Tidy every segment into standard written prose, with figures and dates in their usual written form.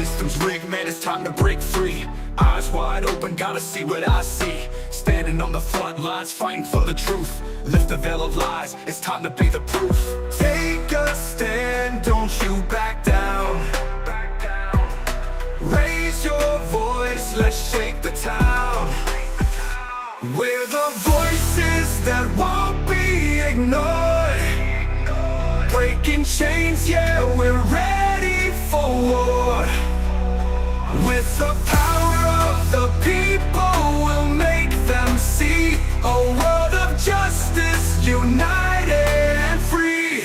system's rigged, man, it's time to break free. Eyes wide open, gotta see what I see. Standing on the front lines, fighting for the truth. Lift the veil of lies, it's time to be the proof. Take a stand, don't you back down. Raise your voice, let's shake the town. We're the voices that won't be ignored. Breaking chains, yeah, we're ready for war. With the power of the people, we'll make them see a world of justice, united and free.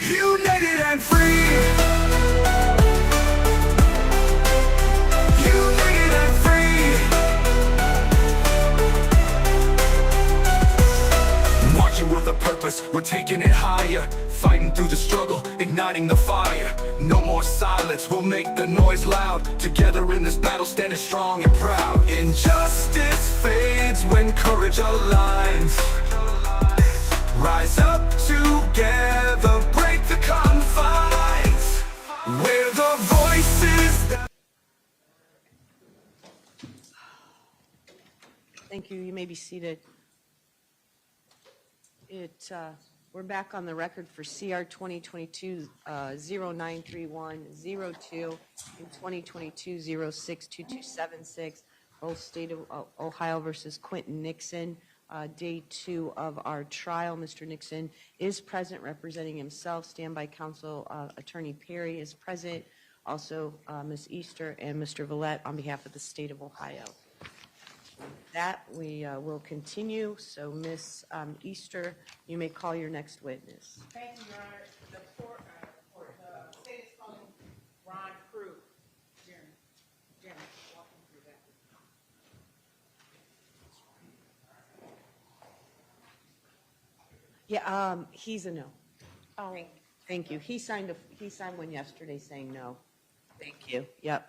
United and free. United and free. Marching with a purpose, we're taking it higher. Fighting through the struggle, igniting the fire. No more silence, we'll make the noise loud. Together in this battle, standing strong and proud. Injustice fades when courage aligns. Rise up together, break the confines. We're the voices that... Thank you. You may be seated. We're back on the record for CR 2022-093102 and 2022-062276, both State of Ohio versus Quinton Nixon. Day 2 of our trial. Mr. Nixon is present representing himself. Standby counsel Attorney Perry is present. Also Ms. Easter and Mr. Villette on behalf of the State of Ohio. With that, we will continue. So, Ms. Easter, you may call your next witness. Thank you, Your Honor. The state is calling Ron Crew. Jeremy, walk him through that. Yeah, he's a no. Oh, Thank you. He signed one yesterday saying no. Thank you. Yep.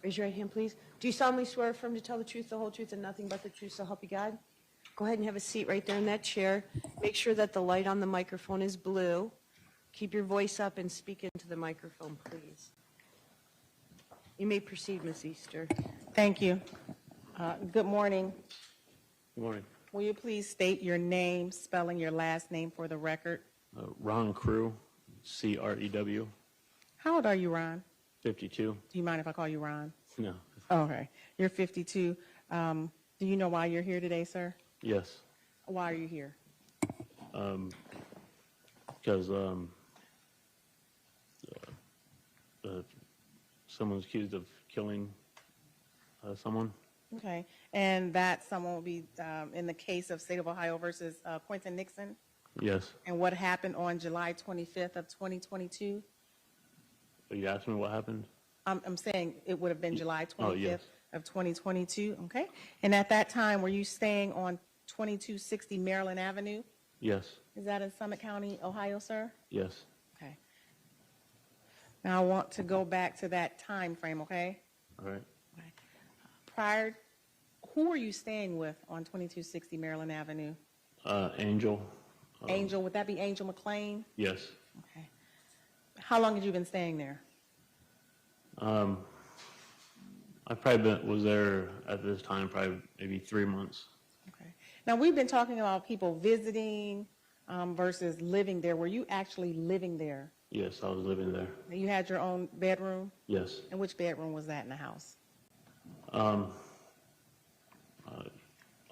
Raise your right hand, please. Do you solemnly swear or affirm to tell the truth, the whole truth, and nothing but the truth, so help you God? Go ahead and have a seat right there in that chair. Make sure that the light on the microphone is blue. Keep your voice up and speak into the microphone, please. You may proceed, Ms. Easter. thank you. Good morning. Good morning. Will you please state your name, spelling your last name for the record? Ron Crew, C-R-E-W, How old are you, Ron? 52. Do you mind if I call you Ron? No. Oh, okay. You're 52. Do you know why you're here today, sir? Yes. Why are you here? Because someone's accused of killing someone. Okay. And that someone will be in the case of State of Ohio versus Quinton Nixon? Yes. And what happened on July 25th of 2022? So you asked me what happened? I'm saying it would have been July 25th yes. of 2022, okay? And at that time, were you staying on 2260 Maryland Avenue? Yes. Is that in Summit County, Ohio, sir? Yes. Okay. Now I want to go back to that time frame, okay? All right. Okay. Who were you staying with on 2260 Maryland Avenue? Angel. Angel, would that be Angel McLean? Yes. Okay. How long had you been staying there? I probably was there at this time, probably maybe 3 months. Okay. Now, we've been talking about people visiting versus living there. Were you actually living there? Yes, I was living there. You had your own bedroom? Yes. And which bedroom was that in the house? I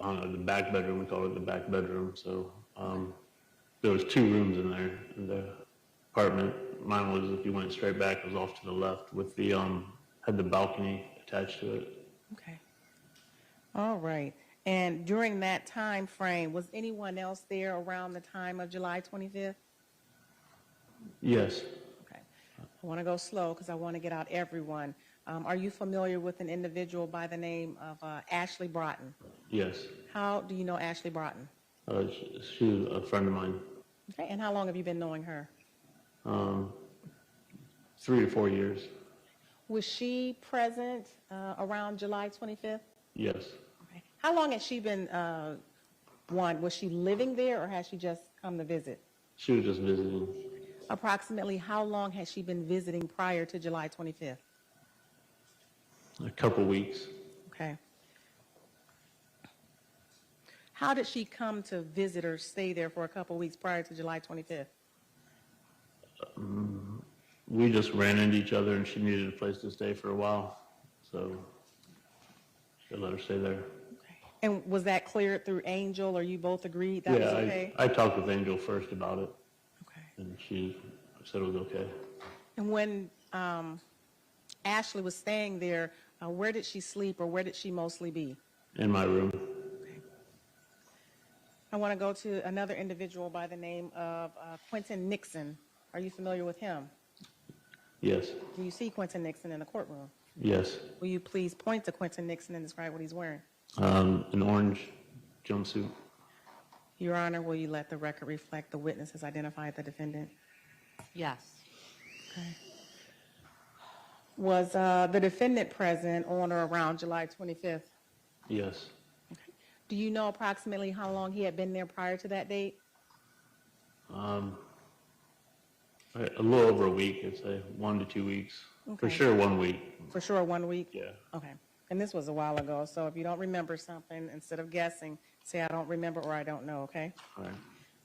don't know, the back bedroom, we call it the back bedroom. So there was 2 rooms in there in the apartment. Mine was, if you went straight back, it was off to the left with the, had the balcony attached to it. Okay. All right. And during that time frame, was anyone else there around the time of July 25th? Yes. Okay. I want to go slow because I want to get out everyone. Are you familiar with an individual by the name of Ashley Broughton? Yes. How do you know Ashley Broughton? She was a friend of mine. Okay. And how long have you been knowing her? 3 to 4 years. Was she present around July 25th? Yes. Okay. How long has she been, was she living there or has she just come to visit? She was just visiting. Approximately how long has she been visiting prior to July 25th? A couple weeks. Okay. How did she come to visit or stay there for a couple weeks prior to July 25th? We just ran into each other and she needed a place to stay for a while. So I let her stay there. Okay. And was that cleared through Angel or you both agreed that was okay? I talked with Angel first about it. Okay. And she said it was okay. And when Ashley was staying there, where did she sleep or where did she mostly be? In my room. Okay. I want to go to another individual by the name of Quinton Nixon. Are you familiar with him? Yes. Do you see Quinton Nixon in the courtroom? Yes. Will you please point to Quinton Nixon and describe what he's wearing? An orange jumpsuit. Your Honor, will you let the record reflect the witness has identified the defendant? Yes. Okay. Was the defendant present on or around July 25th? Yes. Okay. Do you know approximately how long he had been there prior to that date? A little over a week, I'd say 1 to 2 weeks. For Okay. sure 1 week. For sure, 1 week? Yeah. Okay. And this was a while ago, so if you don't remember something, instead of guessing, say I don't remember or I don't know, okay? All right.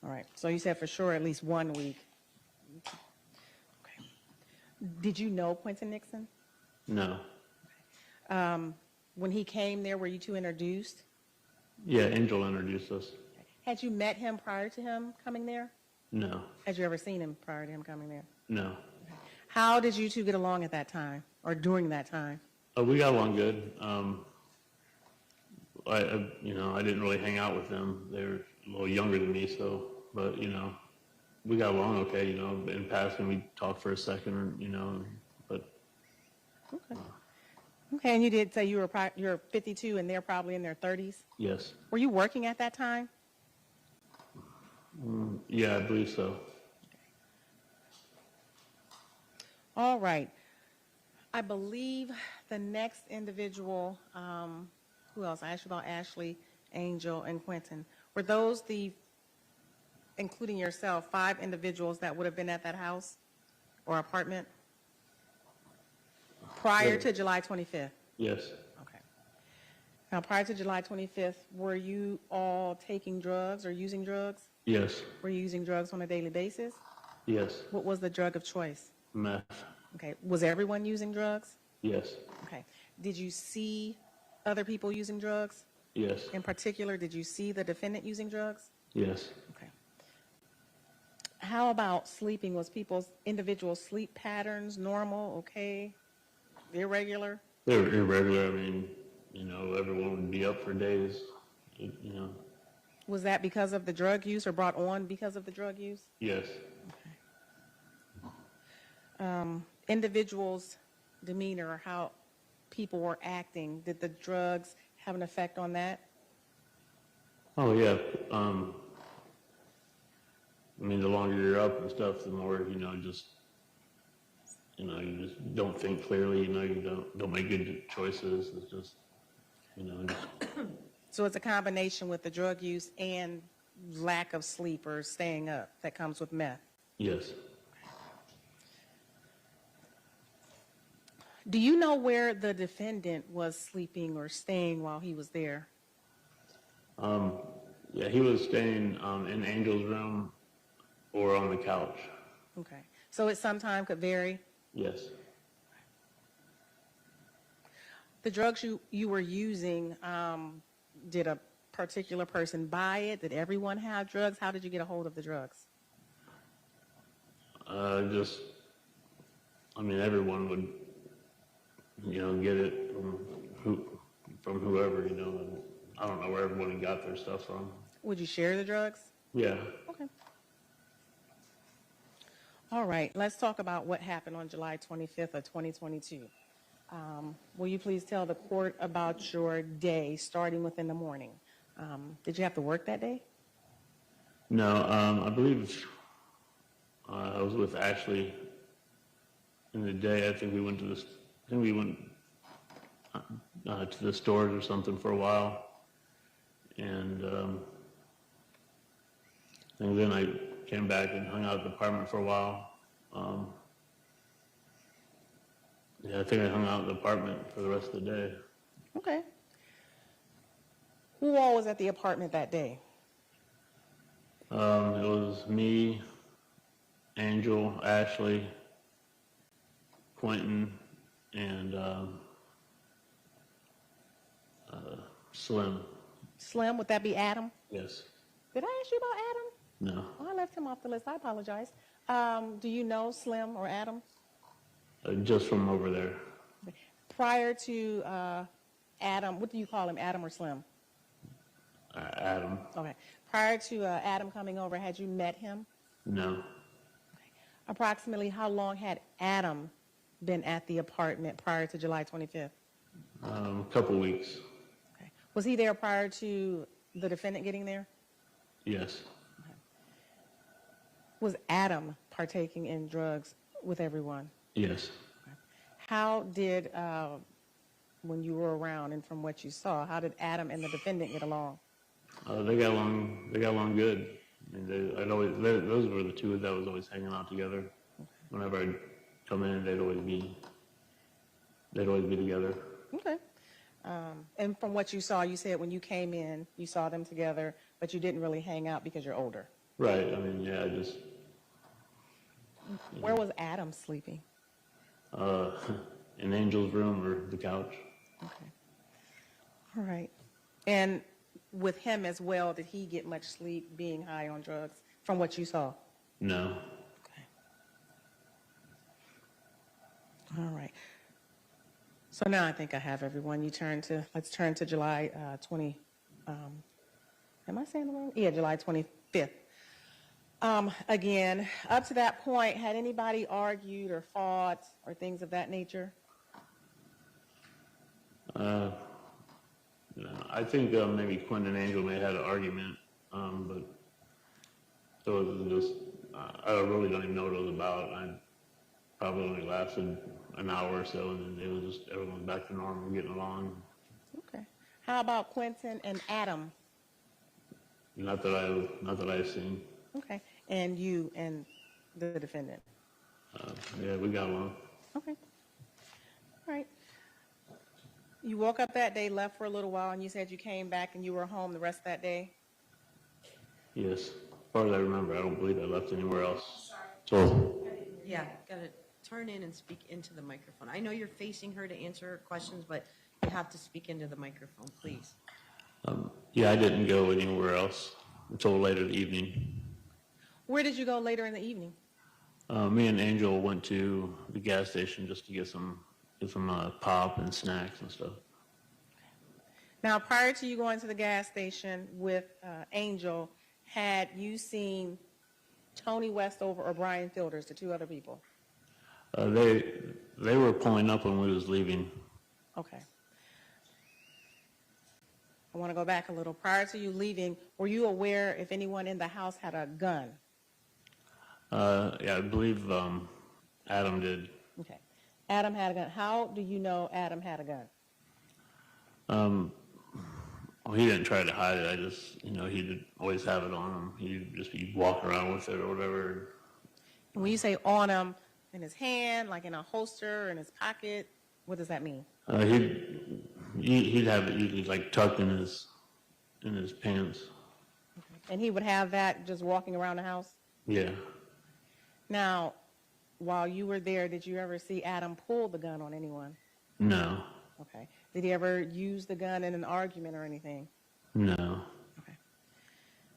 All right. So you said for sure at least 1 week. Okay. Did you know Quinton Nixon? No. When he came there, were you two introduced? Yeah, Angel introduced us. Had you met him prior to him coming there? No. Had you ever seen him prior to him coming there? No. How did you two get along at that time or during that time? We got along good. I didn't really hang out with them. They were a little younger than me, but we got along okay. In passing, we talked for a second, but. Okay. Okay, and you did say you're 52 and they're probably in their 30s? Yes. Were you working at that time? Yeah, I believe so. All right. I believe the next individual, who else? I asked you about Ashley, Angel, and Quinton. Were those including yourself, 5 individuals that would have been at that house or apartment prior to July 25th? Yes. Okay. Now, prior to July 25th, were you all taking drugs or using drugs? Yes. Were you using drugs on a daily basis? Yes. What was the drug of choice? Meth. Okay. Was everyone using drugs? Yes. Okay. Did you see other people using drugs? Yes. In particular, did you see the defendant using drugs? Yes. Okay. How about sleeping? Was people's individual sleep patterns normal, okay, irregular? They were irregular. I mean, everyone would be up for days. Was that because of the drug use or brought on because of the drug use? Yes. Individuals' demeanor or how people were acting, did the drugs have an effect on that? Oh yeah. The longer you're up and stuff, the more you just don't think clearly. You don't make good choices. It's just So it's a combination with the drug use and lack of sleep or staying up that comes with meth. Yes. Do you know where the defendant was sleeping or staying while he was there? Yeah, he was staying in Angel's room or on the couch. Okay. So it sometimes could vary? Yes. The drugs you were using, did a particular person buy it? Did everyone have drugs? How did you get a hold of the drugs? Everyone would, get it from whoever, and I don't know where everyone got their stuff from. Would you share the drugs? Yeah. Okay. All right, let's talk about what happened on July 25th of 2022. Will you please tell the court about your day starting within the morning? Did you have to work that day? No, I believe I was with Ashley in the day. I think we went to the think we went to the stores or something for a while, and then I came back and hung out at the apartment for a while. Yeah, I think I hung out at the apartment for the rest of the day. Okay. Who all was at the apartment that day? It was me, Angel, Ashley, Quinton, and Slim. Slim, would that be Adam? Yes. Did I ask you about Adam? No. Oh, I left him off the list. I apologize. Do you know Slim or Adam? Just from over there. Prior to Adam, what do you call him, Adam or Slim? Adam. Okay. Prior to Adam coming over, had you met him? No. Approximately how long had Adam been at the apartment prior to July 25th? A couple weeks. Okay. Was he there prior to the defendant getting there? Yes. Was Adam partaking in drugs with everyone? Yes. How did, when you were around and from what you saw, how did Adam and the defendant get along? They got along. They got along good. I mean, those were the two that was always hanging out together. Whenever I'd come in, they'd always be together. Okay. And from what you saw, you said when you came in, you saw them together, but you didn't really hang out because you're older. Right. I mean, yeah, Where was Adam sleeping? in Angel's room or the couch. Okay. All right. And with him as well, did he get much sleep being high on drugs from what you saw? No. Okay. All right. So now I think I have everyone. Let's turn to July 20, am I saying the wrong? Yeah, July 25th. Again, up to that point, had anybody argued or fought or things of that nature? No, I think maybe Quinton and Angel may have had an argument, but so it was just, I really don't even know what it was about. I probably only lasted an hour or so, and then it was just everyone was back to normal, getting along. Okay. How about Quinton and Adam? Not that I've seen. Okay. And you and the defendant? Yeah, we got along. Okay. All right. You woke up that day, left for a little while, and you said you came back and you were home the rest of that day? Yes. As far as I remember, I don't believe I left anywhere else. So, Yeah, got to turn in and speak into the microphone. I know you're facing her to answer her questions, but you have to speak into the microphone, please. yeah, I didn't go anywhere else until later the evening. Where did you go later in the evening? Me and Angel went to the gas station just to get some pop and snacks and stuff. Now, prior to you going to the gas station with Angel, had you seen Toni Westover or Brian Fielders, the two other people? They were pulling up when we was leaving. Okay. I want to go back a little. Prior to you leaving, were you aware if anyone in the house had a gun? Yeah, I believe Adam did. Okay. Adam had a gun. How do you know Adam had a gun? Well, he didn't try to hide it. I just, he'd always have it on him. He'd just be walking around with it or whatever. And when you say on him, in his hand, like in a holster, in his pocket, what does that mean? He'd have it usually like tucked in his pants. And he would have that just walking around the house? Yeah. Now, while you were there, did you ever see Adam pull the gun on anyone? No. Okay. Did he ever use the gun in an argument or anything? No. Okay.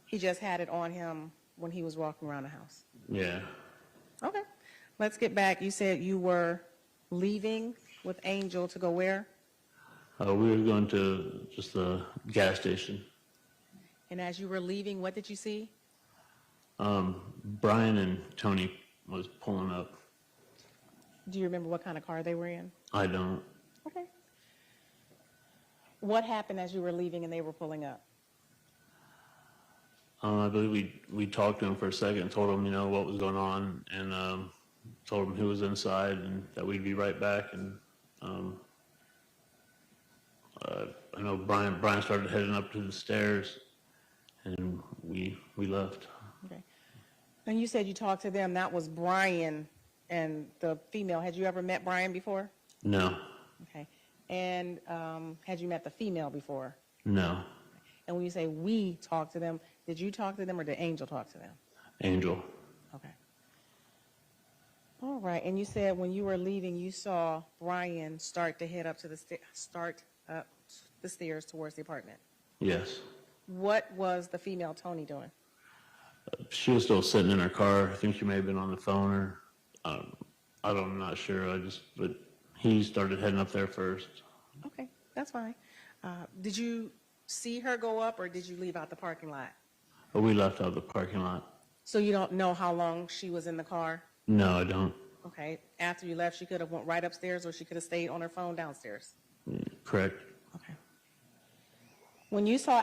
He just had it on him when he was walking around the house? Yeah. Okay. Let's get back. You said you were leaving with Angel to go where? We were going to just the gas station. And as you were leaving, what did you see? Brian and Toni was pulling up. Do you remember what kind of car they were in? I don't. Okay. What happened as you were leaving and they were pulling up? I believe we talked to him for a second, told him, what was going on, and told him who was inside and that we'd be right back. And I know Brian started heading up to the stairs, and we left. Okay. And you said you talked to them. That was Brian and the female. Had you ever met Brian before? No, Okay. And had you met the female before? no, And when you say we talked to them, did you talk to them or did Angel talk to them? Angel. Okay. All right. And you said when you were leaving, you saw Brian start to head up to the stairs towards the apartment. Yes. What was the female Toni doing? She was still sitting in her car. I think she may have been on the phone, or I'm not sure. But he started heading up there first. Okay, that's fine. Did you see her go up or did you leave out the parking lot? But we left out the parking lot. So you don't know how long she was in the car? No, I don't. Okay. After you left, she could have went right upstairs or she could have stayed on her phone downstairs. Correct. Okay. When you saw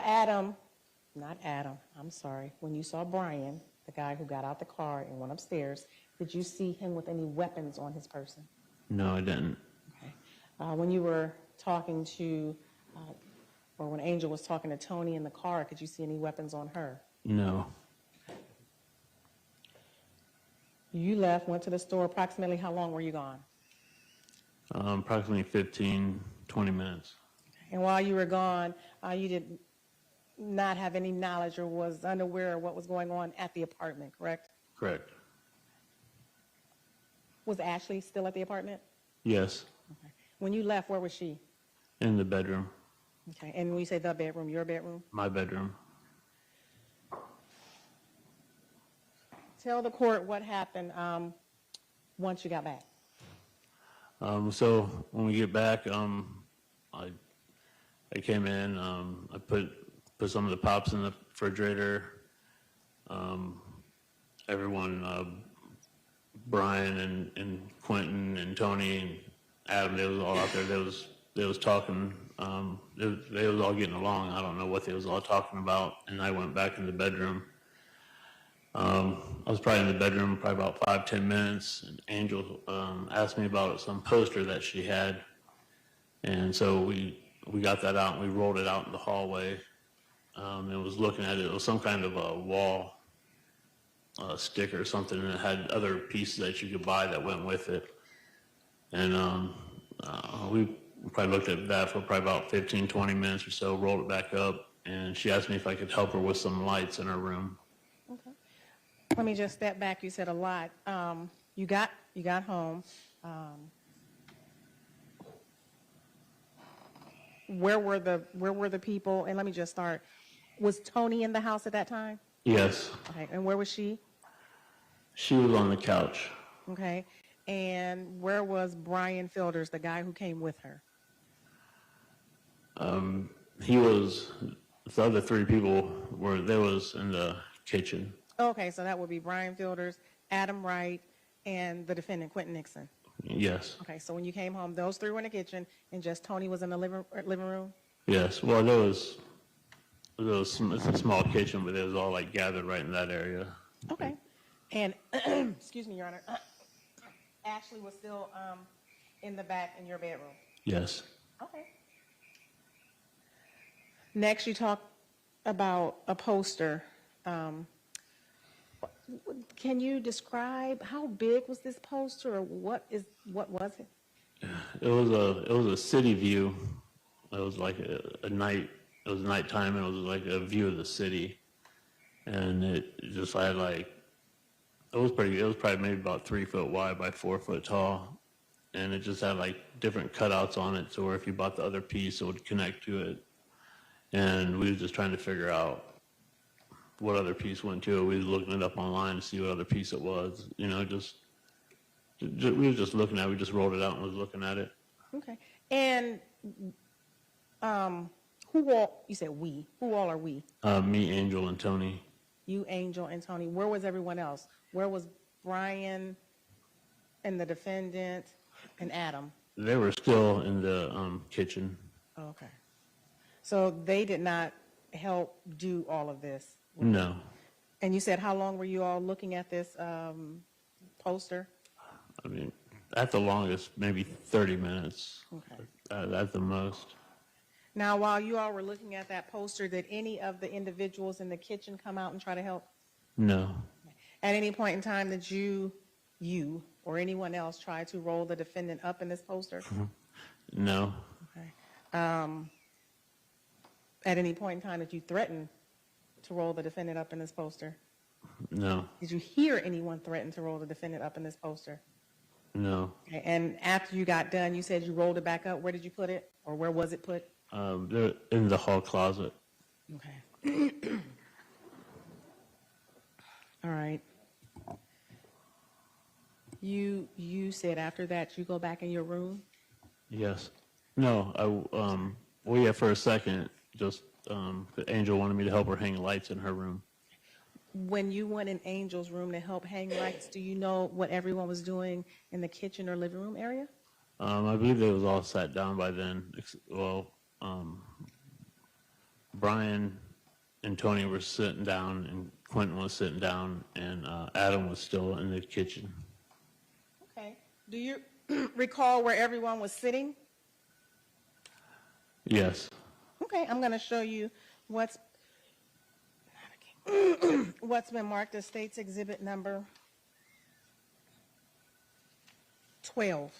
when you saw Brian, the guy who got out the car and went upstairs, did you see him with any weapons on his person? No, I didn't. Okay. When you were talking to, or when Angel was talking to Toni in the car, could you see any weapons on her? No. You left, went to the store. Approximately how long were you gone? Approximately 15, 20 minutes. And while you were gone, you did not have any knowledge or was unaware of what was going on at the apartment, correct? Correct. Was Ashley still at the apartment? Yes. Okay. When you left, where was she? In the bedroom. Okay. And when you say the bedroom, your bedroom? My bedroom. Tell the court what happened once you got back. So when we get back, I came in. I put some of the pops in the refrigerator. Everyone, Brian and Quinton and Toni and Adam, they was all out there. They was talking. They was all getting along. I don't know what they was all talking about. And I went back in the bedroom. I was probably in the bedroom probably about 5-10 minutes, and Angel asked me about some poster that she had, and so we got that out and we rolled it out in the hallway. And was looking at it. It was some kind of a wall sticker or something, and it had other pieces that you could buy that went with it. And we probably looked at that for probably about 15-20 minutes or so, rolled it back up, and she asked me if I could help her with some lights in her room. Okay. Let me just step back. You said a lot. You got home. Where were the people? And let me just start. Was Toni in the house at that time? Yes. Okay. And where was she? She was on the couch. Okay. And where was Brian Fielders, the guy who came with her? The other three people was in the kitchen. Okay, so that would be Brian Fielders, Adam Wright, and the defendant, Quinton Nixon. Yes. Okay, so when you came home, those three were in the kitchen, and just Toni was in the living room? Yes. Well, it's a small kitchen, but it was all like gathered right in that area. Okay. And, excuse me, Your Honor, Ashley was still in the back in your bedroom? Yes. Okay. Next, you talk about a poster. Can you describe how big was this poster, or what was it? It was a city view. It was like a night. It was nighttime, and it was like a view of the city, and it just had like it was probably maybe about 3 foot wide by 4 foot tall, and it just had like different cutouts on it, so where if you bought the other piece, it would connect to it, and we were just trying to figure out what other piece went to it. We were looking it up online to see what other piece it was. You know, we were just looking at it. We just rolled it out and was looking at it. Okay. And who all, you said we, who all are we? Me, Angel, and Toni. You, Angel, and Toni. Where was everyone else? Where was Brian and the defendant and Adam? They were still in the kitchen. Okay. So they did not help do all of this? No. And you said how long were you all looking at this poster? I mean, At the longest, maybe 30 minutes, Okay. at the most. Now, while you all were looking at that poster, did any of the individuals in the kitchen come out and try to help? No, At any point in time, did you, or anyone else try to roll the defendant up in this poster? no, Okay. At any point in time, did you threaten to roll the defendant up in this poster? no, Did you hear anyone threaten to roll the defendant up in this poster? no. Okay. And after you got done, you said you rolled it back up. Where did you put it, or where was it put? They're in the hall closet. Okay. All right. You said after that you go back in your room? Yes. No, well, yeah, for a second, just, the Angel wanted me to help her hang lights in her room. When you went in Angel's room to help hang lights, do you know what everyone was doing in the kitchen or living room area? I believe they was all sat down by then. Brian and Toni were sitting down, and Quinton was sitting down, and Adam was still in the kitchen. Okay. Do you recall where everyone was sitting? Yes. Okay, I'm going to show you what's been marked as State's Exhibit number 12.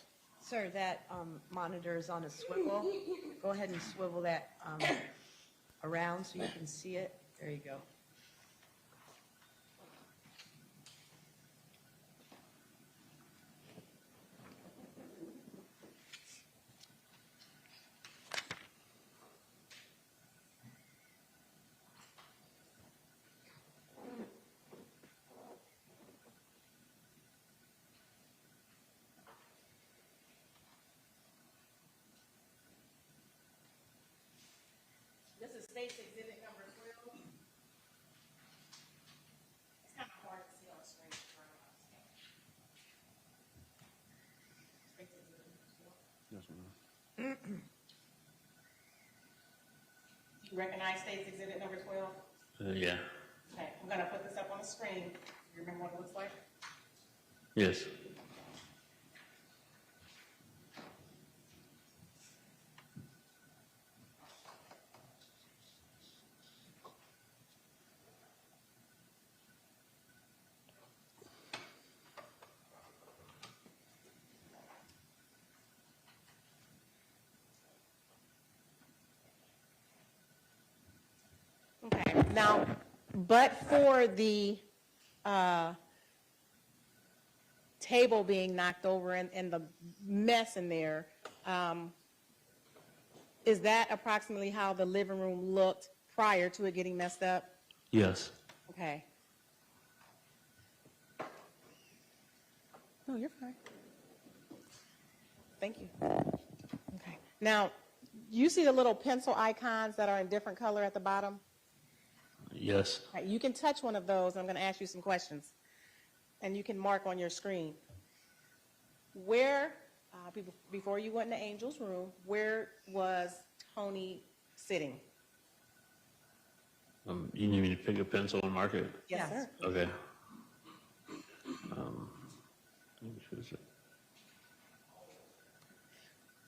Sir, that monitor is on a swivel. Go ahead and swivel that around so you can see it. There you go. This is State's Exhibit number 12. It's kind of hard to see on the screen. State's Exhibit number 12. You recognize State's Exhibit number 12? Yeah. Okay, I'm going to put this up on the screen. You remember what it looks like? Yes. Okay, now, but for the table being knocked over and the mess in there, is that approximately how the living room looked prior to it getting messed up? Yes. Okay. No, you're fine. Thank you. Okay. Now, you see the little pencil icons that are in different color at the bottom? Yes. All right, you can touch one of those, and I'm going to ask you some questions. And you can mark on your screen. Where, before you went into Angel's room, where was Toni sitting? You need me to pick a pencil and mark it? Yes, Yes. sir. Okay.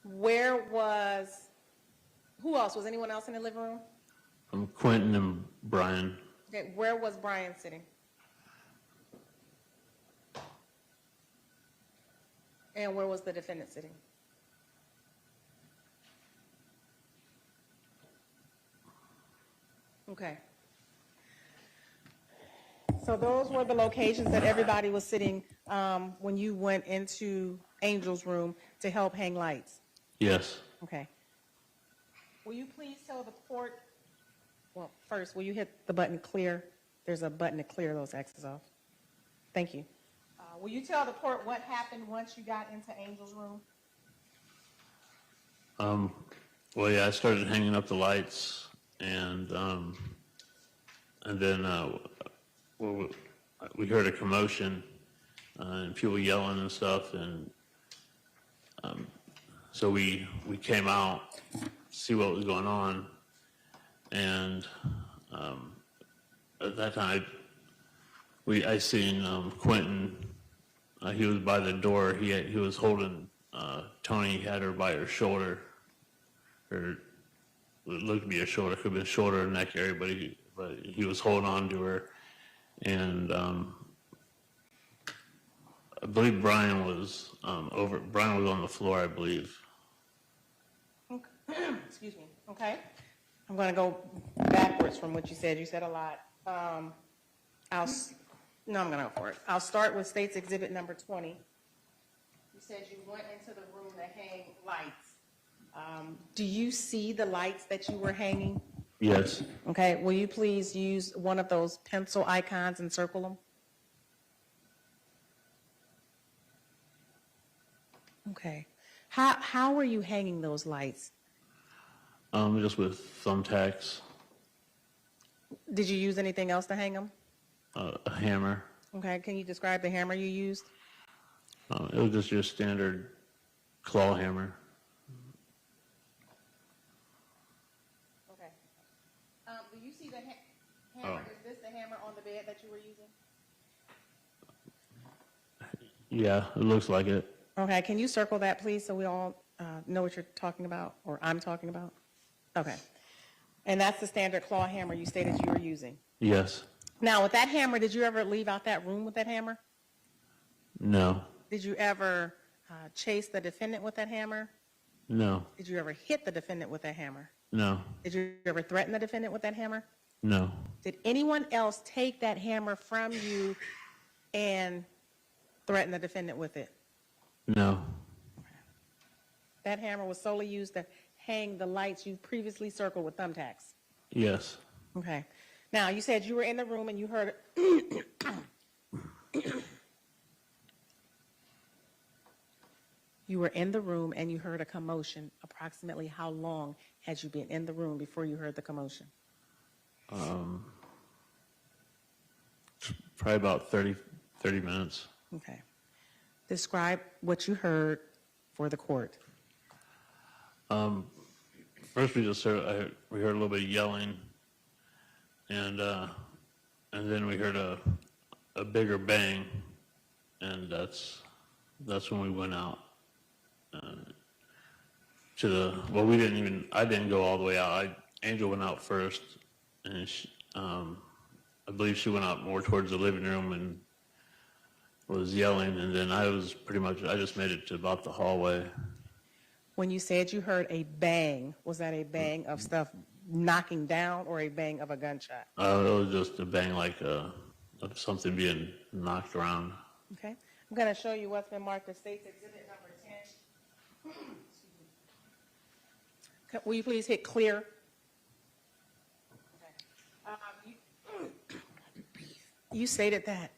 Where was, who else? Was anyone else in the living room? Quinton and Brian. Okay, where was Brian sitting? And where was the defendant sitting? Okay. So those were the locations that everybody was sitting when you went into Angel's room to help hang lights. Yes. Okay. Will you please tell the court, well, first, will you hit the button clear? There's a button to clear those X's off. Thank you. Will you tell the court what happened once you got into Angel's room? Well, yeah, I started hanging up the lights, and then we heard a commotion and people yelling and stuff, and so we came out to see what was going on, and at that time I seen Quinton he was by the door. He was holding Toni, had her by her shoulder, or it looked to be her shoulder, could be a shoulder or neck area, but he was holding on to her, and I believe Brian was Brian was on the floor, I believe. Okay. Excuse me. Okay. I'm going to go backwards from what you said. You said a lot. I'm going to go for it. I'll start with State's Exhibit number 20. You said you went into the room to hang lights. Do you see the lights that you were hanging? Yes. Okay. Will you please use one of those pencil icons and circle them? Okay. How were you hanging those lights? Just with thumbtacks, Did you use anything else to hang them? a hammer. Okay. Can you describe the hammer you used? It was just your standard claw hammer. Okay. Do you see the hammer? Oh. Is this the hammer on the bed that you were using? Yeah, it looks like it. Okay. Can you circle that, please, so we all know what you're talking about, or I'm talking about? Okay. And that's the standard claw hammer you stated you were using. Yes. Now, with that hammer, did you ever leave out that room with that hammer? No. Did you ever chase the defendant with that hammer? No. Did you ever hit the defendant with that hammer? No. Did you ever threaten the defendant with that hammer? No. Did anyone else take that hammer from you and threaten the defendant with it? No. That hammer was solely used to hang the lights you previously circled with thumbtacks. Yes. Okay. Now, you said you were in the room and you heard you were in the room and you heard a commotion. Approximately how long had you been in the room before you heard the commotion? Probably about 30 minutes. Okay. Describe what you heard for the court. First, we heard a little bit of yelling, and then we heard a bigger bang, and that's when we went out to the. Well, I didn't go all the way out. Angel went out first, and I believe she went out more towards the living room and was yelling, and then I just made it to about the hallway. When you said you heard a bang, was that a bang of stuff knocking down or a bang of a gunshot? It was just a bang of something being knocked around. Okay. I'm going to show you what's been marked as State's Exhibit number 10. Will you please hit clear? Okay. You stated that.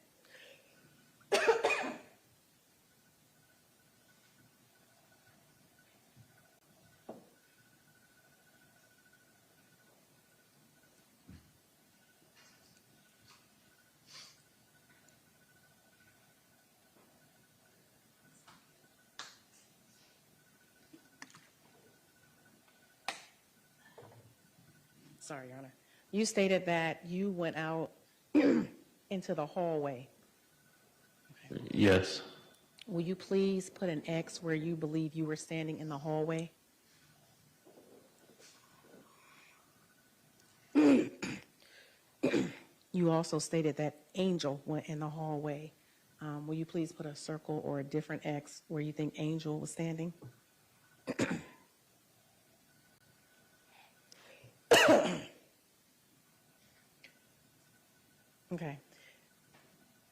Sorry, Your Honor. You stated that you went out into the hallway. Okay. Yes. Will you please put an X where you believe you were standing in the hallway? You also stated that Angel went in the hallway. Will you please put a circle or a different X where you think Angel was standing? Okay.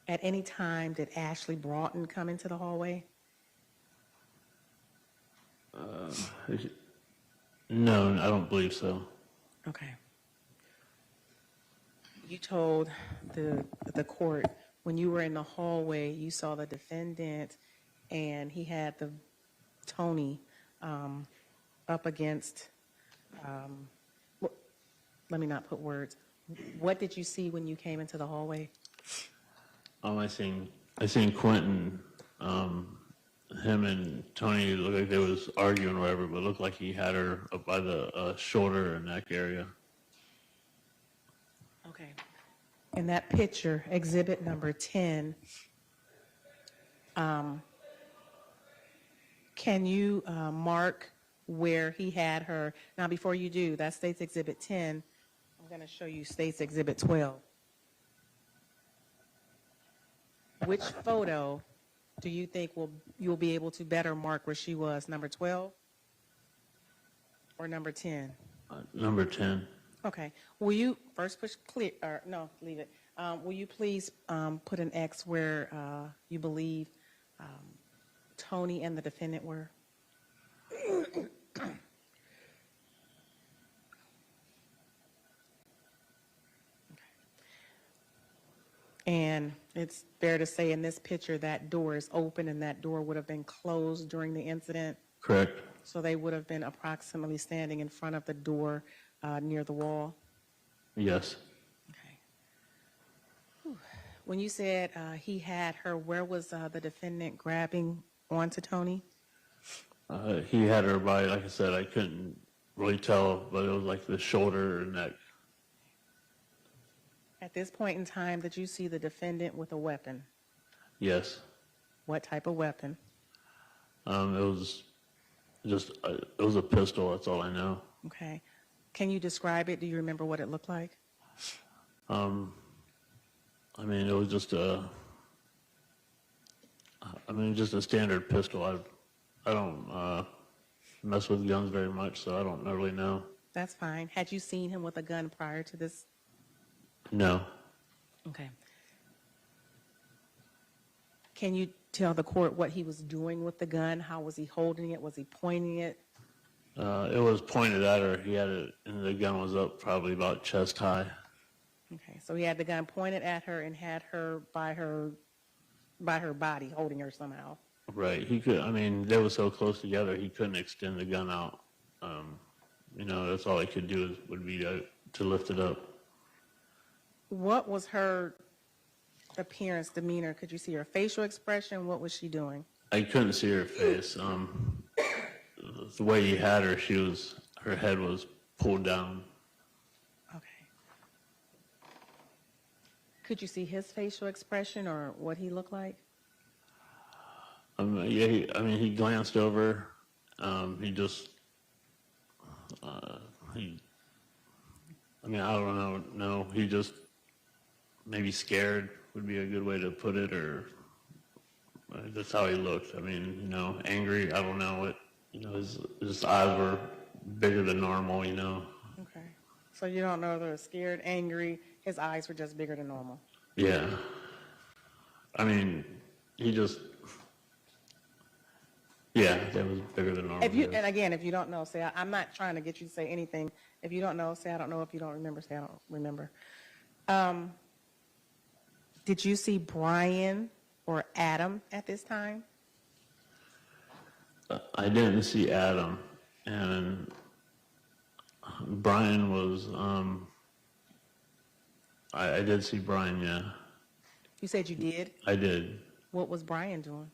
At any time, did Ashley Broughton come into the hallway? No, I don't believe so. Okay. You told the court when you were in the hallway, you saw the defendant and he had the Toni up against, let me not put words. What did you see when you came into the hallway? I seen Quinton, him and Toni looked like they was arguing or whatever, but it looked like he had her up by the shoulder and neck area. Okay. In that picture, exhibit number 10, Can you mark where he had her? Now, before you do, that's State's Exhibit 10. I'm going to show you State's Exhibit 12. Which photo do you think you'll be able to better mark where she was, number 12 or number 10? Number 10. Okay. Will you first push clear, or no, leave it. Will you please put an X where you believe Toni and the defendant were? And it's fair to say in this picture that door is open and that door would have been closed during the incident. Correct. So they would have been approximately standing in front of the door near the wall. Yes. Okay. Whew. When you said he had her, where was the defendant grabbing onto Toni? He had her by, like I said, I couldn't really tell, but it was like the shoulder or neck. At this point in time, did you see the defendant with a weapon? Yes. What type of weapon? It was just, it was a pistol, that's all I know. Okay. Can you describe it? Do you remember what it looked like? I mean, it was just just a standard pistol. I don't mess with guns very much, so I don't really know. That's fine. Had you seen him with a gun prior to this? No. Okay. Can you tell the court what he was doing with the gun? How was he holding it? Was he pointing it? It was pointed at her. He had it, and the gun was up probably about chest high. Okay, so he had the gun pointed at her and had her by her body, holding her somehow. Right. He could. I mean, they were so close together. He couldn't extend the gun out. That's all he could do would be to lift it up. What was her appearance, demeanor? Could you see her facial expression? What was she doing? I couldn't see her face. The way he had her, her head was pulled down. Okay. Could you see his facial expression or what he looked like? He glanced over. He just, I don't know. No, he just maybe scared would be a good way to put it, or that's how he looked. I mean, angry. I don't know. His eyes were bigger than normal. Okay. So you don't know if they were scared, angry. His eyes were just bigger than normal. Yeah. I mean, he just. Yeah, that was bigger than normal. And again, if you don't know, say, I'm not trying to get you to say anything. If you don't know, say, I don't know. If you don't remember, say, I don't remember. Did you see Brian or Adam at this time? I didn't see Adam, and Brian was, I did see Brian, yeah. You said you did? I did. What was Brian doing?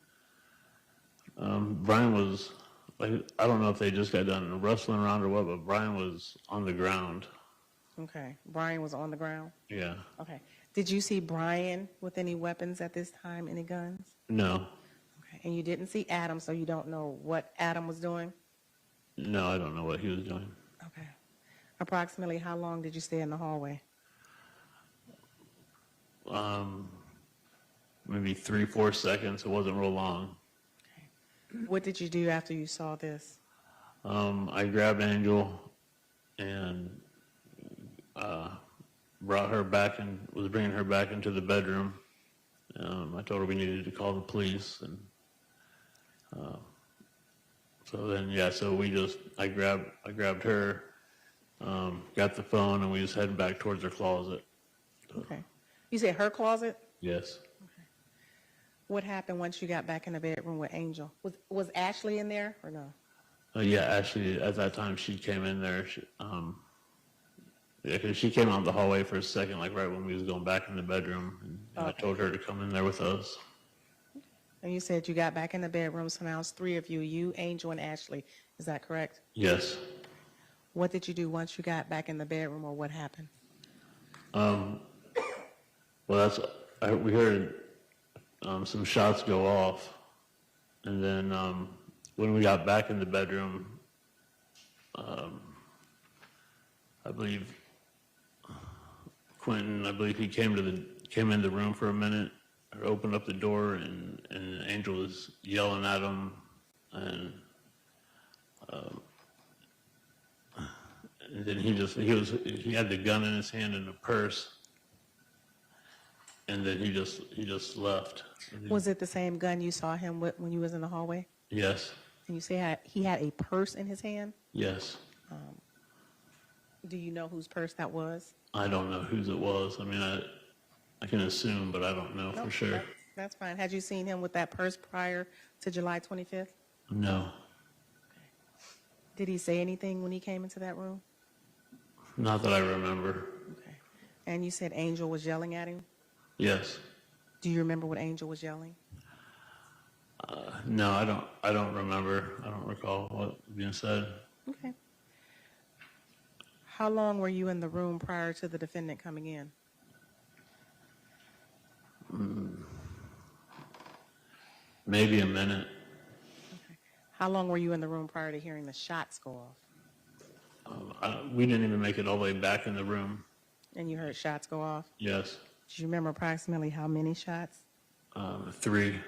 Brian was, I don't know if they just got done wrestling around or what, but Brian was on the ground. Okay. Brian was on the ground? Yeah. Okay. Did you see Brian with any weapons at this time, any guns? No. Okay. And you didn't see Adam, so you don't know what Adam was doing? No, I don't know what he was doing. Okay. Approximately how long did you stay in the hallway? Maybe 3-4 seconds. It wasn't real long. Okay. What did you do after you saw this? I grabbed Angel and brought her back and was bringing her back into the bedroom. I told her we needed to call the police, and I grabbed her, got the phone, and we just headed back towards her closet. So, Okay. You said her closet? yes. Okay. What happened once you got back in the bedroom with Angel? Was Ashley in there or no? Yeah, actually, at that time, she came in there. Because she came out the hallway for a second, like right when we was going back in the bedroom, and Okay. I told her to come in there with us. And you said you got back in the bedroom, so now it's three of you, Angel, and Ashley. Is that correct? Yes. What did you do once you got back in the bedroom, or what happened? Well, we heard some shots go off, And then when we got back in the bedroom, I believe Quinton, he came in the room for a minute, or opened up the door, and Angel was yelling at him, and then he had the gun in his hand and a purse, and then he just left. Was it the same gun you saw him with when you was in the hallway? Yes. And you say he had a purse in his hand? Yes. Do you know whose purse that was? I don't know whose it was. I mean, I can assume, but I don't know for sure. That's fine. Had you seen him with that purse prior to July 25th? No. Did he say anything when he came into that room? Not that I remember. Okay. And you said Angel was yelling at him? Yes. Do you remember what Angel was yelling? No, I don't remember. I don't recall what was being said. Okay. How long were you in the room prior to the defendant coming in? Maybe a minute. Okay. How long were you in the room prior to hearing the shots go off? We didn't even make it all the way back in the room. And you heard shots go off? Yes. Do you remember approximately how many shots? 3.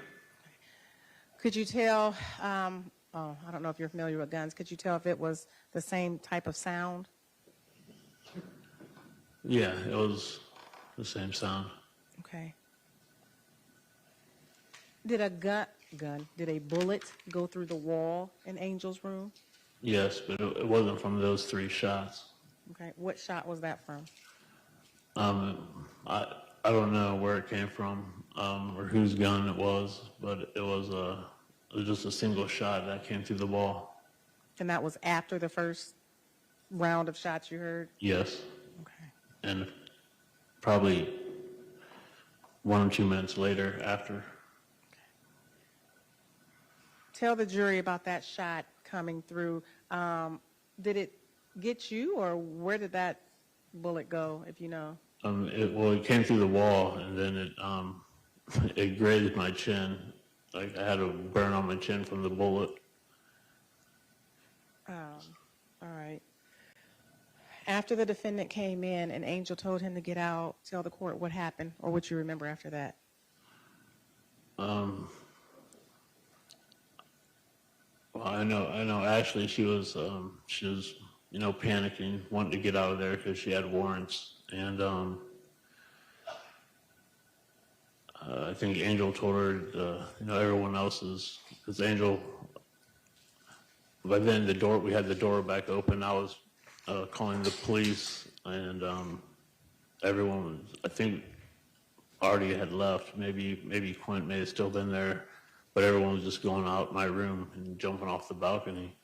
Could you tell, I don't know if you're familiar with guns, could you tell if it was the same type of sound? Yeah, it was the same sound. Okay. Did a bullet go through the wall in Angel's room? Yes, but it wasn't from those 3 shots. Okay. What shot was that from? I don't know where it came from or whose gun it was, but it was just a single shot that came through the wall. And that was after the first round of shots you heard? Yes. Okay. And probably 1 or 2 minutes later after. Tell the jury about that shot coming through. Did it get you, or where did that bullet go, if you know? It came through the wall, and then it grazed my chin. Like I had a burn on my chin from the bullet. All right. After the defendant came in and Angel told him to get out, tell the court what happened or what you remember after that. Well, I know Ashley, she was panicking, wanting to get out of there because she had warrants. And I think Angel told her, everyone else's, because Angel, by then we had the door back open. I was calling the police, and everyone, I think, already had left. Maybe Quint may have still been there, but everyone was just going out my room and jumping off the balcony.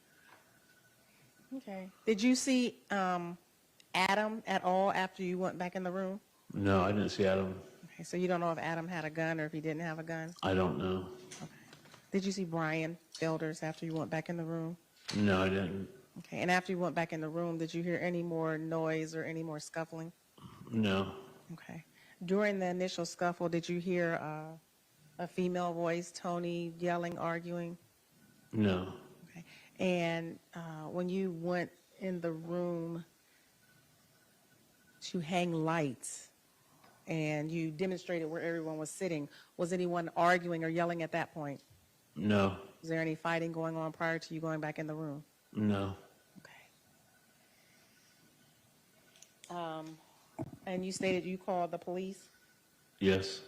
Okay. Did you see Adam at all after you went back in the room? No, I didn't see Adam. Okay, so you don't know if Adam had a gun or if he didn't have a gun? I don't know. Okay. Did you see Brian Felders after you went back in the room? No, I didn't. Okay, and after you went back in the room, did you hear any more noise or any more scuffling? No. Okay. During the initial scuffle, did you hear a female voice, Toni, yelling, arguing? No. Okay. And when you went in the room to hang lights and you demonstrated where everyone was sitting, was anyone arguing or yelling at that point? No. Was there any fighting going on prior to you going back in the room? No. Okay. And you stated you called the police? Yes.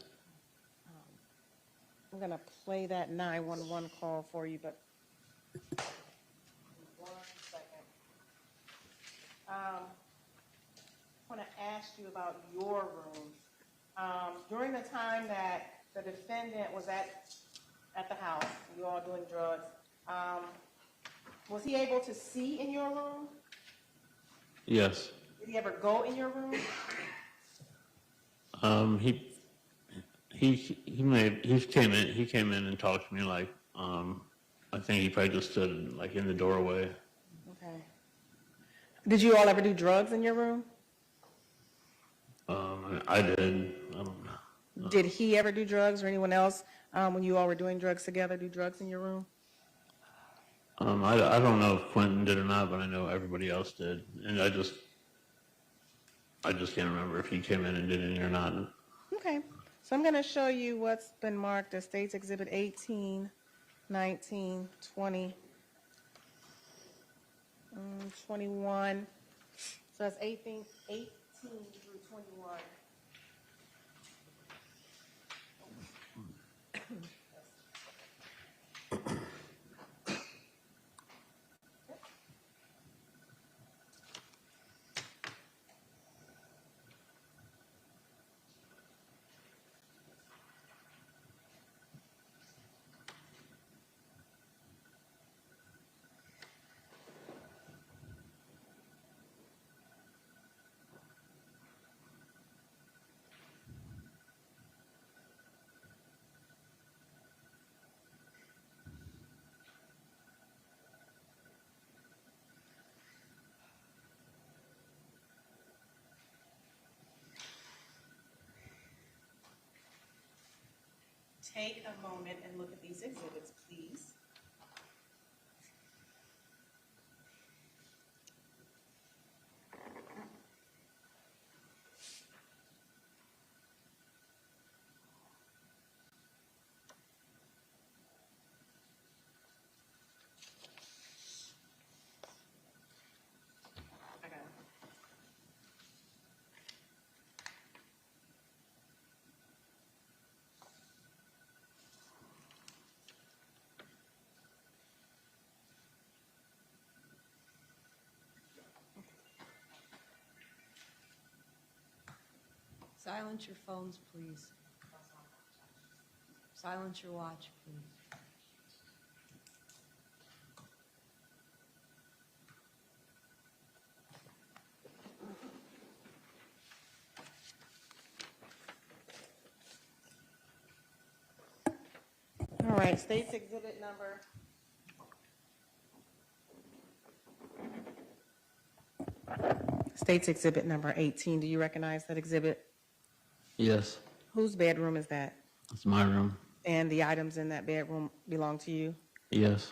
I'm going to play that 911 call for you, but 1 second. I want to ask you about your room. During the time that the defendant was at the house, you all doing drugs, was he able to see in your room? Yes. Did he ever go in your room? He came in and talked to me like, I think he probably just stood like in the doorway. Okay. Did you all ever do drugs in your room? I did. I don't know. Did he ever do drugs or anyone else when you all were doing drugs together, do drugs in your room? I don't know if Quinton did or not, but I know everybody else did. And I just can't remember if he came in and did any or not. Okay, so I'm going to show you what's been marked as States Exhibit 18, 19, 20, 21. So that's 18 through 21. Take a moment and look at these exhibits, please. I got it. Silence your phones, please. Silence your watch, please. All right, States Exhibit number. States Exhibit number 18. Do you recognize that exhibit? Yes, Whose bedroom is that? it's my room. And the items in that bedroom belong to you? Yes,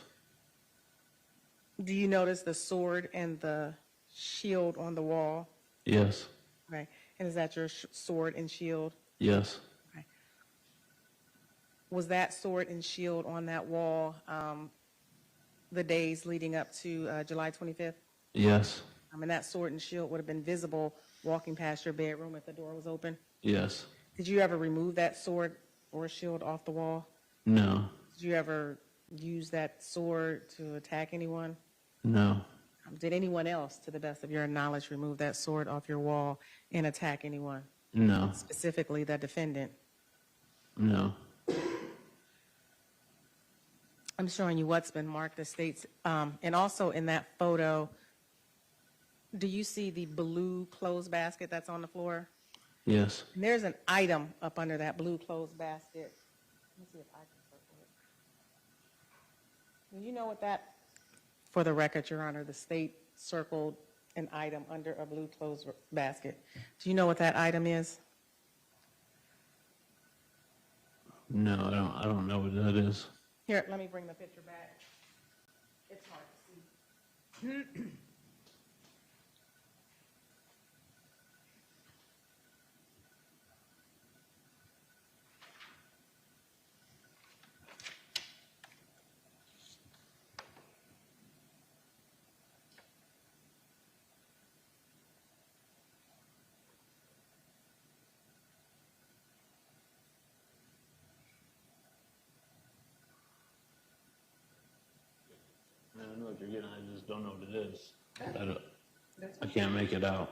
Do you notice the sword and the shield on the wall? yes, Right. And is that your sword and shield? yes, Okay. Was that sword and shield on that wall the days leading up to July 25th? yes, And that sword and shield would have been visible walking past your bedroom if the door was open? yes, Did you ever remove that sword or shield off the wall? no, Did you ever use that sword to attack anyone? no, Did anyone else, to the best of your knowledge, remove that sword off your wall and attack anyone, no, specifically the defendant? no, I'm showing you what's been marked as states. And also in that photo, do you see the blue clothes basket that's on the floor? yes, And there's an item up under that blue clothes basket. Let me see if I can circle it. Do you know what that, for the record, Your Honor, the state circled an item under a blue clothes basket. Do you know what that item is? no, I don't know what that is. Here, let me bring the picture back. It's hard to see. I know what you're getting, I just don't know what it is. I can't make it out.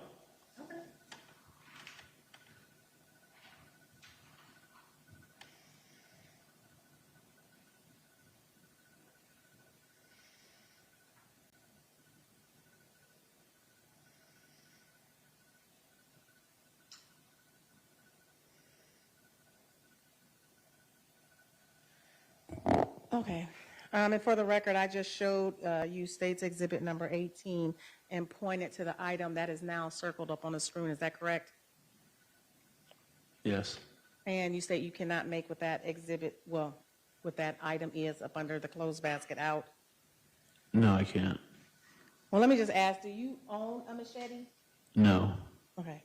Okay. And for the record, I just showed you States Exhibit number 18 and pointed to the item that is now circled up on the screen. Is that correct? Yes, And you state you cannot make what that exhibit, well, what that item is up under the clothes basket out. No, I can't. Well, let me just ask, do you own a machete? No. Okay.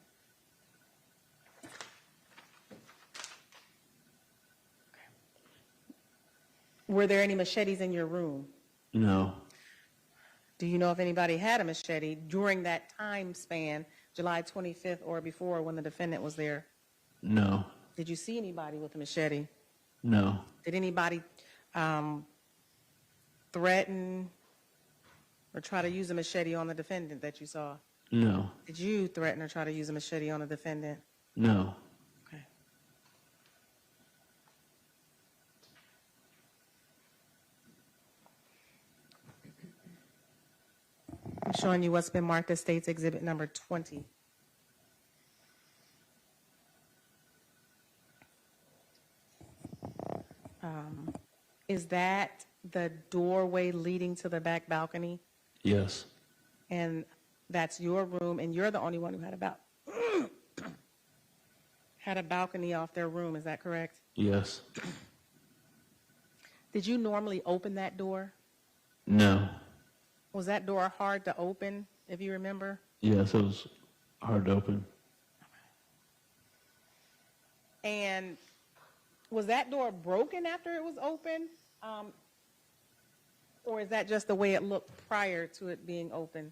Were there any machetes in your room? No. Do you know if anybody had a machete during that time span, July 25th or before, when the defendant was there? No. Did you see anybody with a machete? No. Did anybody threaten or try to use a machete on the defendant that you saw? No. Did you threaten or try to use a machete on the defendant? No. Okay. I'm showing you what's been marked as State's Exhibit number 20. Is that the doorway leading to the back balcony? Yes. And that's your room, and you're the only one who had had a balcony off their room, is that correct? Yes. Did you normally open that door? No. Was that door hard to open, if you remember? Yes, it was hard to open. And was that door broken after it was open? Or is that just the way it looked prior to it being open?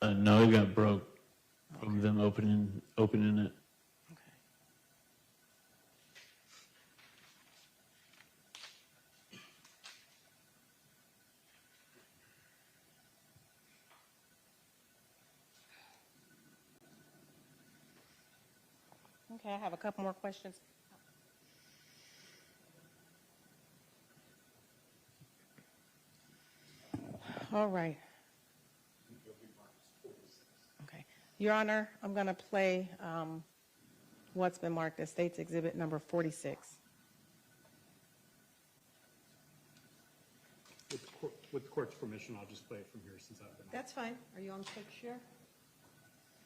No, it got broke from them opening it. Okay, I have a couple more questions. All right. Okay. Your Honor, I'm going to play what's been marked as State's Exhibit number 46. With the court's permission, I'll just play it from here since I've been on. That's fine. Are you on picture?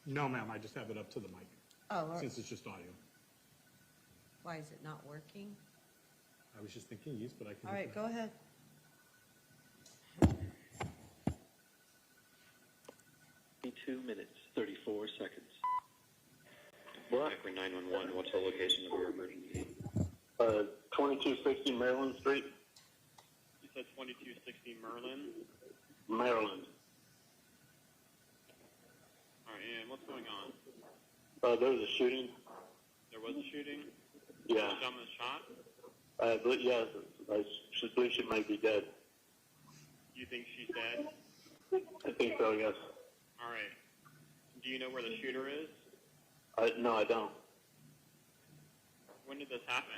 No, ma'am, I just have it up to the mic, Oh, all right. since it's just audio. Why is it not working? I was just thinking use, but I can. All right, go ahead. 2 minutes, 34 seconds. Akron 911, what's the location of your emergency? 2260 Maryland Street, You said 2260 Merlin. Maryland. All right, and what's going on? There was a shooting. There was a shooting? Yeah. A gentleman shot? Yes, I believe she might be dead. You think she's dead? I think so, yes. All right. Do you know where the shooter is? No, I don't. When did this happen?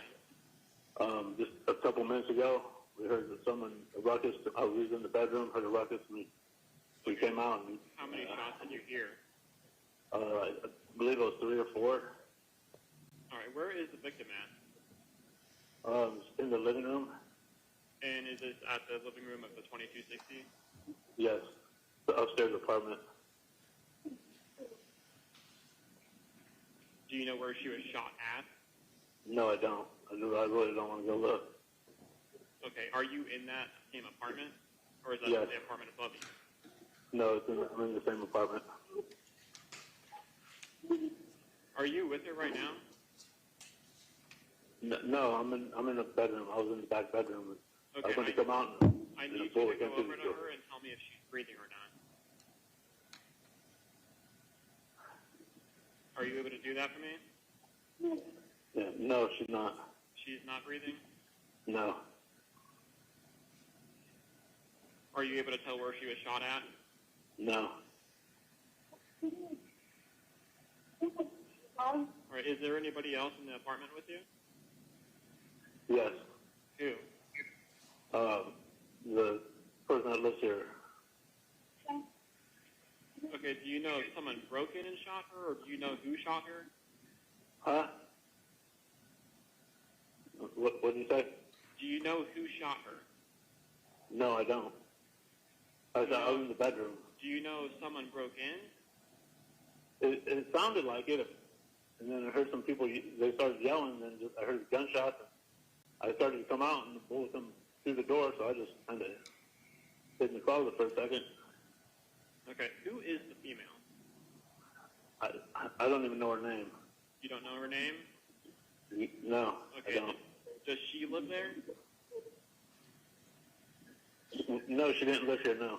Just a couple minutes ago, we heard that a ruckus. I was in the bedroom, heard a ruckus, and we came out. And, How many shots did you hear? I believe it was 3 or 4. All right, where is the victim at? In the living room. And is this at the living room of the 2260? Yes, the upstairs apartment. Do you know where she was shot at? No, I don't. I really don't want to go look. Okay, are you in that same apartment? Or is that Yes. the apartment above you? No, I'm in the same apartment. Are you with her right now? No, I'm in the bedroom. I was in the back bedroom. I was Okay, going to come out and I need you pull to it go into over the to door. her and tell me if she's breathing or not. Are you able to do that for me? Yeah, no, she's not. She's not breathing? No. Are you able to tell where she was shot at? No. All right, is there anybody else in the apartment with you? Yes. Who? The person that lives here. Okay, do you know if someone broke in and shot her, or do you know who shot her? Huh? What did you say? Do you know who shot her? No, I don't. I was in the bedroom. Do you know if someone broke in? It sounded like it. and then I heard some people, they started yelling, and just, I heard gunshots, and I started to come out and bullet them through the door, so I just kind of hid in the closet for a second. Okay, who is the female? I don't even know her name. You don't know her name? No, Okay. I don't. Does she live there? No, she didn't live here, no.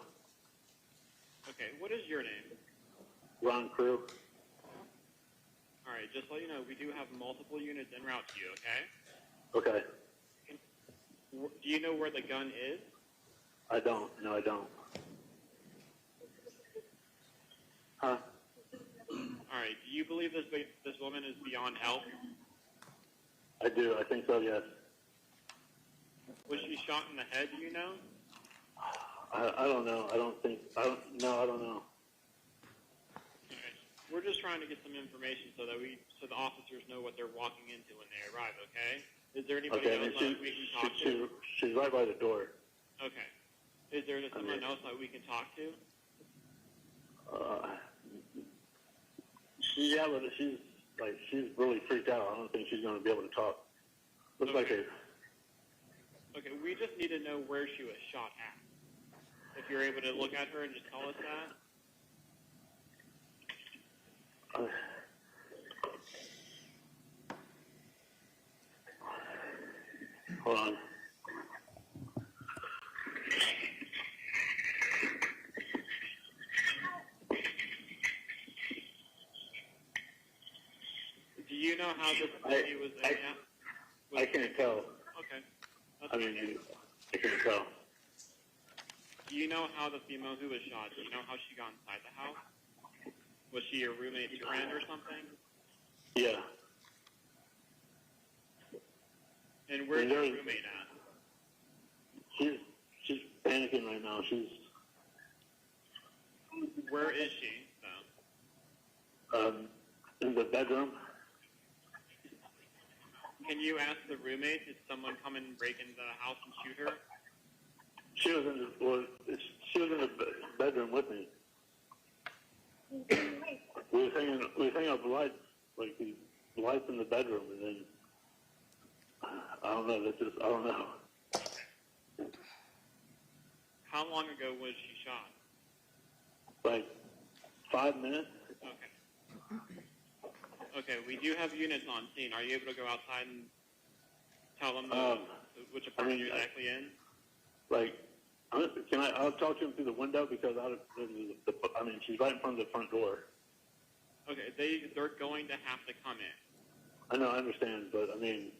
Okay, what is your name? Ron Crew. All right, just so you know, we do have multiple units en route to you, okay? Okay. Do you know where the gun is? I don't. No, I don't. Huh? All right, do you believe this woman is beyond help? I do. I think so, yes. Was she shot in the head, do you know? I don't know. I don't know. Okay. We're just trying to get some information so the officers know what they're walking into when they arrive, okay? Is there anybody Okay, I else mean, that we can talk to? she's right by the door. Okay. Is there someone else that we can talk to? Yeah, but she's really freaked out. I don't think she's going to be able to talk. Looks like Okay, we just need to know where she was shot at. If you're able to look at her and just tell us that. Hold on. Do you know how this lady was in? I can't tell. Okay. That's I fine. mean, I can't tell. Do you know how the female who was shot, do you know how she got inside the house? Was she a roommate's friend or something? Yeah. And where's your roommate at? She's panicking right now. Where is she, though? In the bedroom. Can you ask the roommate, did someone come and break into the house and shoot her? She was in the bedroom with me. We was hanging up lights, like the lights in the bedroom, and then I don't know. I don't know. How long ago was she shot? Like 5 minutes. Okay. Okay, we do have units on scene. Are you able to go outside and tell them which apartment you're exactly in? Like, I'll talk to him through the window because she's right in front of the front door. Okay, they're going to have to come in. I know, I understand, but I mean,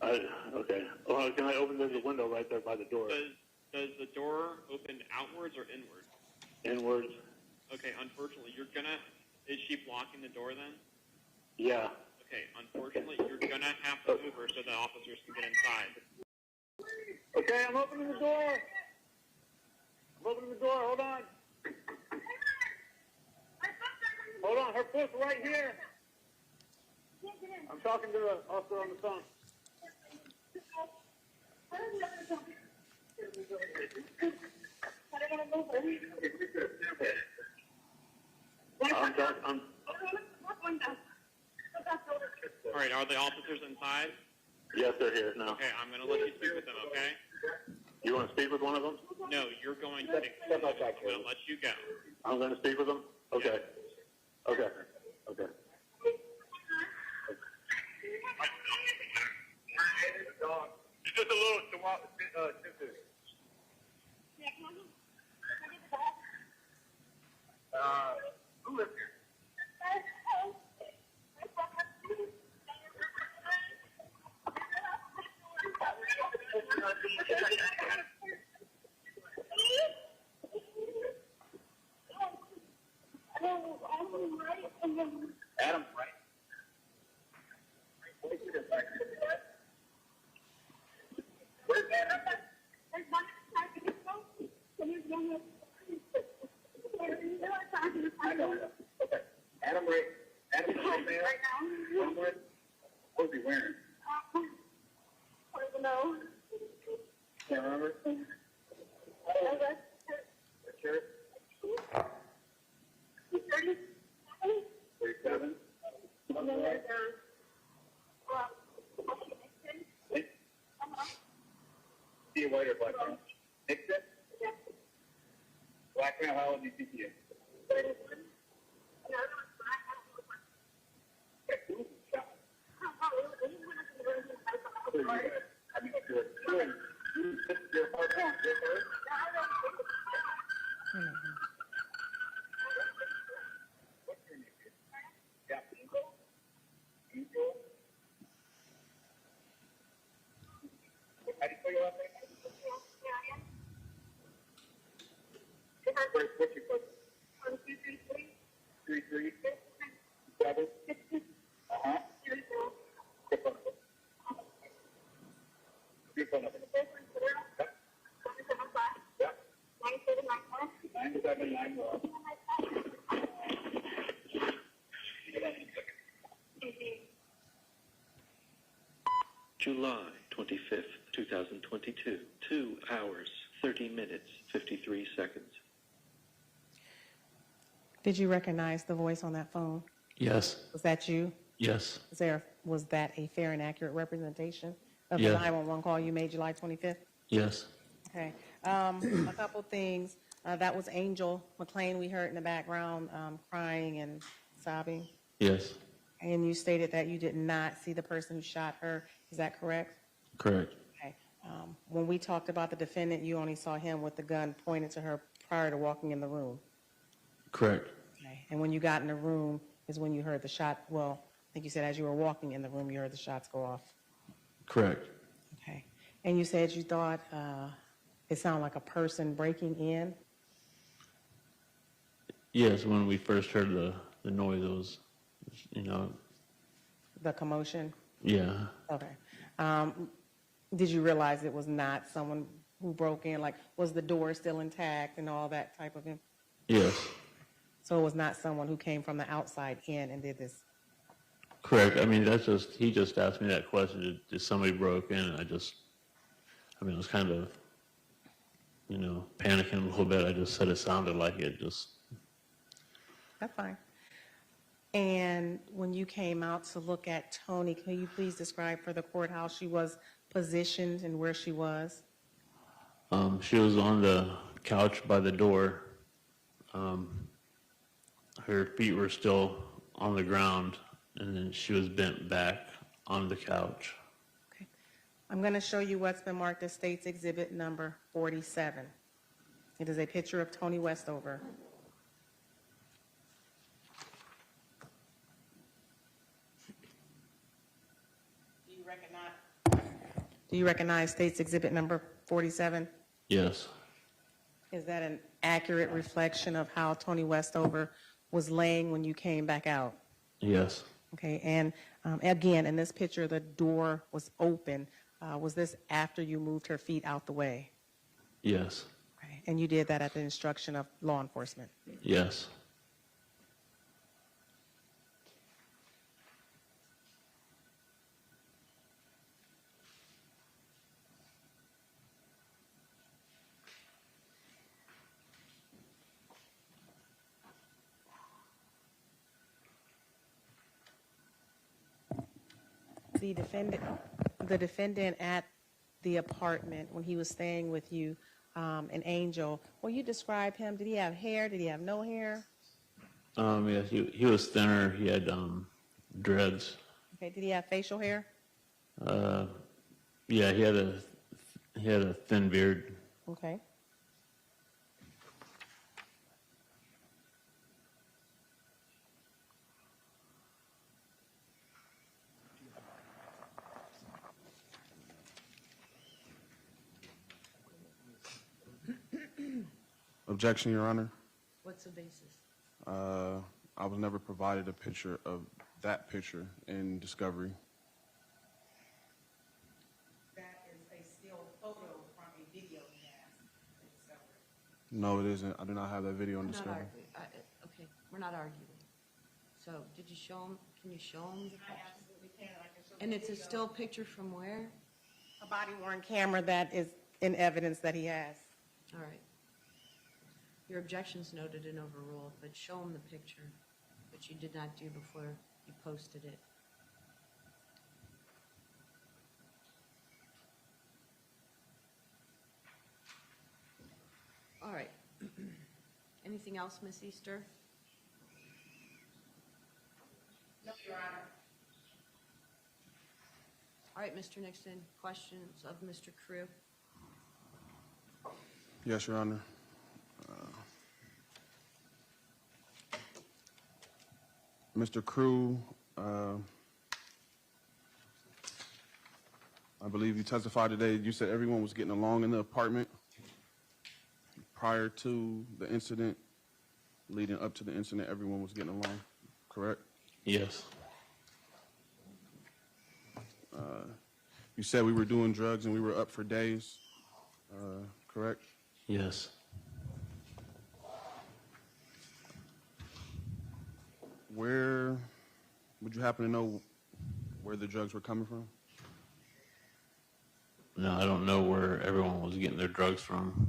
okay. Well, can I open the window right there by the door? Does the door open outwards or inwards? Inwards. Okay, unfortunately, is she blocking the door then? Yeah. Okay, unfortunately, you're gonna have to move her so the officers can get inside. Okay, I'm opening the door. Hold on. Hold on, her foot's right here. I'm talking to the officer on the phone. All right, are the officers inside? Yes, they're here now. Okay, I'm gonna let you speak with them, okay? You want to speak with one of them? No, you're going to speak with them. I'm gonna let you go. I'm going to speak with them? Okay. Okay. Okay. It's just a little who lives here? Adam's right. Okay. Adam right. Adam's right there. Right now. What was he wearing? I don't know. Can't remember. Shirt. 37. 37. And then there's Nixon. See a white or black man? Nixon? Yes. Black man, how old do you think he is? 31. And the other one's black. I don't know what. Who shot? How old is he? I mean, you're part one. What's your name? Yeah. Eagle. How do you spell your last name? What's your code? 33. 7. Uh-huh. Good phone number. Good phone number. Yep. Yep. 9791. July 25th, 2022, 2 hours, 30 minutes, 53 seconds. Did you recognize the voice on that phone? Yes. Was that you? Yes. Was that a fair and accurate representation of Yeah. the 911 call you made July 25th? Yes. Okay. A couple things. That was Angel McLean we heard in the background crying and sobbing. Yes. And you stated that you did not see the person who shot her. Is that correct? Correct. Okay. When we talked about the defendant, you only saw him with the gun pointed to her prior to walking in the room. Correct. Okay. And when you got in the room is when you heard the shot. Well, I think you said as you were walking in the room, you heard the shots go off. Correct. Okay. And you said you thought it sounded like a person breaking in. Yes, when we first heard the noise, it was, The commotion. yeah. Okay. Did you realize it was not someone who broke in? Like, was the door still intact and all that type of thing? Yes. So it was not someone who came from the outside in and did this. Correct. I mean, he just asked me that question. Did somebody broke in? And I was kind of, panicking a little bit. I just said it sounded like it. That's fine. And when you came out to look at Toni, can you please describe for the court how she was positioned and where she was? She was on the couch by the door. Her feet were still on the ground, and then she was bent back on the couch. Okay. I'm going to show you what's been marked as State's Exhibit number 47. It is a picture of Toni Westover. Do you recognize State's Exhibit number 47? Yes. Is that an accurate reflection of how Toni Westover was laying when you came back out? Yes. Okay, and again, in this picture, the door was open. Was this after you moved her feet out the way? Yes. Okay, and you did that at the instruction of law enforcement? Yes. The defendant at the apartment when he was staying with you, an Angel. Will you describe him? Did he have hair? Did he have no hair? Yes, he was thinner. He had dreads. Okay. Did he have facial hair? Yeah, he had a thin beard. Okay. Objection, Your Honor. What's the basis? I was never provided a picture of that picture in discovery. That is a still photo from a video he has in discovery. No, it isn't. I do not have that video in We're not discovery. arguing. Okay, we're not arguing. So, did you show him? Can you show him? I absolutely can. I can show you And the it's a video. still picture from where? A body-worn camera that is in evidence that he has. All right. Your objection's noted and overruled, but show him the picture, which you did not do before He posted it. All right. Anything else, Miss Easter? No, Your Honor. All right, Mr. Nixon, questions of Mr. Crew? Yes, Your Honor. Mr. Crew, I believe you testified today. You said everyone was getting along in the apartment prior to the incident, leading up to the incident. Everyone was getting along, correct? Yes. You said we were doing drugs and we were up for days, correct? Yes. Where would you happen to know where the drugs were coming from? No, I don't know where everyone was getting their drugs from.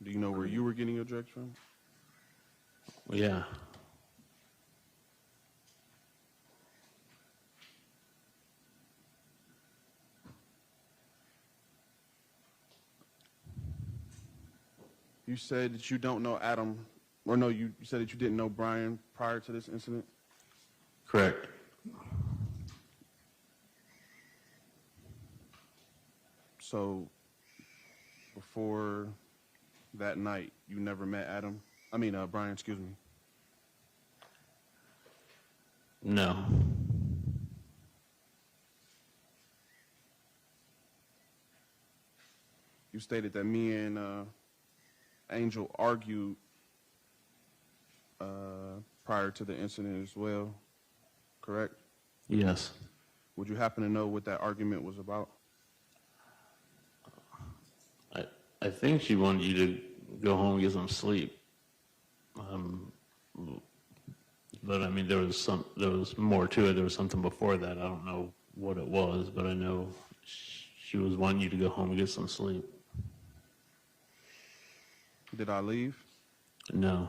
Do you know where you were getting your drugs from? Well, yeah. You said that you don't know Adam, or no, you said that you didn't know Brian prior to this incident? Correct. So before that night, you never met Brian, excuse me. No. You stated that me and Angel argued prior to the incident as well, correct? Yes. Would you happen to know what that argument was about? I think she wanted you to go home and get some sleep. But I mean, there was more to it. There was something before that. I don't know what it was, but I know she was wanting you to go home and get some sleep. Did I leave? No.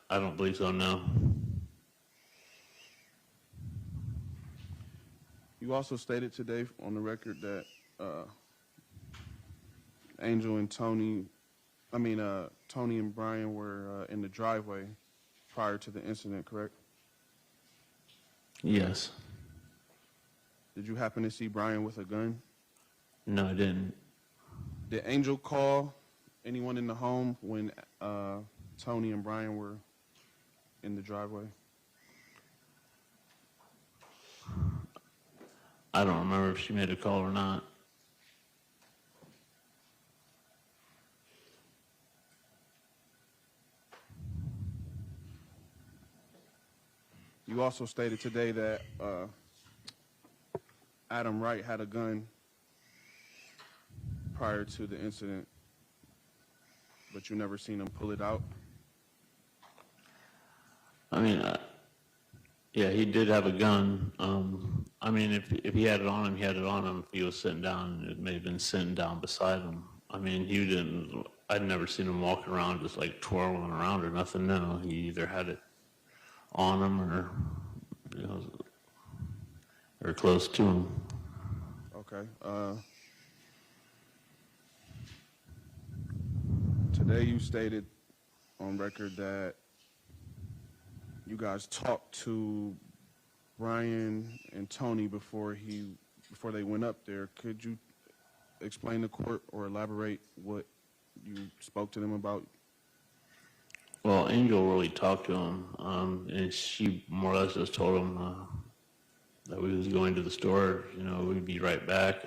I don't believe so, no. You also stated today on the record that Angel and Toni and Brian were in the driveway prior to the incident, correct? Yes. Did you happen to see Brian with a gun? No, I didn't. Did Angel call anyone in the home when Toni and Brian were in the driveway? I don't remember if she made a call or not. You also stated today that Adam Wright had a gun prior to the incident, but you never seen him pull it out. I mean, yeah, he did have a gun. I mean, if he had it on him, he had it on him. If he was sitting down, it may have been sitting down beside him. I mean, I'd never seen him walking around just like twirling around or nothing. No, he either had it on him or close to him. Okay. Today you stated on record that you guys talked to Brian and Toni before they went up there. Could you explain to court or elaborate what you spoke to them about? Well, Angel really talked to him, and she more or less just told him that we was going to the store. We'd be right back.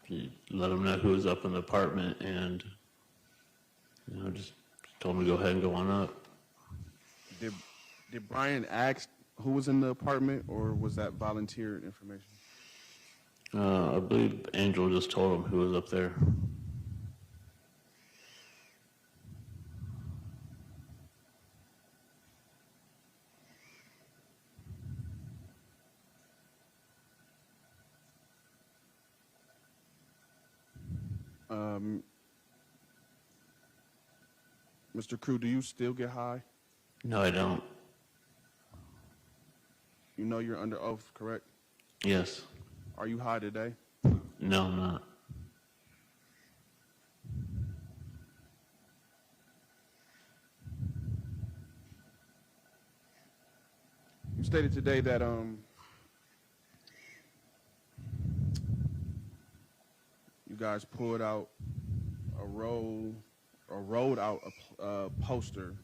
She let him know who was up in the apartment, and just told him to go ahead and go on up. Did Brian ask who was in the apartment, or was that volunteered information? I believe Angel just told him who was up there. Mr. Crew, do you still get high? No, I don't. You know you're under oath, correct? Yes. Are you high today? No, I'm not. You stated today that you guys pulled out rolled out a poster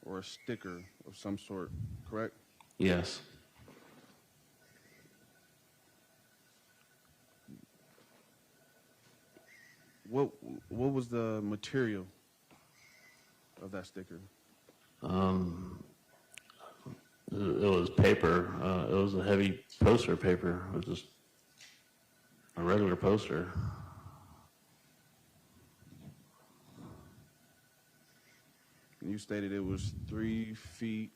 or a sticker of some sort, correct? Yes. What was the material of that sticker? It was paper. It was a heavy poster paper. It was just a regular poster. You stated it was 3 feet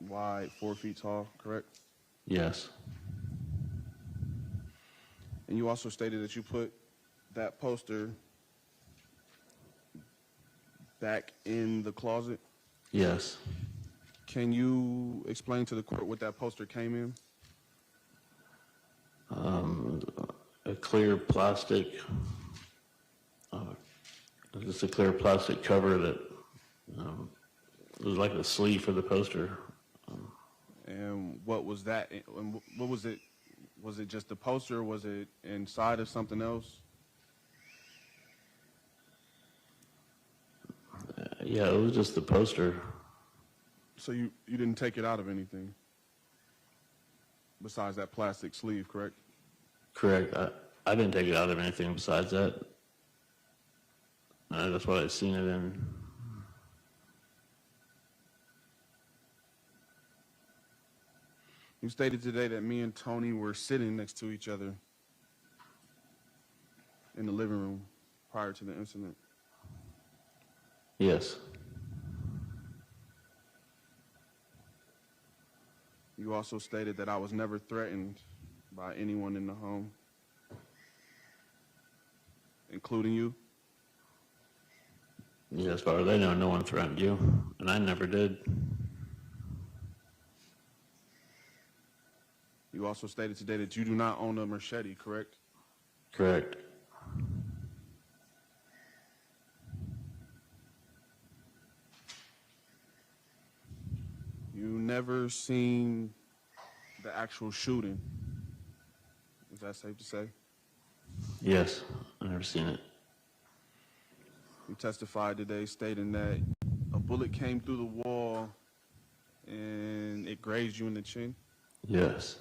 wide, 4 feet tall, correct? Yes. And you also stated that you put that poster back in the closet. Yes. Can you explain to the court what that poster came in? A clear plastic, just a clear plastic cover that it was like the sleeve for the poster. And what was that? And what was it? Was it just the poster? Or was it inside of something else? Yeah, it was just the poster. So you didn't take it out of anything besides that plastic sleeve, correct? Correct. I didn't take it out of anything besides that. That's what I've seen it in. You stated today that me and Toni were sitting next to each other in the living room prior to the incident. Yes. You also stated that I was never threatened by anyone in the home, including you. Yeah, as far as I know, no one threatened you, and I never did. You also stated today that you do not own a machete, correct? Correct. You never seen the actual shooting. Is that safe to say? Yes, I've never seen it. You testified today stating that a bullet came through the wall and it grazed you in the chin. Yes.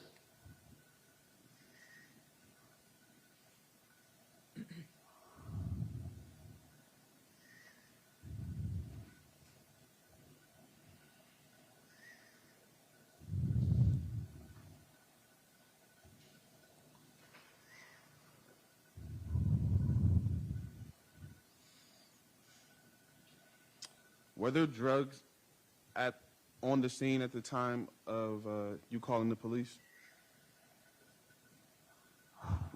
Were there drugs on the scene at the time of you calling the police?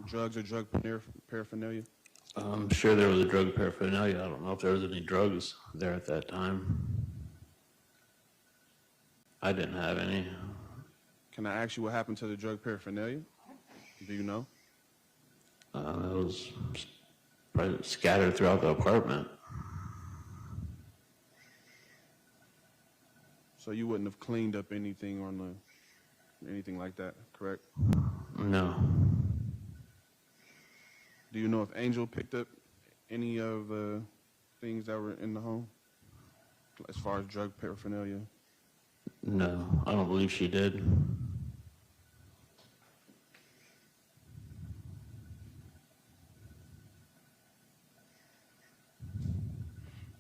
Drugs or drug paraphernalia? I'm sure there was a drug paraphernalia. I don't know if there was any drugs there at that time. I didn't have any. Can I ask you what happened to the drug paraphernalia? Do you know? It was probably scattered throughout the apartment. So you wouldn't have cleaned up anything anything like that, correct? No. Do you know if Angel picked up any of the things that were in the home as far as drug paraphernalia? No, I don't believe she did.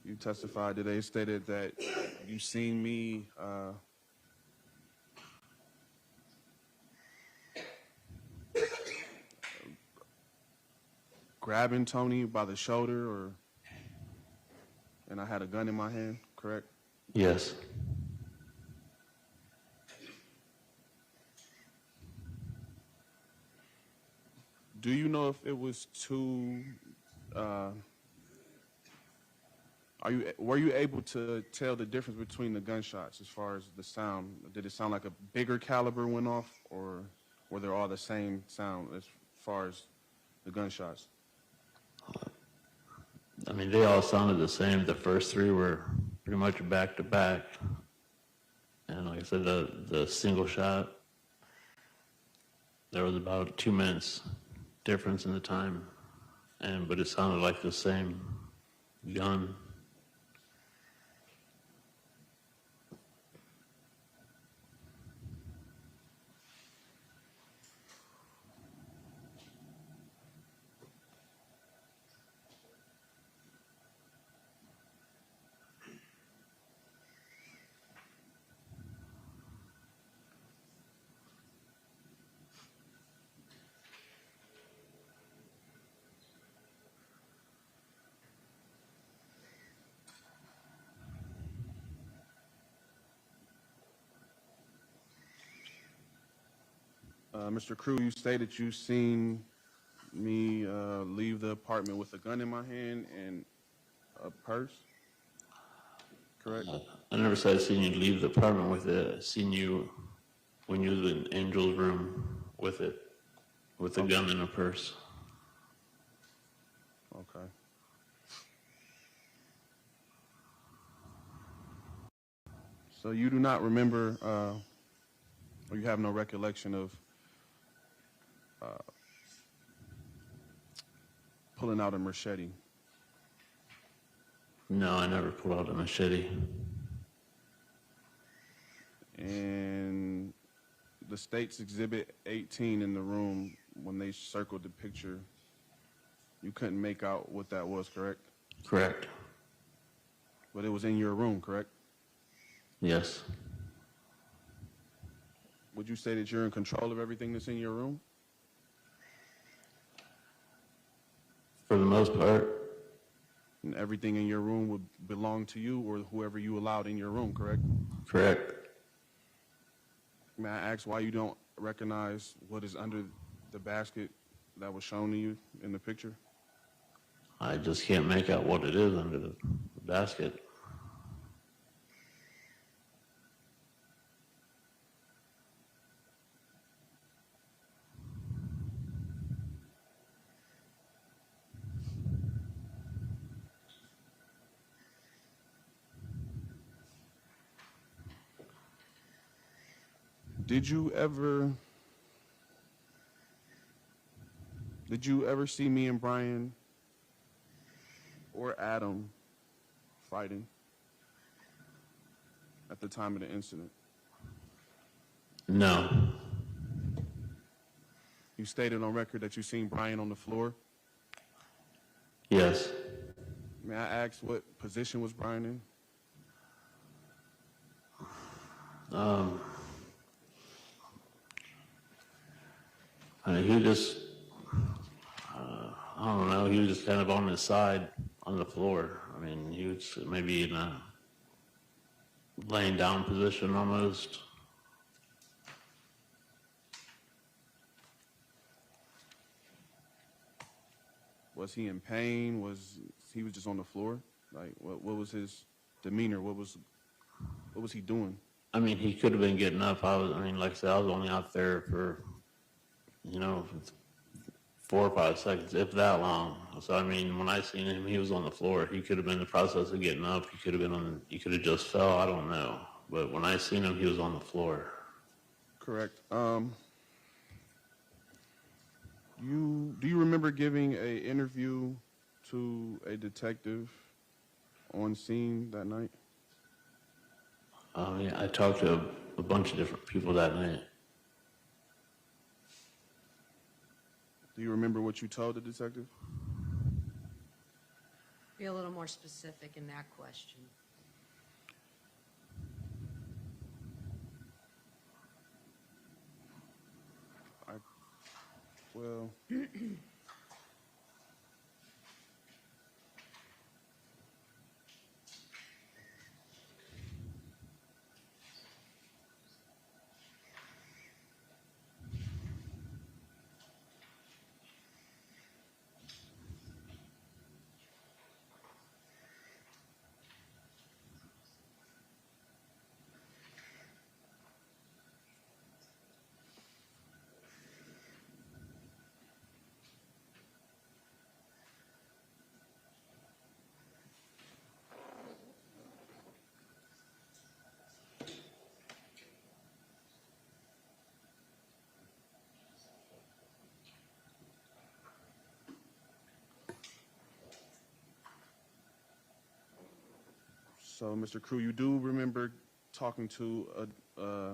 You testified today, stated that you seen me grabbing Toni by the shoulder, and I had a gun in my hand, correct? Yes. Do you know if it was Were you able to tell the difference between the gunshots as far as the sound? Did it sound like a bigger caliber went off, or were they all the same sound as far as the gunshots? I mean, they all sounded the same. The first three were pretty much back to back. And like I said, the single shot, there was about 2 minutes difference in the time, but it sounded like the same gun. Mr. Crew, you stated you seen me leave the apartment with a gun in my hand and a purse, correct? I never said I seen you leave the apartment with it. I seen you when you was in Angel's room with it, with a gun and a purse. Okay. So you do not remember, or you have no recollection of pulling out a machete? No, I never pulled out a machete. And the state's exhibit 18 in the room, when they circled the picture, you couldn't make out what that was, correct? Correct. But it was in your room, correct? Yes. Would you say that you're in control of everything that's in your room? For the most part, And everything in your room would belong to you or whoever you allowed in your room, correct? correct. May I ask why you don't recognize what is under the basket that was shown to you in the picture? I just can't make out what it is under the basket. Did you ever see me and Brian or Adam fighting at the time of the incident? No. You stated on record that you seen Brian on the floor. Yes. May I ask what position was Brian in? He just, I don't know, he was just kind of on his side on the floor. I mean, he was maybe in a laying down position almost. Was he in pain? Was he just on the floor? Like, what was his demeanor? What was he doing? I mean, he could have been getting up. Like I said, I was only out there for, 4 or 5 seconds, if that long. So, I mean, when I seen him, he was on the floor. He could have been in the process of getting up. He could have just fell. I don't know. But when I seen him, he was on the floor. Correct. Do you remember giving a interview to a detective on scene that night? Yeah, I talked to a bunch of different people that night. Do you remember what you told the detective? Be a little more specific in that question. Well, So, Mr. Crew, you do remember talking to I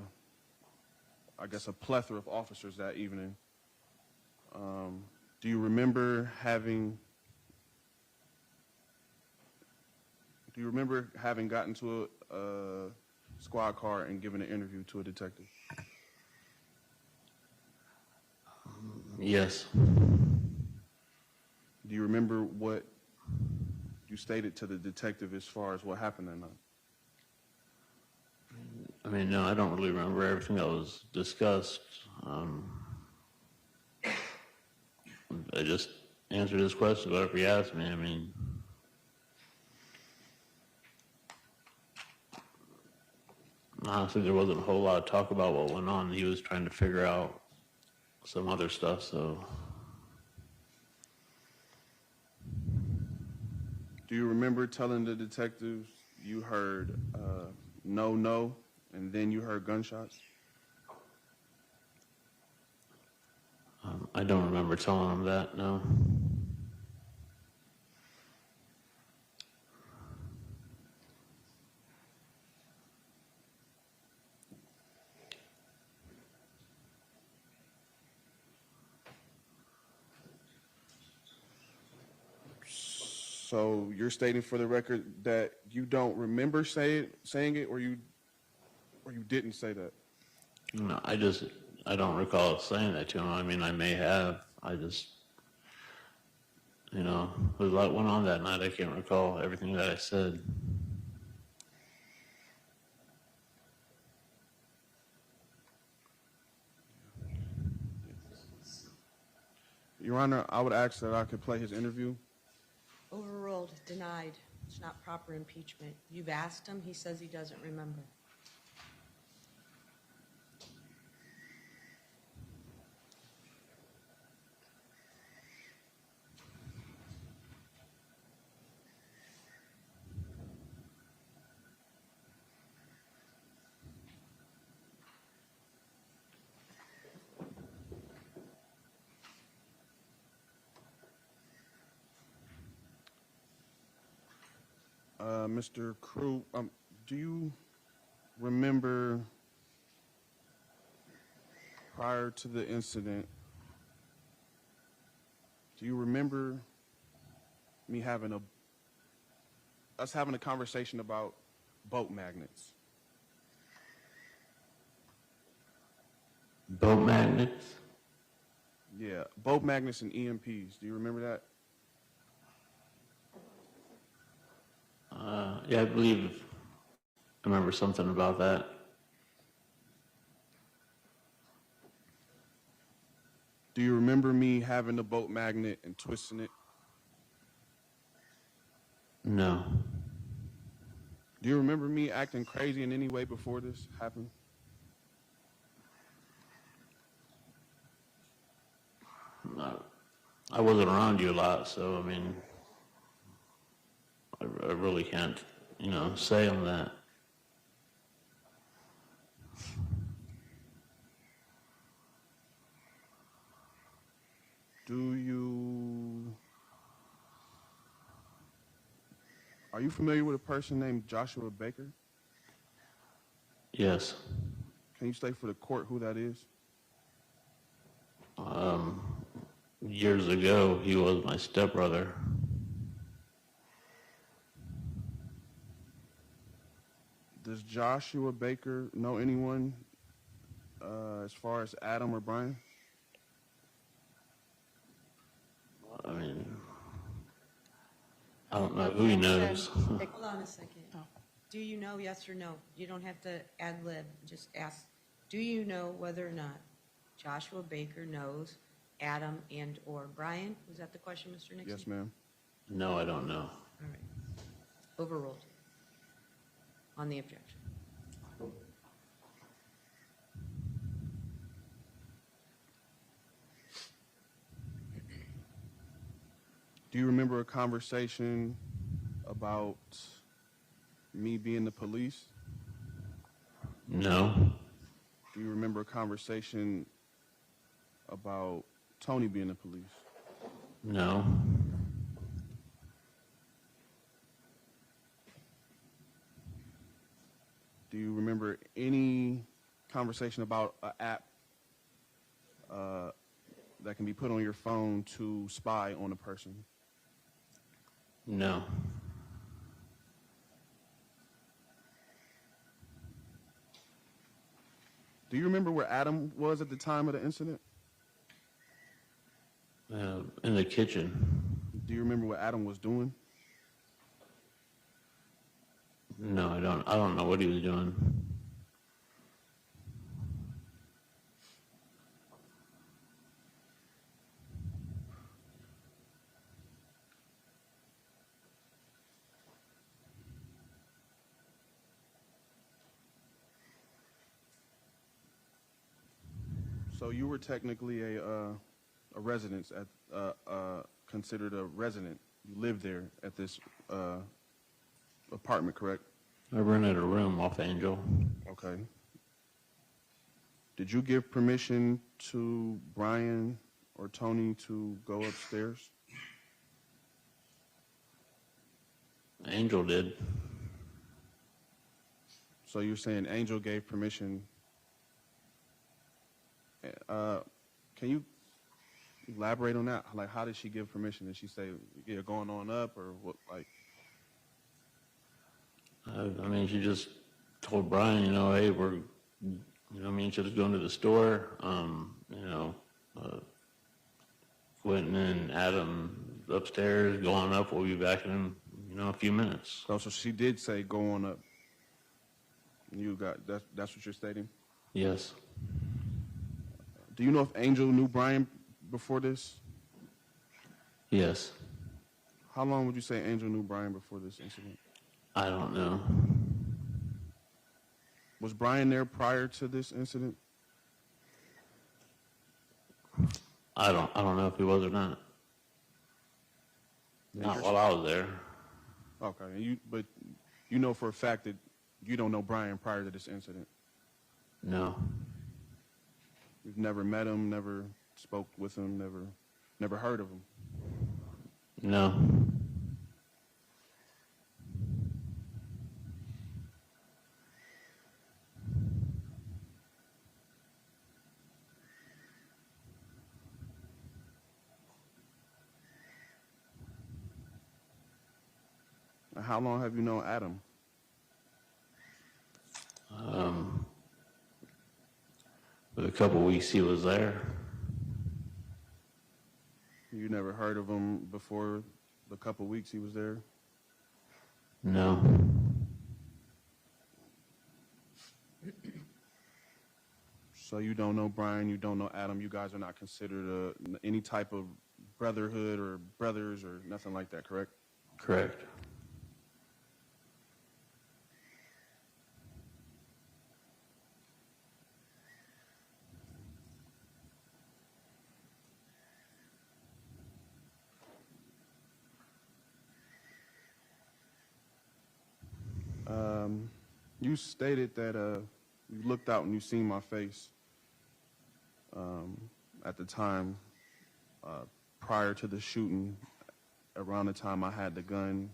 guess, a plethora of officers that evening. Do you remember having gotten to a squad car and given an interview to a detective? Yes. Do you remember what you stated to the detective as far as what happened that night? I mean, no, I don't really remember everything that was discussed. I just answered his question, whatever he asked me. I mean, honestly, there wasn't a whole lot of talk about what went on. He was trying to figure out some other stuff, so. Do you remember telling the detectives you heard no, no, and then you heard gunshots? I don't remember telling him that, no. So you're stating for the record that you don't remember saying it, or you didn't say that? No, I don't recall saying that to him. I mean, I may have. I just, there's a lot went on that night. I can't recall everything that I said. Your Honor, I would ask that I could play his interview. Overruled, denied. It's not proper impeachment. You've asked him, he says he doesn't remember. Mr. Crew, do you remember prior to the incident, do you remember us having a conversation about boat magnets? Boat magnets? Yeah, boat magnets and EMPs. Do you remember that? Yeah, I believe I remember something about that. Do you remember me having the boat magnet and twisting it? No. Do you remember me acting crazy in any way before this happened? No. I wasn't around you a lot, so I mean, I really can't, say on that. Are you familiar with a person named Joshua Baker? Yes. Can you state for the court who that is? Years ago, he was my stepbrother. Does Joshua Baker know anyone as far as Adam or Brian? I mean, I don't know who he knows. Hold on a second. Do you know, yes or no? You don't have to ad lib, just ask. Do you know whether or not Joshua Baker knows Adam and or Brian? Was that the question, Mr. Nixon? Yes, ma'am. No, I don't know. All right. Overruled on the objection. Do you remember a conversation about me being the police? No. Do you remember a conversation about Toni being the police? No. Do you remember any conversation about an app that can be put on your phone to spy on a person? No. Do you remember where Adam was at the time of the incident? In the kitchen. Do you remember what Adam was doing? No, I don't. I don't know what he was doing. So you were technically a resident considered a resident. You lived there at this apartment, correct? I rented a room off Angel. Okay. Did you give permission to Brian or Toni to go upstairs? Angel did. So you're saying Angel gave permission. Can you elaborate on that? Like, how did she give permission? Did she say, yeah, going on up, or what, like? I mean, she just told Brian, you know, hey, we're, you know, me and Chip's going to the store. You know, Quinton and Adam upstairs, going up. We'll be back in, you know, a few minutes. So she did say, go on up. You got that's what you're stating? Yes. Do you know if Angel knew Brian before this? Yes. How long would you say Angel knew Brian before this incident? I don't know. Was Brian there prior to this incident? I don't know if he was or not. Not while I was there. Okay, but you know for a fact that you don't know Brian prior to this incident? No. You've never met him, never spoke with him, never heard of him? No. How long have you known Adam? For a couple weeks he was there. You never heard of him before the couple weeks he was there? No. So you don't know Brian, you don't know Adam, you guys are not considered any type of brotherhood or brothers or nothing like that, correct? Correct. You stated that you looked out and you seen my face at the time prior to the shooting, around the time I had the gun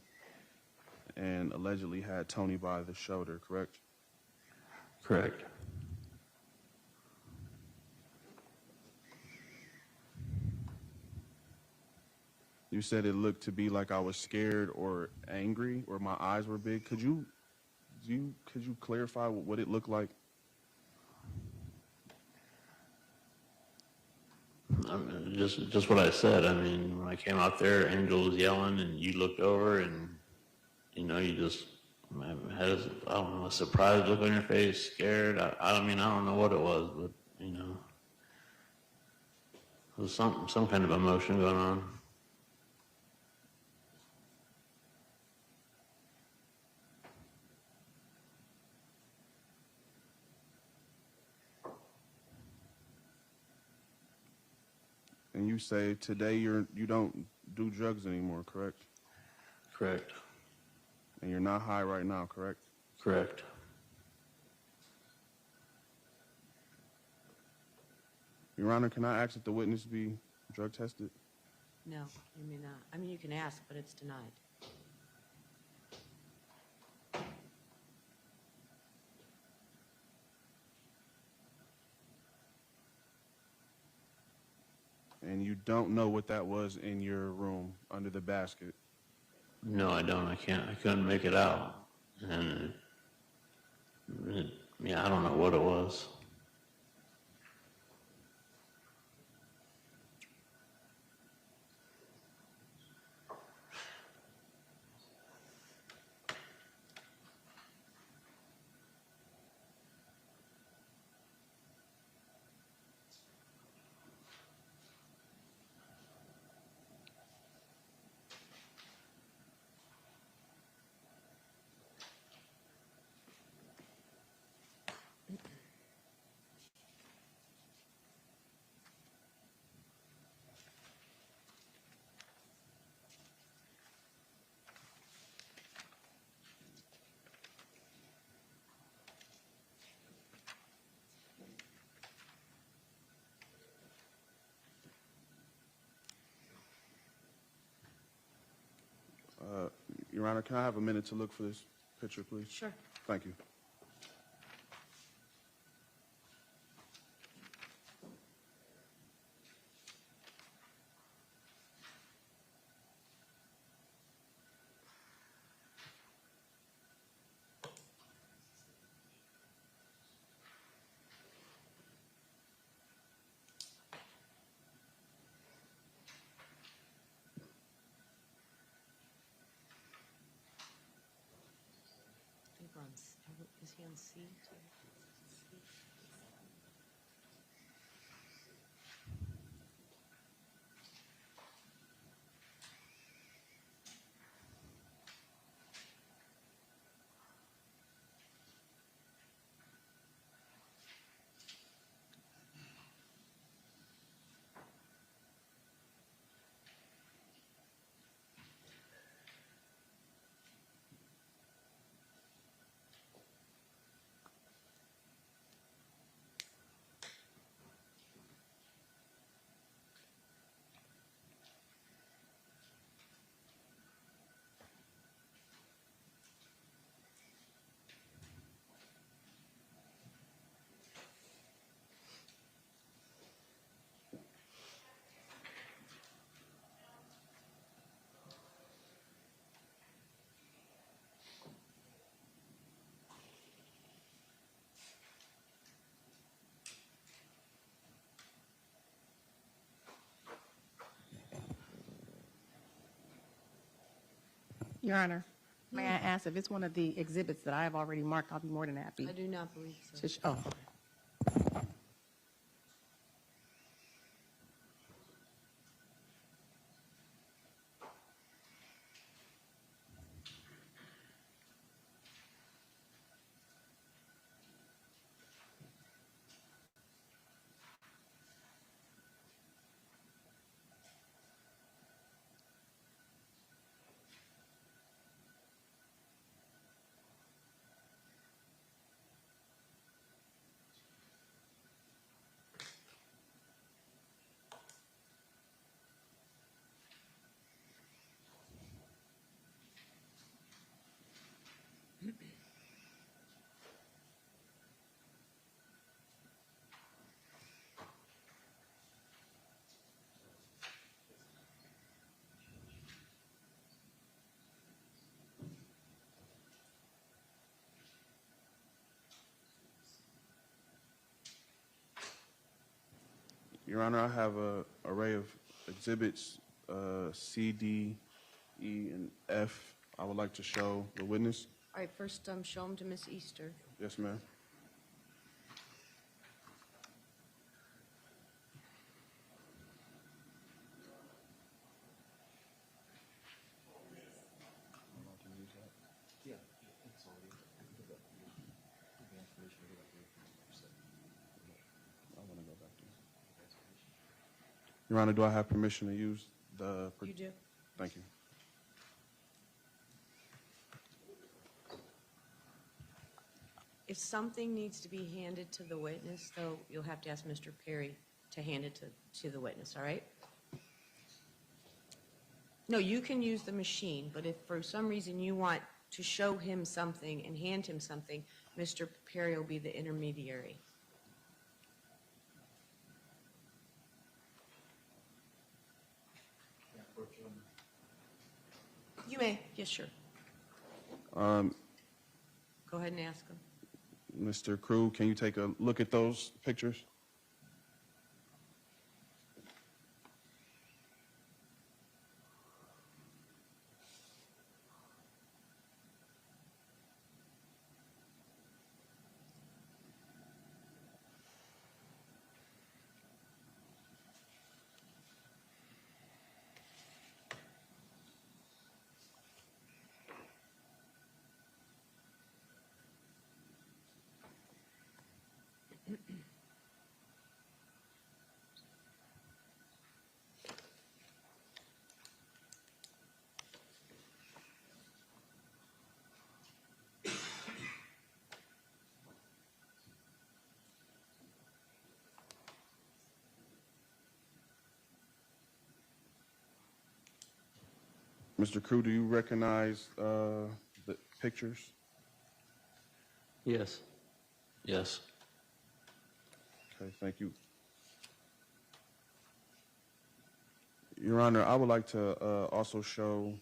and allegedly had Toni by the shoulder, correct? Correct. You said it looked to be like I was scared or angry or my eyes were big. Could you clarify what it looked like? I mean, just what I said. I mean, when I came out there, Angel was yelling, and you looked over, and you know, you just had I don't know, a surprised look on your face, scared. I mean, I don't know what it was, but you know, there was some kind of emotion going on. And you say today you don't do drugs anymore, correct? Correct. And you're not high right now, correct? Correct. Your Honor, can I ask that the witness be drug tested? No, you may not. I mean, you can ask, but it's denied. and you don't know what that was in your room under the basket? No, I don't. I couldn't make it out. And yeah, I don't know what it was. Your Honor, can I have a minute to look for this picture, please? Sure. Thank you. I think we're on, is he on C too? Your Honor, may I ask if it's one of the exhibits that I have already marked? I'll be more than happy. I do not believe so. Oh, okay. Your Honor, I have an array of exhibits C, D, E, and F. I would like to show the witness. All right, first, show them to Miss Easter. Yes, ma'am. Your Honor, do I have permission to use the... You do. Thank you. If something needs to be handed to the witness, though, you'll have to ask Mr. Perry to hand it to the witness, all right? No, you can use the machine, but if for some reason you want to show him something and hand him something, Mr. Perry will be the intermediary. You may. Yes, sure. Um, Go ahead and ask him. Mr. Crew, can you take a look at those pictures? Mr. Crew, do you recognize the pictures? Yes. Yes. Okay, thank you. Your Honor, I would like to also show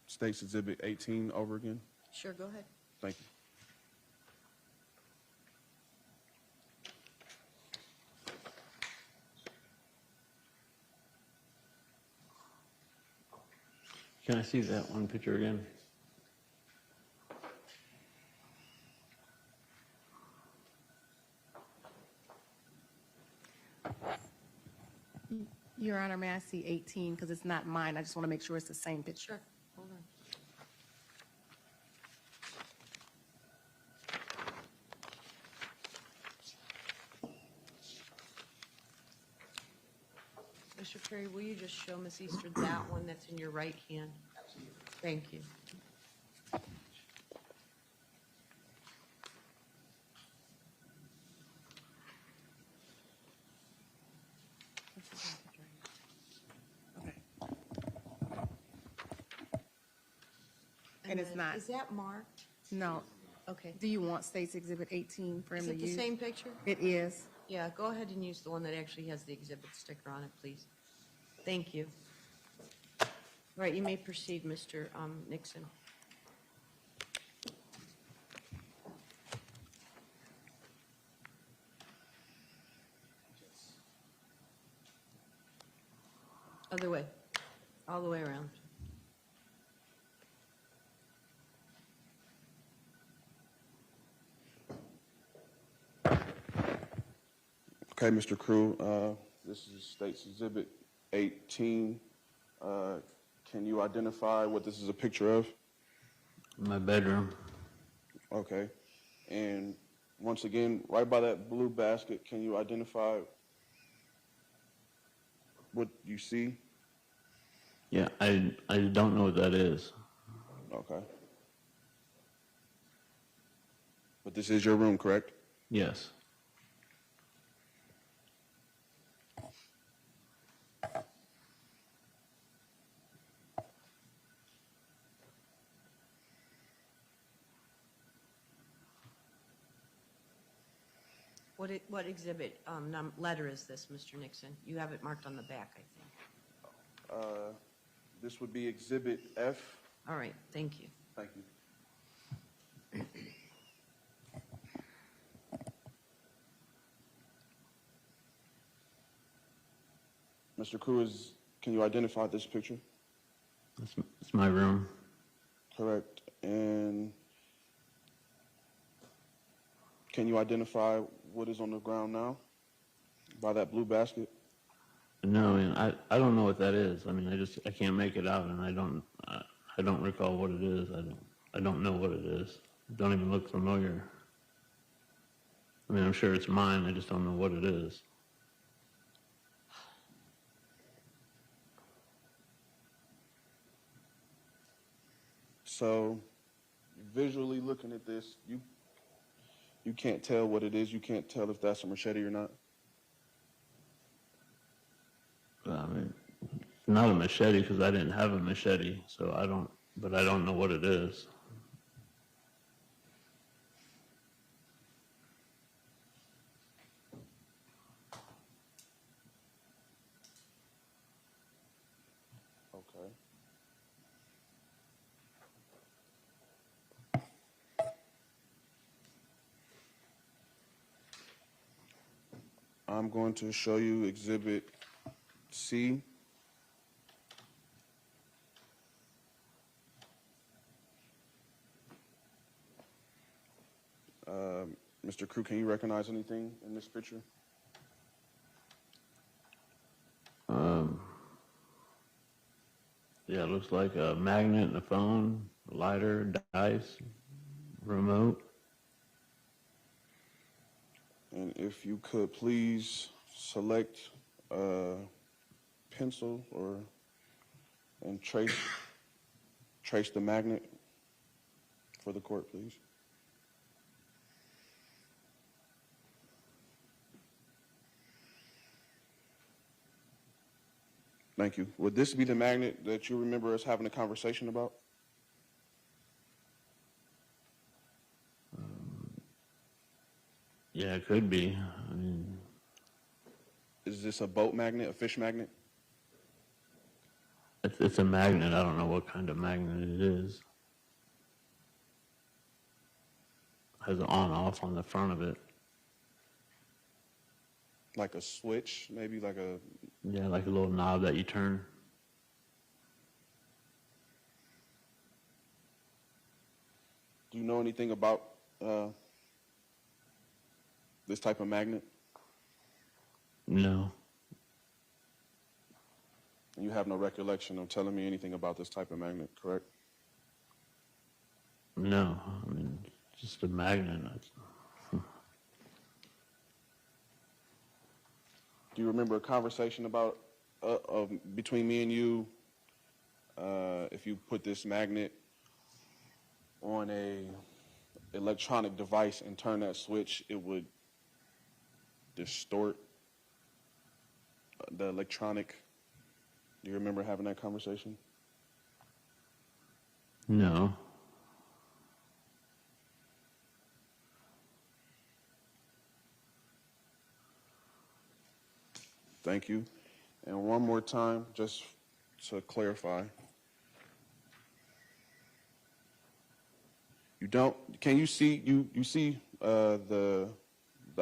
State's Exhibit 18 over again. Sure, go ahead. Thank you. Can I see that one picture again? Your Honor, may I see 18, because it's not mine. I just want to make sure it's the same picture. Sure. Hold on. Mr. Perry, will you just show Ms. Easter that one that's in your right hand? Thank you. Okay. And it's then, not. Is that marked? No. Okay. Do you want State's Exhibit 18 for him Is to it use? the same picture? It is. Yeah, go ahead and use the one that actually has the exhibit sticker on it, please. Thank you. All right, you may proceed, Mr. Nixon. Other way, all the way around. Okay, Mr. Crew, this is State's Exhibit 18. Can you identify what this is a picture of? My bedroom. Okay. And once again, right by that blue basket, can you identify what you see? Yeah, I don't know what that is. Okay. But this is your room, correct? Yes. What exhibit, letter is this, Mr. Nixon? You have it marked on the back, I think. This would be Exhibit F. All right, thank you. Thank you. Mr. Cruz, can you identify this picture? It's my room. Correct. And can you identify what is on the ground now by that blue basket? No, I don't know what that is. I mean, I can't make it out, and I don't recall what it is. I don't know what it is. It don't even look familiar. I mean, I'm sure it's mine. I just don't know what it is. So, visually looking at this, you can't tell what it is. You can't tell if that's a machete or not. I mean, it's not a machete because I didn't have a machete, so but I don't know what it is. Okay. I'm going to show you Exhibit C. Mr. Crew, can you recognize anything in this picture? Yeah, it looks like a magnet and a phone, a lighter, dice, remote. And if you could please select a pencil and trace the magnet for the court, please. Thank you. Would this be the magnet that you remember us having a conversation about? Yeah, it could be. I mean, Is this a boat magnet, a fish magnet? it's a magnet. I don't know what kind of magnet it is. Has an on-off on the front of it. Like a switch, maybe like a... Yeah, like a little knob that you turn. Do you know anything about this type of magnet? No. You have no recollection of telling me anything about this type of magnet, correct? No. I mean, just a magnet. Do you remember a conversation about between me and you? If you put this magnet on a electronic device and turn that switch, it would distort the electronic. Do you remember having that conversation? No. Thank you. And one more time, just to clarify. You don't, can you see, you see the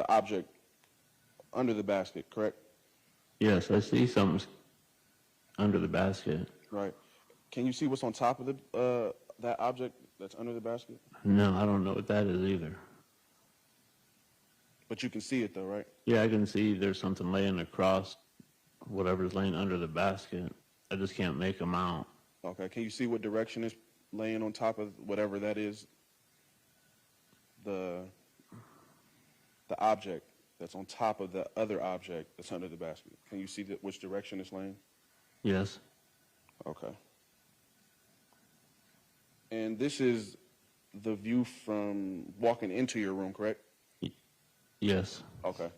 object under the basket, correct? Yes, I see something under the basket. Right. Can you see what's on top of that object that's under the basket? No, I don't know what that is either. But you can see it though, right? Yeah, I can see there's something laying across whatever's laying under the basket. I just can't make them out. Okay. Can you see what direction is laying on top of whatever that is? The object that's on top of the other object that's under the basket. Can you see which direction it's laying? Yes. Okay. And this is the view from walking into your room, correct? Yes. Okay.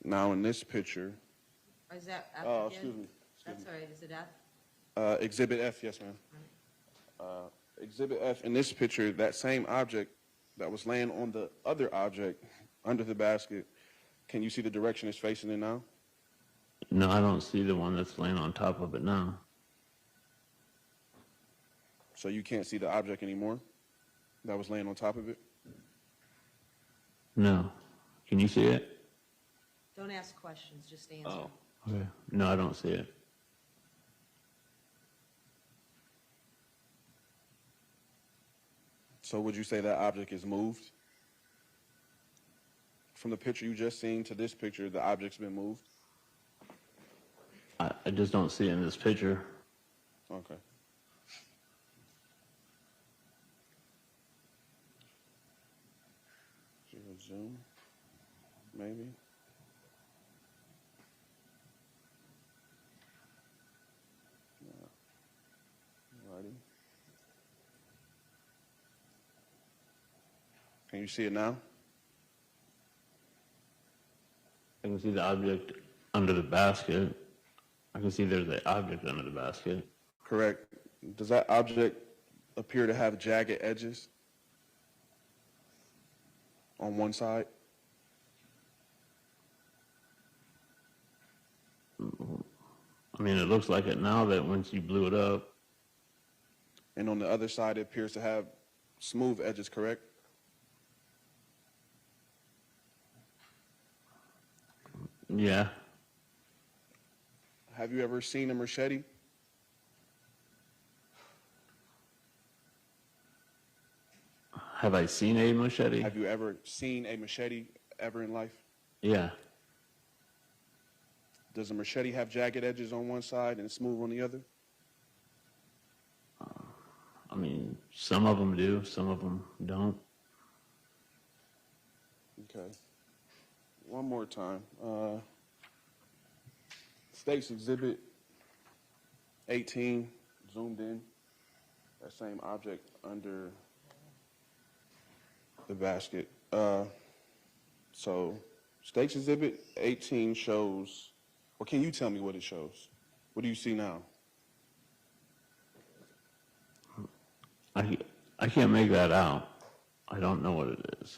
Now in this picture, Is that F oh, again? excuse me. That's all right. Is it F? Exhibit F, yes, ma'am. Exhibit F, in this picture, that same object that was laying on the other object under the basket, can you see the direction it's facing in now? No, I don't see the one that's laying on top of it now. So you can't see the object anymore that was laying on top of it? No. Can you see it? Don't ask questions, just answer. Oh, okay. No, I don't see it. So would you say that object is moved? From the picture you just seen to this picture, the object's been moved? I just don't see it in this picture. Okay. Zoom, maybe? Righty. Can you see it now? I can see the object under the basket. I can see there's an object under the basket. Correct. Does that object appear to have jagged edges on one side? I mean, it looks like it now that once you blew it up. And on the other side, it appears to have smooth edges, correct? Yeah. Have you ever seen a machete? Have I seen a machete? Have you ever seen a machete ever in life? Yeah. Does a machete have jagged edges on one side and smooth on the other? I mean, some of them do, some of them don't. Okay. One more time. State's Exhibit 18, zoomed in. That same object under the basket. So, State's Exhibit 18 shows, or can you tell me what it shows? What do you see now? I can't make that out. I don't know what it is.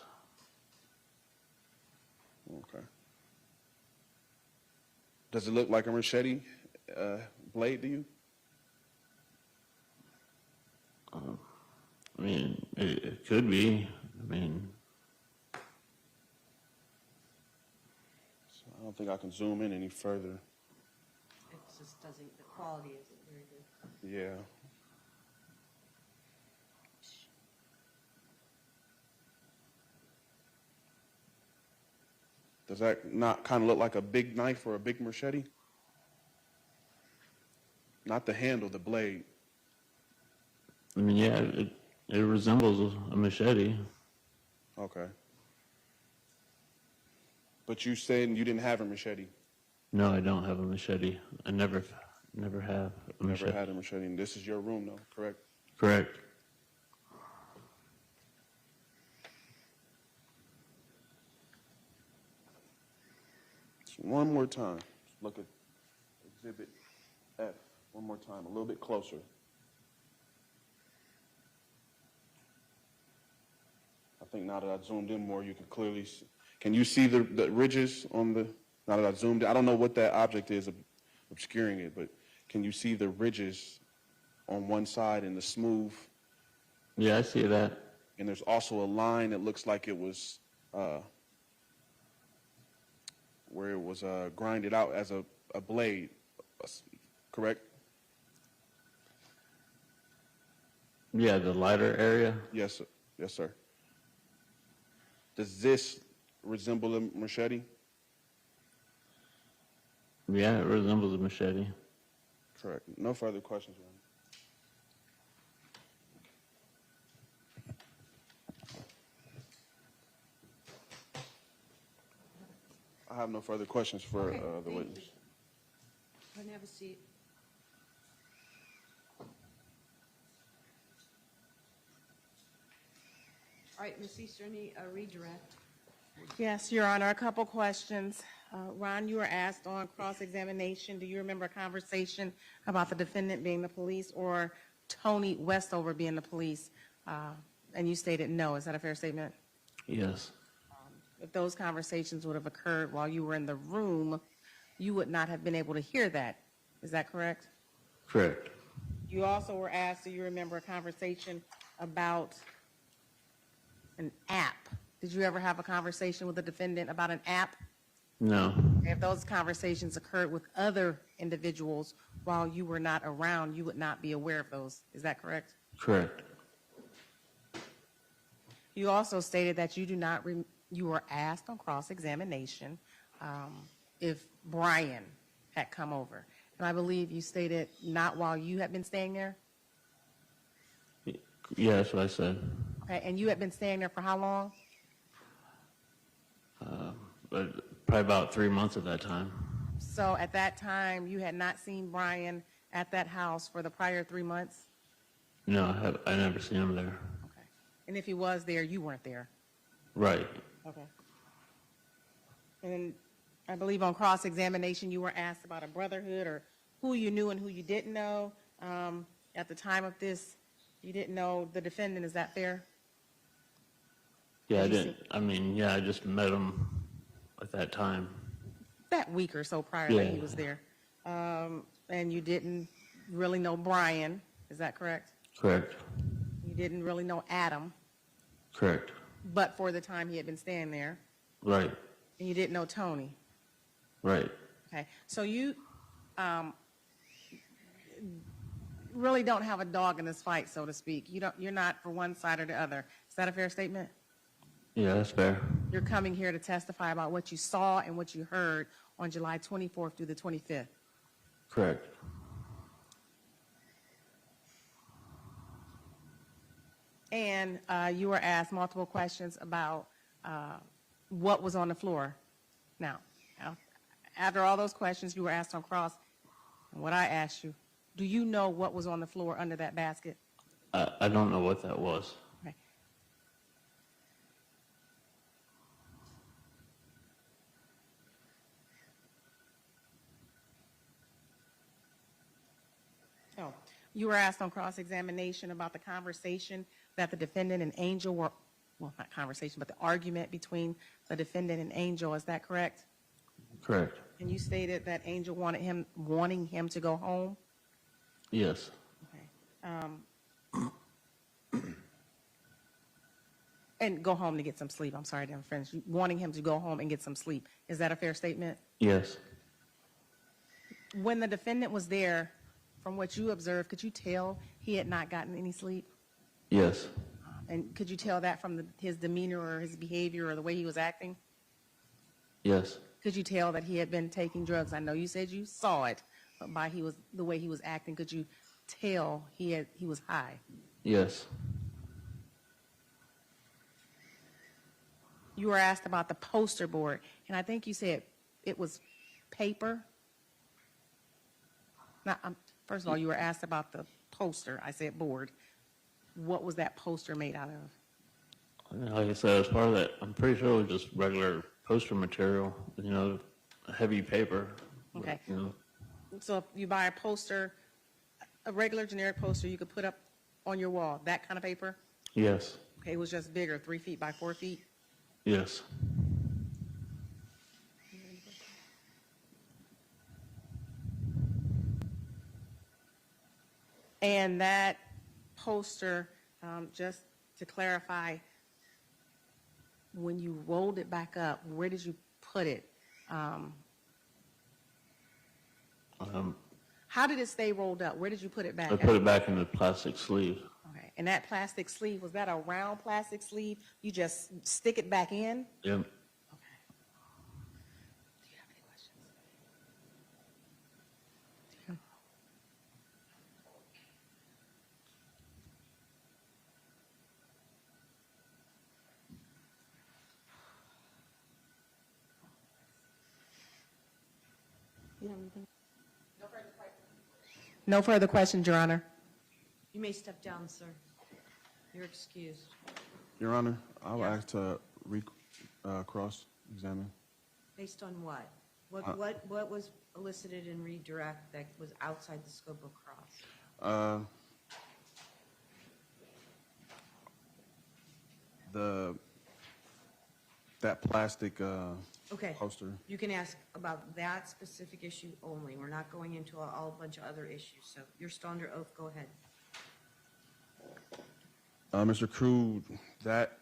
Okay. Does it look like a machete blade to you? I mean, it could be. I mean, So I don't think I can zoom in any further. It just doesn't, the quality isn't very good. Yeah. Does that not kind of look like a big knife or a big machete? Not the handle, the blade. I mean, yeah, it resembles a machete. Okay. But you said you didn't have a machete. No, I don't have a machete. I never have a Never machete. had a machete. And this is your room, though, correct? Correct. One more time. Look at Exhibit F. One more time, a little bit closer. I think now that I zoomed in more, you can clearly see. Can you see the ridges on the, now that I zoomed in? I don't know what that object is obscuring it, but can you see the ridges on one side and the smooth? Yeah, I see that. And there's also a line that looks like it was, where it was grinded out as a blade, correct? Yeah, the lighter area. Yes, sir. Yes, sir. Does this resemble a machete? Yeah, it resembles a machete. Correct. No further questions, Your Honor. I have no further questions for Okay, the thank witness. you. Go ahead and have a seat. All right, Ms. Easter, any redirect? Yes, Your Honor, a couple questions. Ron, you were asked on cross-examination, do you remember a conversation about the defendant being the police or Toni Westover being the police? And you stated no. Is that a fair statement? Yes. If those conversations would have occurred while you were in the room, you would not have been able to hear that. Is that correct? Correct. You also were asked, do you remember a conversation about an app? Did you ever have a conversation with the defendant about an app? No. If those conversations occurred with other individuals while you were not around, you would not be aware of those. Is that correct? Correct. You also stated that you do not, you were asked on cross-examination if Brian had come over. And I believe you stated not while you had been staying there? Yeah, that's what I said. Okay, and you had been staying there for how long? But probably about 3 months at that time. So at that time, you had not seen Brian at that house for the prior 3 months? No, I never seen him there. Okay. And if he was there, you weren't there? Right. Okay. And I believe on cross-examination, you were asked about a brotherhood or who you knew and who you didn't know. At the time of this, you didn't know the defendant. Is that fair? Yeah, I Have you didn't. I mean, yeah, I just met him at that time. That week or so prior that he Yeah. was there. And you didn't really know Brian. Is that correct? Correct. You You didn't really know Adam, Correct. but for the time he had been staying there, Right. and you didn't know Toni. Right. Okay, so you really don't have a dog in this fight, so to speak. You're not for one side or the other. Is that a fair statement? Yeah, that's fair. You're coming here to testify about what you saw and what you heard on July 24th through the 25th. Correct. And you were asked multiple questions about what was on the floor. Now, after all those questions you were asked on cross, and what I asked you, do you know what was on the floor under that basket? I don't know what that was. Okay. Oh, you were asked on cross-examination about the conversation that the defendant and Angel were, well, not conversation, but the argument between the defendant and Angel. Is that correct? Correct. And you stated that Angel wanting him to go home. Yes. Okay. And go home to get some sleep. I'm sorry, I didn't finish. Wanting him to go home and get some sleep. Is that a fair statement? Yes. When the defendant was there, from what you observed, could you tell he had not gotten any sleep? Yes. And could you tell that from his demeanor or his behavior or the way he was acting? Yes. Could you tell that he had been taking drugs? I know you said you saw it, but by the way he was acting, could you tell he was high? Yes. You were asked about the poster board, and I think you said it was paper. Now, first of all, you were asked about the poster. I said board. What was that poster made out of? Like I said, as part of that, I'm pretty sure it was just regular poster material, heavy paper. Okay. But, So if you buy a poster, a regular generic poster you could put up on your wall, that kind of paper? Yes. Okay, it was just bigger, 3 feet by 4 feet? Yes. And that poster, just to clarify, when you rolled it back up, where did you put it? How did it stay rolled up? Where did you put it back? I put it back in the plastic sleeve. Okay. And that plastic sleeve, was that a round plastic sleeve? You just stick it back in? Yep. Okay. Do you have any questions? You have anything? No further questions, Your Honor. You may step down, sir. You're excused. Your Honor, I would Yeah. like to cross-examine. Based on what? What was elicited in redirect that was outside the scope of cross? That plastic Okay. poster. You can ask about that specific issue only. We're not going into a whole bunch of other issues. So you're still under oath. Go ahead. Mr. Crew, that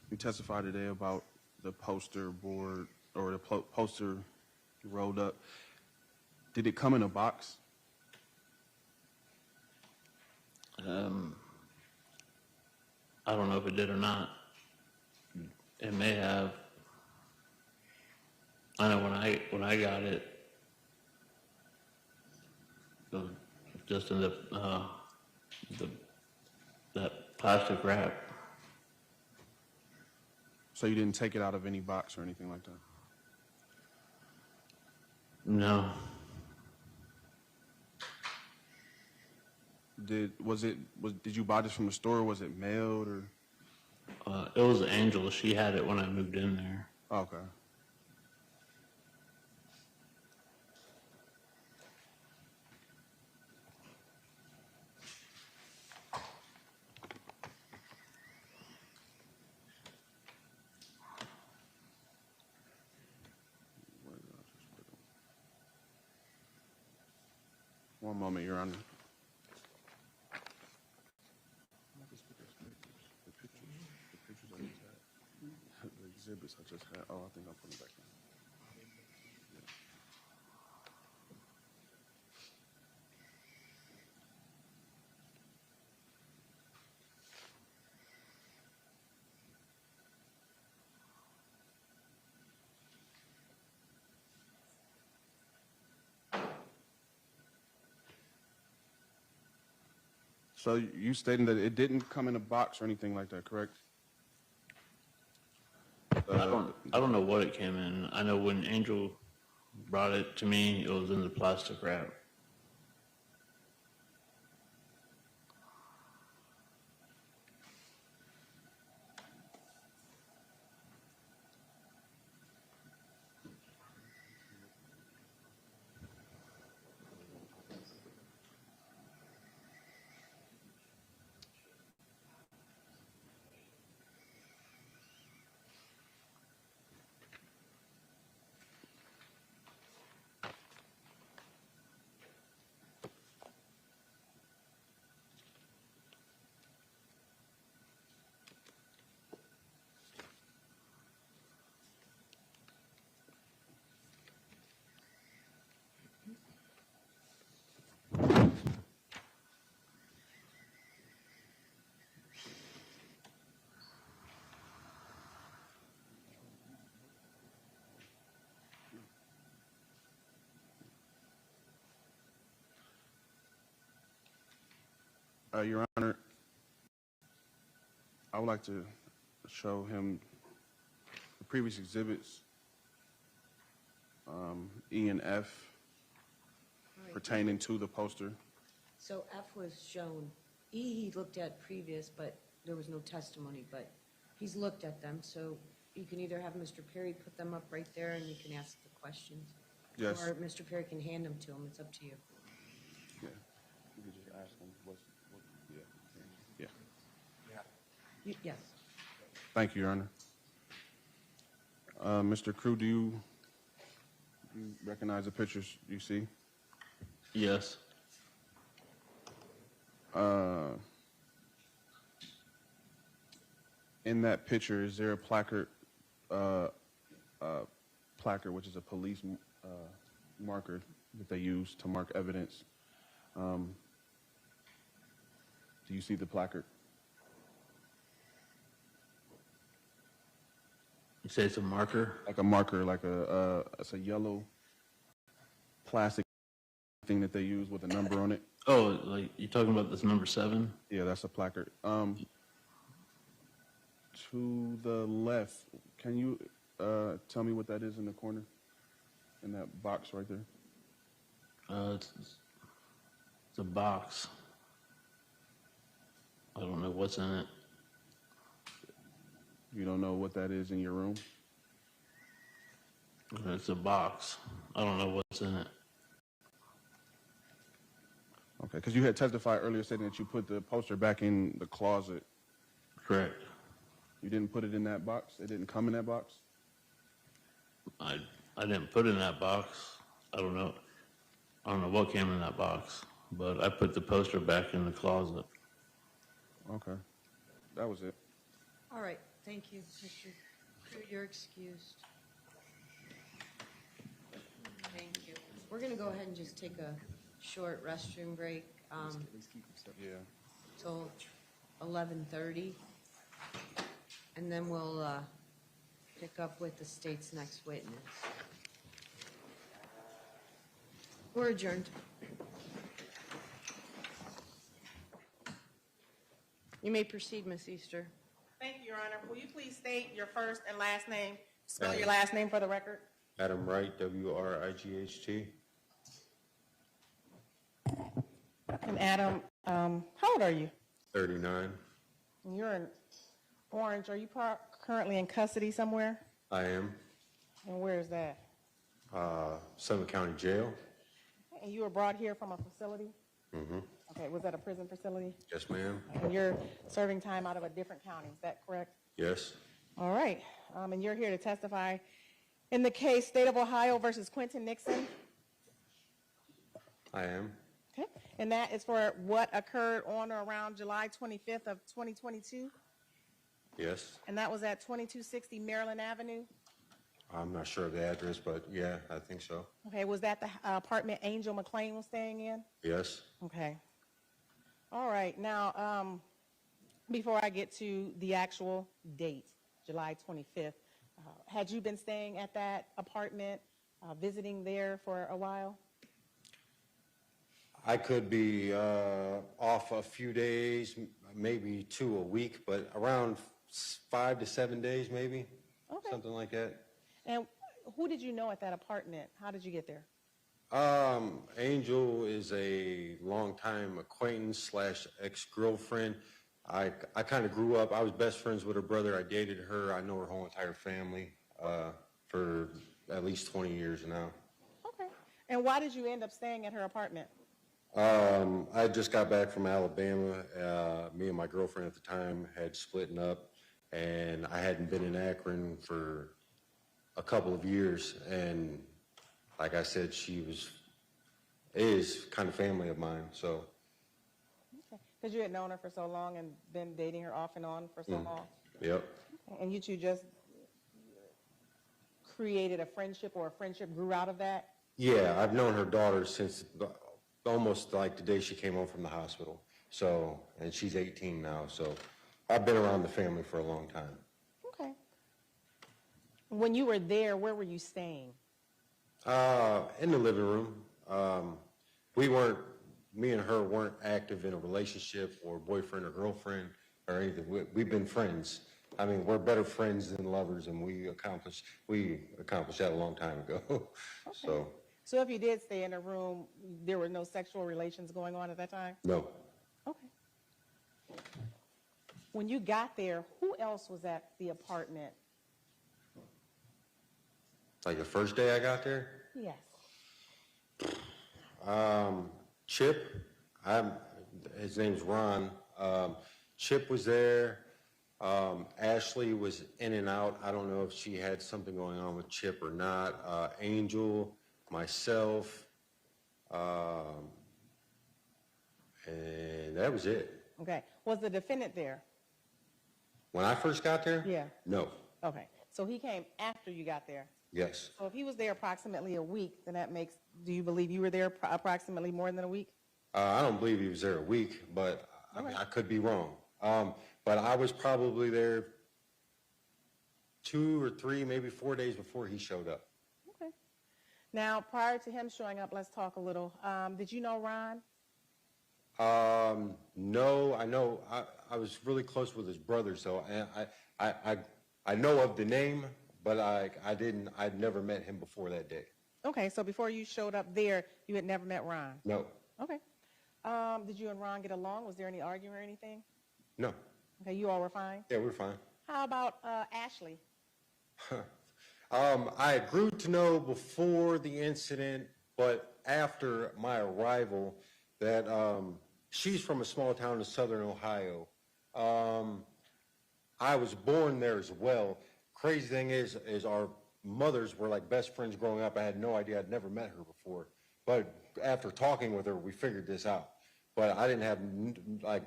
you testified today about the poster board or the poster you rolled up. Did it come in a box? I don't know if it did or not. It may have. I know when I got it, just in that plastic wrap. So you didn't take it out of any box or anything like that? No. Did you buy this from the store? Was it mailed or? It was Angel. She had it when I moved in there. Okay. One moment, Your Honor. exhibits I just had. Oh, I think I'll put them back in. So you stating that it didn't come in a box or anything like that, correct? I don't know what it came in. I know when Angel brought it to me, it was in the plastic wrap. Your Honor, I would like to show him the previous exhibits, E and F, pertaining to the poster. So F was shown. E he looked at previous, but there was no testimony, but he's looked at them, so you can either have Mr. Perry put them up right there and you can ask the questions. Yes. Or Mr. Perry can hand them to him, it's up to you. Yeah. You could just ask him what yeah. Yes. Thank you, Your Honor. Mr. Crew, do you recognize the pictures you see? Yes. In that picture, is there a placard, which is a police marker that they use to mark evidence? Do you see the placard? You say it's a marker? Like a marker, like it's a yellow plastic thing that they use with a number on it. Oh, like you talking about this number 7? Yeah, that's a placard. To the left, can you tell me what that is in the corner? In that box right there? It's a box. I don't know what's in it. You don't know what that is in your room? It's a box. I don't know what's in it. Okay, because you had testified earlier saying that you put the poster back in the closet. Correct. You didn't put it in that box? It didn't come in that box? I didn't put it in that box. I don't know what came in that box, but I put the poster back in the closet. Okay, that was it. All right, thank you, Mr. Crew, you're excused. Thank you. We're going to go ahead and just take a short restroom break Yeah. till 11:30, and then we'll pick up with the state's next witness. We're adjourned. You may proceed, Ms. Easter. Thank you, Your Honor. Will you please state your first and last name? Spell your last name for the record. Adam Wright, W-R-I-G-H-T. And Adam, how old are you? 39. And you're in Orange. Are you currently in custody somewhere? I am. And where is that? Summit County Jail. And you were brought here from a facility? Mm-hmm. Okay, was that a prison facility? Yes, ma'am. And you're serving time out of a different county, is that correct? Yes. All right, and you're here to testify in the case State of Ohio versus Quinton Nixon? I am. Okay, and that is for what occurred on or around July 25th of 2022? Yes. And that was at 2260 Maryland Avenue? I'm not sure of the address, but yeah, I think so. Okay, was that the apartment Angel McClain was staying in? Yes. Okay. All right, now, before I get to the actual date, July 25th, had you been staying at that apartment, visiting there for a while? I could be off a few days, maybe 2 a week, but around 5 to 7 days, maybe. Okay. Something like that. And who did you know at that apartment? How did you get there? Angel is a longtime acquaintance slash ex-girlfriend. I kind of grew up, I was best friends with her brother. I dated her. I know her whole entire family for at least 20 years now. Okay. And why did you end up staying at her apartment? I just got back from Alabama. Me and my girlfriend at the time had splitting up, and I hadn't been in Akron for a couple of years. And like I said, is kind of family of mine. So. Okay. Because you had known her for so long and been dating her off and on for so long. Yep. And you two just created a friendship, or a friendship grew out of that? Yeah, I've known her daughter since almost like the day she came home from the hospital. So, and she's 18 now, so I've been around the family for a long time. Okay. When you were there, where were you staying? In the living room. Me and her weren't active in a relationship or boyfriend or girlfriend or anything. We've been friends. I mean, we're better friends than lovers, and we accomplished that a long time ago. Okay. So if you did stay in a room, there were no sexual relations going on at that time? No. Okay. When you got there, who else was at the apartment? Like the first day I got there? Yes. Chip, his name's Ron. Chip was there. Ashley was in and out. I don't know if she had something going on with Chip or not. Angel, myself, and that was it. Okay. Was the defendant there? When I first got there? Yeah. No. Okay. So he came after you got there. Yes. So if he was there approximately a week, then that makes, do you believe you were there approximately more than a week? I don't believe he was there a week, but I mean, I could be wrong. But I was probably there 2 or 3, maybe 4 days before he showed up. Okay. Now, prior to him showing up, let's talk a little. Did you know Ron? No, I was really close with his brother, so I know of the name, but I'd never met him before that day. Okay, so before you showed up there, you had never met Ron? No. Okay. Did you and Ron get along? Was there any arguing or anything? No. Okay, you all were fine? Yeah, we're fine. How about Ashley? I grew to know before the incident, but after my arrival, that she's from a small town in southern Ohio. I was born there as well. Crazy thing is our mothers were like best friends growing up. I had no idea. I'd never met her before. But after talking with her, we figured this out. But I didn't have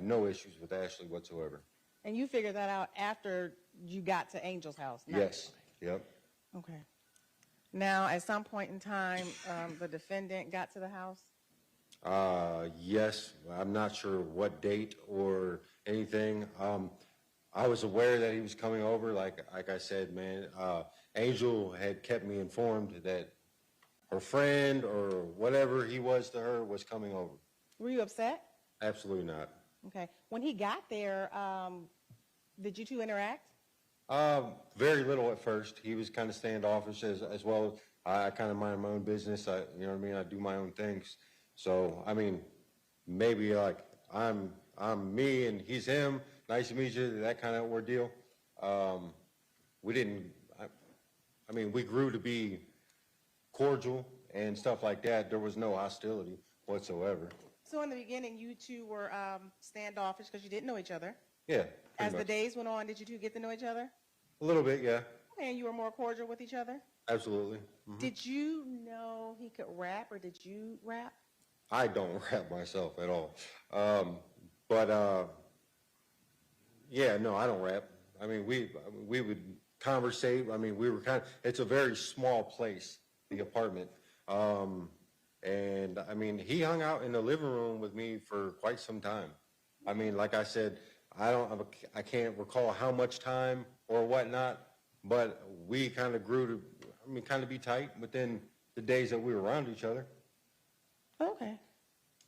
no issues with Ashley whatsoever. And you figured that out after you got to Angel's house? Yes. Yep. Okay. Now, at some point in time, the defendant got to the house? Yes. I'm not sure what date or anything. I was aware that he was coming over. Like I said, man, Angel had kept me informed that her friend or whatever he was to her was coming over. Were you upset? Absolutely not. Okay. When he got there, did you two interact? Very little at first. He was kind of standoffish as well. I kind of mind my own business. You know what I mean? I do my own things. So, I mean, maybe like I'm me and he's him. Nice to meet you. That kind of ordeal. We didn't, we grew to be cordial and stuff like that. There was no hostility whatsoever. So in the beginning, you two were standoffish because you didn't know each other. Yeah. As the much. days went on, did you two get to know each other? A little bit, yeah. And you were more cordial with each other? Absolutely. Mhm. Did you know he could rap, or did you rap? I don't rap myself at all. Yeah, no, I don't rap. I mean, we would conversate. I mean, we were it's a very small place, the apartment. And I mean, he hung out in the living room with me for quite some time. I mean, like I said, I can't recall how much time or whatnot, but we kind of grew to, kind of be tight within the days that we were around each other. Okay.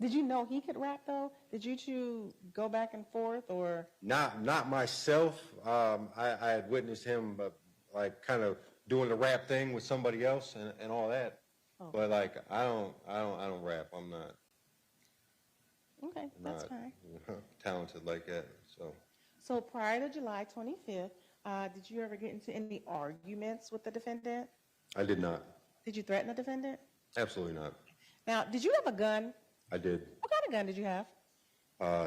Did you know he could rap, though? Did you two go back and forth, or? Not myself. I had witnessed him, like, kind of doing the rap thing with somebody else and all that. Oh. But like, I don't rap. I'm not. Okay, that's fine. Talented like that. So prior to July 25th, did you ever get into any arguments with the defendant? I did not. Did you threaten the defendant? Absolutely not. Now, did you have a gun? I did. What kind of gun did you have?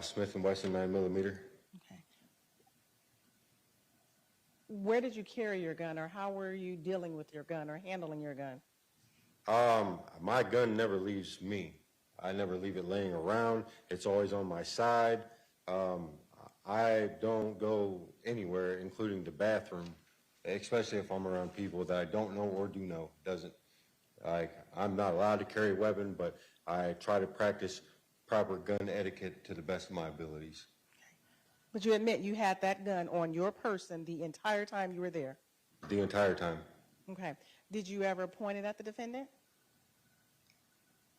Smith & Wesson 9mm. Okay. Where did you carry your gun, or how were you dealing with your gun or handling your gun? My gun never leaves me. I never leave it laying around. It's always on my side. I don't go anywhere, including the bathroom, especially if I'm around people that I don't know or do know. I'm not allowed to carry a weapon, but I try to practice proper gun etiquette to the best of my abilities. But you admit you had that gun on your person the entire time you were there? The entire time. Okay. Did you ever point it at the defendant?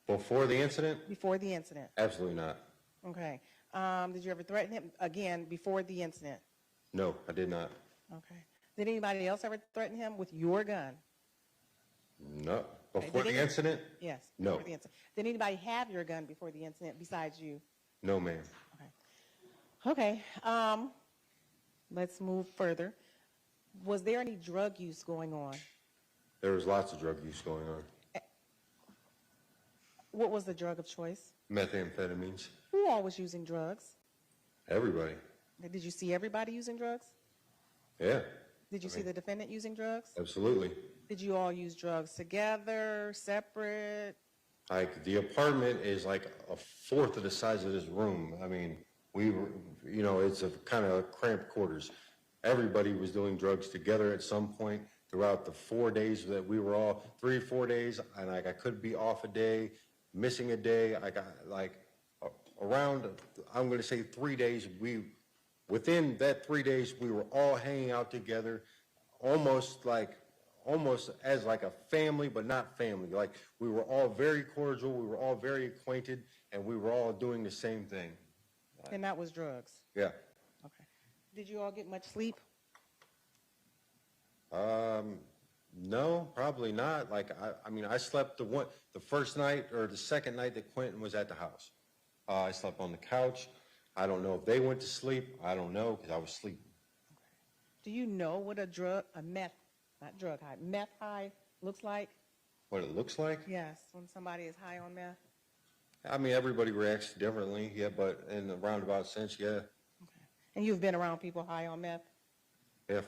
Before the incident? Before the incident? Absolutely not. Okay. Did you ever threaten him again before the incident? No, I did not. Okay. Did anybody else ever threaten him with your gun? No. Before the incident? Yes. No. Before the incident. Did anybody have your gun before the incident besides you? No, ma'am. Okay. Let's move further. Was there any drug use going on? There was lots of drug use going on. What was the drug of choice? Methamphetamines. Who all was using drugs? Everybody. Did you see everybody using drugs? Yeah. Did you see the defendant using drugs? Absolutely. Did you all use drugs together, separate? Like, the apartment is like a fourth of the size of this room. I mean, we were, it's a kind of cramped quarters. Everybody was doing drugs together at some point throughout the 4 days that we were all, 3 or 4 days, and I could be off a day, missing a day. I got around, I'm going to say 3 days, within that 3 days, we were all hanging out together, almost as like a family, but not family. Like, we were all very cordial, we were all very acquainted, and we were all doing the same thing. And that was drugs? Yeah. Okay. Did you all get much sleep? No, probably not. Like, I slept the first night or the second night that Quinton was at the house. I slept on the couch. I don't know if they went to sleep. I don't know, because I was sleeping. Do you know what meth high looks like? What it looks like? Yes, when somebody is high on meth. I mean, everybody reacts differently, yeah, but in a roundabout sense, yeah. Okay. And you've been around people high on meth? Yeah.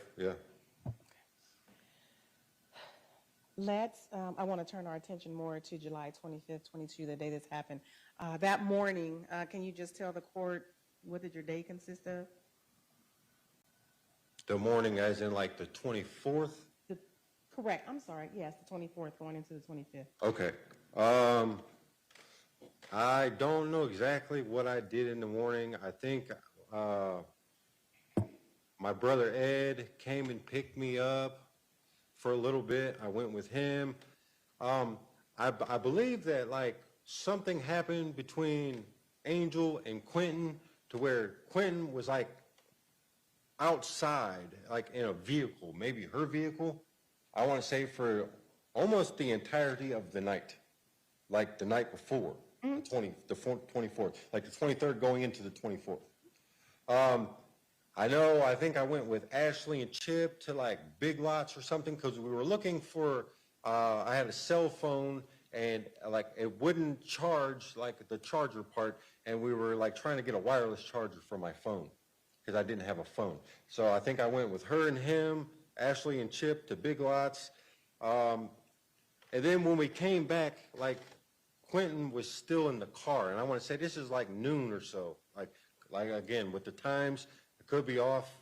I want to turn our attention more to July 25th, 22, the day this happened. That morning, can you just tell the court, what did your day consist of? The morning as in like the 24th? Correct. I'm sorry. Yes, the 24th going into the 25th. Okay. I don't know exactly what I did in the morning. I think my brother Ed came and picked me up for a little bit. I went with him. I believe that like something happened between Angel and Quinton to where Quinton was like outside, like in a vehicle, maybe her vehicle, I want to say for almost the entirety of the night, like the night before, the 24th, like the 23rd going into the 24th. I think I went with Ashley and Chip to like Big Lots or something because we were looking for, I had a cell phone and like it wouldn't charge like the charger part, and we were like trying to get a wireless charger for my phone because I didn't have a phone. So I think I went with her and him, Ashley and Chip to Big Lots. And then when we came back, like Quinton was still in the car, and I want to say this is like noon or so. Like again, with the times, it could be off.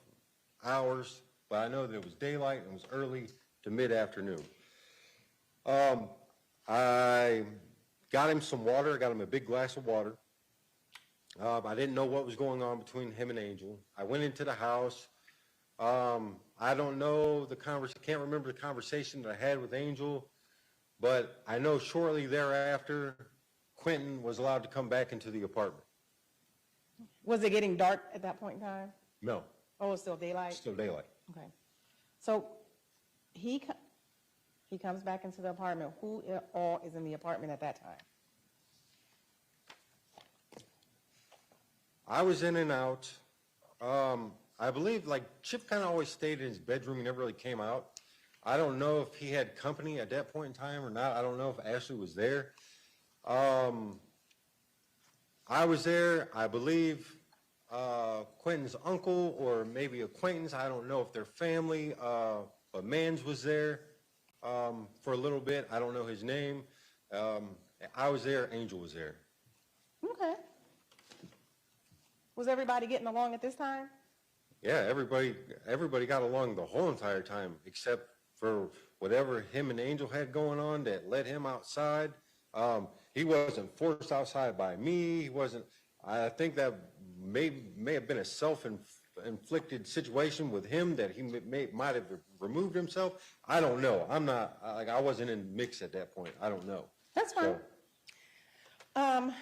hours, but I know that it was daylight and it was early to mid-afternoon. I got him some water. I got him a big glass of water. I didn't know what was going on between him and Angel. I went into the house. I don't know can't remember the conversation that I had with Angel, but I know shortly thereafter, Quinton was allowed to come back into the apartment. Was it getting dark at that point in time? No, Oh, it's still daylight? still daylight. Okay. So he comes back into the apartment. Who all is in the apartment at that time? I was in and out. I believe, like, Chip kind of always stayed in his bedroom. He never really came out. I don't know if he had company at that point in time or not. I don't know if Ashley was there. I was there. I believe Quentin's uncle or maybe acquaintance. I don't know if they're family. But Mans was there for a little bit. I don't know his name. I was there. Angel was there. Okay. Was everybody getting along at this time? Yeah, everybody got along the whole entire time, except for whatever him and Angel had going on that led him outside. He wasn't forced outside by me. He wasn't. I think that may have been a self-inflicted situation with him that he might have removed himself. I don't know. I'm not, like, I wasn't in the mix at that point. I don't know. That's fine. So,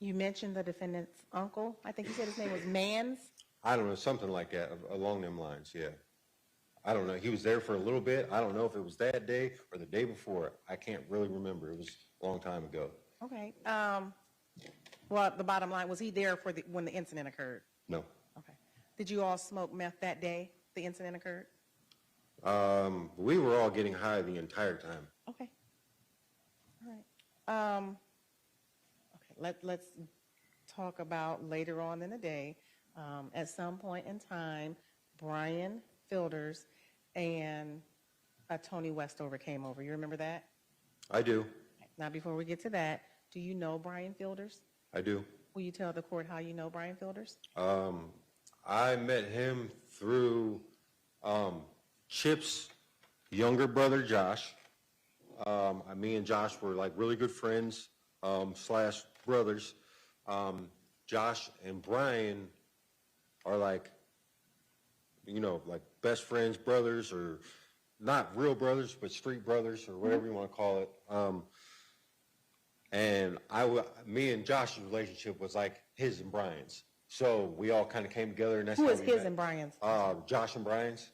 You mentioned the defendant's uncle. I think you said his name was Mans. I don't know, something like that, along them lines, yeah. I don't know. He was there for a little bit. I don't know if it was that day or the day before. I can't really remember. It was a long time ago. Okay. Well, the bottom line, was he there for when the incident occurred? No. Okay. Did you all smoke meth that day the incident occurred? We were all getting high the entire time. Okay. All right. Okay, let's talk about later on in the day. At some point in time, Brian Fielders and Toni Westover came over. You remember that? I do. Now, before we get to that, do you know Brian Fielders? I do. Will you tell the court how you know Brian Fielders? I met him through Chip's younger brother, Josh. Me and Josh were like really good friends / brothers. Josh and Brian are like, like best friends, brothers, or not real brothers, but street brothers, or whatever you want to call it. And me and Josh's relationship was like his and Brian's. So we all kind of came together, and that's Who how is we his met. and Brian's? Josh and Brian's.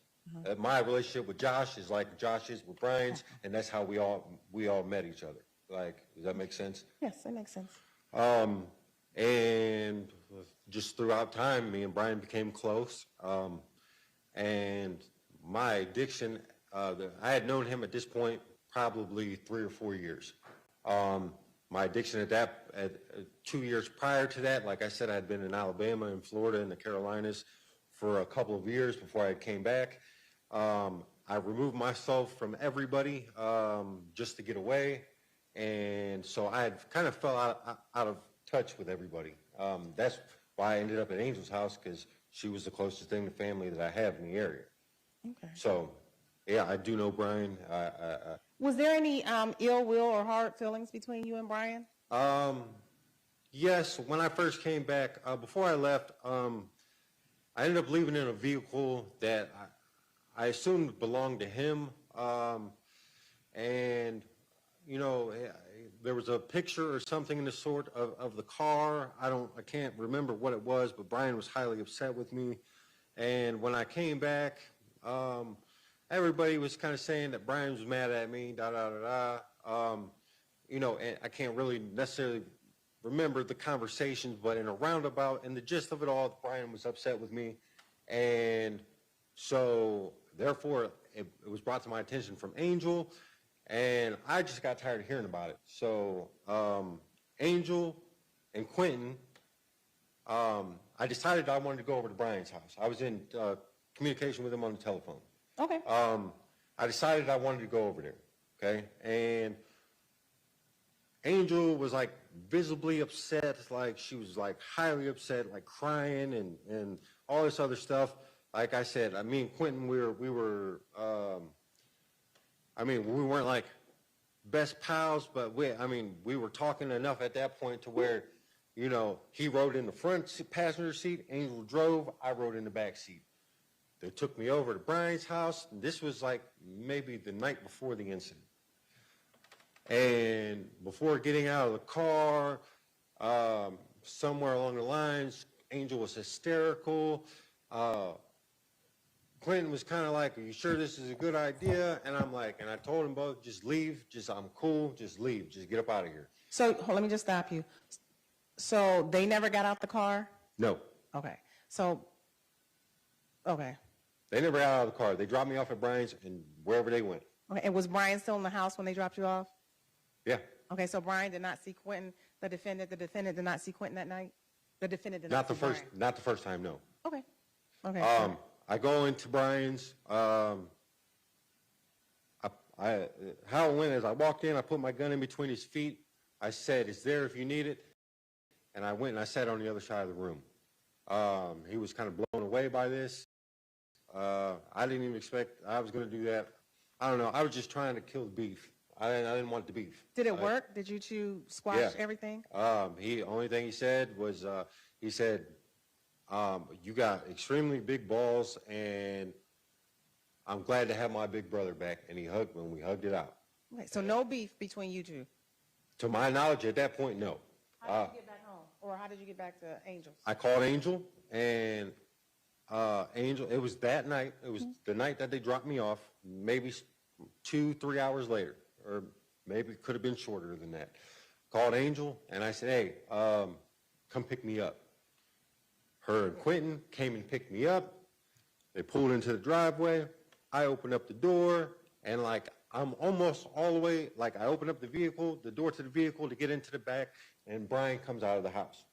My relationship with Josh is like Josh's with Brian's, and that's how we all met each other. Like, does that make sense? Yes, it makes sense. And just throughout time, me and Brian became close. And my addiction, I had known him at this point probably 3 or 4 years. My addiction at 2 years prior to that, like I said, I had been in Alabama and Florida and the Carolinas for a couple of years before I came back. I removed myself from everybody just to get away. And so I had kind of fell out of touch with everybody. That's why I ended up at Angel's house, because she was the closest thing to family that I have in the area. Okay. So, yeah, I do know Brian. Was there any ill will or hard feelings between you and Brian? Yes, when I first came back, before I left, I ended up leaving in a vehicle that I assumed belonged to him. And, there was a picture or something in the sort of the car. I can't remember what it was, but Brian was highly upset with me. And when I came back, everybody was kind of saying that Brian was mad at me, and I can't really necessarily remember the conversations, but in a roundabout, in the gist of it all, Brian was upset with me. And so, therefore, it was brought to my attention from Angel, and I just got tired of hearing about it. So, Angel and Quinton, I decided I wanted to go over to Brian's house. I was in communication with him on the telephone. Okay. I decided I wanted to go over there, okay? And Angel was like visibly upset, like she was like highly upset, like crying and all this other stuff. Like I said, me and Quinton, we weren't like best pals, but we were talking enough at that point to where, you know, he rode in the passenger seat, Angel drove, I rode in the back seat. They took me over to Brian's house. And this was like maybe the night before the incident. And before getting out of the car, somewhere along the lines, Angel was hysterical. Quinton was kind of like, are you sure this is a good idea? And I'm like, and I told them both, just leave, I'm cool, just leave, just get up out of here. So let me just stop you. So they never got out the car? No, Okay. So, okay. they never got out of the car. They dropped me off at Brian's and wherever they went. Okay. And was Brian still in the house when they dropped you off? Yeah, Okay. So Brian did not see Quinton, the defendant did not see Quinton that night? The defendant did not not the see first, not the first time, no. Brian? Okay. Okay. I go into Brian's. How it went is I walked in, I put my gun in between his feet. I said, it's there if you need it. And I went and I sat on the other side of the room. He was kind of blown away by this. I didn't even expect I was going to do that. I don't know. I was just trying to kill the beef. I didn't want the beef. Did it work? Did you two squash everything? Only thing he said was, he said, you got extremely big balls, and I'm glad to have my big brother back. And he hugged me, and we hugged it out. Okay. So no beef between you two? To my knowledge, at that point, no. How did you get back home? Or how did you get back to Angel's? I called Angel, and Angel, it was that night. It was the night that they dropped me off, maybe 2-3 hours later, or maybe it could have been shorter than that. Called Angel, and I said, hey, come pick me up. Her and Quinton came and picked me up. They pulled into the driveway. I opened up the door, and like I'm almost all the way, like I opened up the vehicle, the door to the vehicle to get into the back, and Brian comes out of the house.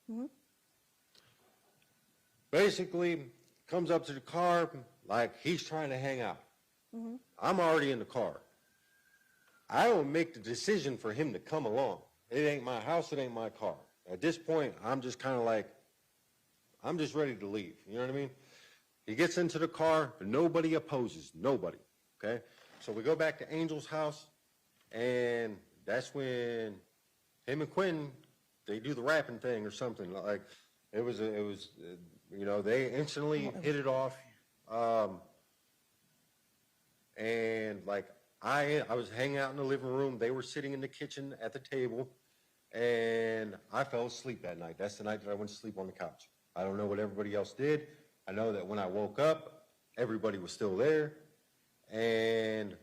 Basically, comes up to the car like he's trying to hang out. I'm already in the car. I don't make the decision for him to come along. It ain't my house, it ain't my car. At this point, I'm just kind of like, I'm just ready to leave. You know what I mean? He gets into the car, but nobody opposes. Nobody. Okay? So we go back to Angel's house, and that's when him and Quinton, they do the rapping thing or something. Like, it was, you know, they instantly hit it off. And like, I was hanging out in the living room. They were sitting in the kitchen at the table, and I fell asleep that night. That's the night that I went to sleep on the couch. I don't know what everybody else did. I know that when I woke up, everybody was still there. And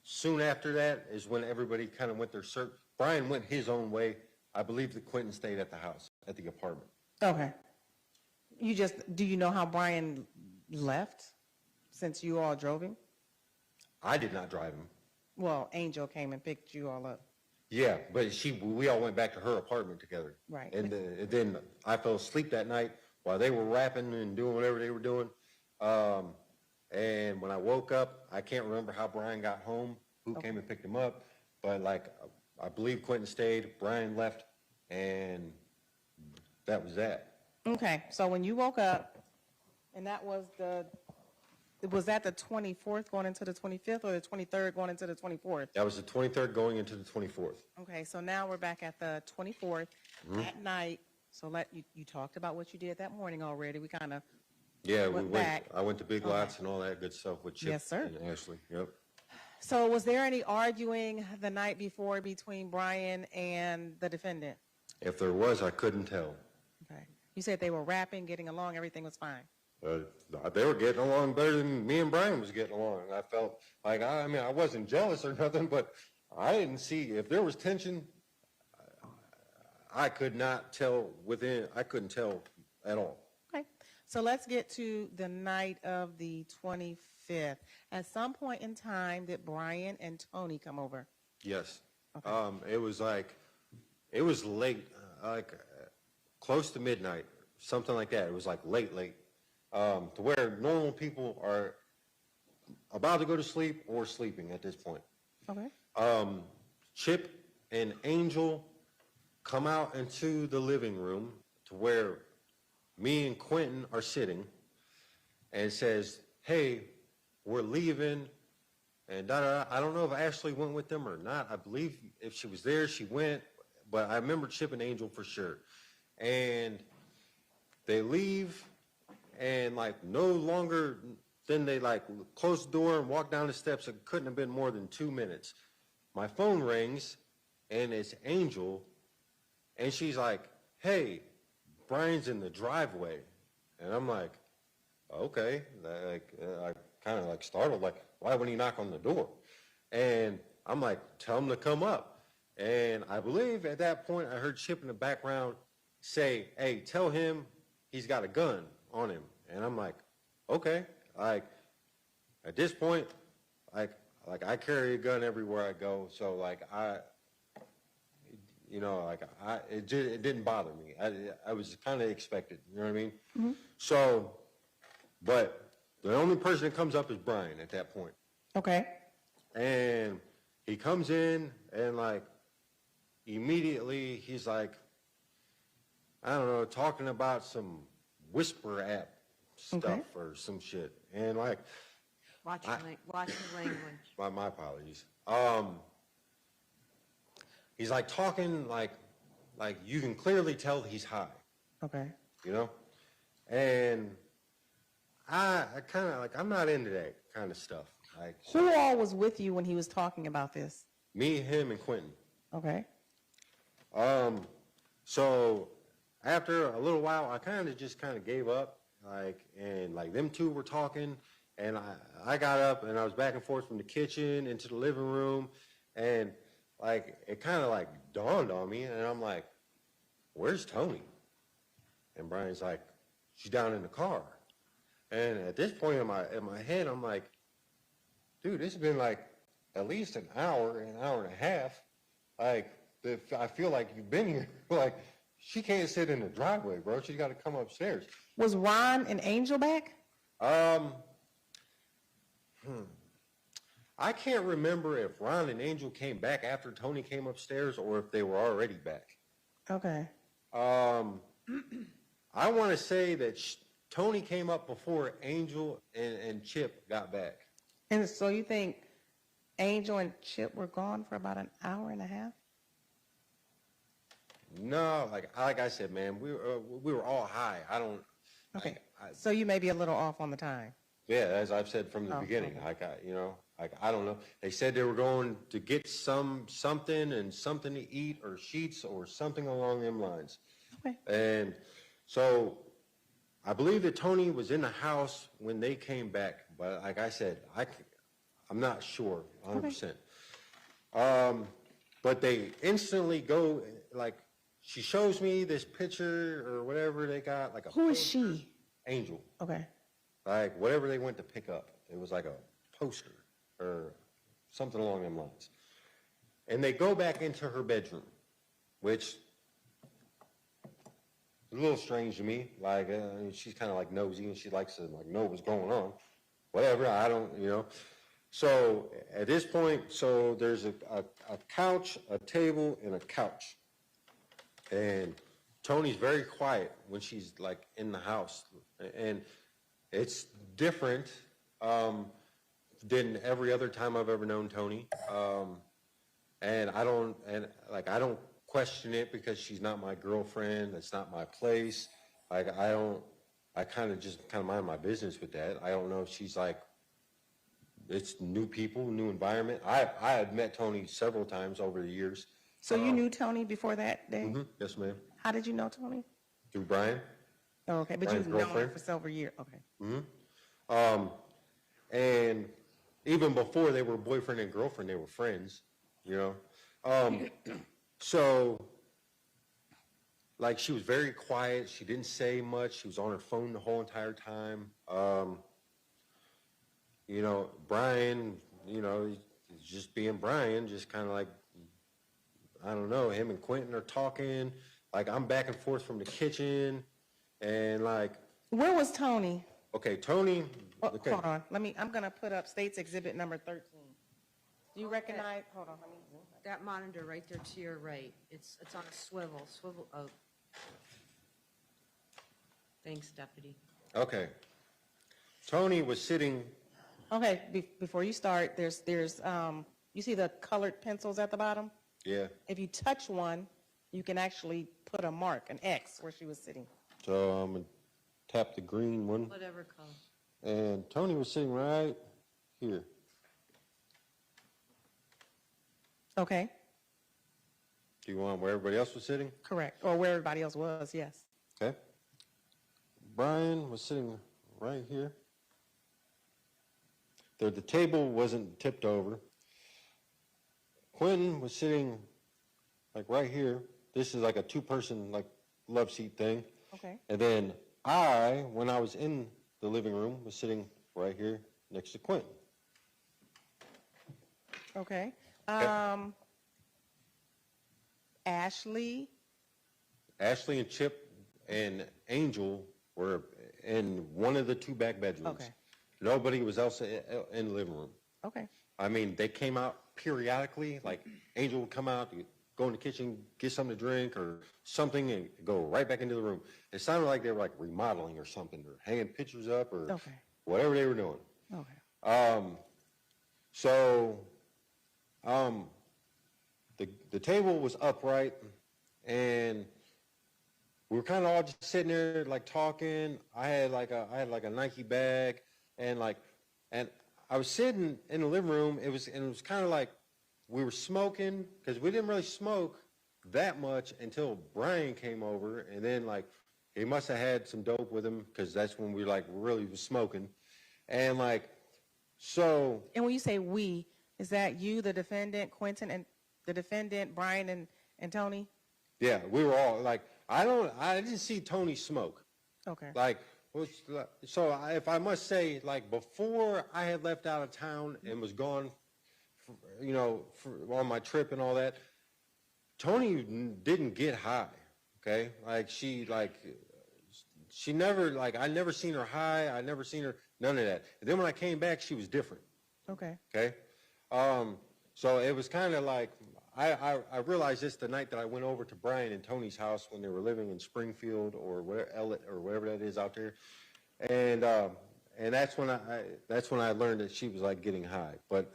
soon after that is when everybody kind of went their search. Brian went his own way. I believe that Quinton stayed at the house, at the apartment. Okay. Do you know how Brian left since you all drove him? I did not drive him. Well, Angel came and picked you all up. Yeah, but we all went back to her apartment together. Right. And then I fell asleep that night while they were rapping and doing whatever they were doing. And when I woke up, I can't remember how Brian got home, who came and picked him up, but like, I believe Quinton stayed, Brian left, and that was that. Okay, so when you woke up, and was that the 24th going into the 25th, or the 23rd going into the 24th? That was the 23rd going into the 24th. Okay, so now we're back at the 24th at night. So you talked about what you did that morning already. We kind of went back. I went to Big Lots and all that good stuff with Chip Yes, sir. and Ashley. Yep. So was there any arguing the night before between Brian and the defendant? If there was, I couldn't tell. Okay. You said they were rapping, getting along, everything was fine. They were getting along better than me and Brian was getting along. I felt like, I wasn't jealous or nothing, but I didn't see, if there was tension, I could not tell I couldn't tell at all. Okay. So let's get to the night of the 25th. At some point in time, did Brian and Toni come over? Yes. Okay. It was late, close to midnight, something like that. It was like late. To where normal people are about to go to sleep or sleeping at this point. Okay. Chip and Angel come out into the living room to where me and Quinton are sitting, and says, hey, we're leaving, and da-da-da. I don't know if Ashley went with them or not. I believe if she was there, she went, but I remember Chip and Angel for sure. And they leave, and like no longer than they like close the door and walk down the steps. It couldn't have been more than 2 minutes. My phone rings, and it's Angel, and she's like, hey, Brian's in the driveway. And I'm like, okay. Like, I kind of like startled, like, why wouldn't he knock on the door? And I'm like, tell him to come up. And I believe at that point I heard Chip in the background say, hey, tell him he's got a gun on him. And I'm like, okay. Like, at this point, like I carry a gun everywhere I go. So like it didn't bother me. I was kind of expected, you know what I mean? Mm-hmm. So, but the only person that comes up is Brian at that point. Okay. And he comes in and like immediately he's like, I don't know, talking about some whisper app stuff or some shit. And like, Watch your language. my apologies. He's like talking like you can clearly tell he's high. Okay. You know? And I kind of like, I'm not into that kind of stuff. Like, Who all was with you when he was talking about this? me, him, and Quinton. Okay. So after a little while, I kind of gave up. And them two were talking, and I got up and I was back and forth from the kitchen into the living room, and like it kind of like dawned on me, and I'm like, where's Toni? And Brian's like, she's down in the car. And at this point in my head, I'm like, dude, this has been like at least an hour and a half. Like, I feel like you've been here. Like, she can't sit in the driveway, bro. She's got to come upstairs. Was Ron and Angel back? I can't remember if Ron and Angel came back after Toni came upstairs or if they were already back. Okay. I want to say that Toni came up before Angel and Chip got back. And so you think Angel and Chip were gone for about an hour and a half? No, like I said, man, we were all high. I don't. Okay. So you may be a little off on the time. Yeah, as I've said from the beginning, okay. I don't know. They said they were going to get something to eat or sheets or something along them lines. Okay. And so I believe that Toni was in the house when they came back, but like I said, I'm not sure 100%. But they instantly go, like, she shows me this picture or whatever they got, like a Who is she? Angel. Okay. Like whatever they went to pick up. It was like a poster or something along them lines. And they go back into her bedroom, which is a little strange to me. Like, she's kind of like nosy and she likes to like know what's going on. Whatever, I don't, So at this point, so there's a couch, a table, and a couch. And Toni's very quiet when she's like in the house. And it's different than every other time I've ever known Toni. And I don't question it because she's not my girlfriend. It's not my place. I kind of mind my business with that. I don't know if she's like, it's new people, new environment. I had met Toni several times over the years. So you knew Toni before that day? Mm-hmm. Yes, ma'am. How did you know Toni? Through Brian. Oh, okay, but Brian's you've known her girlfriend. for several years. Okay. Mm-hmm. And even before they were boyfriend and girlfriend, they were friends, So, like, she was very quiet. She didn't say much. She was on her phone the whole entire time. Brian, he's just being Brian, just kind of like, I don't know, him and Quinton are talking. Like, I'm back and forth from the kitchen, and like. Where was Toni? Okay, Toni. Okay. Hold on. I'm going to put up State's Exhibit number 13. Do you recognize? Hold on. Let me zoom. That monitor right there to your right, it's on a swivel. Oh. Thanks, Deputy. Okay. Toni was sitting, Okay, before you start, you see the colored pencils at the bottom? yeah, If you touch one, you can actually put a mark, an X, where she was sitting. so I'm going to tap the green one. Whatever color. And Toni was sitting right here. Okay, Do you want where everybody else was sitting? correct. Or where everybody else was, yes. Okay. Brian was sitting right here. The table wasn't tipped over. Quinton was sitting like right here. This is like a two-person like love seat thing. Okay. And then when I was in the living room, was sitting right here next to Quinton. Okay. Okay. Ashley, Ashley and Chip and Angel were in one of the two back bedrooms. Okay. Nobody was else in the living room. okay, I mean, they came out periodically, like Angel would come out, go in the kitchen, get something to drink or something and go right back into the room. It sounded like they were like remodeling or something or hanging pictures up or Okay. whatever they were doing. okay. The table was upright and we were kind of all just sitting there like talking. I had like a Nike bag and I was sitting in the living room. It was kind of like we were smoking because we didn't really smoke that much until Brian came over, and then like he must have had some dope with him because that's when we like really was smoking, and like so. And when you say we, is that you, the defendant, Quinton, and the defendant, Brian and Toni? Yeah, we were all like I didn't see Toni smoke. Okay. Like, if I must say, like, before I had left out of town and was gone, on my trip and all that, Toni didn't get high, okay? Like, she never, like, I never seen her high. I never seen her, none of that. And then when I came back, she was different, Okay. okay? So it was kind of like, I realized this the night that I went over to Brian and Toni's house when they were living in Springfield or wherever that is out there, and that's when I learned that she was like getting high. But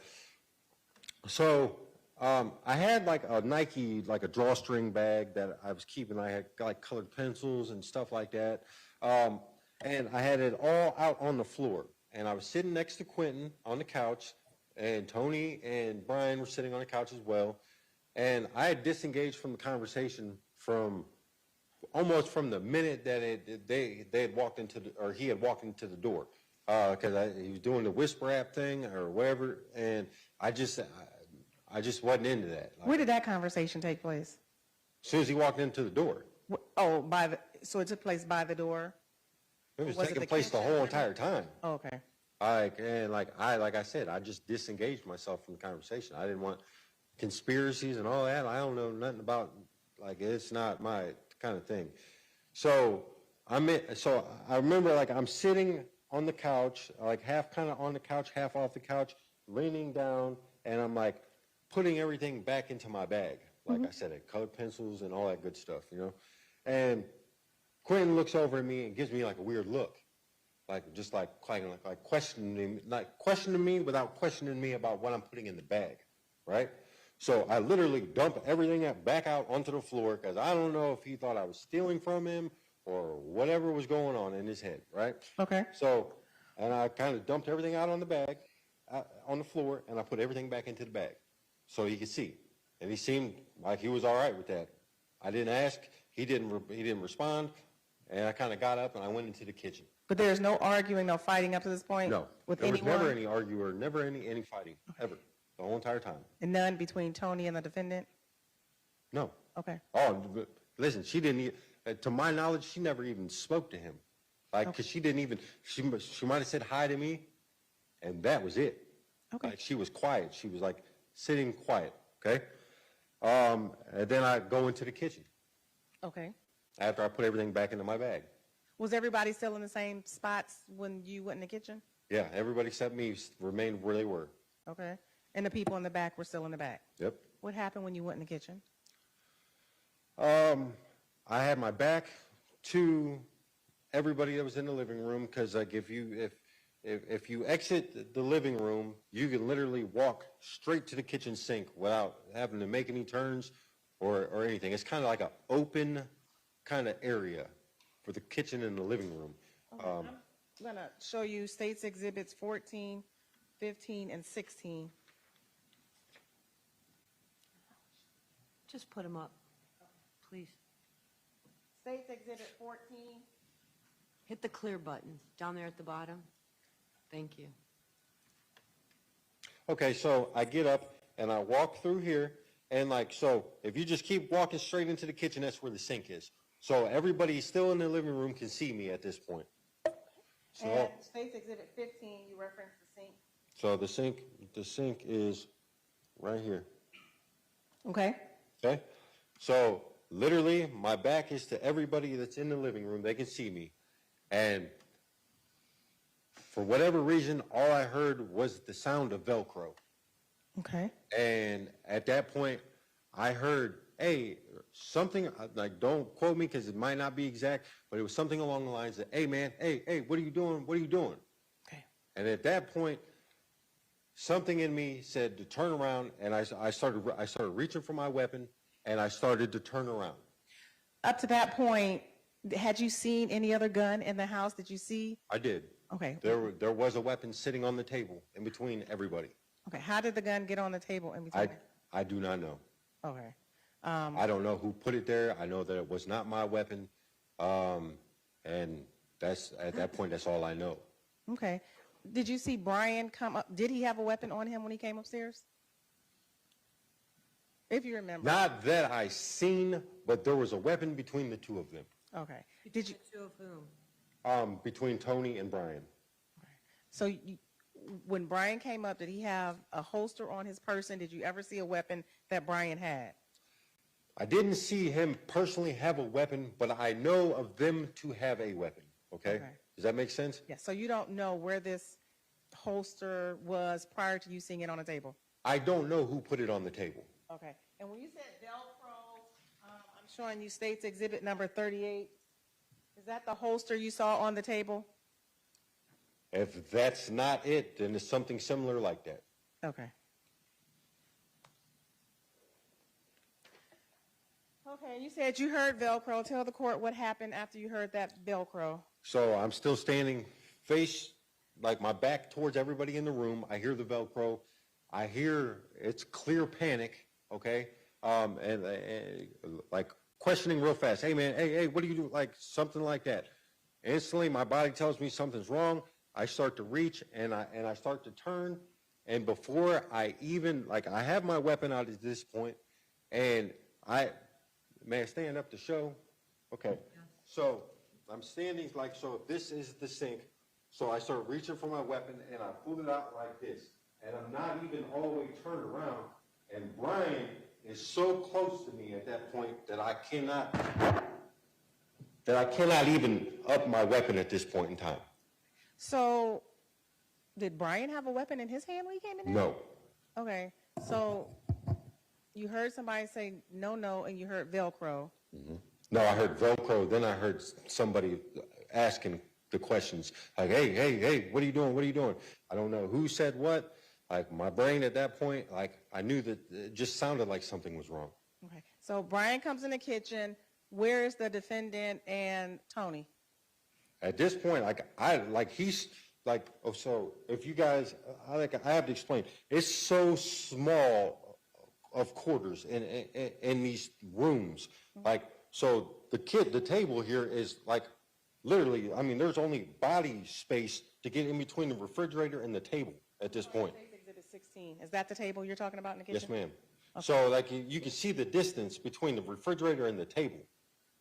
so I had like a Nike like a drawstring bag that I was keeping. I had like colored pencils and stuff like that, and I had it all out on the floor. And I was sitting next to Quinton on the couch, and Toni and Brian were sitting on the couch as well. And I had disengaged from the conversation almost from the minute that he had walked into the door, because he was doing the whisper app thing or whatever, and I just wasn't into that. Like, Where did that conversation take place? as soon as he walked into the door, Oh, so it took place by the door? it was Was it taking the place the kitchen? whole entire time. Oh, okay. Like I said, I just disengaged myself from the conversation. I didn't want conspiracies and all that. I don't know nothing about, like, it's not my kind of thing. So I remember like I'm sitting on the couch, like half kind of on the couch, half off the couch, leaning down, and I'm like putting everything back into my bag. Like I said, colored pencils and all that good stuff, And Quinton looks over at me and gives me like a weird look. Like just like questioning me without questioning me about what I'm putting in the bag, right? So I literally dump everything back out onto the floor because I don't know if he thought I was stealing from him or whatever was going on in his head, right? Okay. So, and I kind of dumped everything out on the bag, on the floor, and I put everything back into the bag so he could see. And he seemed like he was all right with that. I didn't ask, he didn't respond, and I kind of got up and I went into the kitchen. But there's no arguing, no fighting up to this point? No, With there anyone? was never any arguer, never any fighting, ever, the whole entire time. And none between Toni and the defendant? No. Okay. Oh, listen, she didn't, to my knowledge, she never even spoke to him. Like, because she didn't even, she might have said hi to me, and that was it. Okay. Like, she was quiet. She was like sitting quiet, okay? And then I go into the kitchen Okay. after I put everything back into my bag. Was everybody still in the same spots when you went in the kitchen? Yeah, everybody except me remained where they were. Okay. And the people in the back were still in the back? Yep. What happened when you went in the kitchen? I had my back to everybody that was in the living room, because like if you exit the living room, you can literally walk straight to the kitchen sink without having to make any turns or anything. It's kind of like an open kind of area for the kitchen and the living room. I'm going to show you States Exhibits 14, 15, and 16. Just put them up, please. States Exhibit 14. Hit the clear button down there at the bottom. Thank you. Okay, so I get up and I walk through here, and like, so if you just keep walking straight into the kitchen, that's where the sink is. So everybody still in the living room can see me at this point. So, And States Exhibit 15, you referenced the sink. so the sink is right here. Okay. Okay? So literally, my back is to everybody that's in the living room. They can see me. And for whatever reason, all I heard was the sound of Velcro. Okay. And at that point, I heard, hey, something, like, don't quote me because it might not be exact, but it was something along the lines of, hey, man, hey, what are you doing? What are you doing? Okay. And at that point, something in me said to turn around, and I started reaching for my weapon, and I started to turn around. Up to that point, had you seen any other gun in the house? Did you see? I did. Okay. There was a weapon sitting on the table in between everybody. Okay. How did the gun get on the table in between? I do not know. Okay. I don't know who put it there. I know that it was not my weapon. And that's, at that point, that's all I know. Okay. Did you see Brian come up? Did he have a weapon on him when he came upstairs? If you remember. Not that I seen, but there was a weapon between the two of them. Okay. Did you? Two of whom? Between Toni and Brian. So when Brian came up, did he have a holster on his person? Did you ever see a weapon that Brian had? I didn't see him personally have a weapon, but I know of them to have a weapon. Okay? Does that make sense? Yeah. So you don't know where this holster was prior to you seeing it on the table? I don't know who put it on the table. Okay. And when you said Velcro, I'm showing you States Exhibit number 38. Is that the holster you saw on the table? If that's not it, then it's something similar like that. Okay. Okay, and you said you heard Velcro. Tell the court what happened after you heard that Velcro. So I'm still standing face, like my back towards everybody in the room. I hear the Velcro. I hear it's clear panic, okay? And like questioning real fast. Hey, man, hey, what do you do? Like something like that. Instantly, my body tells me something's wrong. I start to reach and I start to turn. And before I even, like, I have my weapon out at this point, and may I stand up to show? Okay. So I'm standing like, so this is the sink. So I start reaching for my weapon and I pull it out like this. And I'm not even all the way turned around. And Brian is so close to me at that point that I cannot even up my weapon at this point in time. So did Brian have a weapon in his hand when he came in there? No. Okay. So you heard somebody say no, and you heard Velcro. Mm-hmm. No, I heard Velcro. Then I heard somebody asking the questions like, hey, what are you doing? What are you doing? I don't know who said what. Like my brain at that point, like I knew that it just sounded like something was wrong. Okay. So Brian comes in the kitchen. Where is the defendant and Toni? At this point, so if you guys, I have to explain, it's so small of quarters in these rooms. Like, so the table here is like, literally, I mean, there's only body space to get in between the refrigerator and the table at this point. Exhibit 16. Is that the table you're talking about in the kitchen? Yes, ma'am. Okay. So, like, you can see the distance between the refrigerator and the table.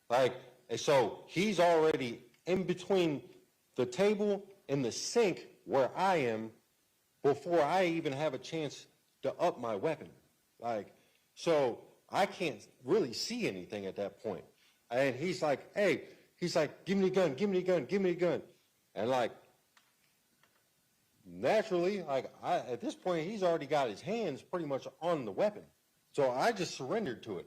Like, and so he's already in between the table and the sink where I am before I even have a chance to up my weapon. Like, so I can't really see anything at that point. And he's like, give me the gun, give me the gun, give me the gun. And like, naturally, like at this point, he's already got his hands pretty much on the weapon. So I just surrendered to it.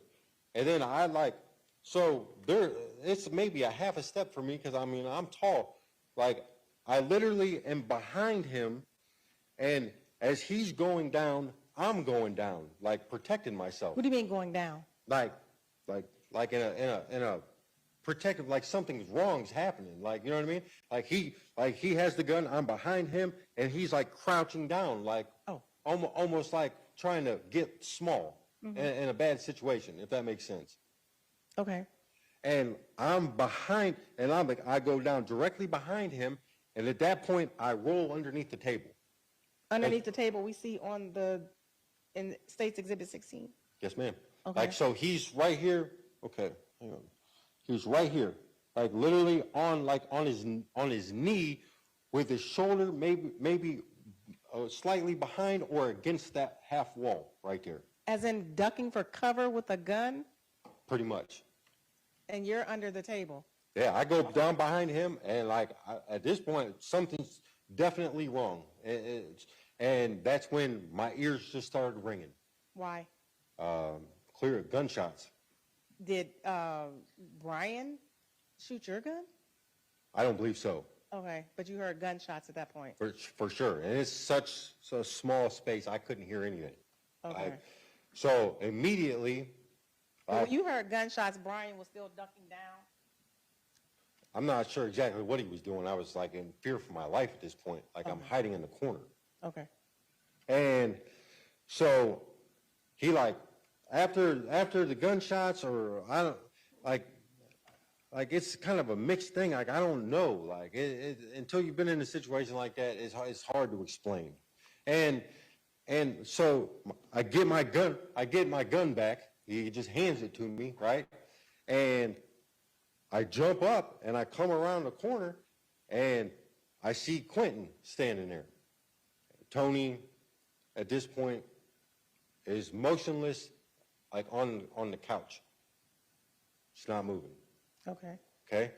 And then I like So it's maybe a half a step for me because I mean, I'm tall. Like, I literally am behind him, and as he's going down, I'm going down, like protecting myself. What do you mean going down? Like in a protective, like something's wrong's happening. Like, you know what I mean? Like he has the gun, I'm behind him, and he's like crouching down, like almost like trying to get small in a bad situation, if that makes sense. Okay. And I'm behind, and I go down directly behind him, and at that point, I roll underneath the table. Underneath the table we see in State's Exhibit 16. Yes, ma'am. Okay. Like, so he's right here. Okay, hang on. He's right here, like literally on his knee, with his shoulder maybe slightly behind or against that half wall right there. As in ducking for cover with a gun? Pretty much. And you're under the table? Yeah, I go down behind him, and at this point, something's definitely wrong. And that's when my ears just started ringing. Why? Clear gunshots. Did Brian shoot your gun? I don't believe so. Okay, but you heard gunshots at that point. For sure. And it's such a small space, I couldn't hear anything. Okay. So immediately, When you heard gunshots, Brian was still ducking down? I'm not sure exactly what he was doing. I was like in fear for my life at this point. Like, I'm hiding in the corner. Okay. And so he after the gunshots, or I don't, like it's kind of a mixed thing. Like, I don't know. Like, until you've been in a situation like that, it's hard to explain. And so I get my gun back. He just hands it to me, right? And I jump up and I come around the corner, and I see Quinton standing there. Toni, at this point, is motionless, like on the couch. She's not moving. Okay. Okay?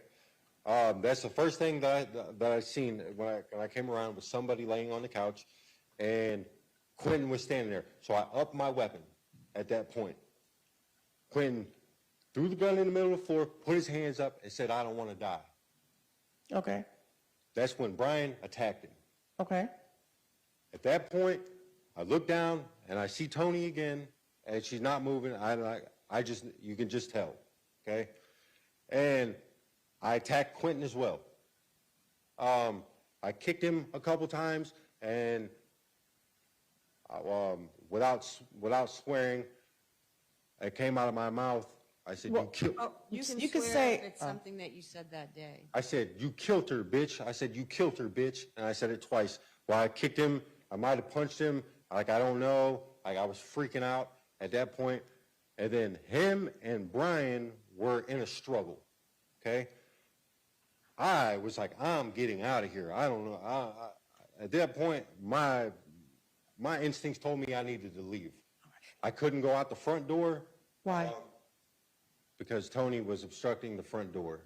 That's the first thing that I seen when I came around, was somebody laying on the couch, and Quinton was standing there. So I upped my weapon at that point. Quinton threw the gun in the middle of the floor, put his hands up, and said, "I don't want to die." Okay. That's when Brian attacked him. Okay. At that point, I look down and I see Toni again, and she's not moving. You can just tell, okay? And I attacked Quinton as well. I kicked him a couple times, and without swearing, it came out of my mouth. I said, Well, "You killed." You can swear say- if it's something that you said that day. I said, "You killed her, bitch." I said, "You killed her, bitch." And I said it twice. Well, I kicked him. I might have punched him. Like, I don't know. Like, I was freaking out at that point. And then him and Brian were in a struggle. Okay? I was like, I'm getting out of here. I don't know. At that point, my instincts told me I needed to leave. I couldn't go out the front door. Why? Because Toni was obstructing the front door.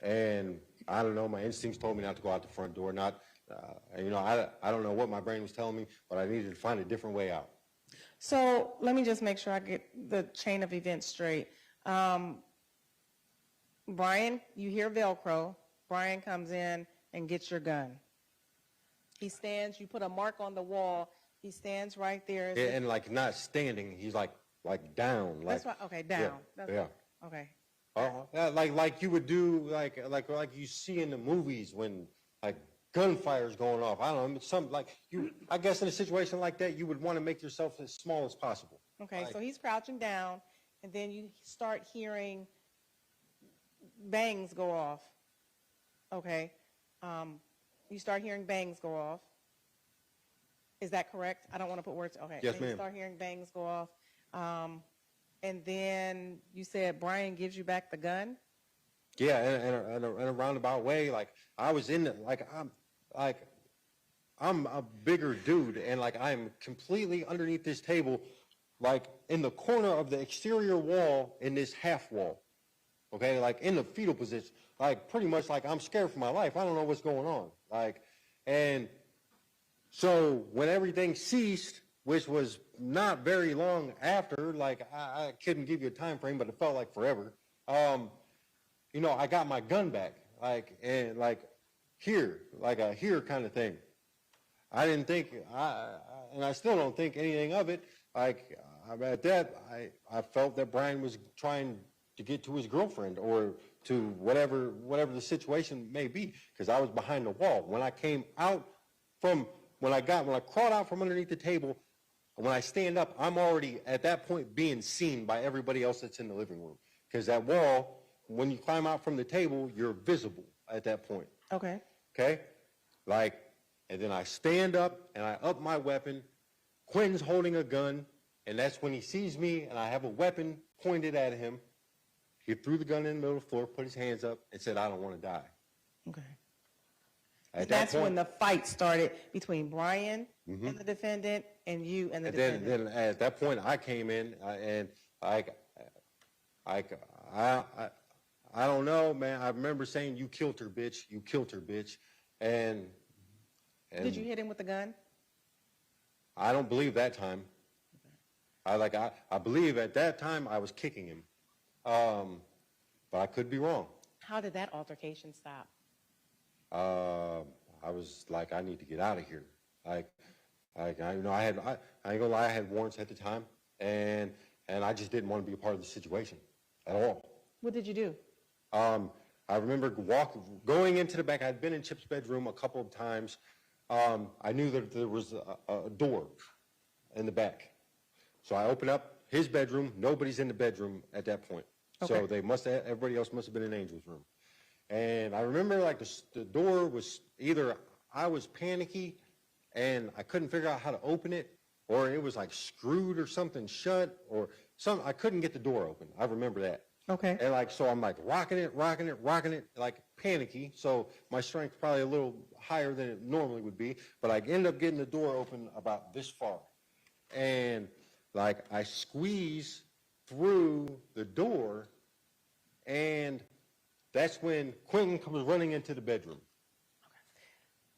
And I don't know, my instincts told me not to go out the front door. I don't know what my brain was telling me, but I needed to find a different way out. So let me just make sure I get the chain of events straight. Brian, you hear Velcro. Brian comes in and gets your gun. He stands, you put a mark on the wall. He stands right there. Yeah, and like not standing, he's like down. That's right. Okay, down. Yeah. Okay. Like you would do, like you see in the movies when like gunfire's going off. I don't know, I guess in a situation like that, you would want to make yourself as small as possible. Okay, so he's crouching down, and then you start hearing bangs go off. Okay. You start hearing bangs go off. Is that correct? I don't want to put words. Okay. Yes, so ma'am. You start hearing bangs go off. And then you said Brian gives you back the gun? Yeah, in a roundabout way. Like, I was in it, I'm a bigger dude, and like I'm completely underneath this table, like in the corner of the exterior wall in this half wall. Okay, like in the fetal position, like pretty much like I'm scared for my life. I don't know what's going on. Like, and so when everything ceased, which was not very long after. Like, I couldn't give you a time frame, but it felt like forever. You know, I got my gun back, and here, like a here kind of thing. I didn't think, and I still don't think anything of it. At that, I felt that Brian was trying to get to his girlfriend or to whatever the situation may be, because I was behind the wall. When I crawled out from underneath the table, when I stand up, I'm already at that point being seen by everybody else that's in the living room. Because that wall, when you climb out from the table, you're visible at that point. Okay. Okay? And then I stand up and I up my weapon. Quinton's holding a gun, and that's when he sees me and I have a weapon pointed at him. He threw the gun in the middle of the floor, put his hands up, and said, "I don't want to die." Okay. At That's that point, when the fight started between Brian and the defendant and you and the defendant. then at that point, I came in and I don't know, man. I remember saying, "You killed her, bitch. You killed her, bitch." And Did you hit him with the gun? I don't believe that time. I believe at that time I was kicking him, but I could be wrong. How did that altercation stop? I was like, I need to get out of here. I ain't gonna lie, I had warrants at the time, and I just didn't want to be a part of the situation at all. What did you do? I remember going into the back. I'd been in Chip's bedroom a couple of times. I knew that there was a door in the back. So I opened up his bedroom. Nobody's in the bedroom at that point. Okay. So everybody else must have been in Angel's room. And I remember the door was either I was panicky and I couldn't figure out how to open it, or it was like screwed or something shut, or I couldn't get the door open. I remember that. Okay. And so I'm rocking it, like panicky. So my strength's probably a little higher than it normally would be, but I end up getting the door open about this far. And I squeeze through the door, and that's when Quinton comes running into the bedroom.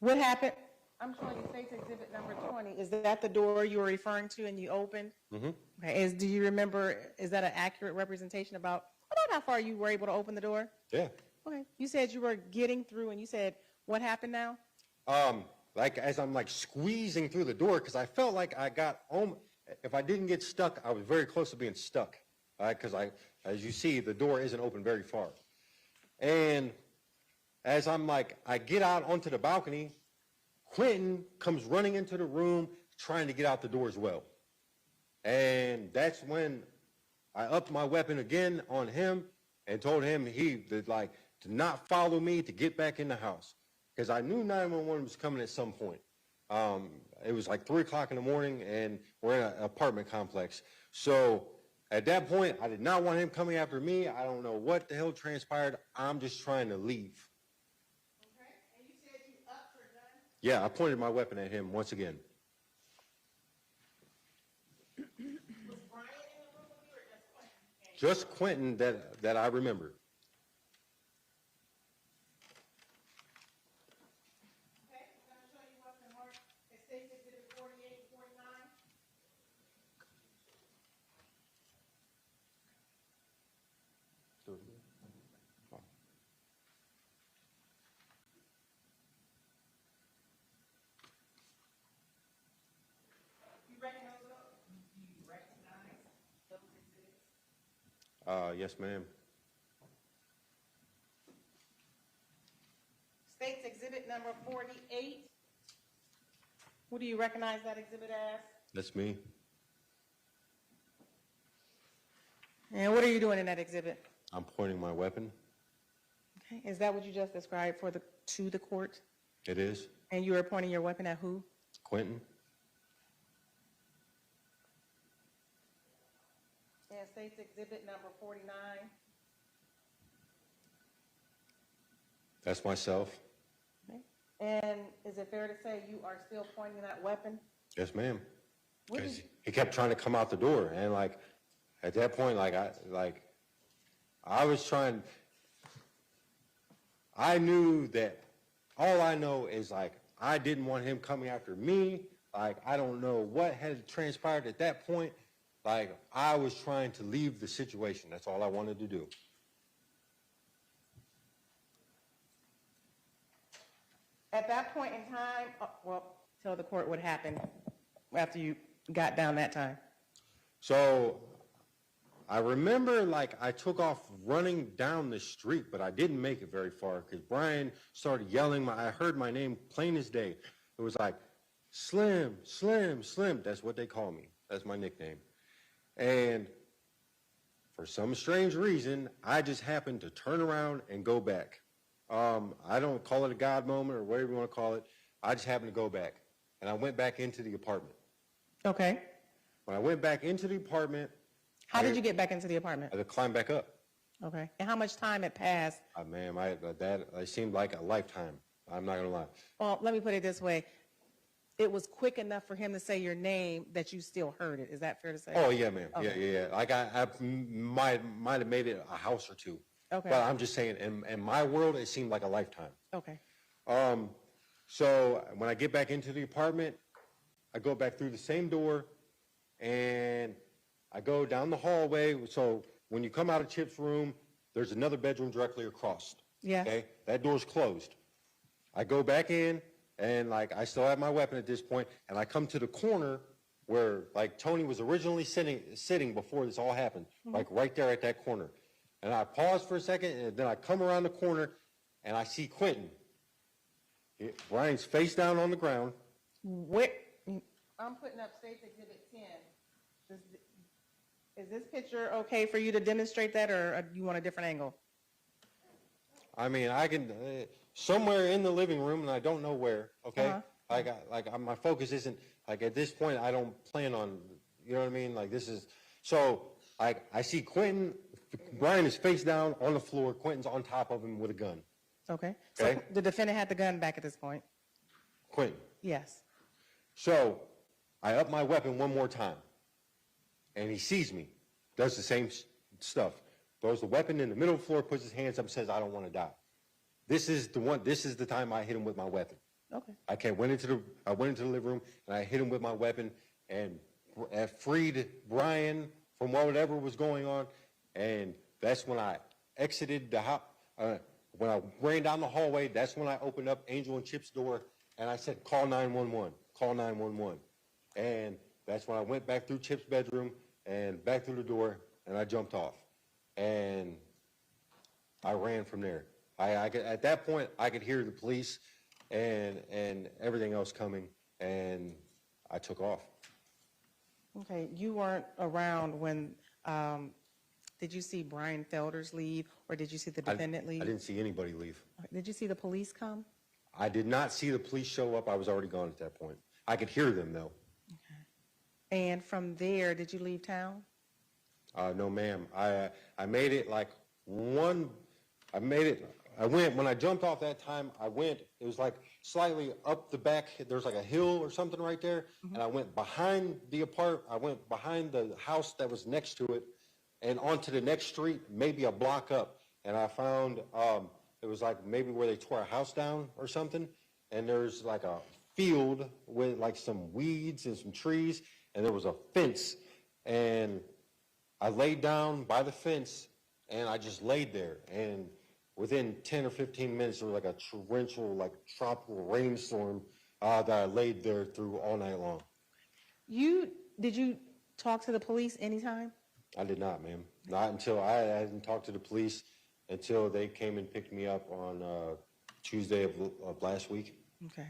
What happened? I'm showing you State's Exhibit number 20. Is that the door you were referring to and you opened? Mm-hmm. Okay. Do you remember, is that an accurate representation about how far you were able to open the door? Yeah. Okay. You said you were getting through, and you said, what happened now? As I'm squeezing through the door, because I felt like I got home. If I didn't get stuck, I was very close to being stuck. Because as you see, the door isn't open very far. And as I get out onto the balcony, Quinton comes running into the room trying to get out the door as well. And that's when I upped my weapon again on him and told him to not follow me, to get back in the house. Because I knew 911 was coming at some point. It was 3 o'clock in the morning, and we're in an apartment complex. So at that point, I did not want him coming after me. I don't know what the hell transpired. I'm just trying to leave. Okay. And you said you upped your gun? Yeah, I pointed my weapon at him once again. Was Brian in the room with you, or just Quinton? Just Quinton that I remember. Okay. I'm going to show you what's in mark. It State's Exhibit 48 and 49. Do it again. Oh. Do you recognize those exhibits? Yes, ma'am. State's Exhibit number 48. Who do you recognize that exhibit as? That's me. And what are you doing in that exhibit? I'm pointing my weapon. Okay. Is that what you just described to the court? It is. And you were pointing your weapon at who? Quinton. And State's Exhibit number 49. That's myself. Okay. And is it fair to say you are still pointing that weapon? Yes, ma'am. What Because did- he kept trying to come out the door, and at that point, I was trying. I knew that. All I know is I didn't want him coming after me Like, I don't know what had transpired at that point. Like, I was trying to leave the situation. That's all I wanted to do. At that point in time, well, tell the court what happened after you got down that time. So I remember, like, I took off running down the street, but I didn't make it very far because Brian started yelling. I heard my name plain as day. It was like, Slim, Slim, Slim. That's what they call me. That's my nickname. And for some strange reason, I just happened to turn around and go back. I don't call it a God moment or whatever you want to call it. I just happened to go back. And I went back into the apartment. Okay. When I went back into the apartment. How did you get back into the apartment? I had to climb back up. Okay. And how much time had passed? Man, that seemed like a lifetime. I'm not going to lie. Well, let me put it this way. It was quick enough for him to say your name that you still heard it. Is that fair to say? Oh, yeah, ma'am. Okay. Yeah. Like, I might have made it a house or two. Okay. But I'm just saying, in my world, it seemed like a lifetime. Okay. So when I get back into the apartment, I go back through the same door, and I go down the hallway. So when you come out of Chip's room, there's another bedroom directly across. Yes. Okay? That door's closed. I go back in, and, like, I still have my weapon at this point, and I come to the corner where, like, Toni was originally sitting before this all happened, like right there at that corner. And I pause for a second, and then I come around the corner, and I see Quinton. Brian's face down on the ground. I'm putting up State's Exhibit 10. Is this picture okay for you to demonstrate that, or do you want a different angle? I mean, I can, somewhere in the living room, and I don't know where, okay? My focus isn't, like, at this point, I don't plan on, you know what I mean? Like, this is, so, I see Quinton, Brian is face down on the floor, Quinton's on top of him with a gun. Okay. So the defendant had the gun back at this point? Quinton. Yes. So I up my weapon one more time, and he sees me, does the same stuff, throws the weapon in the middle of the floor, puts his hands up, says, I don't want to die. This is the time I hit him with my weapon. Okay. I went into the living room, and I hit him with my weapon, and freed Brian from whatever was going on, and that's when I exited the house. When I ran down the hallway, that's when I opened up Angel and Chip's door, and I said, call 911, call 911. And that's when I went back through Chip's bedroom and back through the door, and I jumped off. And I ran from there. At that point, I could hear the police and everything else coming, and I took off. Okay. You weren't around when, did you see Brian Felders leave, or did you see the defendant leave? I didn't see anybody leave. Did you see the police come? I did not see the police show up. I was already gone at that point. I could hear them, though. Okay. And from there, did you leave town? No, ma'am. I made it like I went, when I jumped off that time, it was like slightly up the back, there's like a hill or something right there, and I went behind the house that was next to it, and onto the next street, maybe a block up, and I found, it was like maybe where they tore a house down or something, and there's like a field with like some weeds and some trees, and there was a fence, and I laid down by the fence, and I just laid there, and within 10 or 15 minutes, there was like a torrential, like tropical rainstorm that I laid there through all night long. Did you talk to the police anytime? I did not, ma'am. Not until I hadn't talked to the police until they came and picked me up on Tuesday of last week. Okay.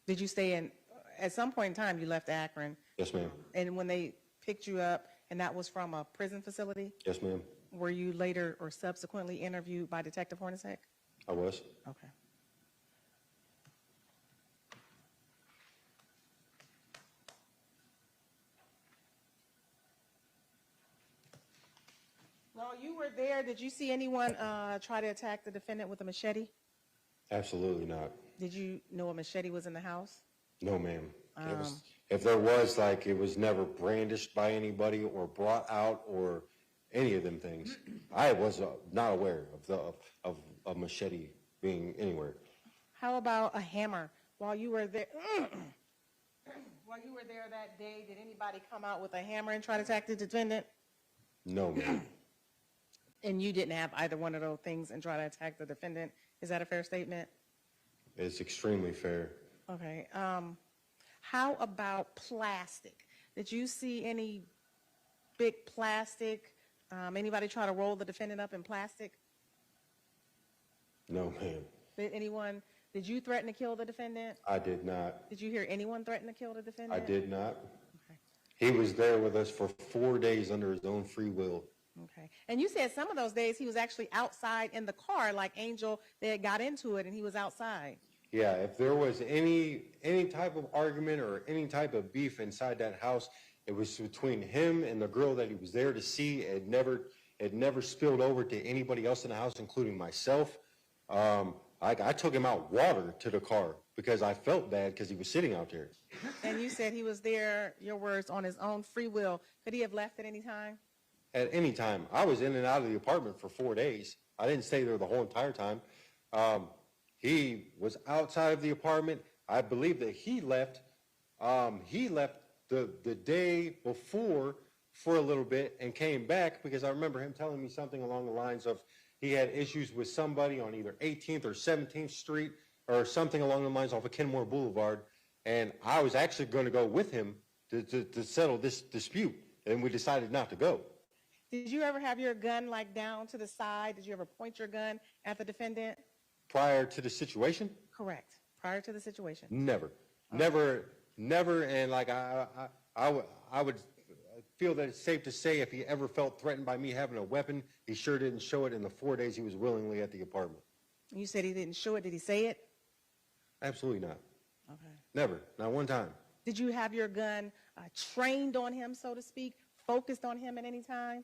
Did you stay in, at some point in time, you left Akron? Yes, ma'am. And when they picked you up, and that was from a prison facility? Yes, ma'am. Were you later or subsequently interviewed by Detective Hornacek? I was. Okay. While you were there, did you see anyone try to attack the defendant with a machete? Absolutely not. Did you know a machete was in the house? No, ma'am. If there was, like, it was never brandished by anybody or brought out or any of them things. I was not aware of a machete being anywhere. How about a hammer? While you were there, While you were there that day, did anybody come out with a hammer and try to attack the defendant? No, ma'am. And you didn't have either one of those things and try to attack the defendant? Is that a fair statement? It's extremely fair. Okay. How about plastic? Did you see any big plastic? Anybody try to roll the defendant up in plastic? No, ma'am. Did you threaten to kill the defendant? I did not. Did you hear anyone threaten to kill the defendant? I did not. Okay. He was there with us for 4 days under his own free will. Okay. And you said some of those days he was actually outside in the car, like Angel, they had got into it and he was outside. Yeah, if there was any type of argument or any type of beef inside that house, it was between him and the girl that he was there to see. It never spilled over to anybody else in the house, including myself. I took him out water to the car because I felt bad because he was sitting out there. And you said he was there, your words, on his own free will. Could he have left at any time? At any time. I was in and out of the apartment for 4 days. I didn't stay there the whole entire time. He was outside of the apartment. I believe that he left the day before for a little bit and came back because I remember him telling me something along the lines of he had issues with somebody on either 18th or 17th Street or something along the lines off of Kenmore Boulevard. And I was actually going to go with him to settle this dispute, and we decided not to go. Did you ever have your gun like down to the side? Did you ever point your gun at the defendant? Prior to the situation? Correct. Prior to the situation. Never. Never. And like I would feel that it's safe to say if he ever felt threatened by me having a weapon, he sure didn't show it in the 4 days he was willingly at the apartment. You said he didn't show it. Did he say it? Absolutely not. Okay. Never. Not one time. Did you have your gun trained on him, so to speak, focused on him at any time?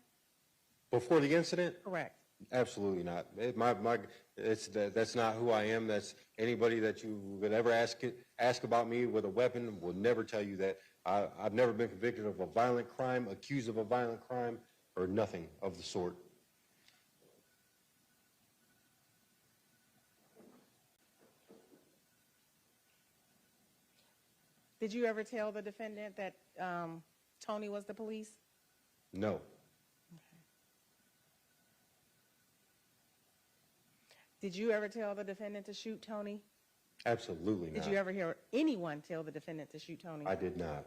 Before the incident? Correct. Absolutely not. That's not who I am. That's anybody that you would ever ask about me with a weapon will never tell you that. I've never been convicted of a violent crime, accused of a violent crime, or nothing of the sort. Did you ever tell the defendant that Toni was the police? No. Okay. Did you ever tell the defendant to shoot Toni? Absolutely not. Did you ever hear anyone tell the defendant to shoot Toni? I did not.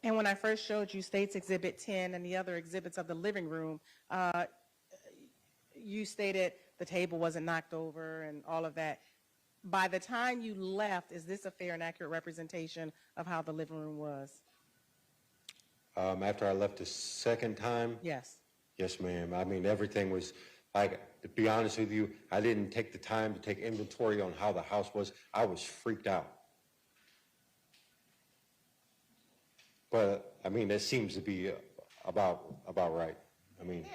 And when I first showed you State's Exhibit 10 and the other exhibits of the living room, you stated the table wasn't knocked over and all of that. By the time you left, is this a fair and accurate representation of how the living room was? After I left the second time? Yes. Yes, ma'am. I mean, everything was, like, to be honest with you, I didn't take the time to take inventory on how the house was. I was freaked out. But, I mean, that seems to be about right. I mean.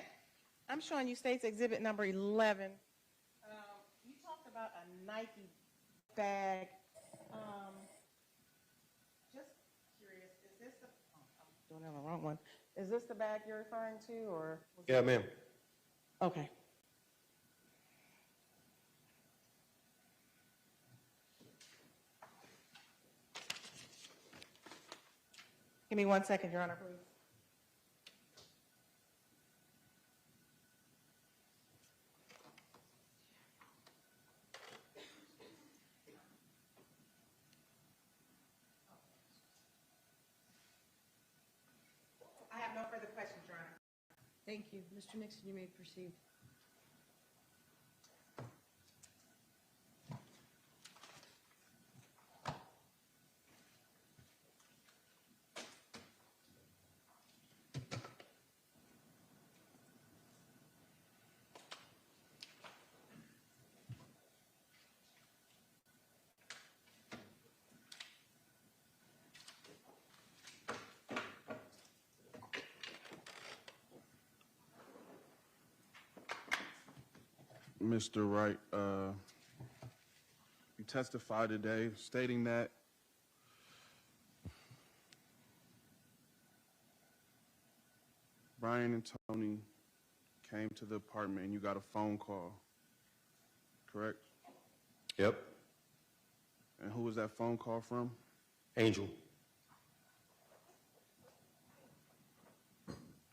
I'm showing you State's Exhibit number 11. You talked about a Nike bag. Just curious, is this the, I'm doing it on the wrong one. Is this the bag you're referring to, or? Yeah, ma'am. Okay. Give me 1 second, Your Honor, please. I have no further questions, Your Honor. Thank you. Mr. Nixon, you may proceed. Mr. Wright, you testified today stating that Brian and Toni came to the apartment and you got a phone call, correct? Yep. And who was that phone call from? Angel.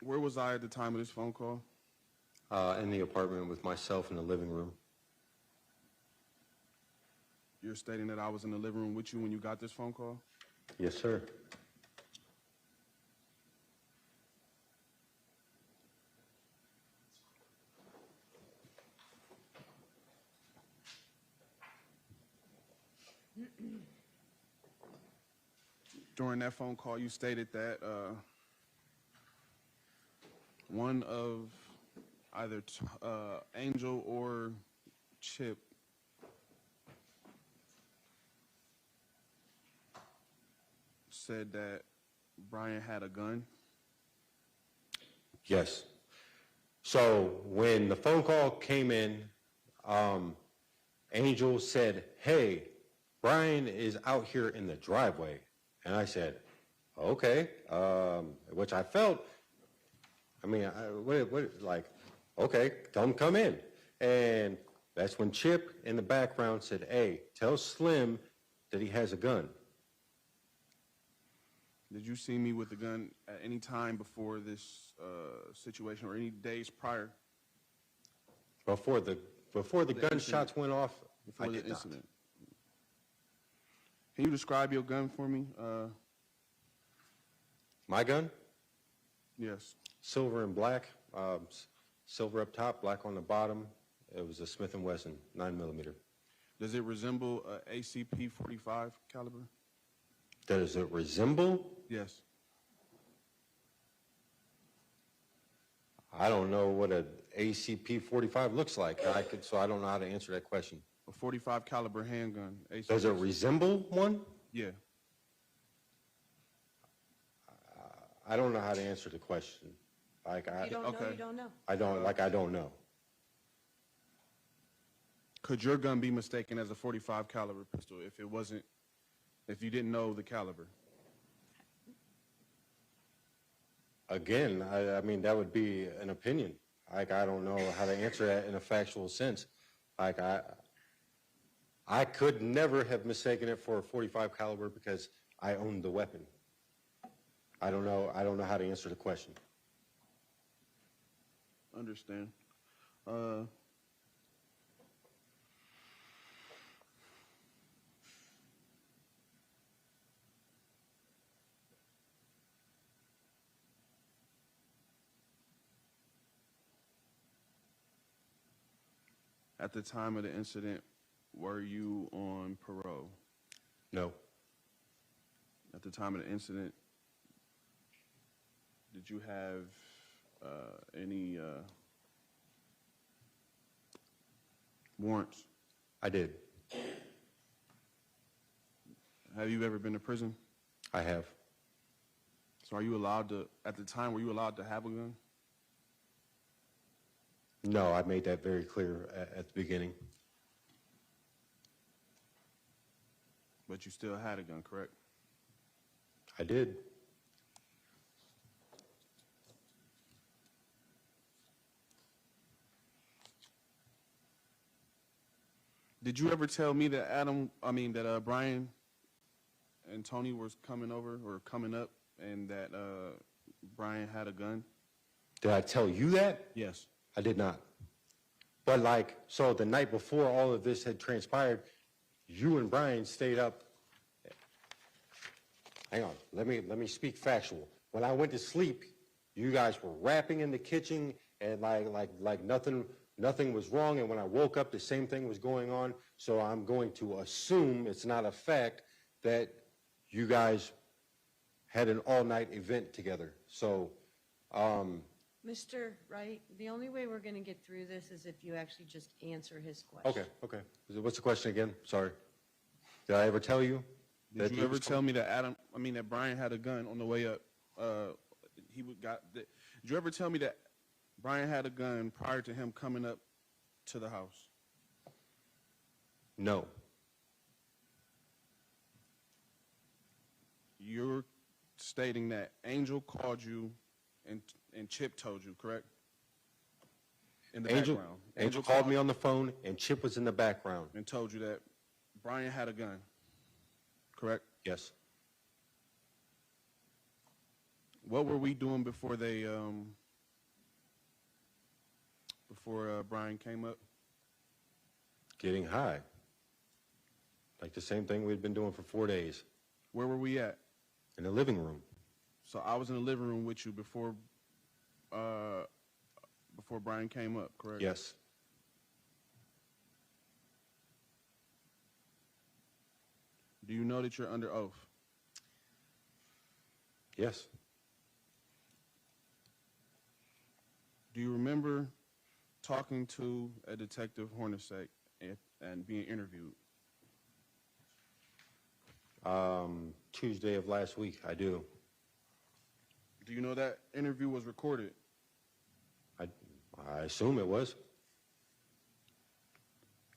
Where was I at the time of this phone call? In the apartment with myself in the living room. You're stating that I was in the living room with you when you got this phone call? Yes, sir. During that phone call, you stated that one of either Angel or Chip said that Brian had a gun. Yes. So when the phone call came in, Angel said, "Hey, Brian is out here in the driveway." And I said, "Okay," which I felt, okay, come in. And that's when Chip in the background said, "Hey, tell Slim that he has a gun." Did you see me with the gun at any time before this situation or any days prior? Before the gunshots went off, Before I the did not. incident. Can you describe your gun for me? My gun? Yes. Silver and black, silver up top, black on the bottom. It was a Smith & Wesson 9mm. Does it resemble a ACP 45 caliber? Does it resemble? Yes. I don't know what an ACP 45 looks like. So I don't know how to answer that question. A 45 caliber handgun. ACP. Does it resemble one? Yeah. I don't know how to answer the question. You don't know, okay. you don't know. I don't know. Could your gun be mistaken as a 45 caliber pistol if you didn't know the caliber? Again, I mean, that would be an opinion. I don't know how to answer that in a factual sense. I could never have mistaken it for a 45 caliber because I owned the weapon. I don't know how to answer the question. Understand. At the time of the incident, were you on parole? No. At the time of the incident, did you have any warrants? I did. Have you ever been to prison? I have. So are you allowed to, at the time, were you allowed to have a gun? No, I made that very clear at the beginning. But you still had a gun, correct? I did. Did you ever tell me that Brian and Toni was coming over or coming up and that Brian had a gun? Did I tell you that? Yes. I did not. But so the night before all of this had transpired, you and Brian stayed up. Hang on, let me speak factual. When I went to sleep, you guys were rapping in the kitchen and like nothing was wrong. And when I woke up, the same thing was going on. So I'm going to assume it's not a fact that you guys had an all-night event together. So, Mr. Wright, the only way we're going to get through this is if you actually just answer his question. okay. What's the question again? Sorry. Did I ever tell you? Did you ever tell me that Brian had a gun on the way up? Did you ever tell me that Brian had a gun prior to him coming up to the house? No. You're stating that Angel called you and Chip told you, correct? In the Angel background. called me on the phone, and Chip was in the background. And told you that Brian had a gun, correct? Yes. What were we doing before Brian came up? Getting high. Like the same thing we'd been doing for 4 days. Where were we at? In the living room. So I was in the living room with you before Brian came up, correct? Yes. Do you know that you're under oath? Yes. Do you remember talking to a Detective Hornacek and being interviewed? Tuesday of last week, I do. Do you know that interview was recorded? I assume it was.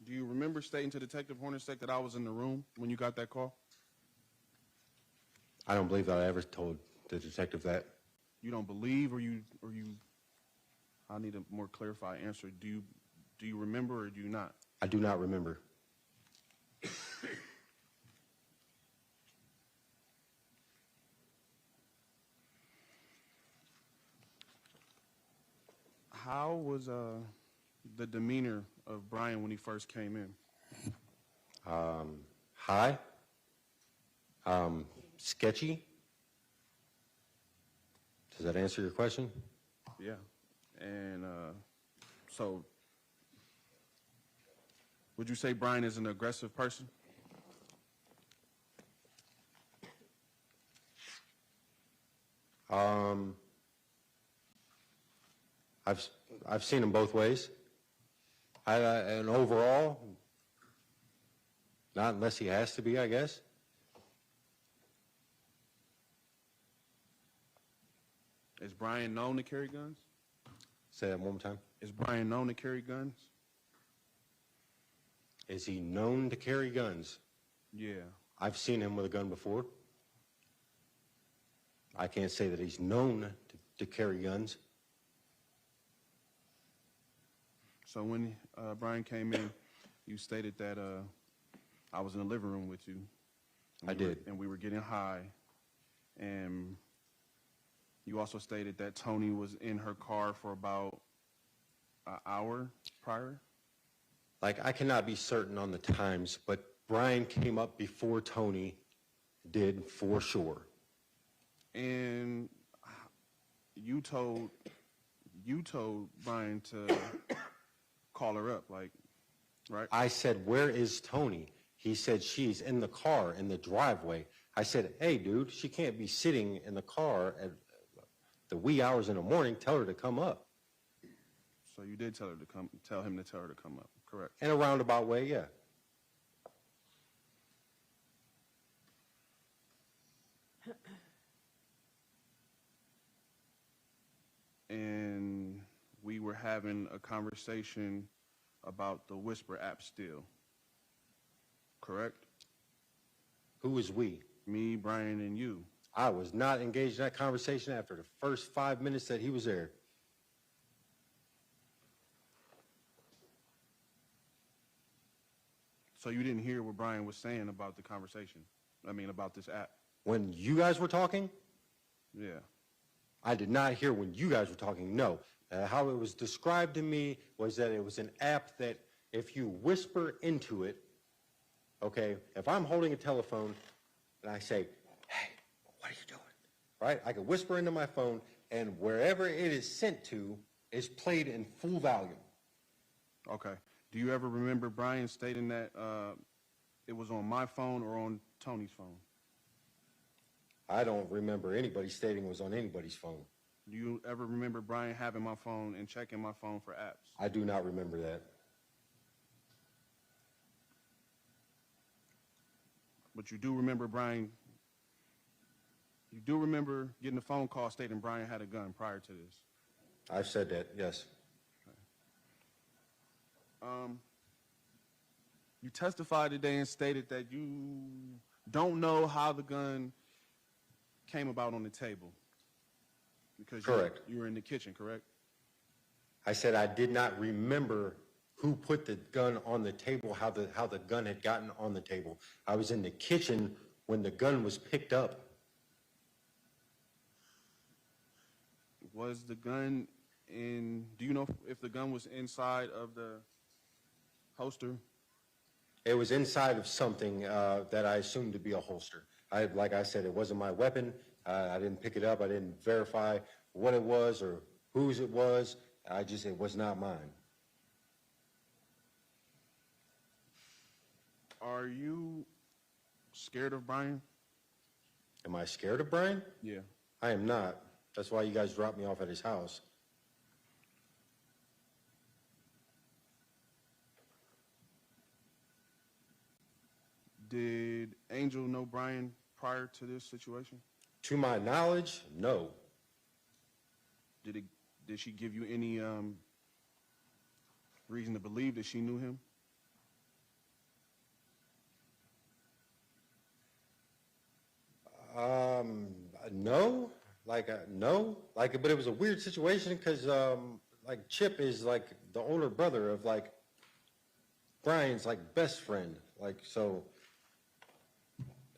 Do you remember stating to Detective Hornacek that I was in the room when you got that call? I don't believe that I ever told the detective that. You don't believe, or you? I need a more clarified answer. Do you remember or do you not? I do not remember. How was the demeanor of Brian when he first came in? High. Sketchy. Does that answer your question? Yeah. And so would you say Brian is an aggressive person? I've seen him both ways. And overall, not unless he has to be, I guess. Is Brian known to carry guns? Say that one more time. Is Brian known to carry guns? Is he known to carry guns? Yeah. I've seen him with a gun before. I can't say that he's known to carry guns. So when Brian came in, you stated that I was in the living room with you. I did. And we were getting high. And you also stated that Toni was in her car for about an hour prior. Like, I cannot be certain on the times, but Brian came up before Toni did, for sure. And you told Brian to call her up, like, right? I said, "Where is Toni?" He said, "She's in the car in the driveway." I said, "Hey, dude, she can't be sitting in the car at the wee hours in the morning. Tell her to come up." So you did tell him to tell her to come up, correct? In a roundabout way, yeah. And we were having a conversation about the Whisper app still, correct? Who is we? Me, Brian, and you. I was not engaged in that conversation after the first 5 minutes that he was there. So you didn't hear what Brian was saying about the conversation? I mean, about this app? When you guys were talking, Yeah. I did not hear when you guys were talking, no. How it was described to me was that it was an app that if you whisper into it, okay, if I'm holding a telephone and I say, "Hey, what are you doing?" Right? I can whisper into my phone, and wherever it is sent to is played in full volume. Okay. Do you ever remember Brian stating that it was on my phone or on Toni's phone? I don't remember anybody stating it was on anybody's phone. Do you ever remember Brian having my phone and checking my phone for apps? I do not remember that. But you do remember Brian, you do remember getting a phone call stating Brian had a gun prior to this? I've said that, yes. You testified today and stated that you don't know how the gun came about on the table. Because Correct. You were in the kitchen, correct? I said I did not remember who put the gun on the table, how the gun had gotten on the table. I was in the kitchen when the gun was picked up. Was the gun do you know if the gun was inside of the holster? It was inside of something that I assumed to be a holster. Like I said, it wasn't my weapon. I didn't pick it up. I didn't verify what it was or whose it was. It was not mine. Are you scared of Brian? Am I scared of Brian? Yeah. I am not. That's why you guys dropped me off at his house. Did Angel know Brian prior to this situation? To my knowledge, no. Did she give you any reason to believe that she knew him? No. No. But it was a weird situation because, Chip is, the older brother of, Brian's, best friend. So.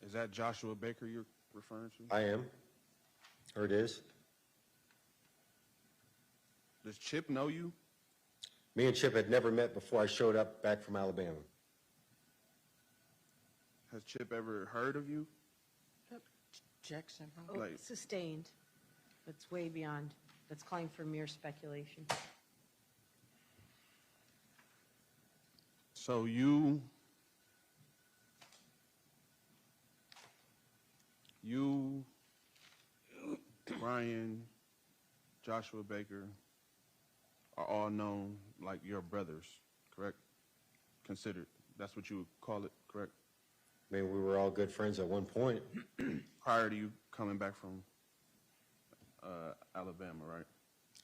Is that Joshua Baker you're referring to? I am. Or it is. Does Chip know you? Me and Chip had never met before I showed up back from Alabama. Has Chip ever heard of you? Objection. Oh, sustained. That's way beyond. That's calling for mere speculation. So you, Brian, Joshua Baker are all known like your brothers, correct? Considered. That's what you would call it, correct? I mean, we were all good friends at one point. Prior to you coming back from Alabama, right?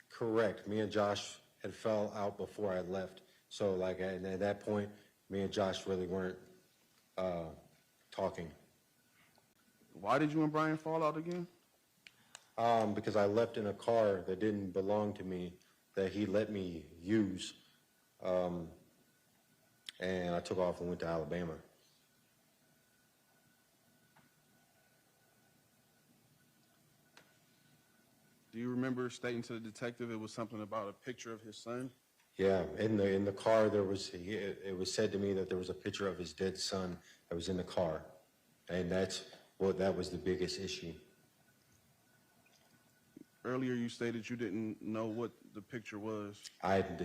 Correct. Me and Josh had fell out before I left. So, at that point, me and Josh really weren't talking. Why did you and Brian fall out again? Because I left in a car that didn't belong to me, that he let me use. And I took off and went to Alabama. Do you remember stating to the detective it was something about a picture of his son? Yeah, in the car it was said to me that there was a picture of his dead son that was in the car, and that was the biggest issue. Earlier you stated you didn't know what the picture was.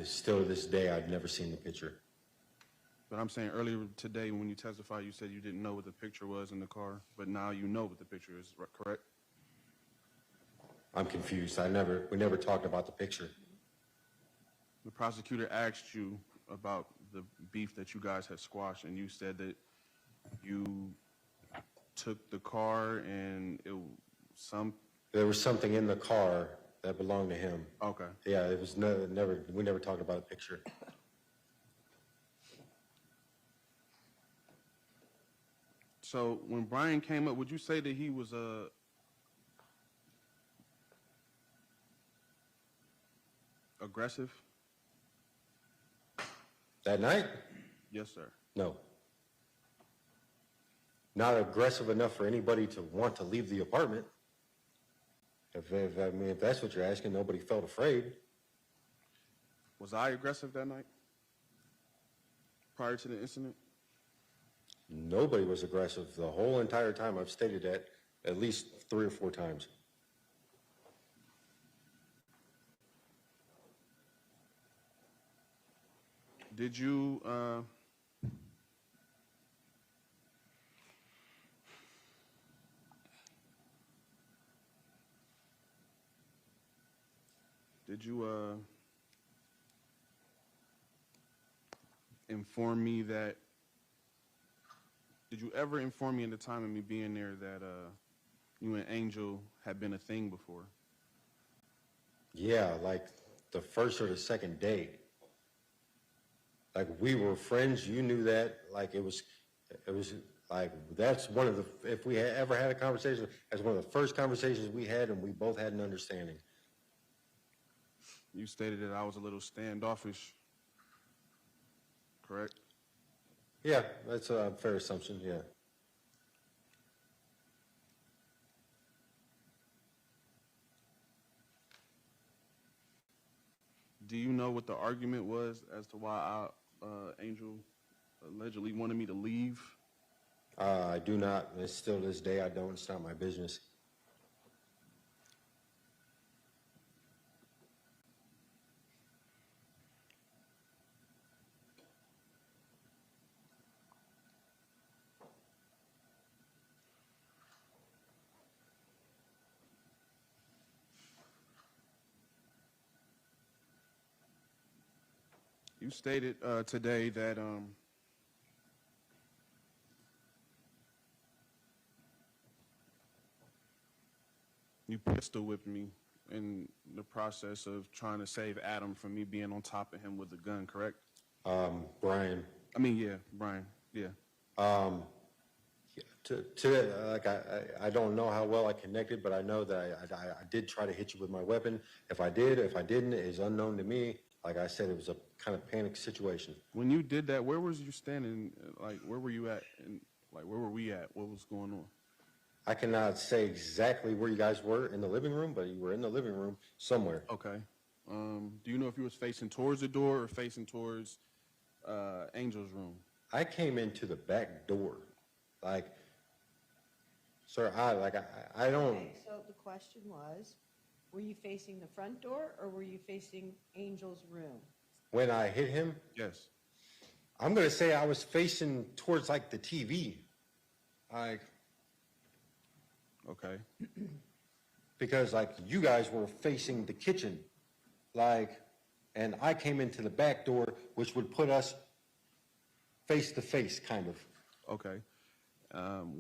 Still to this day, I've never seen the picture. But I'm saying earlier today when you testified, you said you didn't know what the picture was in the car, but now you know what the picture is, correct? I'm confused. We never talked about the picture. The prosecutor asked you about the beef that you guys had squashed, and you said that you took the car and there was something in the car that belonged to him. Okay. Yeah, it was we never talked about a picture. So when Brian came up, would you say that he was aggressive? That night? Yes, sir. No. Not aggressive enough for anybody to want to leave the apartment. If that's what you're asking, nobody felt afraid. Was I aggressive that night? Prior to the incident? Nobody was aggressive the whole entire time. I've stated that at least 3 or 4 times. Did you inform me that, did you ever inform me in the time of me being there that you and Angel had been a thing before? Yeah, like the first or the second day. like we were friends. You knew that. Like it was like that's one of the. If we had ever had a conversation, that's one of the first conversations we had, and we both had an understanding. You stated that I was a little standoffish, correct? Yeah, that's a fair assumption. Yeah. Do you know what the argument was as to why Angel allegedly wanted me to leave? I do not. And still to this day, I don't. It's not my business. You stated today that you pistol whipped me in the process of trying to save Adam from me being on top of him with a gun, correct? Brian. I mean, yeah, Brian, yeah. I don't know how well I connected, but I know that I did try to hit you with my weapon. If I didn't, is unknown to me. Like I said, it was a kind of panic situation. When you did that, where was you standing? Like, where were you at? And like, where were we at? What was going on? I cannot say exactly where you guys were in the living room, but you were in the living room somewhere. Okay. Do you know if you was facing towards the door or facing towards Angel's room? I came into the back door. Like, sir, I don't. Okay, so the question was, were you facing the front door or were you facing Angel's room? When I hit him, Yes. I'm going to say I was facing towards like the TV. Okay. Because like you guys were facing the kitchen, like, and I came into the back door, which would put us face to face, kind of. Okay.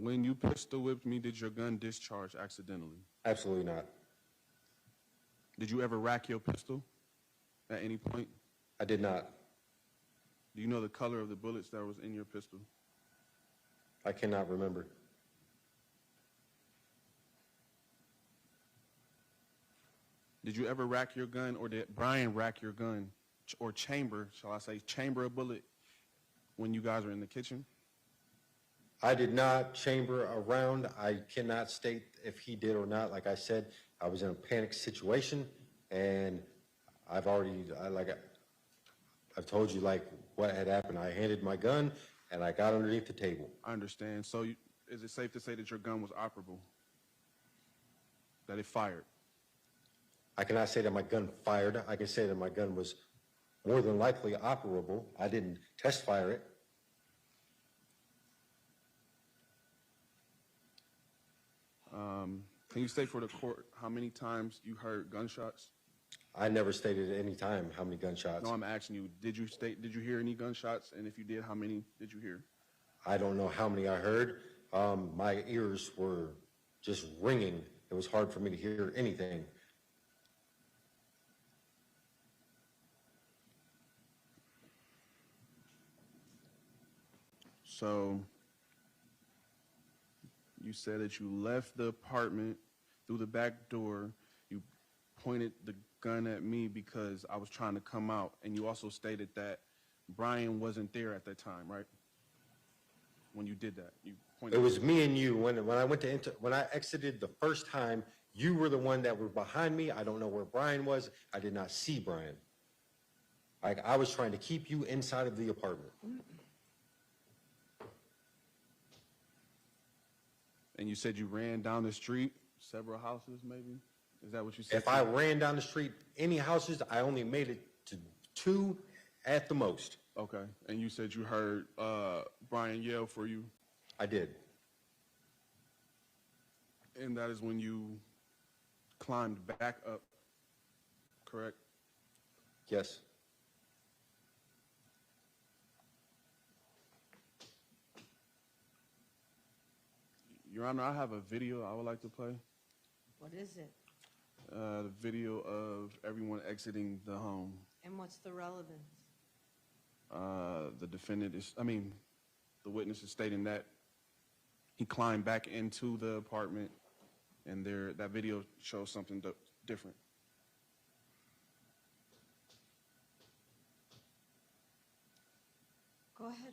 When you pistol whipped me, did your gun discharge accidentally? Absolutely not. Did you ever rack your pistol at any point? I did not. Do you know the color of the bullets that was in your pistol? I cannot remember. Did you ever rack your gun, or did Brian rack your gun, or chamber, shall I say, chamber a bullet when you guys were in the kitchen? I did not chamber a round. I cannot state if he did or not. Like I said, I was in a panic situation, and I've told you like what had happened. I handed my gun, and I got underneath the table. I understand. So is it safe to say that your gun was operable? That it fired? I cannot say that my gun fired. I can say that my gun was more than likely operable. I didn't test fire it. Can you state for the court how many times you heard gunshots? I never stated at any time how many gunshots. No, I'm asking you, did you hear any gunshots? And if you did, how many did you hear? I don't know how many I heard. My ears were just ringing. It was hard for me to hear anything. So you said that you left the apartment through the back door. You pointed the gun at me because I was trying to come out. And you also stated that Brian wasn't there at that time, right? When you did that, you pointed. It was me and you. When I exited the first time, you were the one that were behind me. I don't know where Brian was. I did not see Brian. Like, I was trying to keep you inside of the apartment. And you said you ran down the street, several houses maybe? Is that what you said? If I ran down the street, any houses, I only made it to 2 at the most. Okay. And you said you heard Brian yell for you? I did. And that is when you climbed back up, correct? Yes. Your Honor, I have a video I would like to play. What is it? The video of everyone exiting the home. And what's the relevance? The defendant is, the witness is stating that he climbed back into the apartment, and that video shows something different. Go ahead.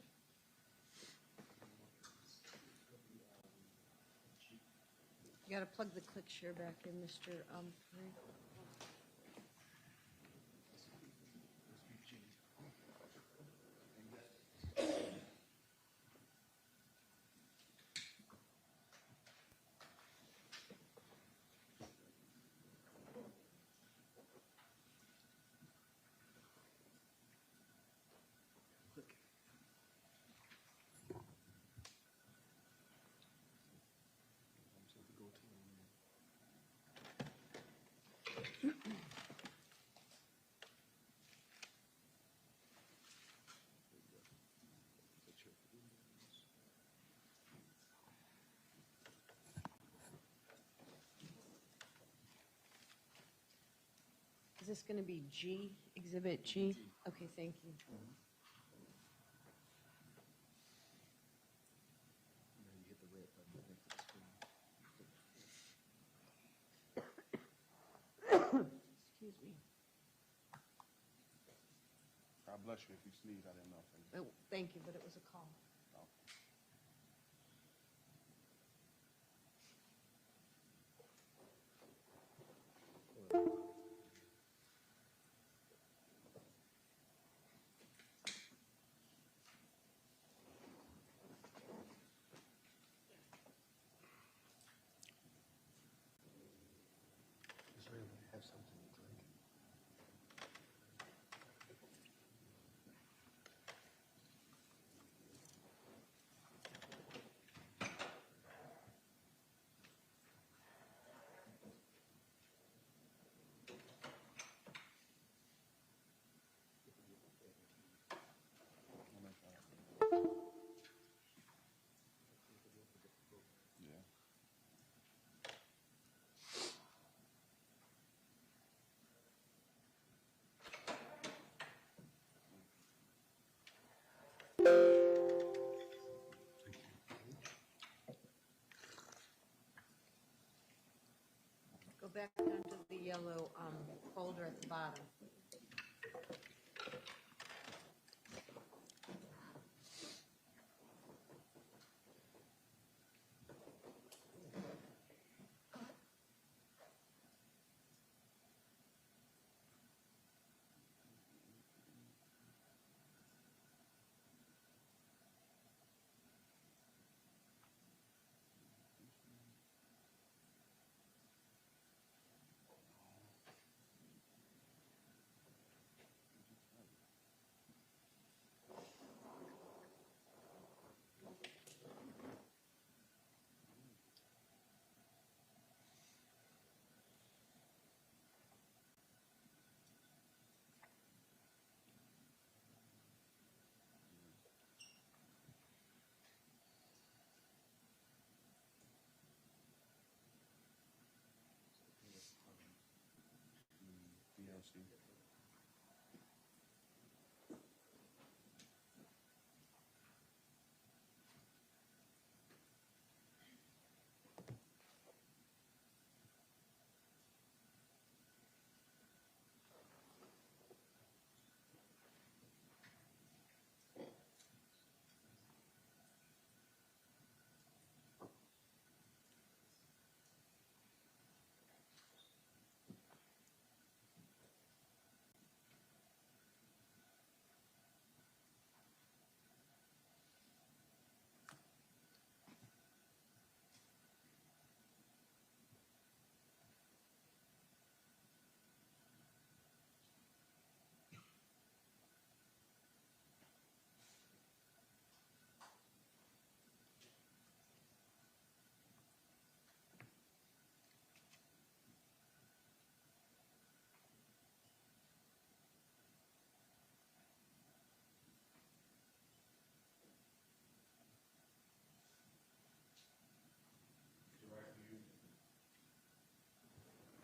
You got to plug the click share back in, Mr. Perry. Is this going to be G, Exhibit G? Okay, thank you. Excuse me. God bless you. If you sneeze, I didn't know. Oh, thank you, but it was a call. Go back down to the yellow folder at the bottom. DLC.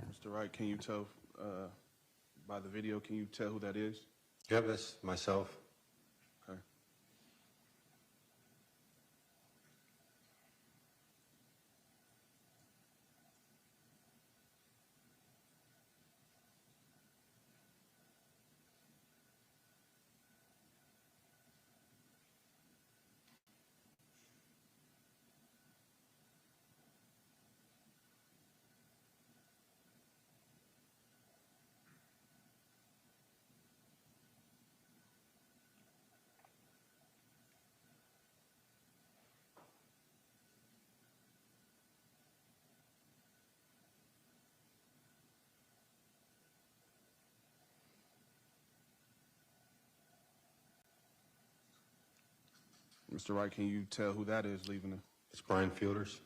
Mr. Wright, can you tell by the video, can you tell who that is? Yep, that's myself. Mr. Wright, can you tell who that is leaving it? It's Brian Fielders.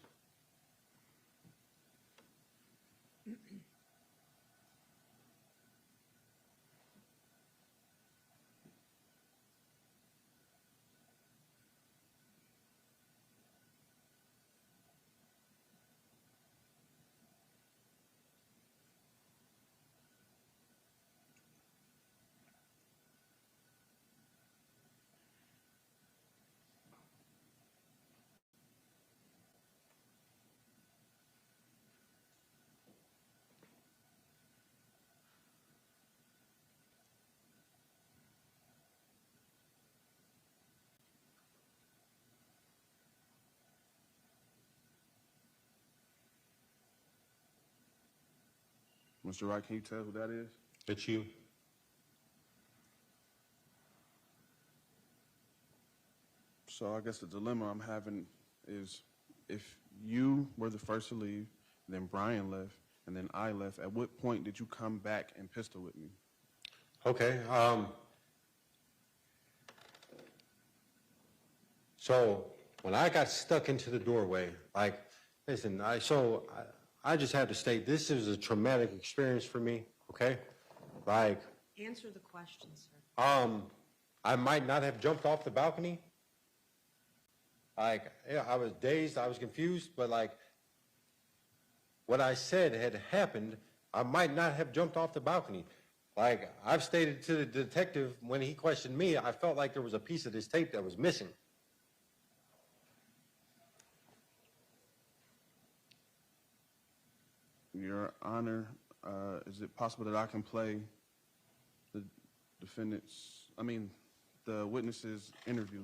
Mr. Wright, can you tell who that is? It's you. So I guess the dilemma I'm having is if you were the first to leave, then Brian left, and then I left, at what point did you come back and pistol with me? Okay. So when I got stuck into the doorway, like, listen, I just have to state this is a traumatic experience for me. Okay, like, Answer the question, sir. I might not have jumped off the balcony. Like, yeah, I was dazed, I was confused, but like, what I said had happened, I might not have jumped off the balcony. Like, I've stated to the detective when he questioned me, I felt like there was a piece of this tape that was missing. Your Honor, is it possible that I can play the the witness's interview?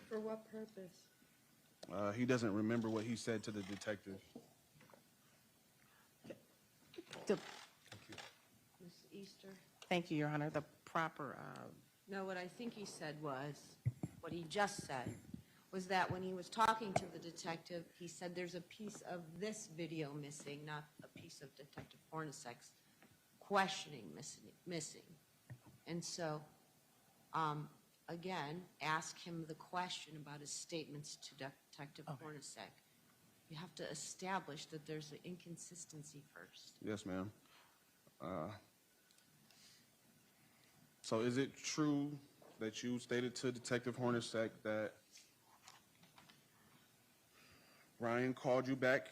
For what purpose? He doesn't remember what he said to the detective. Ms. Easter? Thank you, Your Honor. The proper, No, what I think he said was, what he just said, was that when he was talking to the detective, he said there's a piece of this video missing, not a piece of Detective Hornacek's questioning missing. And so, again, ask him the question about his statements to Detective Hornacek. You have to establish that there's an inconsistency first. Yes, ma'am. So is it true that you stated to Detective Hornacek that Brian called you back?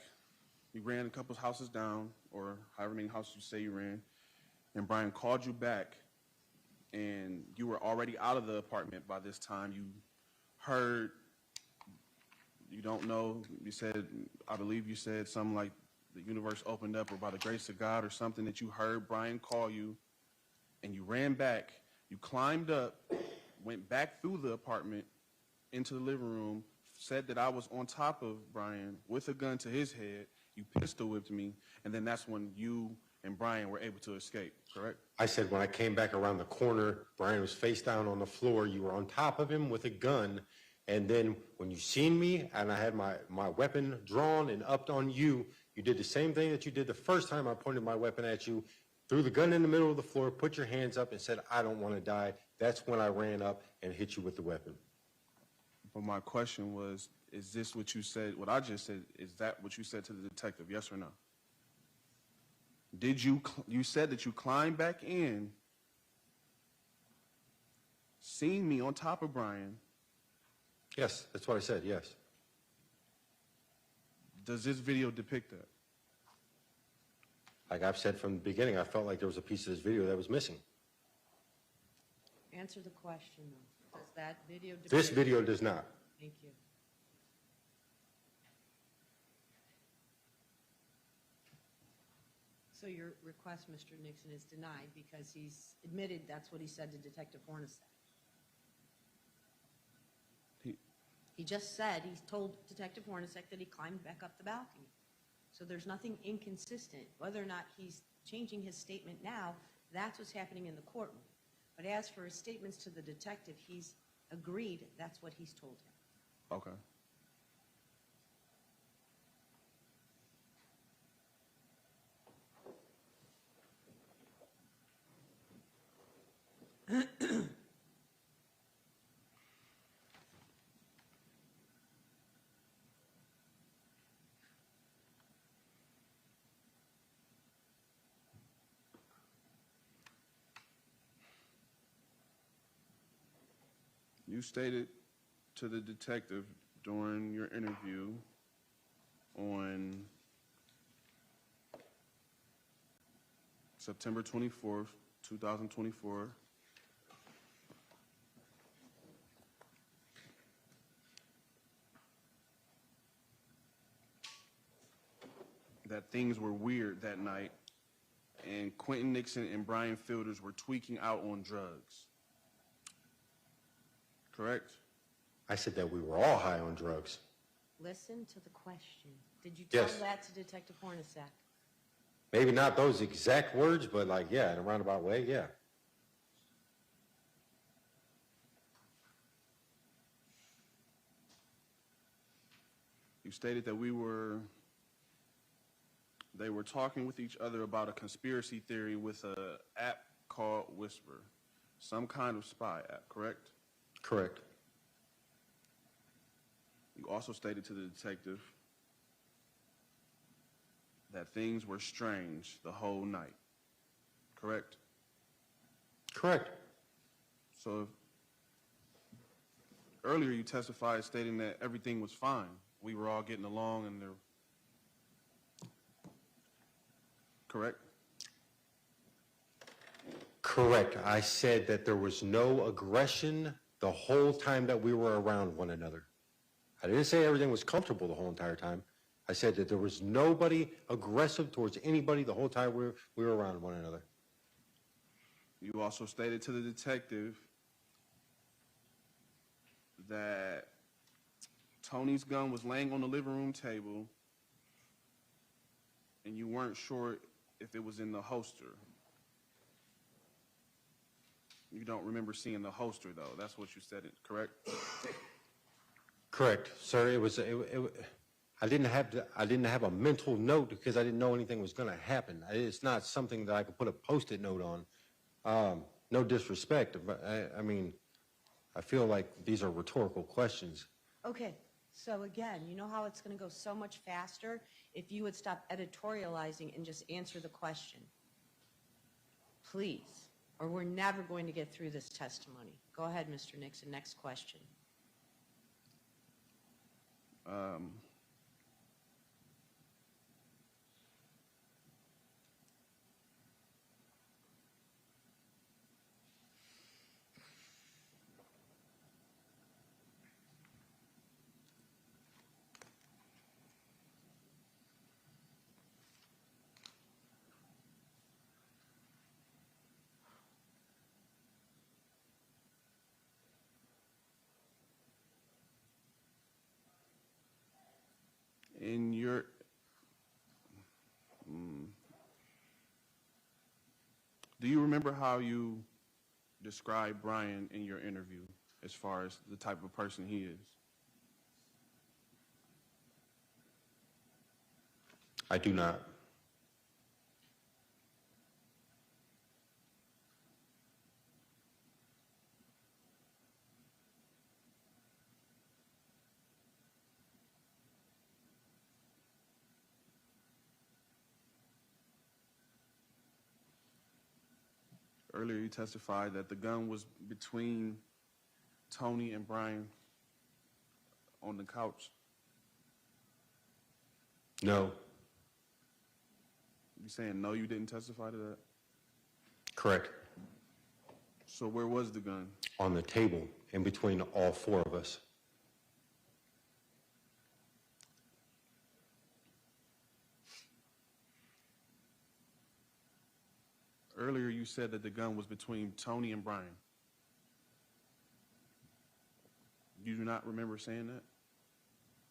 You ran a couple houses down, or however many houses you say you ran, and Brian called you back, and you were already out of the apartment by this time. You heard, you don't know, you said, I believe you said something like the universe opened up, or by the grace of God or something, that you heard Brian call you, and you ran back, you climbed up, went back through the apartment into the living room, said that I was on top of Brian with a gun to his head, you pistol whipped me, and then that's when you and Brian were able to escape, correct? I said when I came back around the corner, Brian was face down on the floor. You were on top of him with a gun. And then when you seen me and I had my weapon drawn and upped on you, you did the same thing that you did the first time I pointed my weapon at you, threw the gun in the middle of the floor, put your hands up and said, I don't want to die. That's when I ran up and hit you with the weapon. But my question was, is this what you said, what I just said, is that what you said to the detective, yes or no? Did you said that you climbed back in, seen me on top of Brian. Yes, that's what I said, yes. Does this video depict that? Like I've said from the beginning, I felt like there was a piece of this video that was missing. Answer the question, though. Does that video depict? This video does not. Thank you. So your request, Mr. Nixon, is denied because he's admitted that's what he said to Detective Hornacek. He just said, he told Detective Hornacek that he climbed back up the balcony. So there's nothing inconsistent. Whether or not he's changing his statement now, that's what's happening in the courtroom. But as for his statements to the detective, he's agreed that's what he's told him. Okay. You stated to the detective during your interview on September 24th, 2024, that things were weird that night and Quinton Nixon and Brian Fielders were tweaking out on drugs. Correct? I said that we were all high on drugs. Listen to the question. Did you tell Yes. that to Detective Hornacek? Maybe not those exact words, but like, yeah, in a roundabout way, yeah. You stated that they were talking with each other about a conspiracy theory with an app called Whisper, some kind of spy app, correct? Correct. You also stated to the detective that things were strange the whole night, correct? Correct. So earlier you testified stating that everything was fine. We were all getting along and correct? Correct. I said that there was no aggression the whole time that we were around one another. I didn't say everything was comfortable the whole entire time. I said that there was nobody aggressive towards anybody the whole time we were around one another. You also stated to the detective that Tony's gun was laying on the living room table and you weren't sure if it was in the holster. You don't remember seeing the holster, though. That's what you said, correct? Correct, sir. I didn't have a mental note because I didn't know anything was going to happen. It's not something that I could put a Post-it note on. No disrespect, but I mean, I feel like these are rhetorical questions. Okay, so again, you know how it's going to go so much faster if you would stop editorializing and just answer the question. Please, or we're never going to get through this testimony. Go ahead, Mr. Nixon, next question. In your... Do you remember how you described Brian in your interview as far as the type of person he is? I do not. Earlier you testified that the gun was between Toni and Brian on the couch. No. You saying no, you didn't testify to that? Correct. So where was the gun? On the table in between all four of us. Earlier you said that the gun was between Toni and Brian. You do not remember saying that?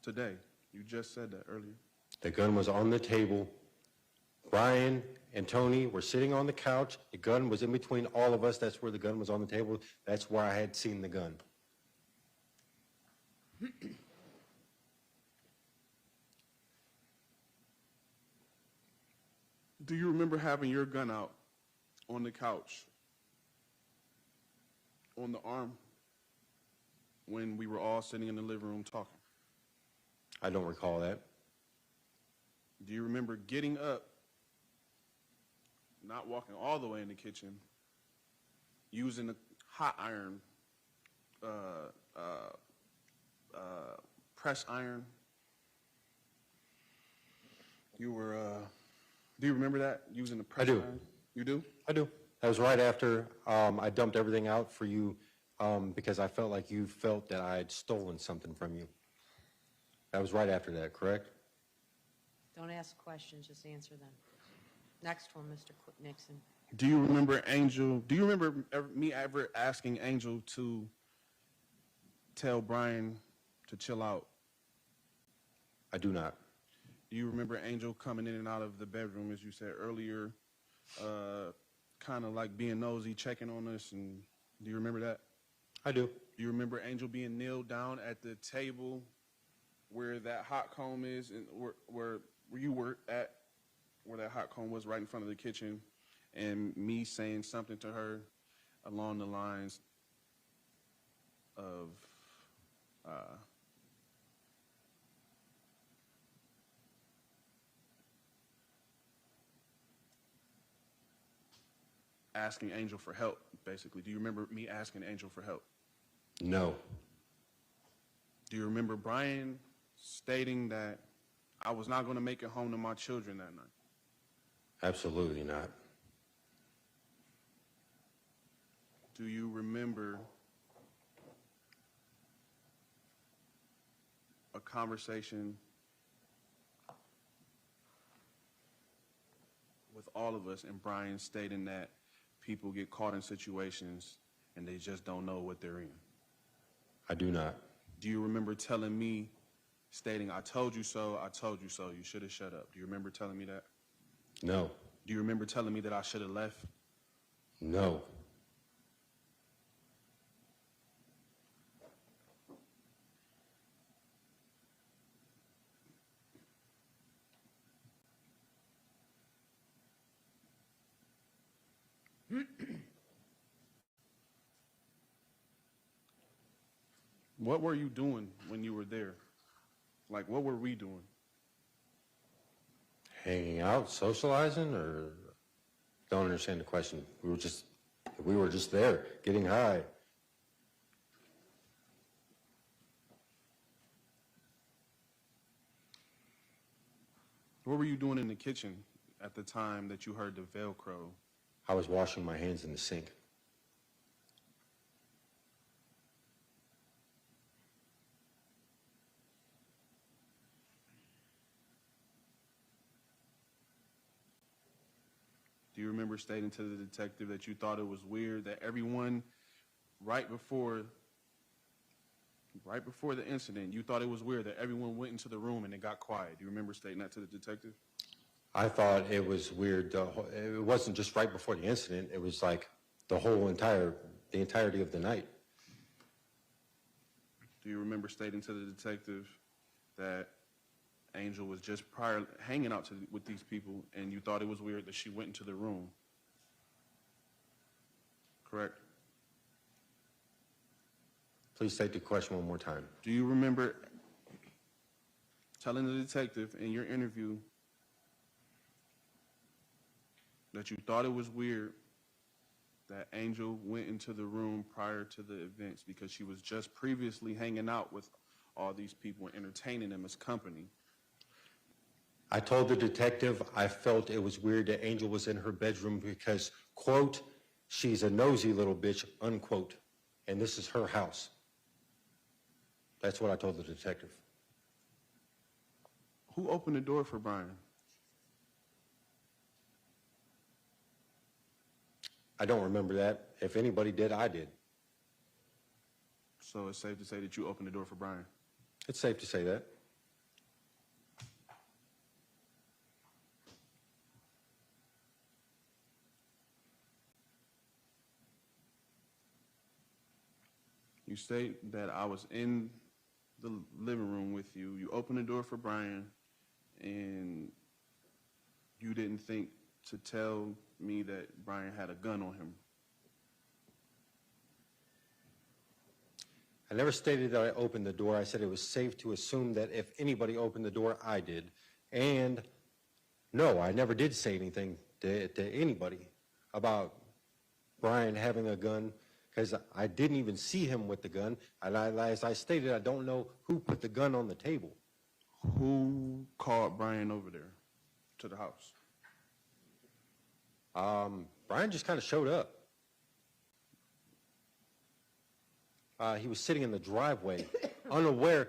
Today. You just said that earlier. The gun was on the table. Brian and Toni were sitting on the couch. The gun was in between all of us. That's where the gun was on the table. That's where I had seen the gun. Do you remember having your gun out on the couch, on the arm, when we were all sitting in the living room talking? I don't recall that. Do you remember getting up, not walking all the way in the kitchen, using a hot iron press iron. You were, do you remember that, using the press do. iron? You do? I do. That was right after I dumped everything out for you because I felt like you felt that I had stolen something from you. That was right after that, correct? Don't ask questions, just answer them. Next one, Mr. Nixon. Do you remember me ever asking Angel to tell Brian to chill out? I do not. Do you remember Angel coming in and out of the bedroom, as you said earlier, kind of like being nosy, checking on us? And do you remember that? I do. Do you remember Angel being kneeled down at the table where that hot comb is, and where you were at, where that hot comb was, right in front of the kitchen, and me saying something to her along the lines of, asking Angel for help, basically? Do you remember me asking Angel for help? No. Do you remember Brian stating that I was not going to make it home to my children that night? Absolutely not. Do you remember a conversation with all of us and Brian stating that people get caught in situations and they just don't know what they're in? I do not. Do you remember telling me, stating, I told you so, you should have shut up? Do you remember telling me that? No. Do you remember telling me that I should have left? No. What were you doing when you were there? Like, what were we doing? Hanging out, socializing, or don't understand the question. We were just there, getting high. What were you doing in the kitchen at the time that you heard the Velcro? I was washing my hands in the sink. Do you remember stating to the detective that you thought it was weird that everyone, right before the incident, you thought it was weird that everyone went into the room and it got quiet? Do you remember stating that to the detective? I thought it was weird. It wasn't just right before the incident. It was like the entirety of the night. Do you remember stating to the detective that Angel was just hanging out with these people and you thought it was weird that she went into the room? Correct? Please state the question one more time. Do you remember telling the detective in your interview that you thought it was weird that Angel went into the room prior to the events because she was just previously hanging out with all these people and entertaining them as company? I told the detective I felt it was weird that Angel was in her bedroom because, quote, she's a nosy little bitch, unquote, and this is her house. That's what I told the detective. Who opened the door for Brian? I don't remember that. If anybody did, I did. So it's safe to say that you opened the door for Brian? It's safe to say that. You state that I was in the living room with you. You opened the door for Brian, and you didn't think to tell me that Brian had a gun on him. I never stated that I opened the door. I said it was safe to assume that if anybody opened the door, I did. And no, I never did say anything to anybody about Brian having a gun, because I didn't even see him with the gun. And as I stated, I don't know who put the gun on the table. Who called Brian over there to the house? Brian just kind of showed up. He was sitting in the driveway, unaware.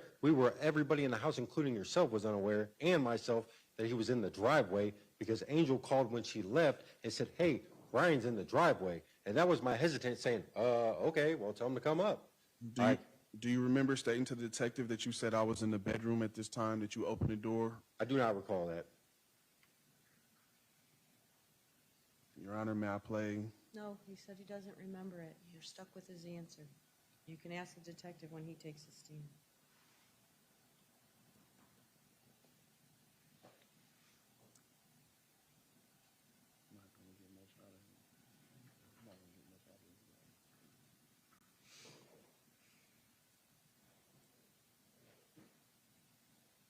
Everybody in the house, including yourself, was unaware, and myself, that he was in the driveway because Angel called when she left and said, hey, Brian's in the driveway. And that was my hesitant saying, okay, well, tell him to come up. Do you remember stating to the detective that you said I was in the bedroom at this time, that you opened the door? I do not recall that. Your Honor, may I play? No, he said he doesn't remember it. You're stuck with his answer. You can ask the detective when he takes his stand.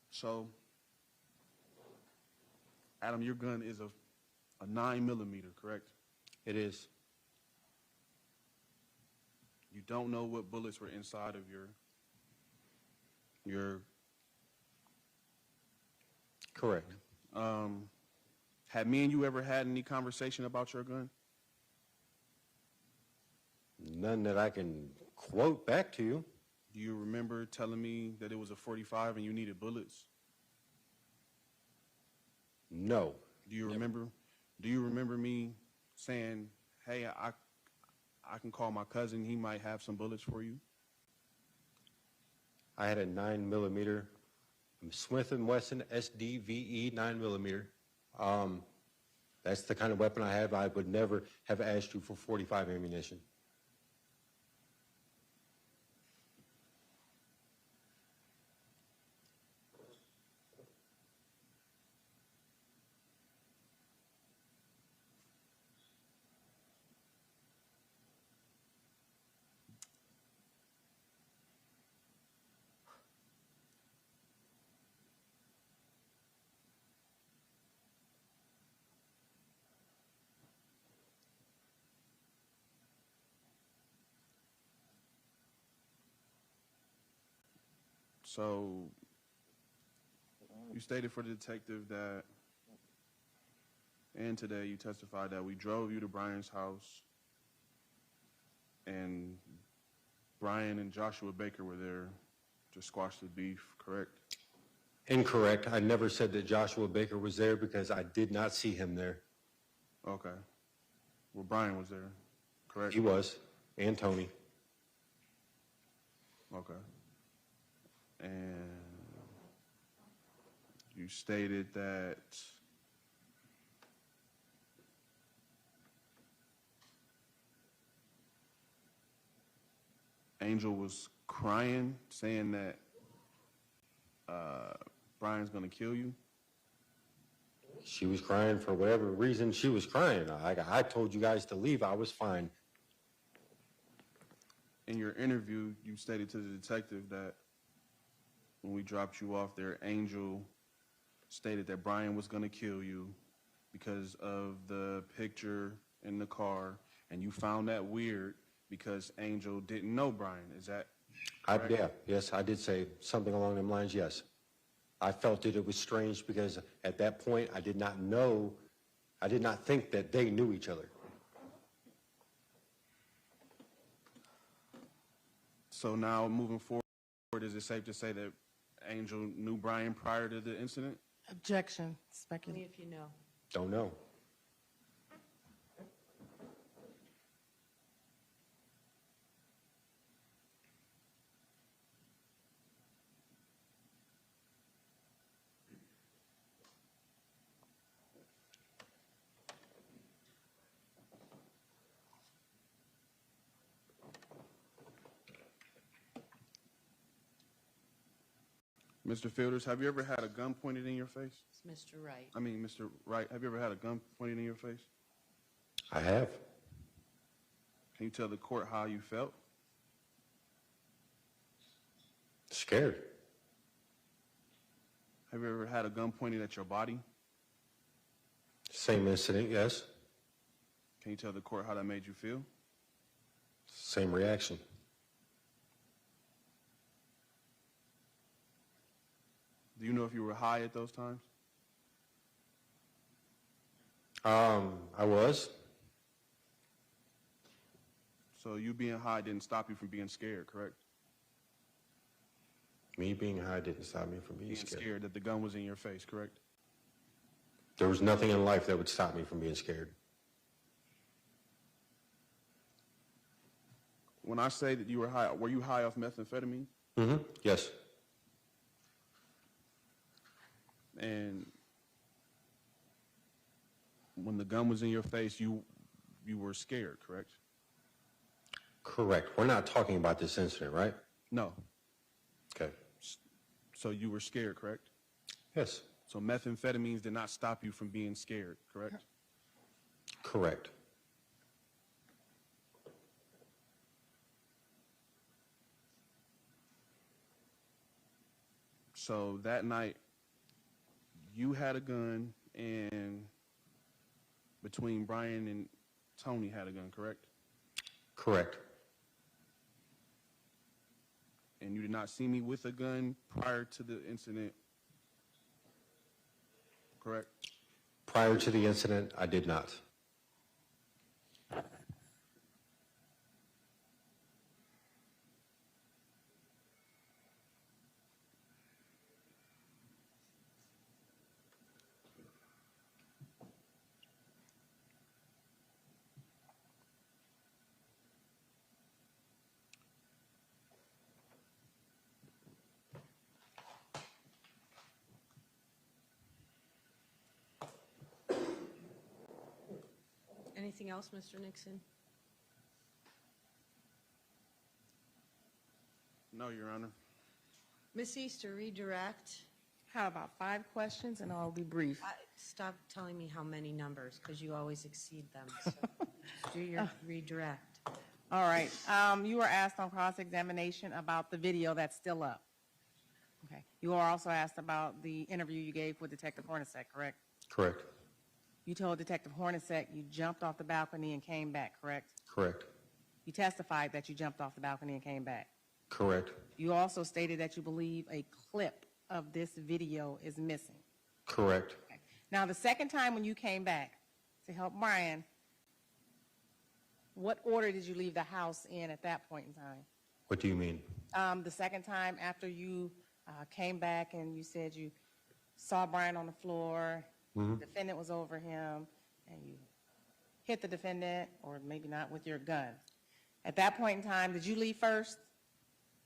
So, Adam, your gun is a 9mm, correct? It is. You don't know what bullets were inside of your Correct. Had me and you ever had any conversation about your gun? None that I can quote back to you. Do you remember telling me that it was a .45 and you needed bullets? No. Do you remember me saying, hey, I can call my cousin, he might have some bullets for you? I had a 9mm Smith & Wesson SDVE 9mm. That's the kind of weapon I have. I would never have asked you for .45 ammunition. So, you stated for the detective that, and today you testified that we drove you to Brian's house and Brian and Joshua Baker were there to squash the beef, correct? Incorrect. I never said that Joshua Baker was there because I did not see him there. Okay. Well, Brian was there, correct? He was, and Tony. Okay. And you stated that Angel was crying, saying that Brian's going to kill you? She was crying for whatever reason she was crying. I told you guys to leave. I was fine. In your interview, you stated to the detective that when we dropped you off there, Angel stated that Brian was going to kill you because of the picture in the car, and you found that weird because Angel didn't know Brian. Is that correct? Yes, I did say something along them lines, yes. I felt that it was strange because at that point I did not think that they knew each other. So now moving forward, is it safe to say that Angel knew Brian prior to the incident? Objection. Only Speculative. if you know. Don't know. Mr. Fielders, have you ever had a gun pointed in your face? It's Mr. Wright. I mean, Mr. Wright, have you ever had a gun pointed in your face? I have. Can you tell the court how you felt? Scared. Have you ever had a gun pointed at your body? Same incident, yes. Can you tell the court how that made you feel? Same reaction. Do you know if you were high at those times? I was. So you being high didn't stop you from being scared, correct? Me being high didn't stop me from being Being scared that the gun was in your face, correct? There was nothing in life that would stop me from being scared. When I say that you were high, were you high off methamphetamine? Mm-hmm. Yes. And when the gun was in your face, you were scared, correct? Correct. We're not talking about this incident, right? No. Okay. So you were scared, correct? Yes. So methamphetamines did not stop you from being scared, correct? Correct. So that night, you had a gun, and between Brian and Toni had a gun, correct? Correct. And you did not see me with a gun prior to the incident, correct? Prior to the incident, I did not. Anything else, Mr. Nixon? No, Your Honor. Ms. Easter, redirect. How about 5 questions, and I'll be brief. Stop telling me how many numbers, because you always exceed them. So just do your redirect. All right. You were asked on cross-examination about the video that's still up. Okay. You were also asked about the interview you gave with Detective Hornacek, correct? Correct. You told Detective Hornacek you jumped off the balcony and came back, correct? Correct. You testified that you jumped off the balcony and came back. Correct. You also stated that you believe a clip of this video is missing. Correct. Okay. Now, the second time when you came back to help Brian, what order did you leave the house in at that point in time? What do you mean? The second time after you came back and you said you saw Brian on the floor, the defendant was over him, and you hit the defendant, or maybe not, with your gun. At that point in time, did you leave first?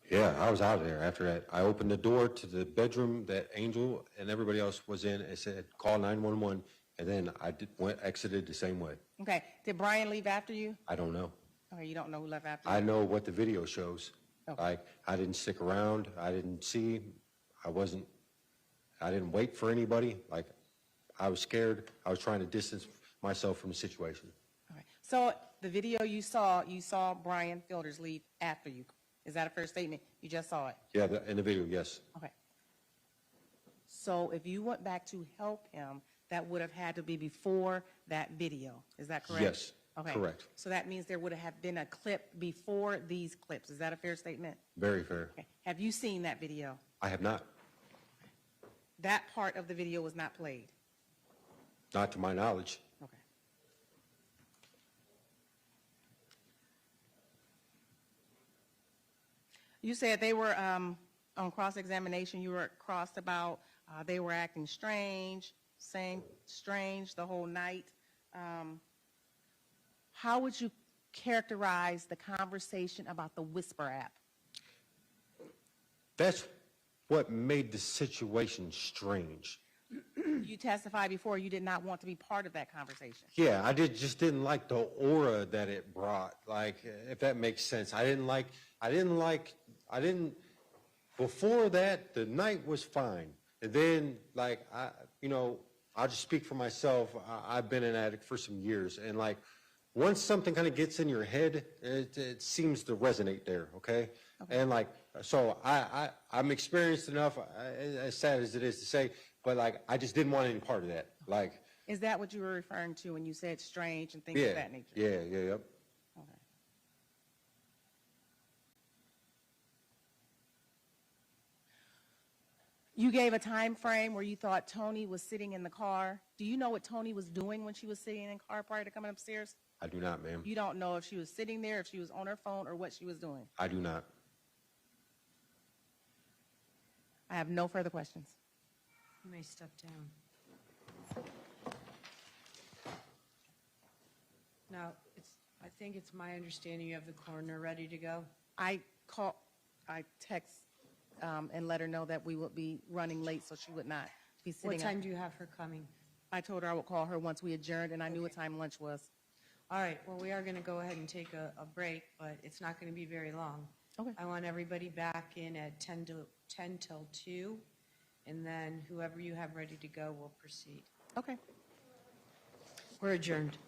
Yeah, I was out of there after that. I opened the door to the bedroom that Angel and everybody else was in and said, call 911, and then I exited the same way. Okay. Did Brian leave after you? I don't know. Okay, you don't know who left after you? I know what the video shows. Okay. Like, I didn't stick around. I didn't see. I didn't wait for anybody. Like, I was scared. I was trying to distance myself from the situation. All right. So the video you saw Brian Fielders leave after you. Is that a fair statement? You just saw it? Yeah, in the video, yes. Okay. So if you went back to help him, that would have had to be before that video. Is that correct? Yes, Okay. correct. So that means there would have been a clip before these clips. Is that a fair statement? Very fair. Okay. Have you seen that video? I have not. That part of the video was not played. Not to my knowledge. Okay. You said they were, on cross-examination, you were crossed about, they were acting strange, saying strange the whole night. How would you characterize the conversation about the Whisper app? That's what made the situation strange. You testified before you did not want to be part of that conversation. Yeah, I just didn't like the aura that it brought. Like, if that makes sense. Before that, the night was fine. And then, like, I'll just speak for myself. I've been an addict for some years. And, like, once something kind of gets in your head, it seems to resonate there, okay? And, like, so I'm experienced enough, as sad as it is to say, but, like, I just didn't want any part of that. Like, Is that what you were referring to when you said strange and things of that nature? yeah, yep. Okay. You gave a time frame where you thought Toni was sitting in the car. Do you know what Toni was doing when she was sitting in the car prior to coming upstairs? I do not, ma'am. You don't know if she was sitting there, if she was on her phone, or what she was doing? I do not. I have no further questions. You may step down. Now, I think it's my understanding you have the coroner ready to go. I text and let her know that we would be running late, so she would not be sitting. What time do you have her coming? I told her I would call her once we adjourned, and I knew what time lunch was. All right, well, we are going to go ahead and take a break, but it's not going to be very long. Okay. I want everybody back in at 10 till 2, and then whoever you have ready to go will proceed. Okay. We're adjourned.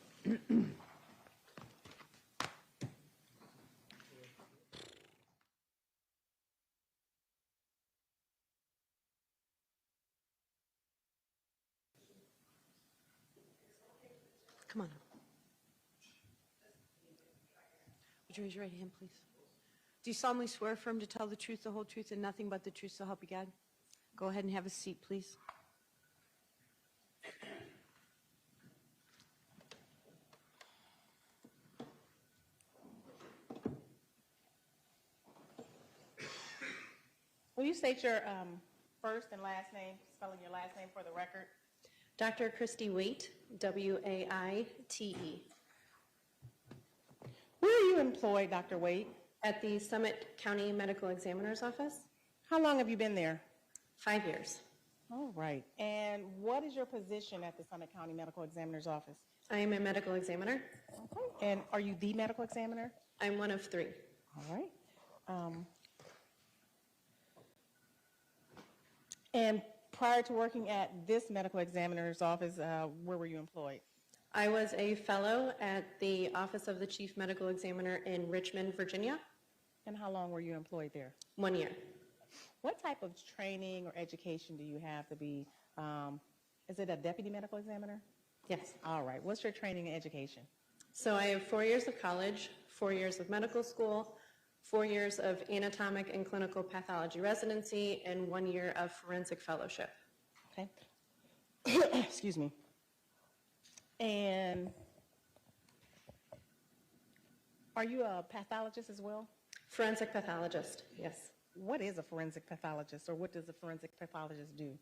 Come on. Would you raise your right hand, please? Do you solemnly swear affirm to tell the truth, the whole truth, and nothing but the truth, so help you God? Go ahead and have a seat, please. Will you state your first and last name, spelling your last name for the record? Dr. Christy Waite, W-A-I-T-E, Where are you employed, Dr. Waite? at the Summit County Medical Examiner's Office. How long have you been there? 5 years. All right. And what is your position at the Summit County Medical Examiner's Office? I am a medical examiner. Okay. And are you the medical examiner? I'm one of 3. All right. And prior to working at this medical examiner's office, where were you employed? I was a fellow at the Office of the Chief Medical Examiner in Richmond, Virginia. And how long were you employed there? 1 year. What type of training or education do you have to be, is it a deputy medical examiner? Yes. All right. What's your training and education? So I have 4 years of college, 4 years of medical school, 4 years of anatomic and clinical pathology residency, and 1 year of forensic fellowship. Okay. Excuse me. And are you a pathologist as well? Forensic pathologist, yes. What is a forensic pathologist, or what does a forensic pathologist do?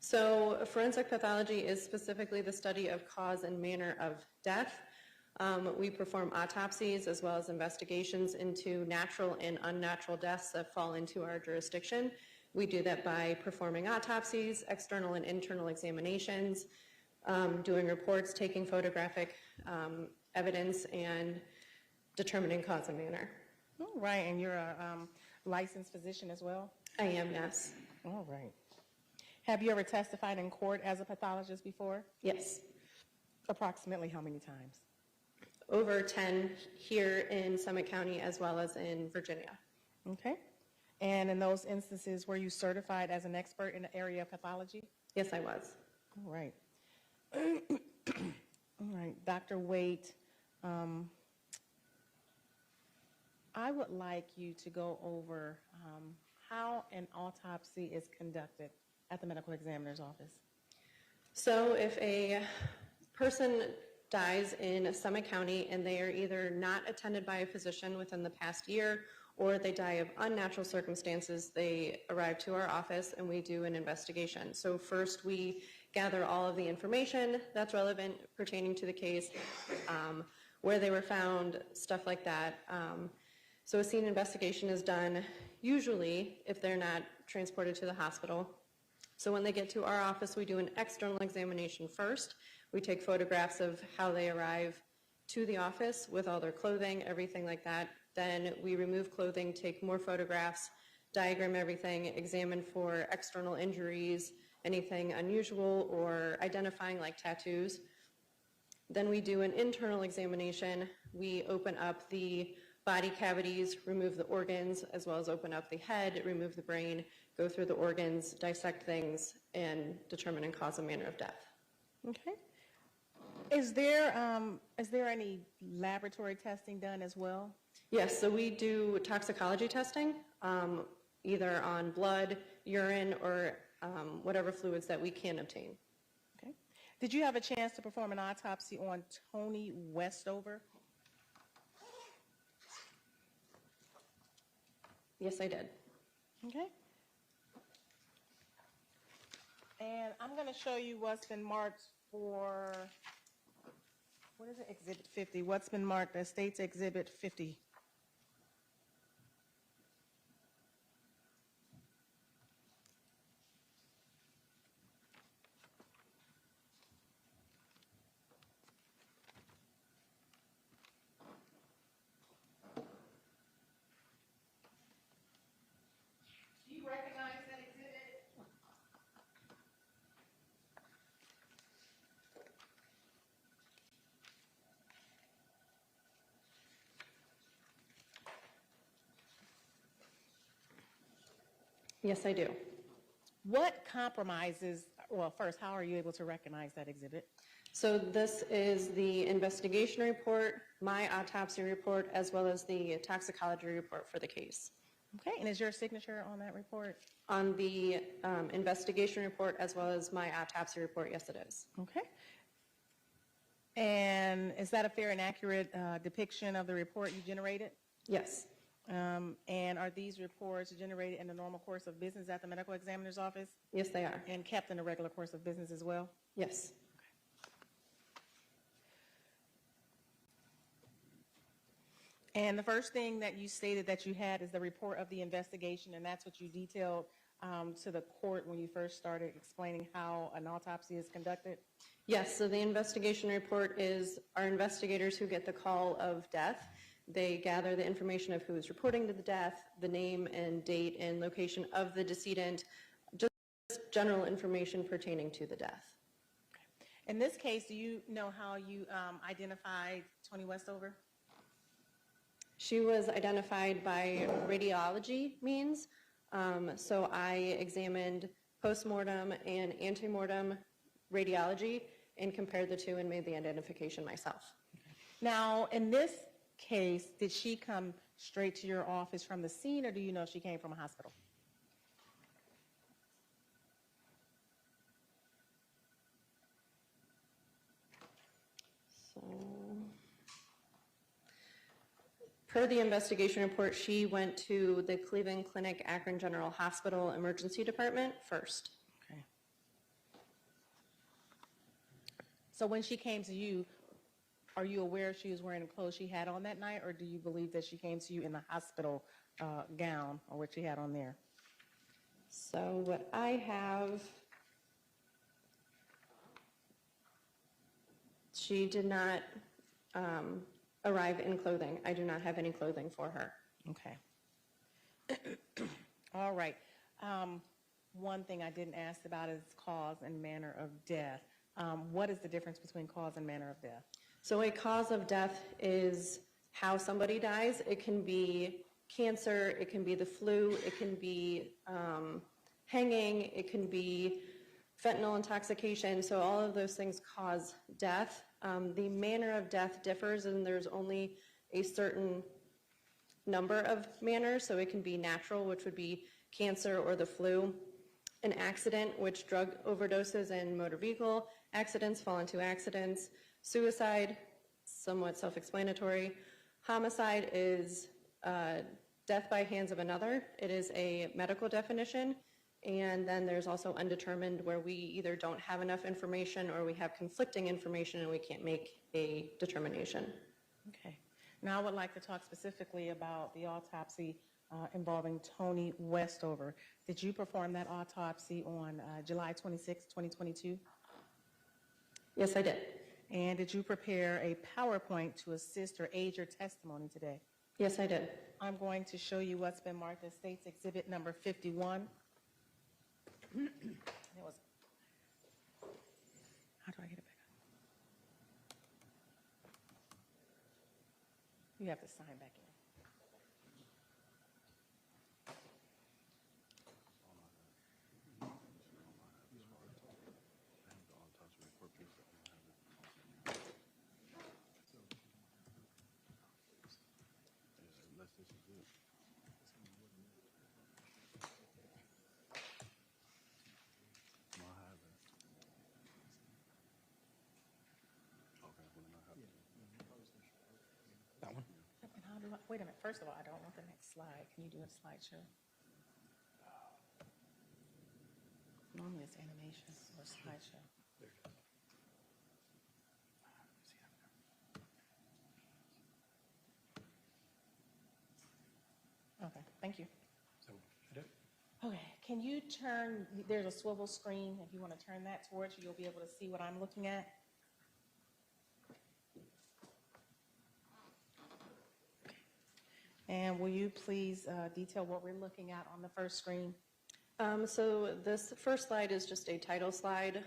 So forensic pathology is specifically the study of cause and manner of death. We perform autopsies as well as investigations into natural and unnatural deaths that fall into our jurisdiction. We do that by performing autopsies, external and internal examinations, doing reports, taking photographic evidence, and determining cause and manner. All right, and you're a licensed physician as well? I am, yes. All right. Have you ever testified in court as a pathologist before? Yes. Approximately how many times? Over 10 here in Summit County as well as in Virginia. Okay. And in those instances, were you certified as an expert in the area of pathology? Yes, I was. All right. All right, Dr. Waite, I would like you to go over how an autopsy is conducted at the medical examiner's office. So if a person dies in Summit County and they are either not attended by a physician within the past year, or they die of unnatural circumstances, they arrive to our office and we do an investigation. So first we gather all of the information that's relevant pertaining to the case, where they were found, stuff like that. So a scene investigation is done usually if they're not transported to the hospital. So when they get to our office, we do an external examination first. We take photographs of how they arrive to the office with all their clothing, everything like that. Then we remove clothing, take more photographs, diagram everything, examine for external injuries, anything unusual or identifying like tattoos. Then we do an internal examination. We open up the body cavities, remove the organs, as well as open up the head, remove the brain, go through the organs, dissect things, and determine and cause and manner of death. Okay. Is there any laboratory testing done as well? Yes, so we do toxicology testing, either on blood, urine, or whatever fluids that we can obtain. Okay. Did you have a chance to perform an autopsy on Toni Westover? Yes, I did. Okay. And I'm going to show you what's been marked for, what is it, Exhibit 50? What's been marked as State's Exhibit 50? Do you recognize that exhibit? Yes, I do. What compromises, well, first, how are you able to recognize that exhibit? So this is the investigation report, my autopsy report, as well as the toxicology report for the case. Okay, and is your signature on that report? On the investigation report as well as my autopsy report, yes, it is. Okay. And is that a fair and accurate depiction of the report you generated? Yes. And are these reports generated in the normal course of business at the medical examiner's office Yes, they are. and kept in the regular course of business as well? Yes. And the first thing that you stated that you had is the report of the investigation, and that's what you detailed to the court when you first started explaining how an autopsy is conducted? Yes, so the investigation report is our investigators who get the call of death. They gather the information of who is reporting to the death, the name and date and location of the decedent, just general information pertaining to the death. In this case, do you know how you identified Toni Westover? She was identified by radiology means. So I examined postmortem and antemortem radiology and compared the two and made the identification myself. Now, in this case, did she come straight to your office from the scene, or do you know she came from a hospital? So, per the investigation report, she went to the Cleveland Clinic Akron General Hospital Emergency Department first. Okay. So when she came to you, are you aware she was wearing the clothes she had on that night, or do you believe that she came to you in the hospital gown or what she had on there? So what I have, she did not arrive in clothing. I do not have any clothing for her. Okay. All right. One thing I didn't ask about is cause and manner of death. What is the difference between cause and manner of death? So a cause of death is how somebody dies. It can be cancer, it can be the flu, it can be hanging, it can be fentanyl intoxication. So all of those things cause death. The manner of death differs, and there's only a certain number of manners. So it can be natural, which would be cancer or the flu. An accident, which drug overdoses and motor vehicle accidents fall into accidents. Suicide, somewhat self-explanatory. Homicide is death by hands of another. It is a medical definition. And then there's also undetermined, where we either don't have enough information or we have conflicting information and we can't make a determination. Okay. Now I would like to talk specifically about the autopsy involving Toni Westover. Did you perform that autopsy on July 26, 2022? Yes, I did. And did you prepare a PowerPoint to assist or aid your testimony today? Yes, I did. I'm going to show you what's been marked as State's Exhibit number 51. It was, how do I get it back up? You have to sign back in. wait a minute, first of all, I don't want the next slide. Can you do a slideshow? Normally it's animation or slideshow. Okay, thank you. So, did it? Okay, can you turn, there's a swivel screen. If you want to turn that towards you, you'll be able to see what I'm looking at. And will you please detail what we're looking at on the first screen? So this first slide is just a title slide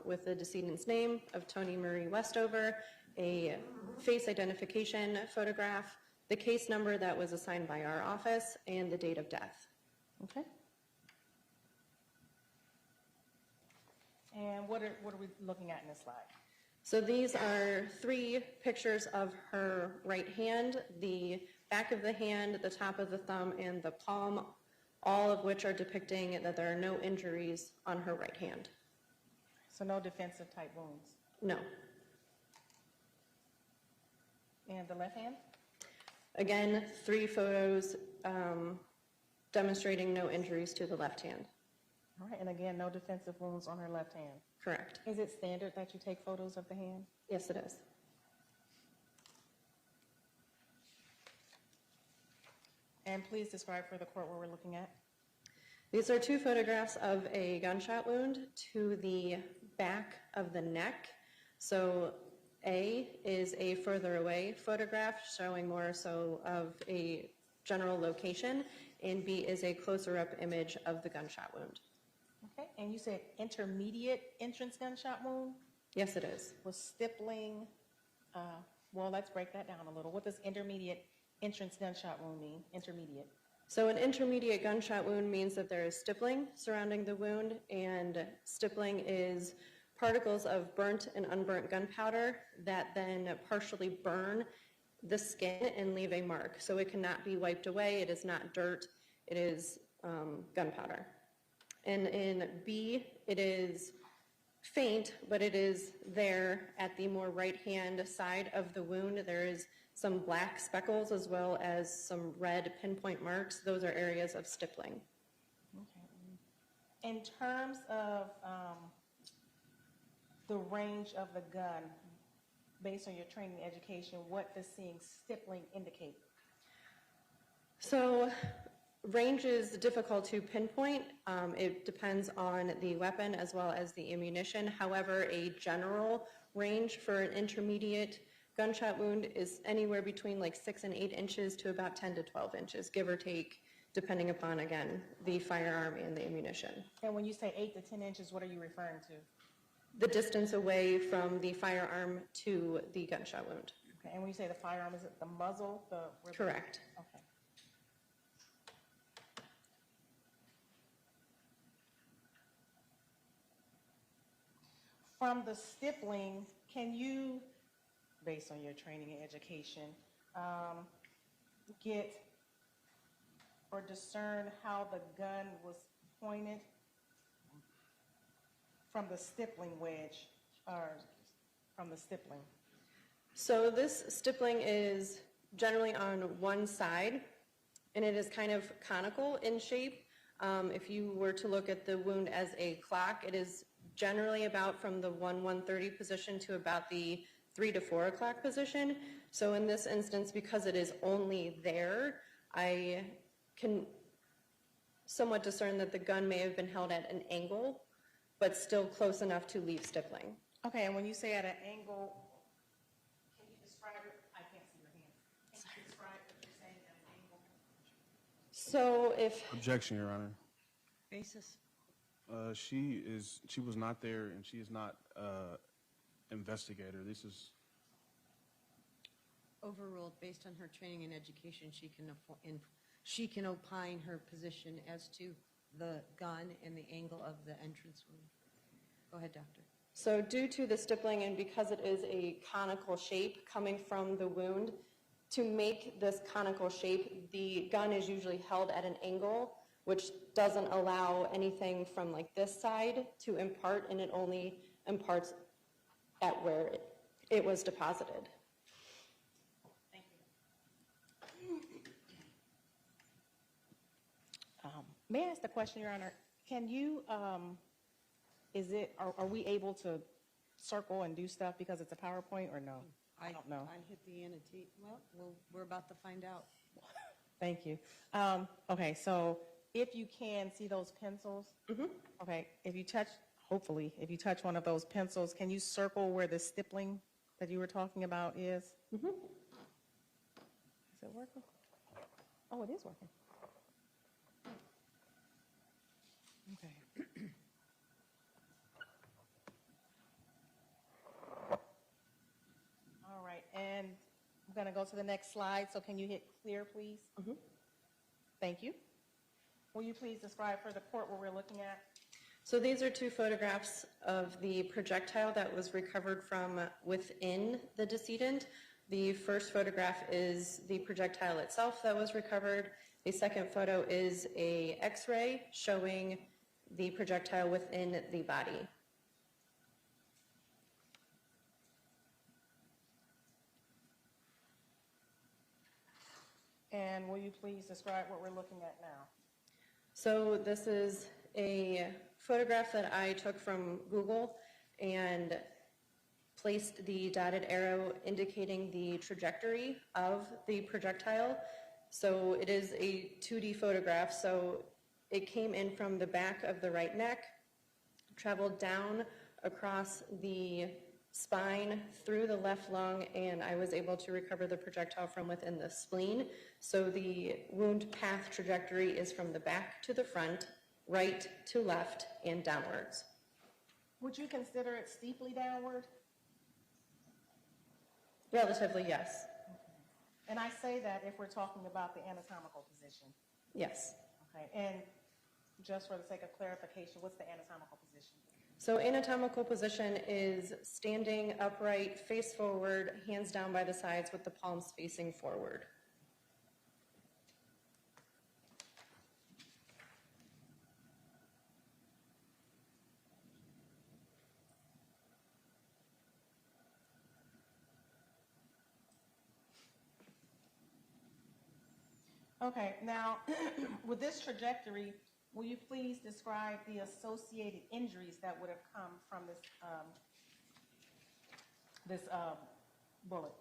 with the decedent's name of Toni Marie Westover, a face identification photograph, the case number that was assigned by our office, and the date of death. Okay. And what are we looking at in this slide? So these are 3 pictures of her right hand, the back of the hand, the top of the thumb, and the palm, all of which are depicting that there are no injuries on her right hand. So no defensive type wounds. No. And the left hand? Again, 3 photos demonstrating no injuries to the left hand. All right, and again, no defensive wounds on her left hand. Correct. Is it standard that you take photos of the hand? Yes, it is. And please describe for the court what we're looking at. These are 2 photographs of a gunshot wound to the back of the neck. So A is a further away photograph showing more so of a general location, and B is a closer up image of the gunshot wound. Okay, and you said intermediate entrance gunshot wound? Yes, it is. Was stippling, well, let's break that down a little. What does intermediate entrance gunshot wound mean, intermediate? So an intermediate gunshot wound means that there is stippling surrounding the wound, and stippling is particles of burnt and unburnt gunpowder that then partially burn the skin and leave a mark. So it cannot be wiped away. It is not dirt. It is gunpowder. And in B, it is faint, but it is there at the more right-hand side of the wound. There is some black speckles as well as some red pinpoint marks. Those are areas of stippling. Okay. In terms of the range of the gun, based on your training and education, what does seeing stippling indicate? So range is difficult to pinpoint. It depends on the weapon as well as the ammunition. However, a general range for an intermediate gunshot wound is anywhere between like 6 and 8 inches to about 10 to 12 inches, give or take, depending upon, again, the firearm and the ammunition. And when you say 8 to 10 inches, what are you referring to? The distance away from the firearm to the gunshot wound. Okay, and when you say the firearm, is it the muzzle? Correct. Okay. From the stippling, can you, based on your training and education, get or discern how the gun was pointed from the stippling wedge, or from the stippling? So this stippling is generally on one side, and it is kind of conical in shape. If you were to look at the wound as a clock, it is generally about from the 1:30 position to about the 3 to 4 o'clock position. So in this instance, because it is only there, I can somewhat discern that the gun may have been held at an angle, but still close enough to leave stippling. Okay, and when you say at an angle, can you describe it? I can't see your hand. Can you describe what you're saying at an angle? So if... Objection, Your Honor. Basis? She was not there, and she is not investigator. This is... Overruled. Based on her training and education, she can opine her position as to the gun and the angle of the entrance wound. Go ahead, doctor. So due to the stippling and because it is a conical shape coming from the wound, to make this conical shape, the gun is usually held at an angle, which doesn't allow anything from like this side to impart, and it only imparts at where it was deposited. Thank you. May I ask the question, Your Honor? Can you, are we able to circle and do stuff because it's a PowerPoint or no? I don't know. I hit the annotate, well, we're about to find out. Thank you. Okay, so if you can see those pencils, okay, if you touch, hopefully, if you touch one of those pencils, can you circle where the stippling that you were talking about is? Is it working? Oh, it is working. Okay. All right, and I'm going to go to the next slide. So can you hit clear, please? Thank you. Will you please describe for the court what we're looking at? So these are two photographs of the projectile that was recovered from within the decedent. The first photograph is the projectile itself that was recovered. The second photo is an X-ray showing the projectile within the body. And will you please describe what we're looking at now? So this is a photograph that I took from Google and placed the dotted arrow indicating the trajectory of the projectile. So it is a 2D photograph, so it came in from the back of the right neck, traveled down across the spine through the left lung, and I was able to recover the projectile from within the spleen. So the wound path trajectory is from the back to the front, right to left, and downwards. Would you consider it steeply downward? Relatively, yes. And I say that if we're talking about the anatomical position. Yes. Okay, and just for the sake of clarification, what's the anatomical position? So anatomical position is standing upright, face forward, hands down by the sides with the palms facing forward. Okay, now, with this trajectory, will you please describe the associated injuries that would have come from this bullet?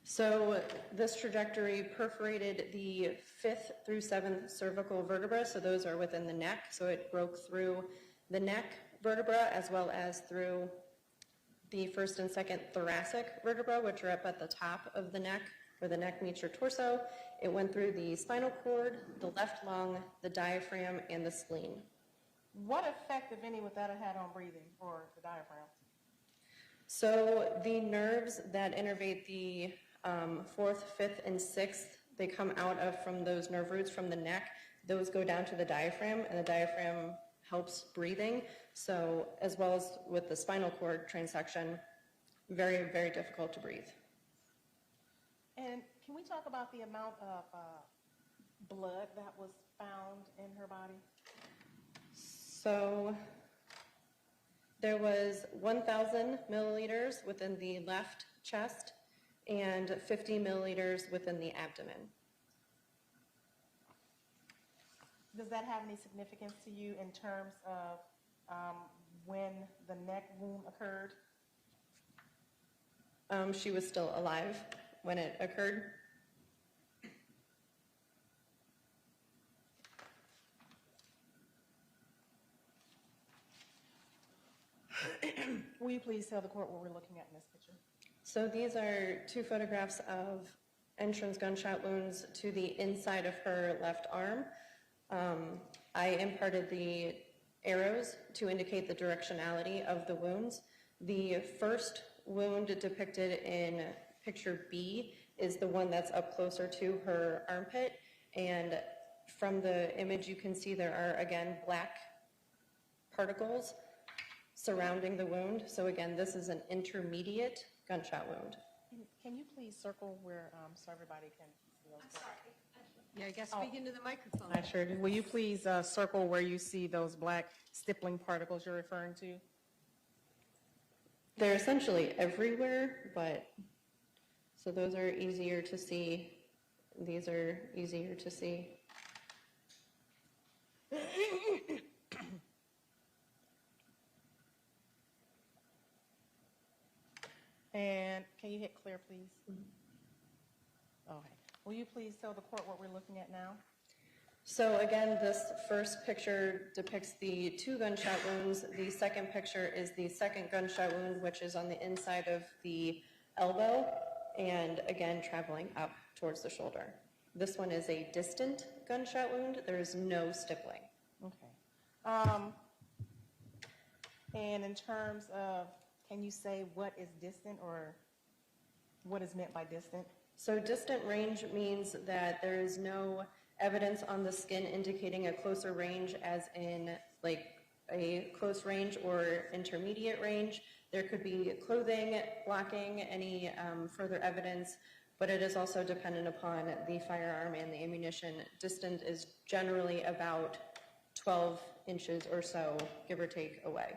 So this trajectory perforated the 5th through 7th cervical vertebra, so those are within the neck, so it broke through the neck vertebra as well as through the 1st and 2nd thoracic vertebra, which are up at the top of the neck, where the neck meets your torso. It went through the spinal cord, the left lung, the diaphragm, and the spleen. What effect, if any, would that have had on breathing or the diaphragm? So the nerves that innervate the 4th, 5th, and 6th, they come out of from those nerve roots from the neck. Those go down to the diaphragm, and the diaphragm helps breathing. So as well as with the spinal cord transection, very, very difficult to breathe. And can we talk about the amount of blood that was found in her body? So there was 1,000 milliliters within the left chest and 50 milliliters within the abdomen. Does that have any significance to you in terms of when the neck wound occurred? She was still alive when it occurred. Will you please tell the court what we're looking at in this picture? So these are two photographs of entrance gunshot wounds to the inside of her left arm. I imparted the arrows to indicate the directionality of the wounds. The first wound depicted in picture B is the one that's up closer to her armpit, and from the image you can see there are again black particles surrounding the wound. So again, this is an intermediate gunshot wound. Can you please circle where, so everybody can see those? I'm sorry. Yeah, I guess speak into the microphone. I sure do. Will you please circle where you see those black stippling particles you're referring to? They're essentially everywhere, but so those are easier to see. These are easier to see. can you hit clear, please? Okay. Will you please tell the court what we're looking at now? So again, this first picture depicts the 2 gunshot wounds. The second picture is the second gunshot wound, which is on the inside of the elbow, and again, traveling up towards the shoulder. This one is a distant gunshot wound. There is no stippling. Okay. And in terms of, can you say what is distant or what is meant by distant? So distant range means that there is no evidence on the skin indicating a closer range, as in like a close range or intermediate range. There could be clothing blocking any further evidence, but it is also dependent upon the firearm and the ammunition. Distant is generally about 12 inches or so, give or take, away.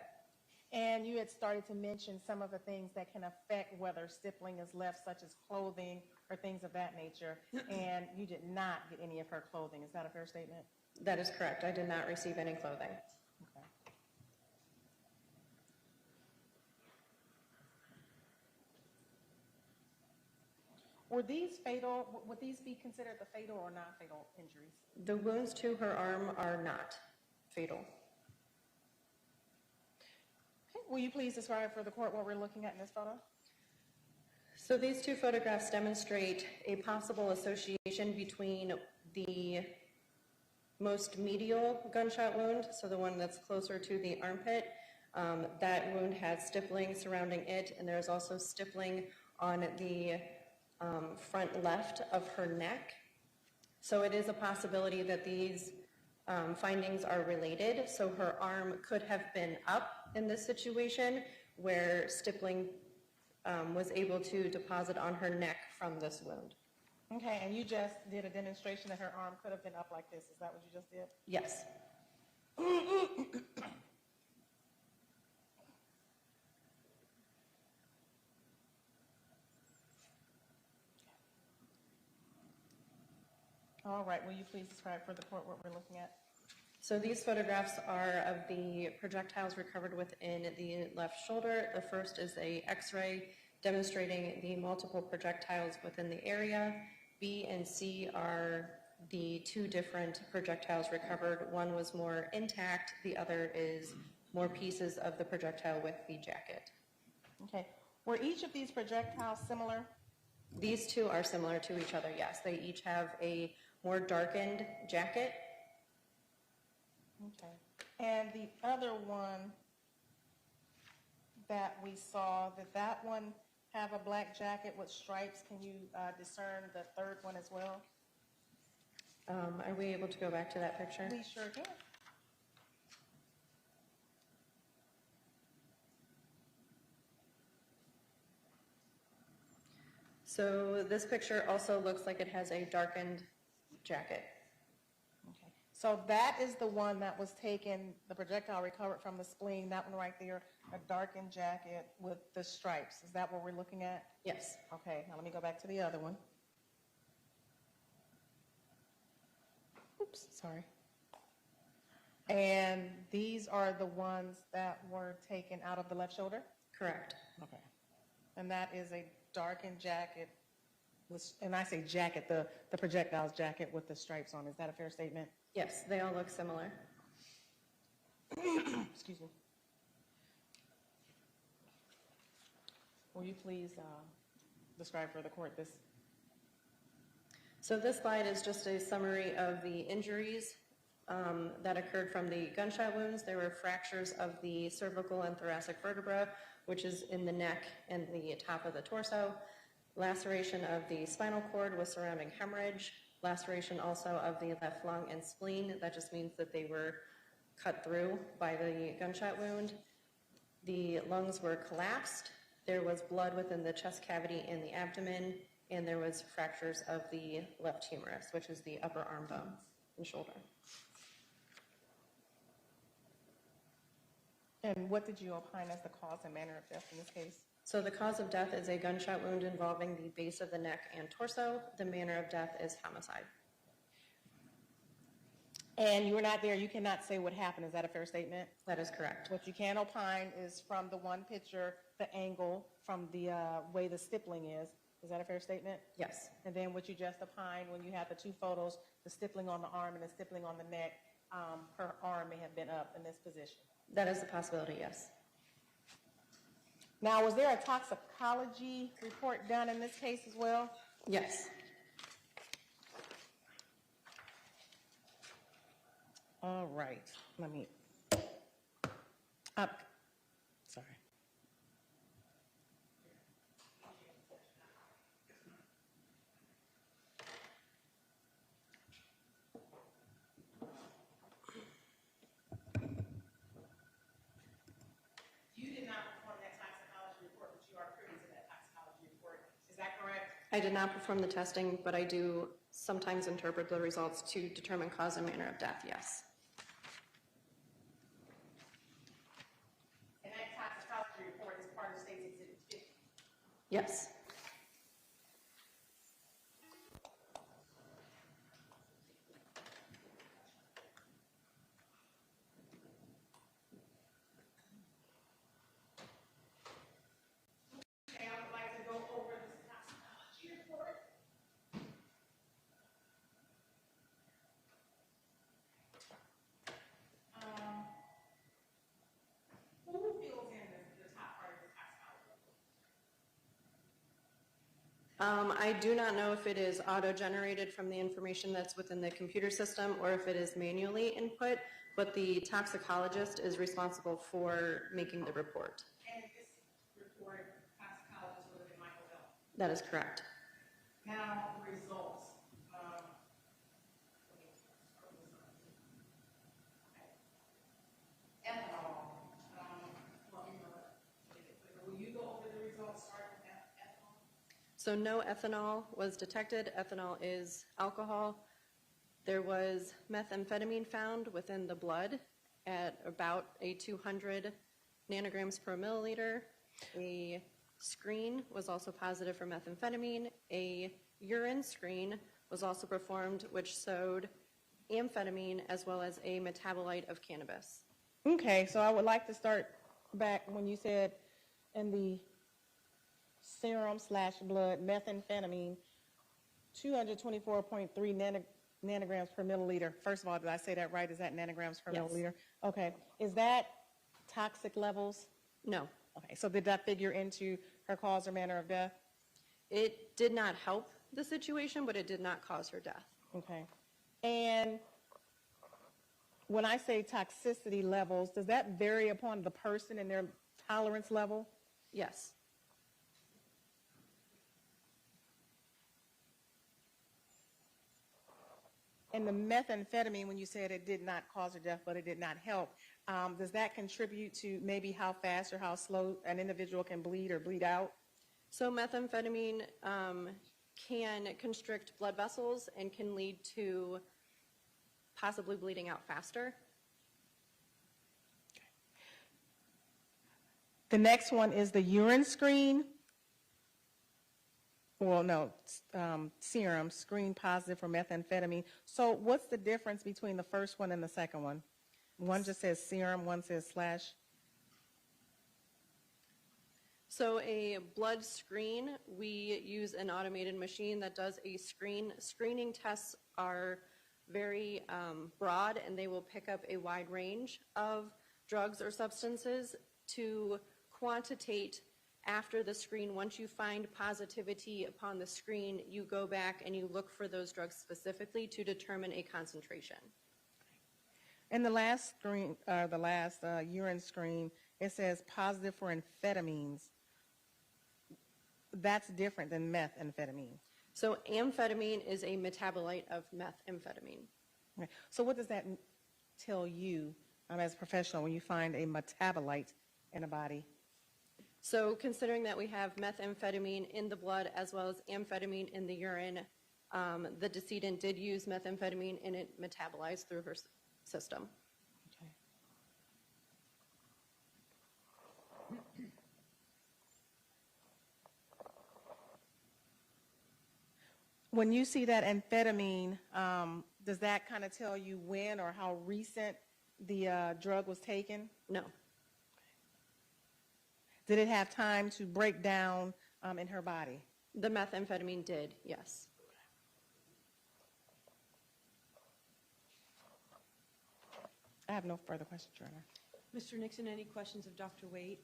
And you had started to mention some of the things that can affect whether stippling is left, such as clothing or things of that nature, and you did not get any of her clothing. Is that a fair statement? That is correct. I did not receive any clothing. Okay. Were these fatal? Would these be considered the fatal or non-fatal injuries? The wounds to her arm are not fatal. Okay. Will you please describe for the court what we're looking at in this photo? So these 2 photographs demonstrate a possible association between the most medial gunshot wound, so the one that's closer to the armpit. That wound has stippling surrounding it, and there's also stippling on the front left of her neck. So it is a possibility that these findings are related. So her arm could have been up in this situation where stippling was able to deposit on her neck from this wound. Okay, and you just did a demonstration that her arm could have been up like this. Is that what you just did? Yes. All right, will you please describe for the court what we're looking at? So these photographs are of the projectiles recovered within the left shoulder. The first is a X-ray demonstrating the multiple projectiles within the area. B and C are the 2 different projectiles recovered. One was more intact, the other is more pieces of the projectile with the jacket. Okay, were each of these projectiles similar? These 2 are similar to each other, yes. They each have a more darkened jacket. Okay. And the other one that we saw, did that one have a black jacket with stripes? Can you discern the third one as well? Are we able to go back to that picture? We sure can. So this picture also looks like it has a darkened jacket. Okay. So that is the one that was taken, the projectile recovered from the spleen, that one right there, a darkened jacket with the stripes. Is that what we're looking at? Yes. Okay, now let me go back to the other one. Oops, sorry. And these are the ones that were taken out of the left shoulder? Correct. Okay. And that is a darkened jacket, and I say jacket, the projectile's jacket with the stripes on. Is that a fair statement? Yes, they all look similar. Excuse me. Will you please describe for the court this? So this slide is just a summary of the injuries that occurred from the gunshot wounds. There were fractures of the cervical and thoracic vertebra, which is in the neck and the top of the torso. Laceration of the spinal cord with surrounding hemorrhage. Laceration also of the left lung and spleen. That just means that they were cut through by the gunshot wound. The lungs were collapsed. There was blood within the chest cavity and the abdomen, and there was fractures of the left humerus, which is the upper arm bone and shoulder. And what did you opine as the cause and manner of death in this case? So the cause of death is a gunshot wound involving the base of the neck and torso. The manner of death is homicide. And you were not there, you cannot say what happened. Is that a fair statement? That is correct. What you can opine is from the one picture the angle from the way the stippling is. Is that a fair statement? Yes. And then what you just opined, when you had the two photos, the stippling on the arm and the stippling on the neck, her arm may have been up in this position. That is a possibility, yes. Now, was there a toxicology report done in this case as well? Yes. All right, let me, sorry. You did not perform that toxicology report, but you are privy to that toxicology report. Is that correct? I did not perform the testing, but I do sometimes interpret the results to determine cause and manner of death, yes. And that toxicology report is part of State's Exhibit 50. Yes. Okay, I would like to go over this toxicology report. Who fills in the top part of the toxicology report? I do not know if it is auto-generated from the information that's within the computer system or if it is manually input, but the toxicologist is responsible for making the report. And this report, toxicologist would have been Michael Bell. That is correct. Now, results. Ethanol. Will you go over the results starting with ethanol? So no ethanol was detected. Ethanol is alcohol. There was methamphetamine found within the blood at about a 200 nanograms per milliliter. A screen was also positive for methamphetamine. A urine screen was also performed, which showed amphetamine as well as a metabolite of cannabis. Okay, so I would like to start back when you said in the serum/blood methamphetamine, 224.3 nanograms per milliliter. First of all, did I say that right? Is that nanograms per Yes. milliliter? Okay. Is that toxic levels? No. Okay, so did that figure into her cause or manner of death? It did not help the situation, but it did not cause her death. Okay. And when I say toxicity levels, does that vary upon the person and their tolerance level? Yes. And the methamphetamine, when you said it did not cause her death, but it did not help, does that contribute to maybe how fast or how slow an individual can bleed or bleed out? So methamphetamine can constrict blood vessels and can lead to possibly bleeding out faster. The next one is the urine screen. Well, no, serum, screen positive for methamphetamine. So what's the difference between the first one and the second one? One just says serum, one says slash. So a blood screen, we use an automated machine that does a screen. Screening tests are very broad, and they will pick up a wide range of drugs or substances. To quantitate after the screen, once you find positivity upon the screen, you go back and you look for those drugs specifically to determine a concentration. And the last screen, urine screen, it says positive for amphetamines. That's different than methamphetamine. So amphetamine is a metabolite of methamphetamine. Okay. So what does that tell you as a professional when you find a metabolite in a body? So considering that we have methamphetamine in the blood as well as amphetamine in the urine, the decedent did use methamphetamine and it metabolized through her system. Okay. When you see that amphetamine, does that kind of tell you when or how recent the drug was taken? No. did it have time to break down in her body? The methamphetamine did, yes. I have no further questions, Your Honor. Mr. Nixon, any questions of Dr. Waite?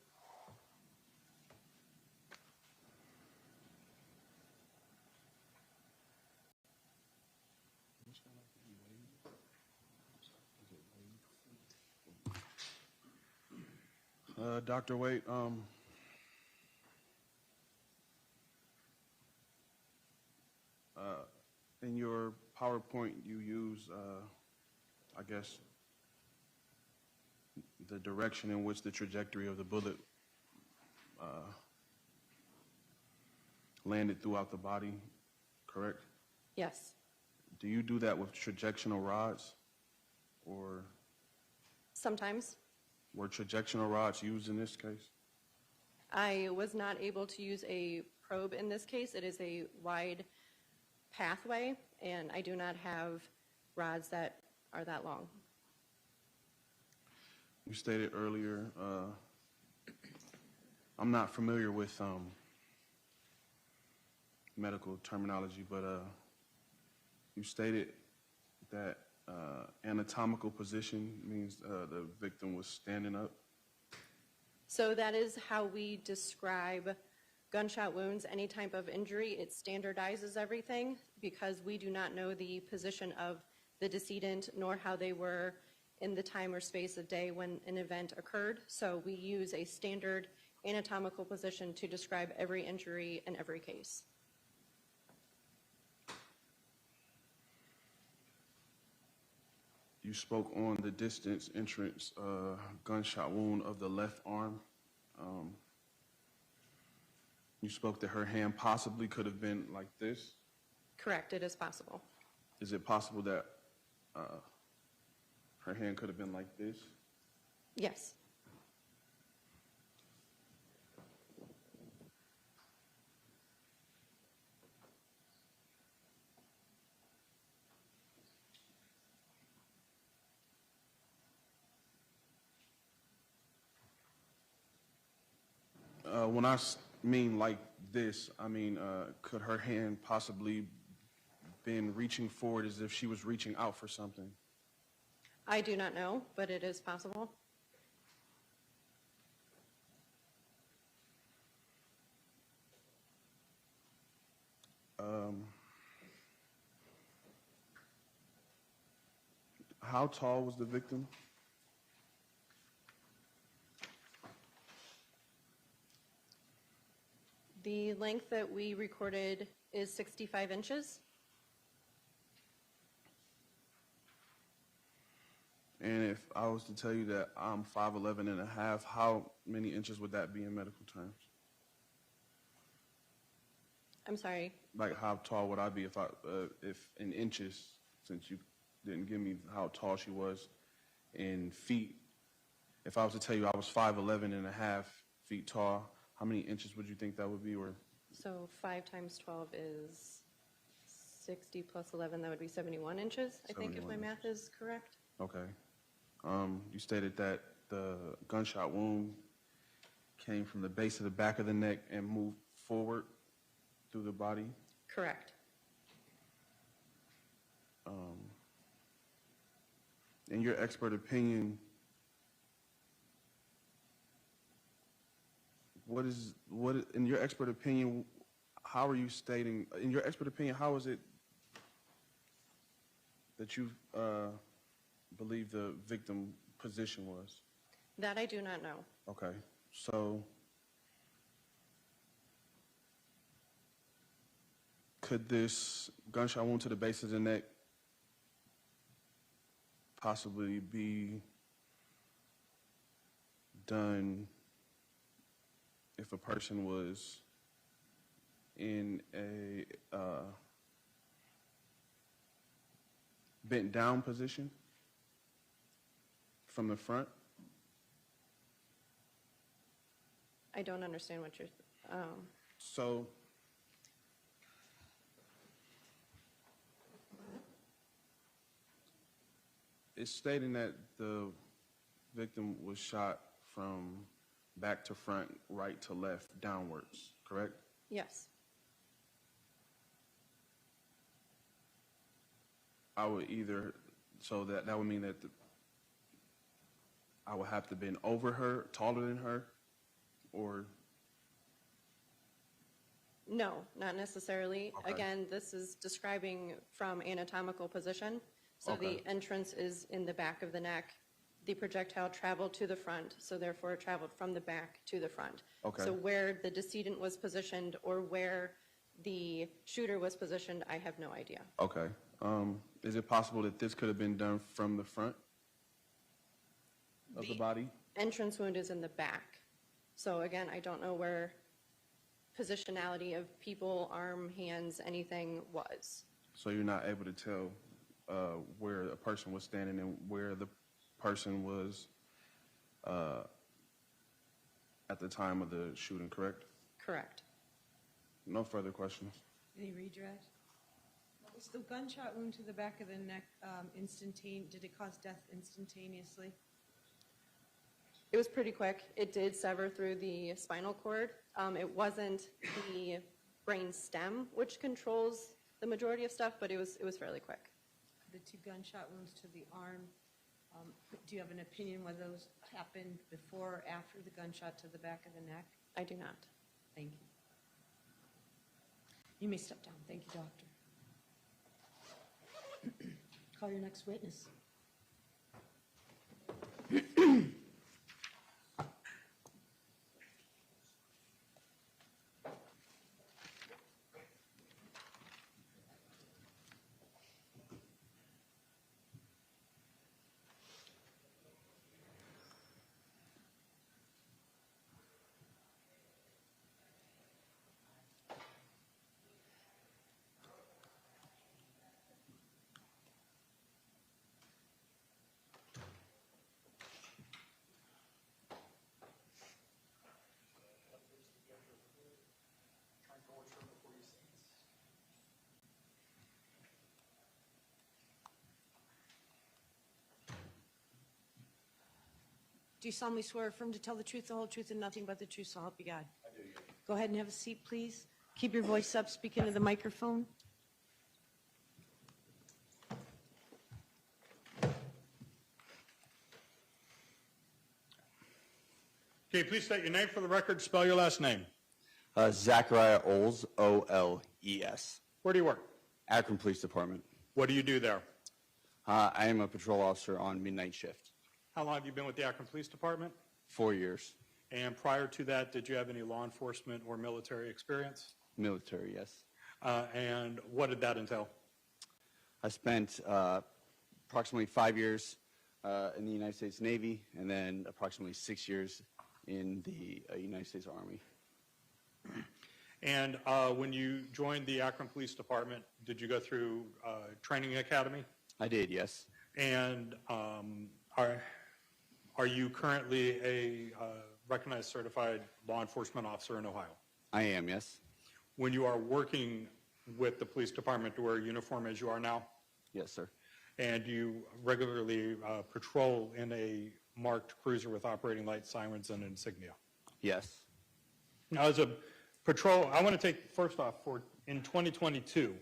Dr. Waite, in your PowerPoint, you use, I guess, the direction in which the trajectory of the bullet landed throughout the body, correct? Yes. Do you do that with trajectional rods, or Sometimes. were trajectional rods used in this case? I was not able to use a probe in this case. It is a wide pathway, and I do not have rods that are that long. You stated earlier, I'm not familiar with medical terminology, but you stated that anatomical position means the victim was standing up. So that is how we describe gunshot wounds, any type of injury. It standardizes everything because we do not know the position of the decedent nor how they were in the time or space of day when an event occurred. So we use a standard anatomical position to describe every injury in every case. You spoke on the distance entrance gunshot wound of the left arm. You spoke that her hand possibly could have been like this. Correct, it is possible. Is it possible that her hand could have been like this? Yes. When I mean like this, I mean, could her hand possibly been reaching forward as if she was reaching out for something? I do not know, but it is possible. How tall was the victim? The length that we recorded is 65 inches. And if I was to tell you that I'm 5'11" and a half, how many inches would that be in medical terms? I'm sorry. Like, how tall would I be if in inches, since you didn't give me how tall she was, in feet? If I was to tell you I was 5'11" and a half feet tall, how many inches would you think that would be? Or So 5 times 12 is 60 plus 11, that would be 71 inches, I think, if my 71 math is correct. okay. You stated that the gunshot wound came from the base of the back of the neck and moved forward through the body. Correct. In your expert opinion, in your expert opinion, how are you stating, in your expert opinion, how is it that you believe the victim position was? That I do not know. Okay, so could this gunshot wound to the base of the neck possibly be done if a person was in a bent down position from the front? I don't understand what you're, So it's stating that the victim was shot from back to front, right to left, downwards, correct? Yes. I would either, so that would mean that I would have to bend over her, taller than her, or, No, not necessarily. Okay. Again, this is describing from anatomical position. So Okay. the entrance is in the back of the neck. The projectile traveled to the front, so therefore it traveled from the back to the front. Okay. So where the decedent was positioned or where the shooter was positioned, I have no idea. okay. Is it possible that this could have been done from the front of the body? Entrance wound is in the back. So again, I don't know where positionality of people, arm, hands, anything was. So you're not able to tell where a person was standing and where the person was at the time of the shooting, correct? Correct. No further questions. Any redirect? Was the gunshot wound to the back of the neck instantaneous? Did it cause death instantaneously? It was pretty quick. It did sever through the spinal cord. It wasn't the brain stem, which controls the majority of stuff, but it was fairly quick. The 2 gunshot wounds to the arm, do you have an opinion whether those happened before or after the gunshot to the back of the neck? I do not. Thank you. You may step down. Thank you, doctor. Call your next witness. Do you solemnly swear or affirm to tell the truth, the whole truth, and nothing but the truth, so help you God? I do. Go ahead and have a seat, please. Keep your voice up, speak into the microphone. Okay, please state your name for the record, spell your last name. Zachariah Oles, O-L-E-S. Where do you work? Akron Police Department. What do you do there? I am a patrol officer on midnight shift. How long have you been with the Akron Police Department? 4 years. And prior to that, did you have any law enforcement or military experience? Military, yes. And what did that entail? I spent approximately 5 years in the United States Navy and then approximately 6 years in the United States Army. And when you joined the Akron Police Department, did you go through training academy? I did, yes. And are you currently a recognized certified law enforcement officer in Ohio? I am, yes. When you are working with the police department to wear a uniform as you are now, Yes, sir. and you regularly patrol in a marked cruiser with operating lights, sirens, and insignia. Yes. Now, as a patrol, I want to take first off, in 2022,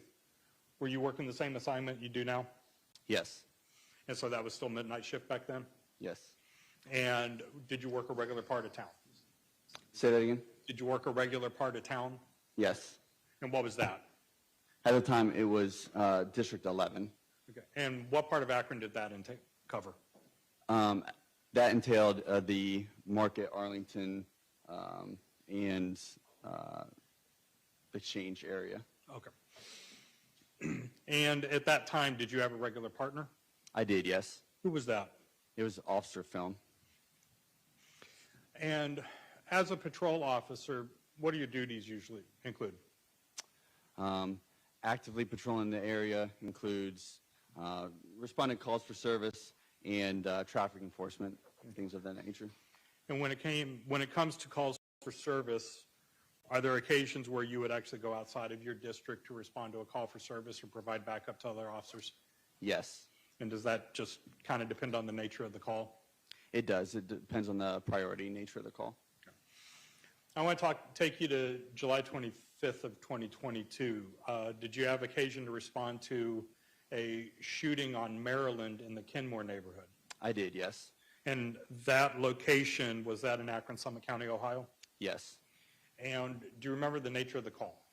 were you working the same assignment you do now? Yes. And so that was still midnight shift back then? Yes. And did you work a regular part of town? Say that again? Did you work a regular part of town? Yes. And what was that? At the time, it was District 11. Okay. And what part of Akron did that cover? That entailed the Market, Arlington, and Exchange area. Okay. And at that time, did you have a regular partner? I did, yes. Who was that? It was Officer Film. And as a patrol officer, what do your duties usually include? Actively patrolling the area includes responding calls for service and traffic enforcement and things of that nature. And when it comes to calls for service, are there occasions where you would actually go outside of your district to respond to a call for service or provide backup to other officers? Yes. And does that just kind of depend on the nature of the call? It does. It depends on the priority nature of the call. Okay. I want to take you to July 25th of 2022. Did you have occasion to respond to a shooting on Maryland in the Kenmore neighborhood? I did, yes. And that location, was that in Akron, Summit County, Ohio? Yes. And do you remember the nature of the call?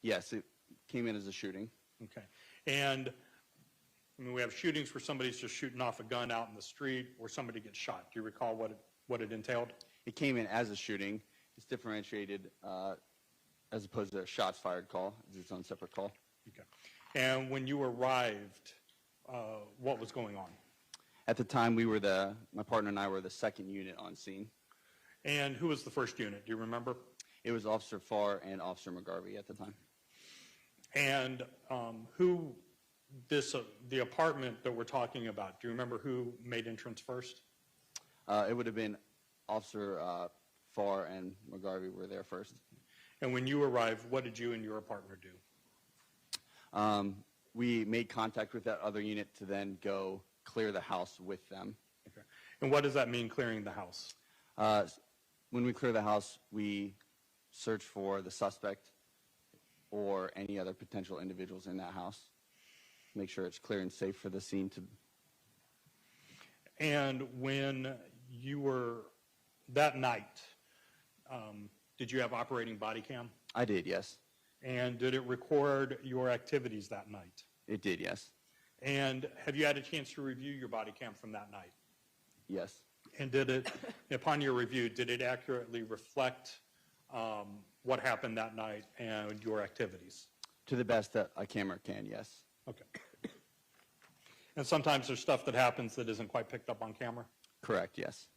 Yes, it came in as a shooting. Okay. And I mean, we have shootings where somebody's just shooting off a gun out in the street or somebody gets shot. Do you recall what it entailed? It came in as a shooting. It's differentiated as opposed to a shots fired call. It's its own separate call. Okay. And when you arrived, what was going on? At the time, my partner and I were the second unit on scene. And who was the first unit? Do you remember? It was Officer Farr and Officer McGarvey at the time. And the apartment that we're talking about, do you remember who made entrance first? It would have been Officer Farr and McGarvey were there first. And when you arrived, what did you and your partner do? We made contact with that other unit to then go clear the house with them. Okay. And what does that mean, clearing the house? When we clear the house, we search for the suspect or any other potential individuals in that house. Make sure it's clear and safe for the scene to. And when you were, that night, did you have operating body cam? I did, yes. And did it record your activities that night? It did, yes. And have you had a chance to review your body cam from that night? Yes. And did it, upon your review, did it accurately reflect what happened that night and your activities? To the best that a camera can, yes. Okay. And sometimes there's stuff that happens that isn't quite picked up on camera? Correct, yes.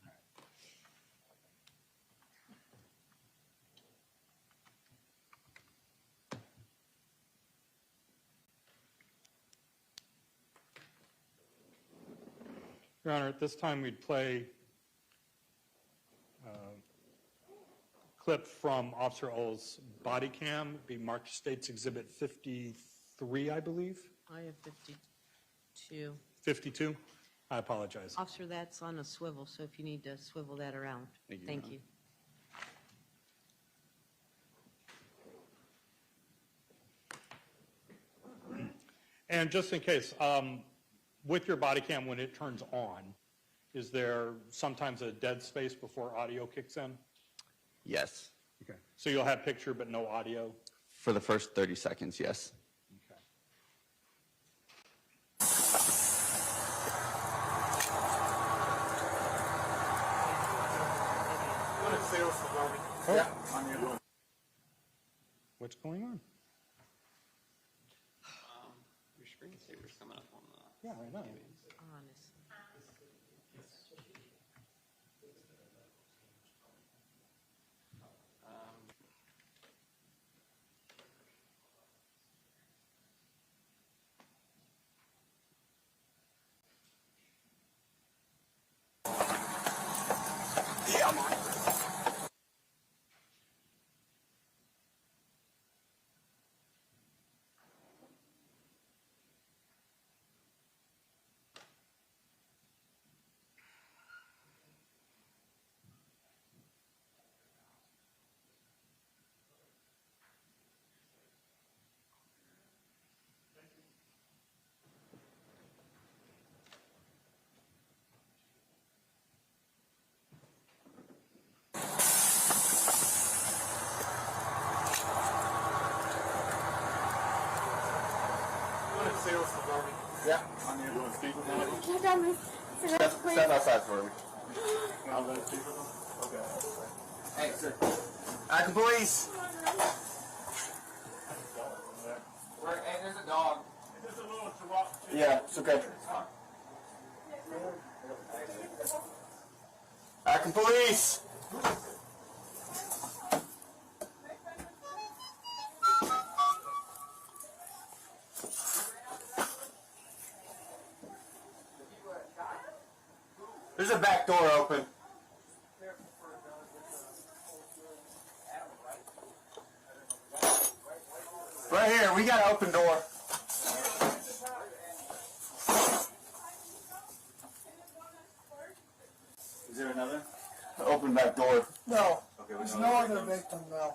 Your Honor, at this time we'd play a clip from Officer Oll's body cam, be marked States Exhibit 53, I believe? I have 52. 52? I apologize. Officer, that's on a swivel, so if you need to swivel that around. Thank you, Thank Your you. And just in case, with your body cam, when it turns on, is there sometimes a dead space before audio kicks in? Yes. Okay. So you'll have picture but no audio? For the first 30 seconds, yes. Okay. What's going on? Your screensaver's coming up on the. Yeah, I know. Honestly. Yeah. You want to speak with me? Can you tell me? Step outside for me. I'll let you speak with them? Okay. Hey, sir. Akron Police. Hey, there's a dog. Yeah, it's okay. Akron Police. There's a back door open. Right here, we got an open door. Is there another? Open back door. No. Okay. There's no other victim, though.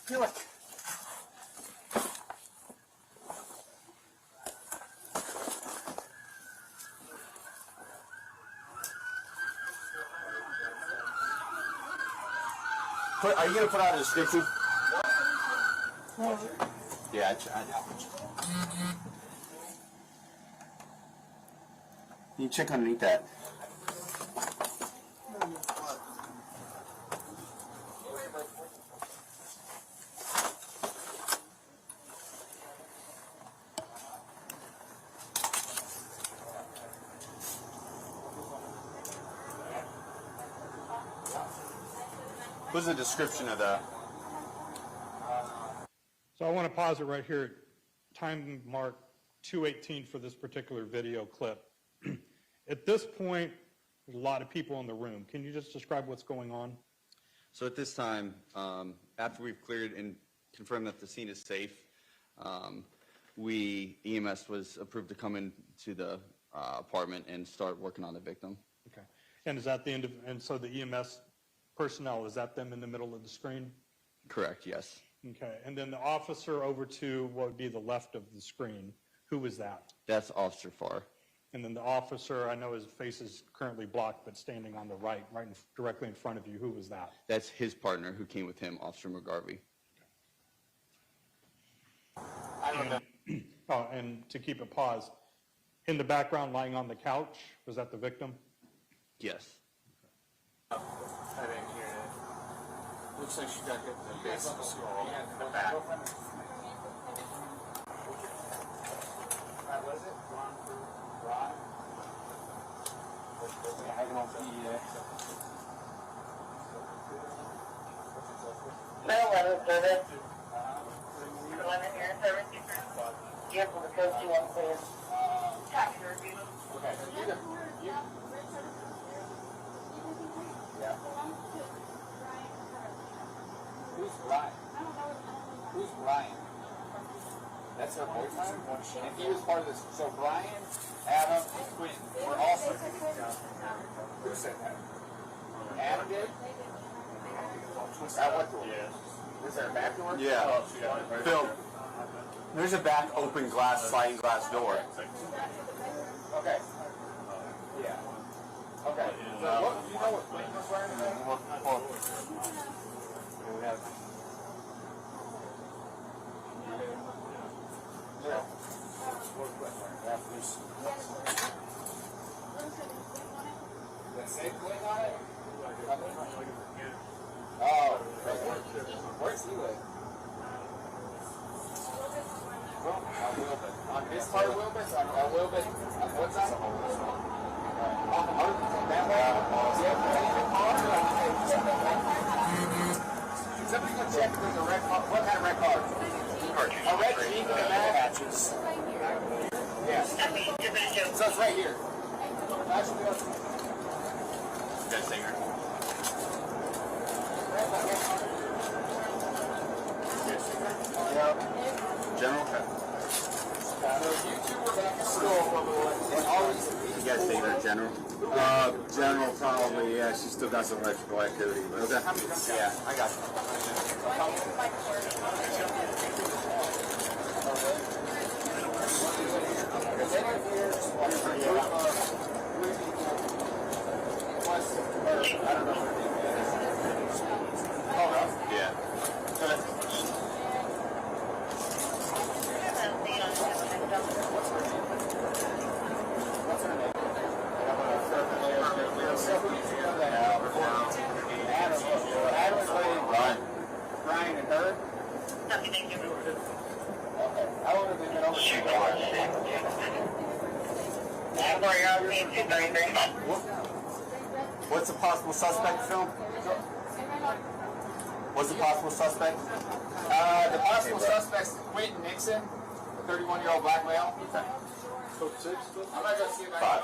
Feel it. Are you going to put out a description? Yeah, you check underneath that. What's the description of that? So I want to pause it right here. Time mark 2:18 for this particular video clip. At this point, there's a lot of people in the room. Can you just describe what's going on? So at this time, after we've cleared and confirmed that the scene is safe, EMS was approved to come into the apartment and start working on the victim. Okay. And is that the end of, and so the EMS personnel, is that them in the middle of the screen? Correct, yes. Okay. And then the officer over to what would be the left of the screen, who was that? That's Officer Farr. And then the officer, I know his face is currently blocked, but standing on the right, directly in front of you, who was that? That's his partner who came with him, Officer McGarvey. And to keep it paused, in the background lying on the couch, was that the victim? Yes. I didn't hear it. Looks like she got hit in the base of the skull. In the back. What is it? Ron? I don't see it. Marijuana service. Lemon air service. Yes, for the code 214. Tax review. Okay. Yeah. Who's Brian? Who's Brian? That's her boyfriend? And he was part of this. So Brian, Adam, and Quinton were also. Who said that? Adam did? At what door? Was there a back door? Yeah. Phil, there's a back open glass, sliding glass door. Okay. Yeah. Okay. So what, do you know what Quinton was wearing? We have. Yeah. Does it say Quinton on it? Oh, where's he live? Well, Wilbur. On this part of Wilbur? On Wilbur? What's that? That way? Somebody go check if there's a red car. What kind of red car? A red Jeep with the patches. Yeah. So it's right here. Good singer. General Cut. You two were back in school. You guys think they're general? General probably, yeah, she's still got some electrical activity. Okay. Yeah, I got you. I don't know what it is. Oh, Yeah. what's her name? Adam. Brian and her? Okay. How long have they been over here? What's a possible suspect, Phil? What's the possible suspect? The possible suspect's Quinton Nixon, a 31-year-old black male. Okay. I'm not going to see him. 5.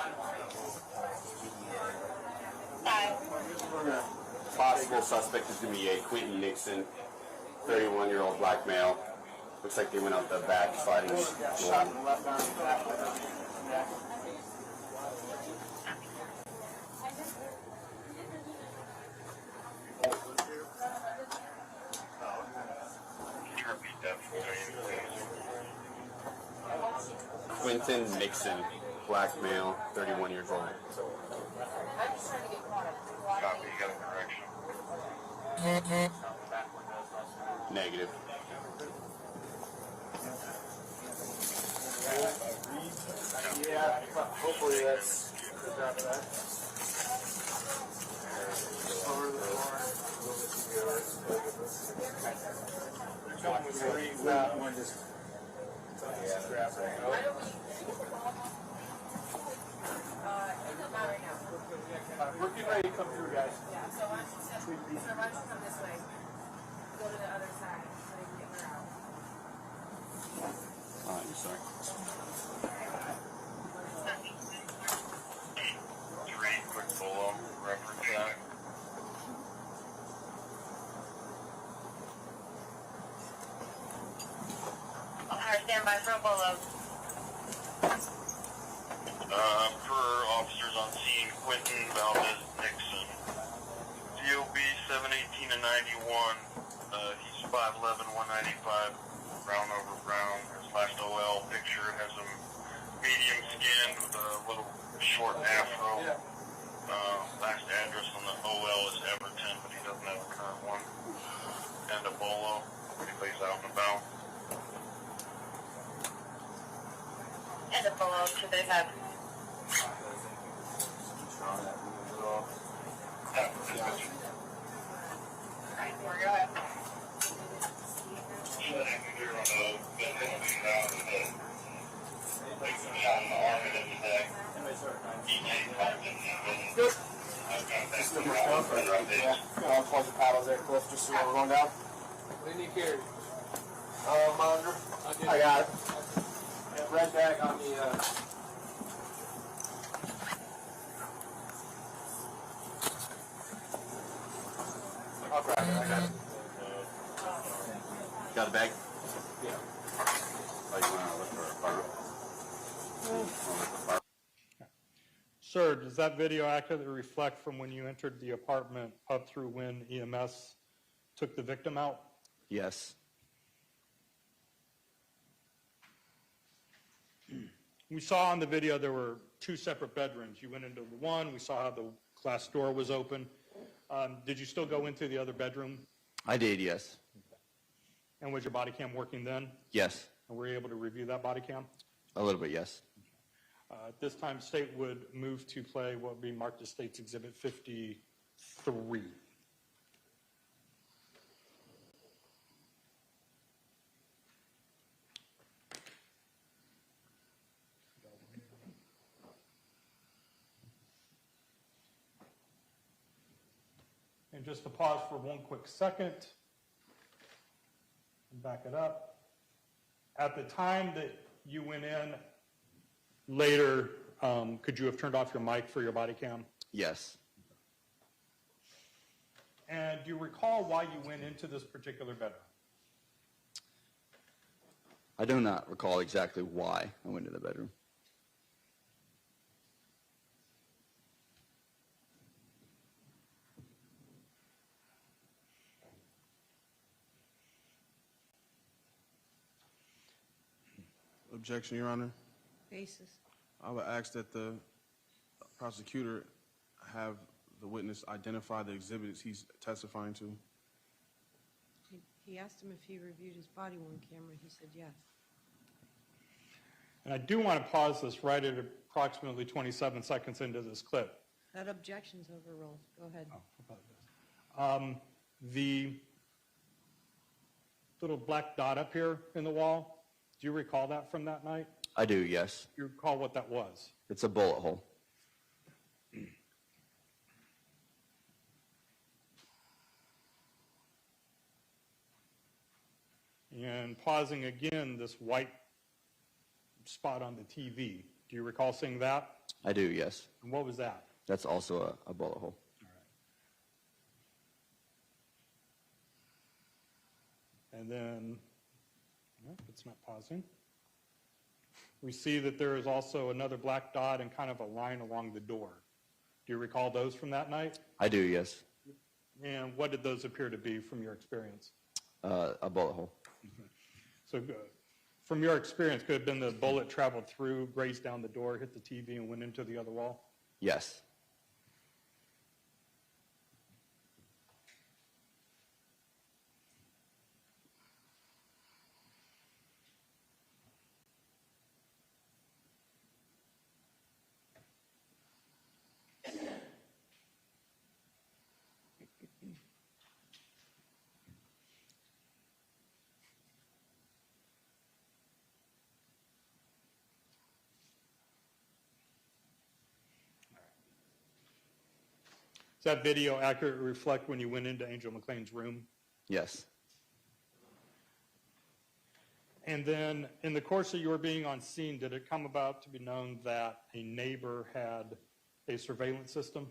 Possible suspect is going to be a Quinton Nixon, 31-year-old black male. Looks like they went out the back sliding door. Shot in the left arm. Quinton Nixon, black male, 31 years old. Copy, you got a correction. Negative. Yeah, hopefully that's good job of that. One just grab it. We're getting ready to come through, guys. Yeah, so why don't you come this way? Go to the other side so they can get her out. I'm sorry. Quick follow reference that. Alright, stand by for a bolo. Per officers on scene, Quinton Valdez Nixon. DOB 718 and 91. He's 5'11", 195, brown over brown. His last OL picture has him medium skinned with a little short afro. Last address on the OL is Everton, but he doesn't have a current one. And a bolo. He lays out and about. And a bolo to the head. Alright, we're going. Good. I'll plug the paddles there, Cliff, just so we're going down. What do you need carry? Monitor. I got it. And red bag on the, I'll grab it, I got it. Got a bag? Yeah. Oh, you want to look for a fire? Sir, does that video accurately reflect from when you entered the apartment up through when EMS took the victim out? Yes. We saw on the video there were 2 separate bedrooms. You went into the one, we saw how the glass door was open. Did you still go into the other bedroom? I did, yes. And was your body cam working then? Yes. And were you able to review that body cam? A little bit, yes. At this time, state would move to play what would be marked as State's Exhibit 53. And just to pause for one quick second and back it up. At the time that you went in later, could you have turned off your mic for your body cam? Yes. And do you recall why you went into this particular bedroom? I do not recall exactly why I went to the bedroom. Objection, Your Honor. Basis. I would ask that the prosecutor have the witness identify the exhibits he's testifying to. He asked him if he reviewed his body-worn camera. He said yes. And I do want to pause this right at approximately 27 seconds into this clip. That objection's overruled. Go ahead. The little black dot up here in the wall, do you recall that from that night? I do, yes. Do you recall what that was? It's a bullet hole. then pausing again, this white spot on the TV. Do you recall seeing that? I do, yes. And what was that? That's also a bullet hole. And then, nope, it's not pausing. We see that there is also another black dot and kind of a line along the door. Do you recall those from that night? I do, yes. And what did those appear to be from your experience? A bullet hole. So from your experience, could it have been the bullet traveled through, grazed down the door, hit the TV, and went into the other wall? Yes. Does that video accurately reflect when you went into Angel McLean's room? Yes. And then in the course of your being on scene, did it come about to be known that a neighbor had a surveillance system?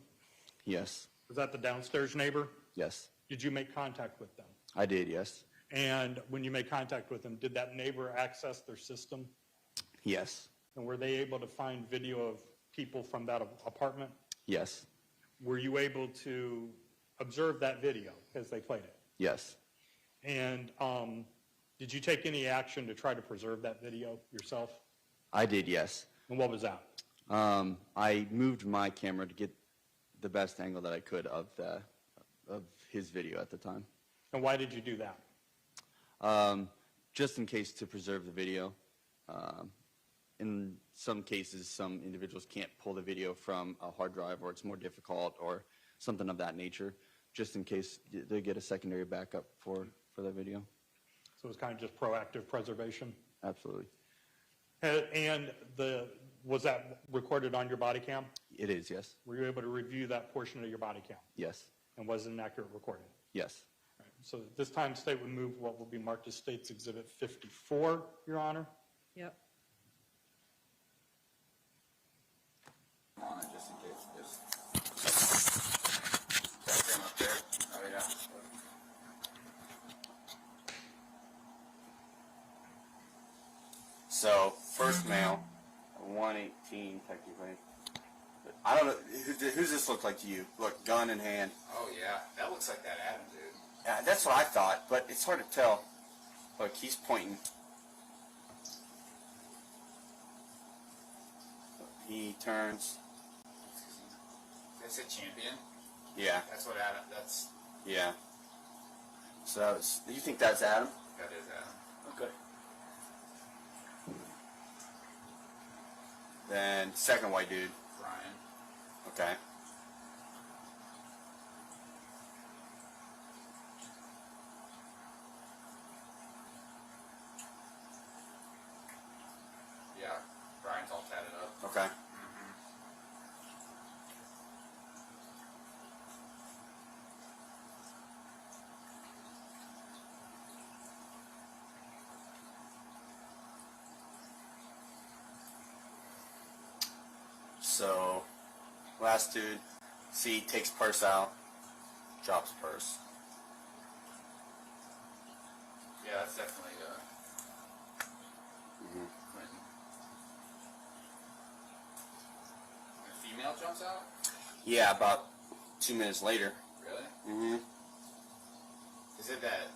Yes. Was that the downstairs neighbor? Yes. Did you make contact with them? I did, yes. And when you made contact with them, did that neighbor access their system? Yes. And were they able to find video of people from that apartment? Yes. Were you able to observe that video as they played it? Yes. And did you take any action to try to preserve that video yourself? I did, yes. And what was that? I moved my camera to get the best angle that I could of his video at the time. And why did you do that? Just in case to preserve the video. In some cases, some individuals can't pull the video from a hard drive, or it's more difficult, or something of that nature, just in case they get a secondary backup for the video. So it was kind of just proactive preservation? Absolutely. And was that recorded on your body cam? It is, yes. Were you able to review that portion of your body cam? Yes. And was it an accurate recording? Yes. All right. So at this time, state would move what will be marked as State's Exhibit 54, Your Honor. Yep. On it just in case. Just him up there. Oh yeah. So, first mail, 118 technically. I don't know, who's this look like to you? Look, gun in hand. Oh yeah. That looks like that Adam dude. Yeah, that's what I thought, but it's hard to tell. Look, he's pointing. He turns. That's a champion. Yeah. That's what Adam. That's Yeah. So that was, you think that's Adam? that is Adam. Okay. Then second white dude. Brian. Okay. Yeah. Brian's all tatted up. Okay. So, last dude, see, takes purse out, drops purse. Yeah, that's definitely Quinton. And a female jumps out? Yeah, about 2 minutes later. Really? Mm-hmm. Is it that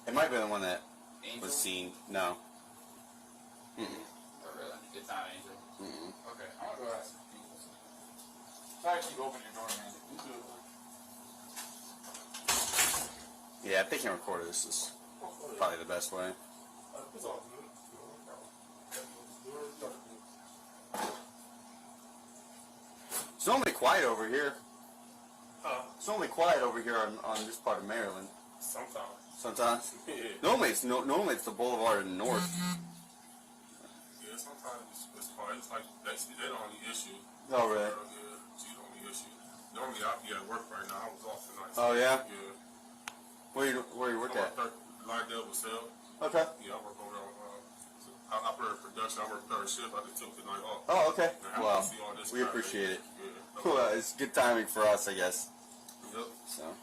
It might have been the one that Angel? was seen. No. Mm-mm. Oh, really? It's not Angel? Mm-mm. Okay, I'm gonna go ask some people. Sorry to keep opening your door, man. You do it. Yeah, if they can record this, is probably the best way. It's all good. It's normally quiet over here. It's normally quiet over here on this part of Maryland. Sometimes. Sometimes. Yeah. Normally it's the boulevard in the north. Yeah, sometimes it's quiet. It's like that's the only issue. Oh really? Yeah, it's the only issue. Normally I'd be at work right now. I was off tonight. Oh yeah. Yeah. Where you work at? Lydell was sell. Okay. Yeah, I work over there. I operate production. I work third shift. I just took the night off. Oh, okay. And Well, see all this we crap. appreciate it. Yeah. Well, it's good timing for us, I guess. Yep. So.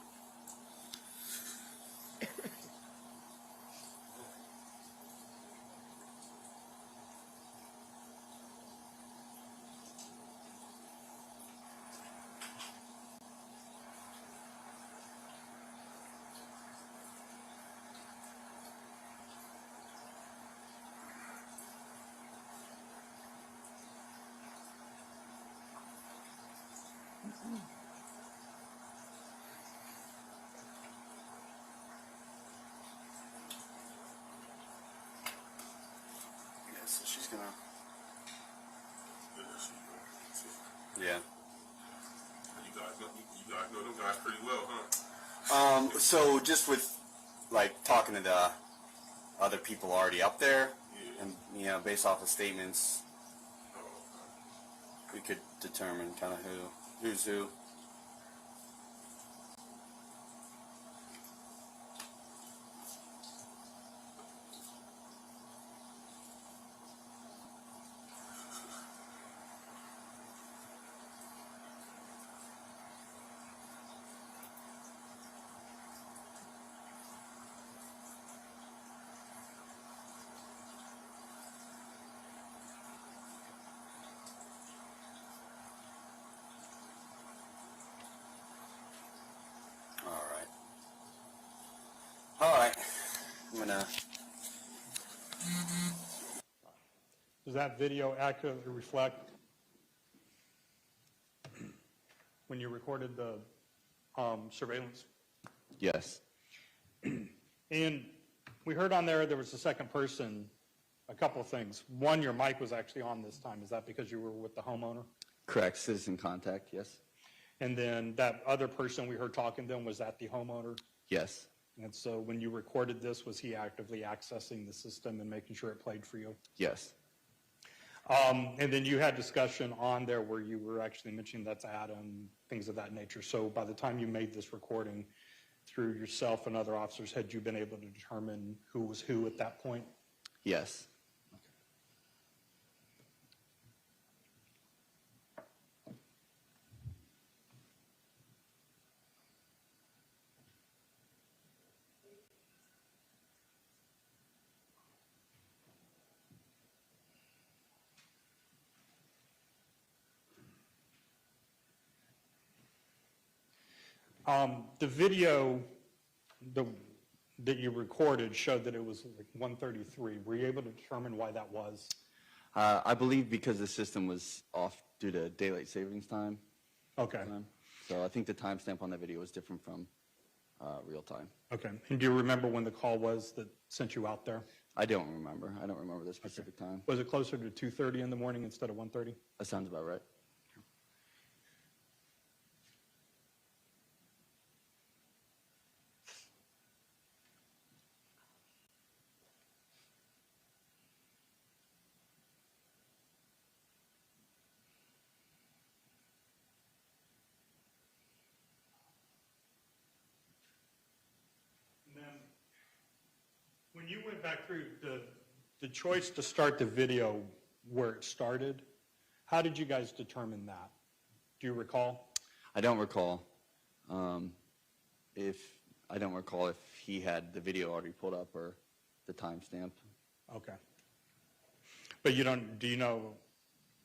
Yeah, so she's gonna. Yeah. You guys know them guys pretty well, huh? So just with like talking to the other people already up there, and based off of statements, we could determine kind of who's who. All right. I'm gonna. Does that video accurately reflect when you recorded the surveillance? Yes. And we heard on there was a second person, a couple of things. One, your mic was actually on this time. Is that because you were with the homeowner? Correct. Citizen contact. Yes. And then that other person we heard talking to them was at the homeowner? Yes. And so when you recorded this, was he actively accessing the system and making sure it played for you? Yes. And then you had discussion on there where you were actually mentioning that's Adam, things of that nature. So by the time you made this recording, through yourself and other officers, had you been able to determine who was who at that point? Yes. The video that you recorded showed that it was like 1:33. Were you able to determine why that was? I believe because the system was off due to daylight savings time. Okay. So I think the timestamp on that video was different from real time. Okay. And do you remember when the call was that sent you out there? I don't remember. I don't remember the specific time. Was it closer to 2:30 in the morning instead of 1:30? That sounds about right. And then when you went back through the choice to start the video where it started, how did you guys determine that? Do you recall? I don't recall. I don't recall if he had the video already pulled up or the timestamp. Okay. But do you know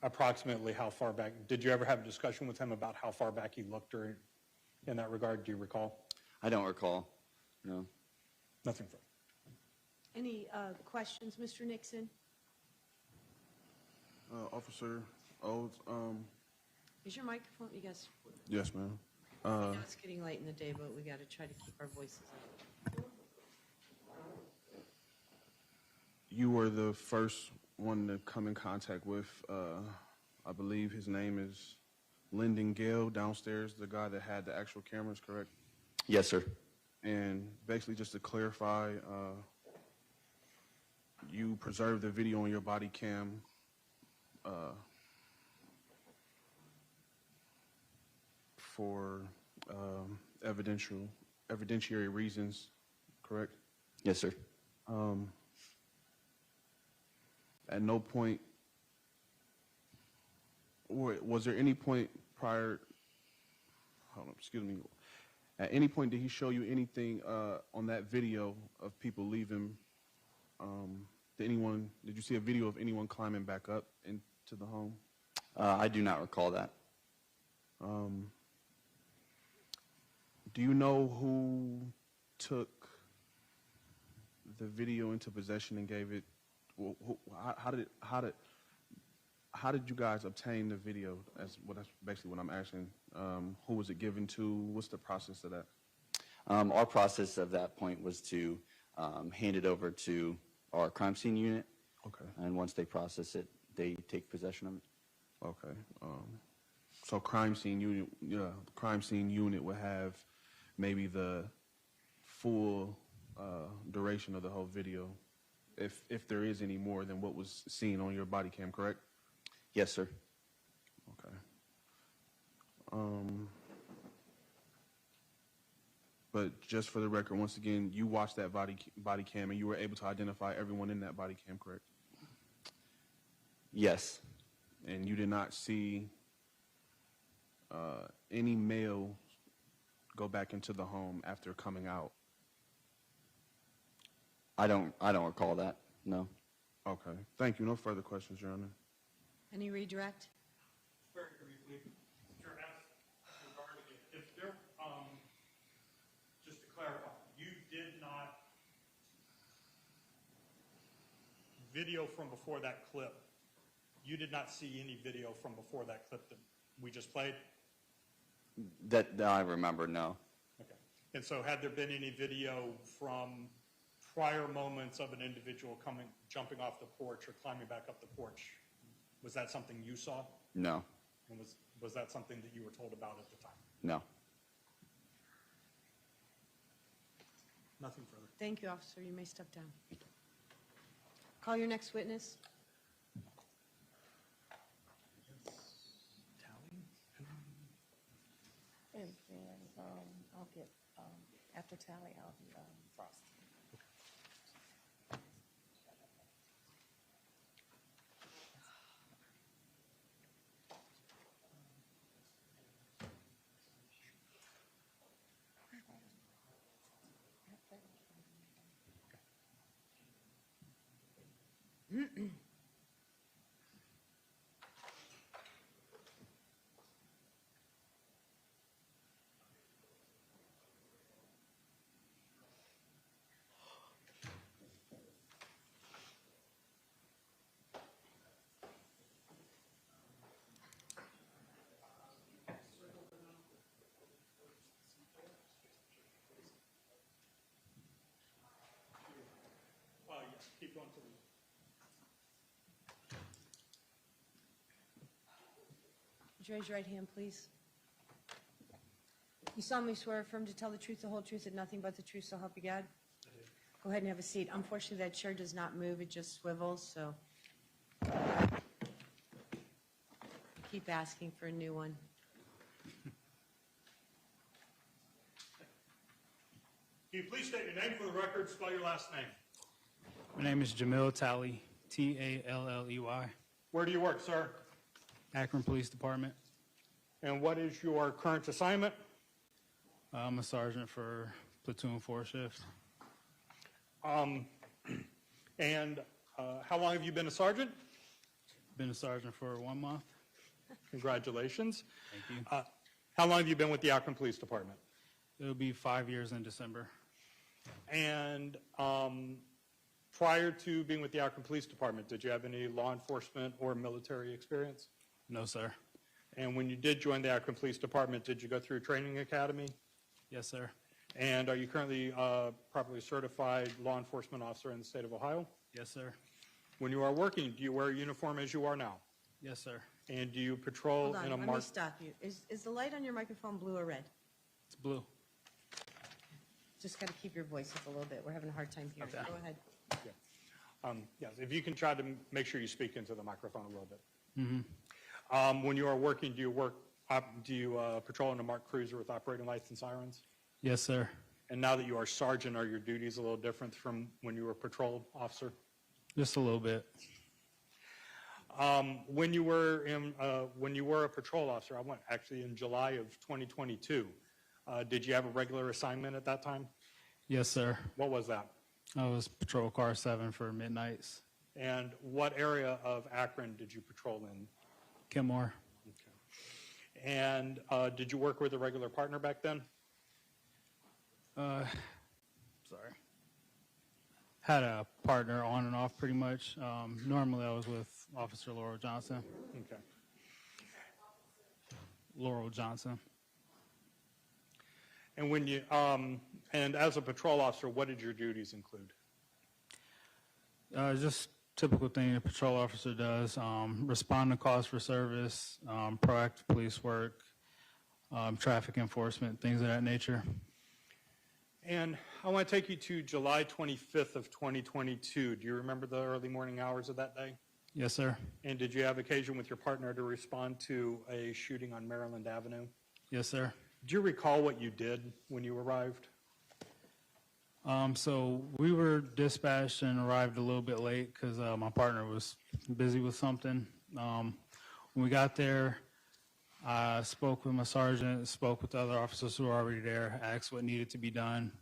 approximately how far back, did you ever have a discussion with him about how far back he looked or in that regard? Do you recall? I don't recall. No. Nothing further. Any questions, Mr. Nixon? Officer Oates, Is your microphone, you guys, yes, ma'am. I know it's getting late in the day, but we got to try to keep our voices up. You were the first one to come in contact with, I believe his name is Lyndon Gale downstairs, the guy that had the actual cameras, correct? Yes, sir. And basically, just to clarify, you preserved the video on your body cam for evidentiary reasons correct? Yes, sir. At no point, or was there any point prior, hold on, excuse me, at any point did he show you anything on that video of people leaving? Did you see a video of anyone climbing back up into the home? I do not recall that. Do you know who took the video into possession and gave it? How did you guys obtain the video? That's basically what I'm asking. Who was it given to? What's the process of that? Our process of that point was to hand it over to our crime scene unit. Okay. And once they process it, they take possession of it. Okay. So crime scene unit would have maybe the full duration of the whole video, if there is any more than what was seen on your body cam, correct? Yes, sir. Okay. But just for the record, once again, you watched that body cam and you were able to identify everyone in that body cam, correct? Yes. And you did not see any male go back into the home after coming out? I don't recall that. No. Okay. Thank you. No further questions, Your Honor. Any redirect? Very briefly, Mr. S. regarding it, if there, just to clarify, you did not video from before that clip. You did not see any video from before that clip that we just played? That I remember, no. Okay. And so had there been any video from prior moments of an individual jumping off the porch or climbing back up the porch, was that something you saw? No. And was that something that you were told about at the time? No. Nothing further. Thank you, officer. You may step down. Call your next witness. And then I'll get, after tally, I'll be Frost. Yes, keep going to the... Would you raise your right hand, please? You solemnly swear or affirm to tell the truth, the whole truth, and nothing but the truth, so help you God? Go ahead and have a seat. Unfortunately, that chair does not move. It just swivels, so I keep asking for a new one. Can you please state your name for the record, spell your last name? My name is Jamil Talley, Talley. Where do you work, sir? Akron Police Department. And what is your current assignment? I'm a sergeant for platoon 4 shift. And how long have you been a sergeant? Been a sergeant for 1 month. Congratulations. Thank you. How long have you been with the Akron Police Department? It'll be 5 years in December. And prior to being with the Akron Police Department, did you have any law enforcement or military experience? No, sir. And when you did join the Akron Police Department, did you go through a training academy? Yes, sir. And are you currently properly certified law enforcement officer in the state of Ohio? Yes, sir. When you are working, do you wear a uniform as you are now? Yes, sir. And do you patrol Hold on, in a let me marked... stop you. Is the light on your microphone blue or red? It's blue. Just got to keep your voice up a little bit. We're having a hard time hearing. Okay. Go ahead. Yes, if you can try to make sure you speak into the microphone a little bit. Mm-hmm. When you are working, do you patrol in a marked cruiser with operating lights and sirens? Yes, sir. And now that you are sergeant, are your duties a little different from when you were patrol officer? Just a little bit. When you were a patrol officer, I went actually in July of 2022. Did you have a regular assignment at that time? Yes, sir. What was that? I was patrol car 7 for midnights. And what area of Akron did you patrol in? Kenmore. Okay. And did you work with a regular partner back then? Sorry. Had a partner on and off pretty much. Normally I was with Officer Laurel Johnson. Okay. Laurel Johnson. And when you and as a patrol officer, what did your duties include? Just typical thing a patrol officer does. Respond to calls for service, proactive police work, traffic enforcement, things of that nature. And I want to take you to July 25th of 2022. Do you remember the early morning hours of that day? Yes, sir. And did you have occasion with your partner to respond to a shooting on Maryland Avenue? Yes, sir. Do you recall what you did when you arrived? So we were dispatched and arrived a little bit late because my partner was busy with something. When we got there, I spoke with my sergeant, spoke with the other officers who were already there, asked what needed to be done.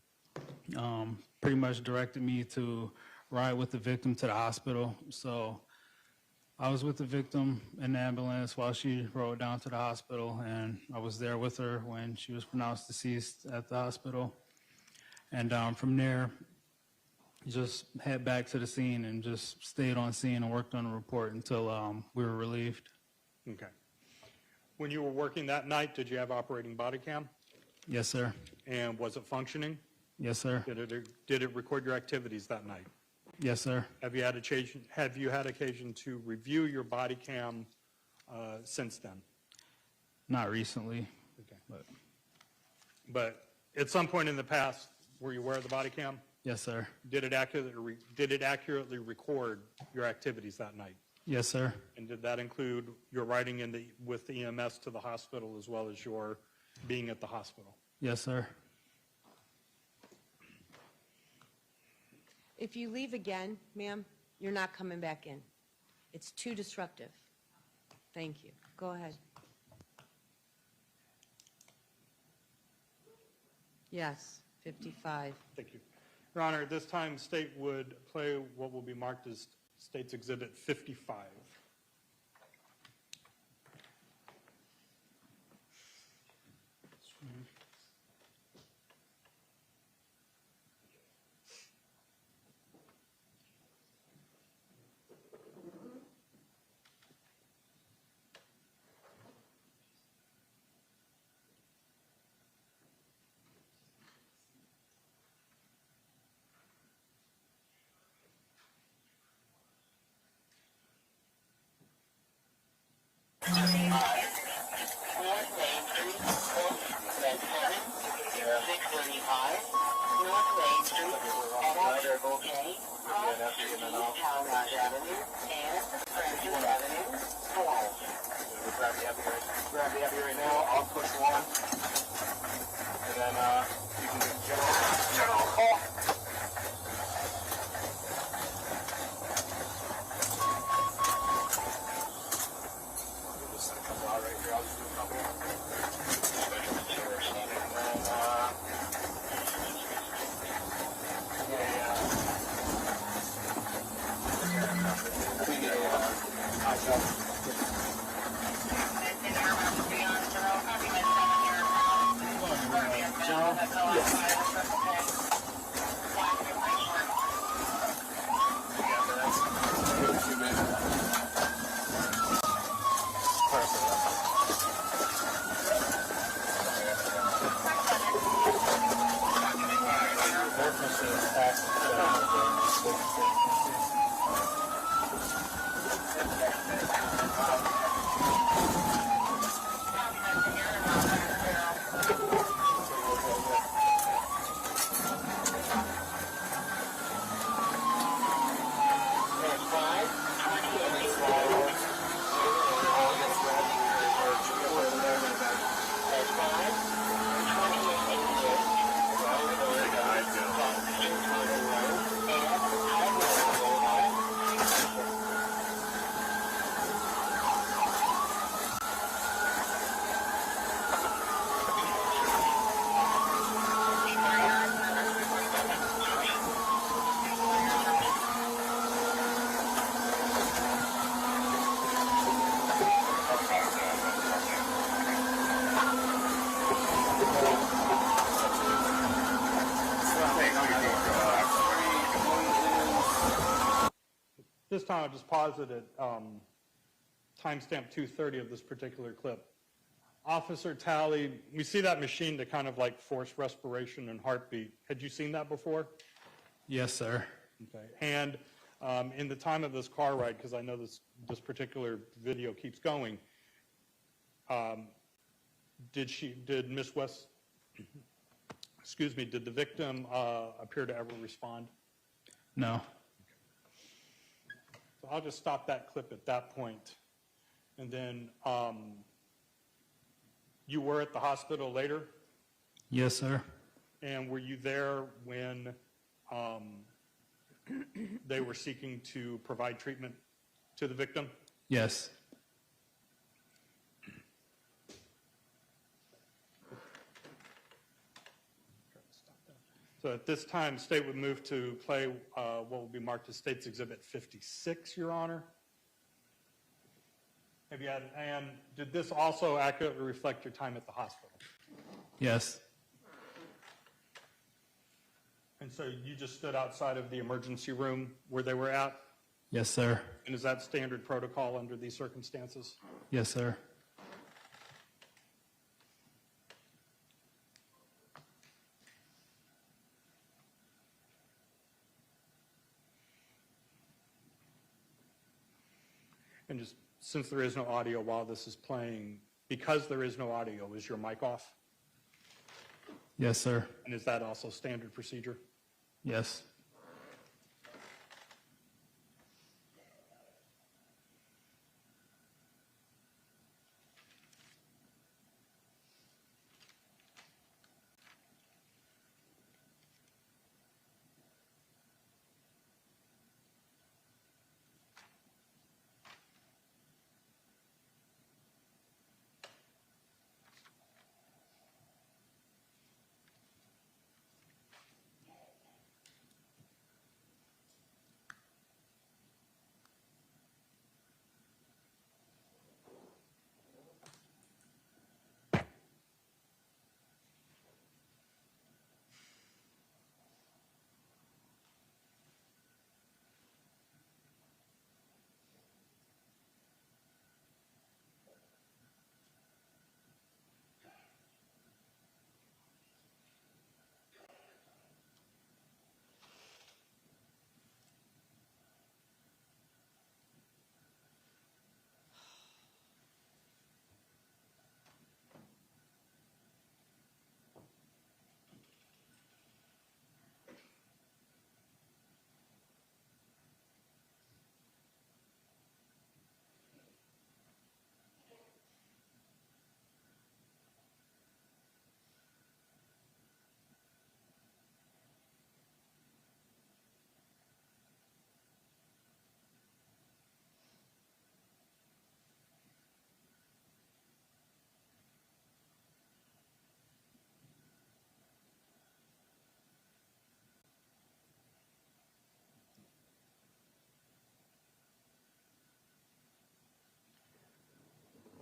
Pretty much directed me to ride with the victim to the hospital. So I was with the victim in the ambulance while she rode down to the hospital, and I was there with her when she was pronounced deceased at the hospital. And from there, just head back to the scene and just stayed on scene and worked on the report until we were relieved. Okay. When you were working that night, did you have operating body cam? Yes, sir. And was it functioning? Yes, sir. Did it record your activities that night? Yes, sir. Have you had occasion to review your body cam since then? Not recently. Okay. But at some point in the past, were you aware of the body cam? Yes, sir. Did it accurately record your activities that night? Yes, sir. And did that include your riding with the EMS to the hospital as well as your being at the hospital? Yes, sir. If you leave again, ma'am, you're not coming back in. It's too disruptive. Thank you. Go ahead. Yes, 55. Thank you. Your Honor, at this time, State would play what will be marked as State's Exhibit 55. Grab the heavy right now. I'll push one. And then you can get general call. This thing comes out right here. I'll just do a couple. General, this time, I'll just pause it at timestamp 2:30 of this particular clip. Officer Talley, we see that machine to kind of like force respiration and heartbeat. Had you seen that before? Yes, sir. Okay. And in the time of this car ride, because I know this particular video keeps going, did Miss West, excuse me, did the victim appear to ever respond? No. So I'll just stop that clip at that point. And then you were at the hospital later? Yes, sir. And were you there when they were seeking to provide treatment to the victim? Yes. So at this time, state would move to play what will be marked as State's Exhibit 56, Your Honor. Have you had, and did this also accurately reflect your time at the hospital? Yes. And so you just stood outside of the emergency room where they were at? Yes, sir. And is that standard protocol under these circumstances? Yes, sir. And just since there is no audio while this is playing, because there is no audio, is your mic off? Yes, sir. And is that also standard procedure? Yes.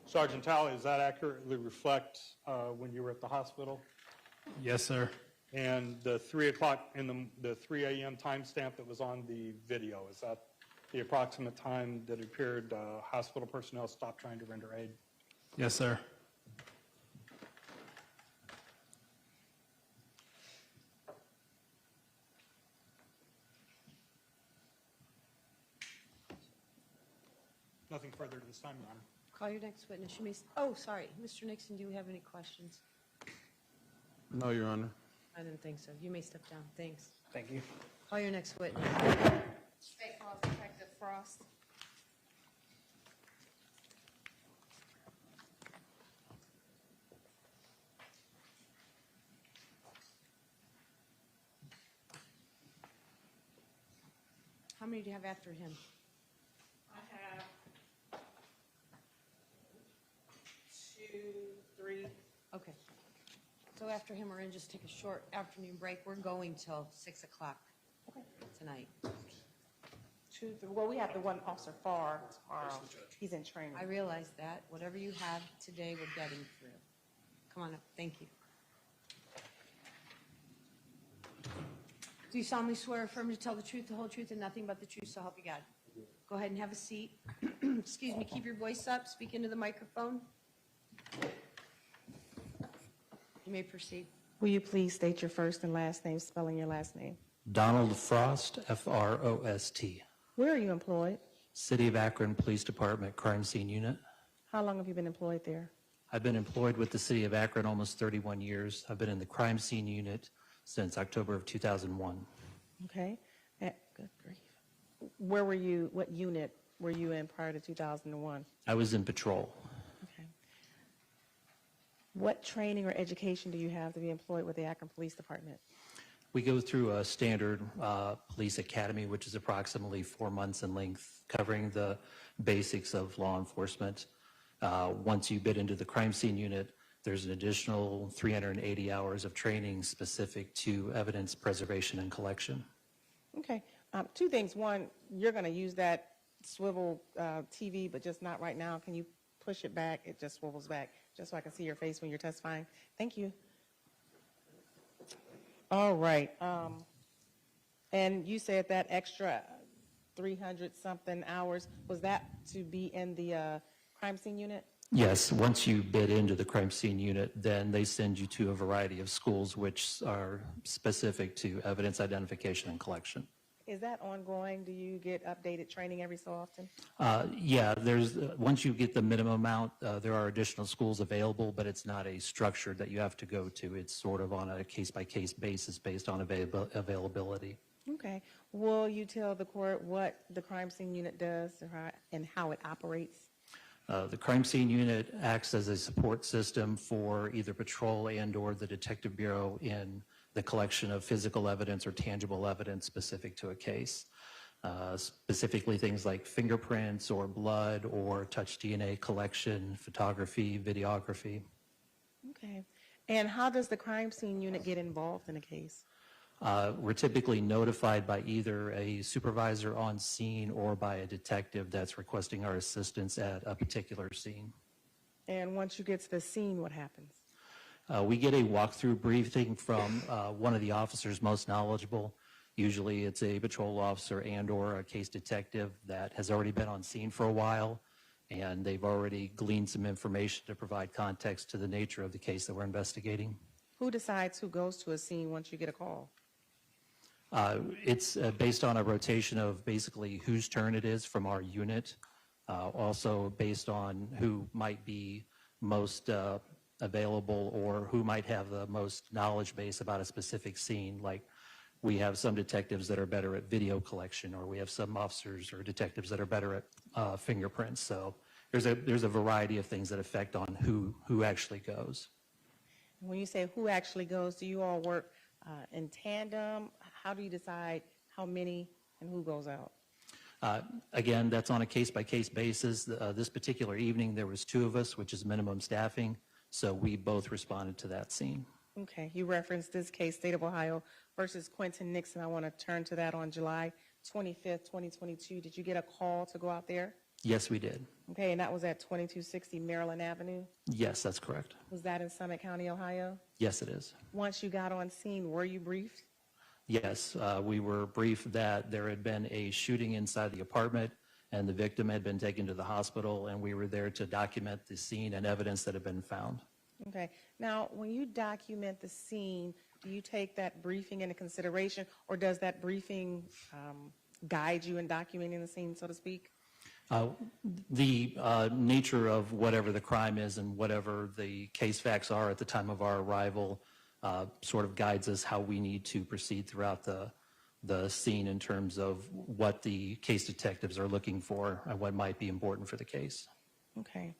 Sergeant Talley, does that accurately reflect when you were at the hospital? Yes, sir. And the 3 o'clock in the 3 a.m. timestamp that was on the video, is that the approximate time that it appeared hospital personnel stopped trying to render aid? Yes, sir. Nothing further to this time, Your Honor. Call your next witness. You may, oh, sorry. Mr. Nixon, do you have any questions? No, Your Honor. I didn't think so. You may step down. Thanks. Thank you. Call your next witness. State Law Detective Frost. How many do you have after him? I have 2, 3. Okay. So after him, we're going to just take a short afternoon break. We're going till 6 o'clock tonight. 2, 3. Well, we have the one officer far. He's in training. I realize that. Whatever you have today, we're getting through. Come on up. Thank you. Do you solemnly swear or affirm to tell the truth, the whole truth, and nothing but the truth, so help you God? Go ahead and have a seat. Excuse me, keep your voice up, speak into the microphone. You may proceed. Will you please state your first and last name, spelling your last name? Donald Frost, F-R-O-S-T. Where are you employed? City of Akron Police Department Crime Scene Unit. How long have you been employed there? I've been employed with the City of Akron almost 31 years. I've been in the Crime Scene Unit since October of 2001. Okay. Good grief. Where were you, what unit were you in prior to 2001? I was in patrol. Okay. What training or education do you have to be employed with the Akron Police Department? We go through a standard police academy, which is approximately 4 months in length, covering the basics of law enforcement. Once you bid into the crime scene unit, there's an additional 380 hours of training specific to evidence preservation and collection. Okay. Two things. One, you're going to use that swivel TV, but just not right now. Can you push it back? It just swivels back, just so I can see your face when you're testifying. Thank you. All right. And you said that extra 300-something hours, was that to be in the crime scene unit? Yes, once you bid into the crime scene unit, then they send you to a variety of schools which are specific to evidence identification and collection. Is that ongoing? Do you get updated training every so often? Yeah, there's once you get the minimum amount, there are additional schools available, but it's not a structure that you have to go to. It's sort of on a case-by-case basis based on availability. Okay. Will you tell the court what the crime scene unit does and how it operates? The crime scene unit acts as a support system for either patrol and/or the Detective Bureau in the collection of physical evidence or tangible evidence specific to a case. Specifically things like fingerprints or blood or touch DNA collection, photography, videography. Okay. And how does the crime scene unit get involved in a case? We're typically notified by either a supervisor on scene or by a detective that's requesting our assistance at a particular scene. And once you get to the scene, what happens? We get a walkthrough briefing from one of the officers most knowledgeable. Usually it's a patrol officer and or a case detective that has already been on scene for a while, and they've already gleaned some information to provide context to the nature of the case that we're investigating. Who decides who goes to a scene once you get a call? It's based on a rotation of basically whose turn it is from our unit, also based on who might be most available or who might have the most knowledge base about a specific scene. Like we have some detectives that are better at video collection, or we have some officers or detectives that are better at fingerprints. So there's a variety of things that affect on who actually goes. When you say who actually goes, do you all work in tandem? How do you decide how many and who goes out? Again, that's on a case-by-case basis. This particular evening, there was 2 of us, which is minimum staffing, so we both responded to that scene. Okay, you referenced this case, State of Ohio versus Quinton Nixon. I want to turn to that on July 25th, 2022. Did you get a call to go out there? Yes, we did. Okay, and that was at 2260 Maryland Avenue? Yes, that's correct. Was that in Summit County, Ohio? Yes, it is. Once you got on scene, were you briefed? Yes, we were briefed that there had been a shooting inside the apartment and the victim had been taken to the hospital, and we were there to document the scene and evidence that had been found. Okay. Now, when you document the scene, do you take that briefing into consideration, or does that briefing guide you in documenting the scene, so to speak? The nature of whatever the crime is and whatever the case facts are at the time of our arrival sort of guides us how we need to proceed throughout the scene in terms of what the case detectives are looking for and what might be important for the case. Okay.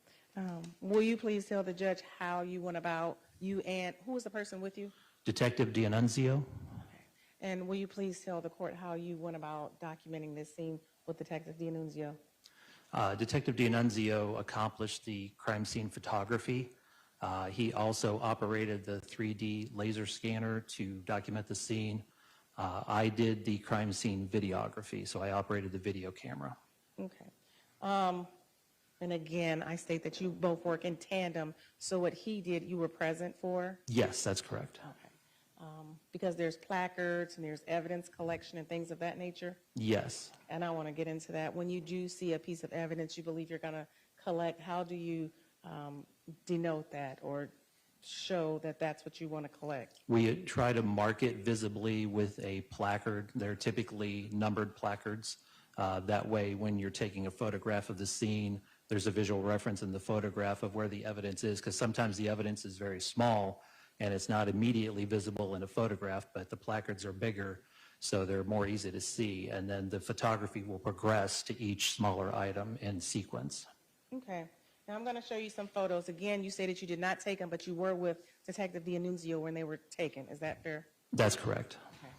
Will you please tell the judge how you went about, you and, who was the person with you? Detective D'Annunzio. And will you please tell the court how you went about documenting this scene with Detective D'Annunzio? Detective D'Annunzio accomplished the crime scene photography. He also operated the 3D laser scanner to document the scene. I did the crime scene videography, so I operated the video camera. Okay. And again, I state that you both work in tandem, so what he did, you were present for? Yes, that's correct. Okay. because there's placards and there's evidence collection and things of that nature? Yes. And I want to get into that. When you do see a piece of evidence you believe you're going to collect, how do you denote that or show that that's what you want to collect? We try to mark it visibly with a placard. They're typically numbered placards. That way, when you're taking a photograph of the scene, there's a visual reference in the photograph of where the evidence is, because sometimes the evidence is very small and it's not immediately visible in a photograph, but the placards are bigger, so they're more easy to see. And then the photography will progress to each smaller item in sequence. Okay. Now I'm going to show you some photos. Again, you say that you did not take them, but you were with Detective D'Annunzio when they were taken. Is that fair? That's correct. Okay.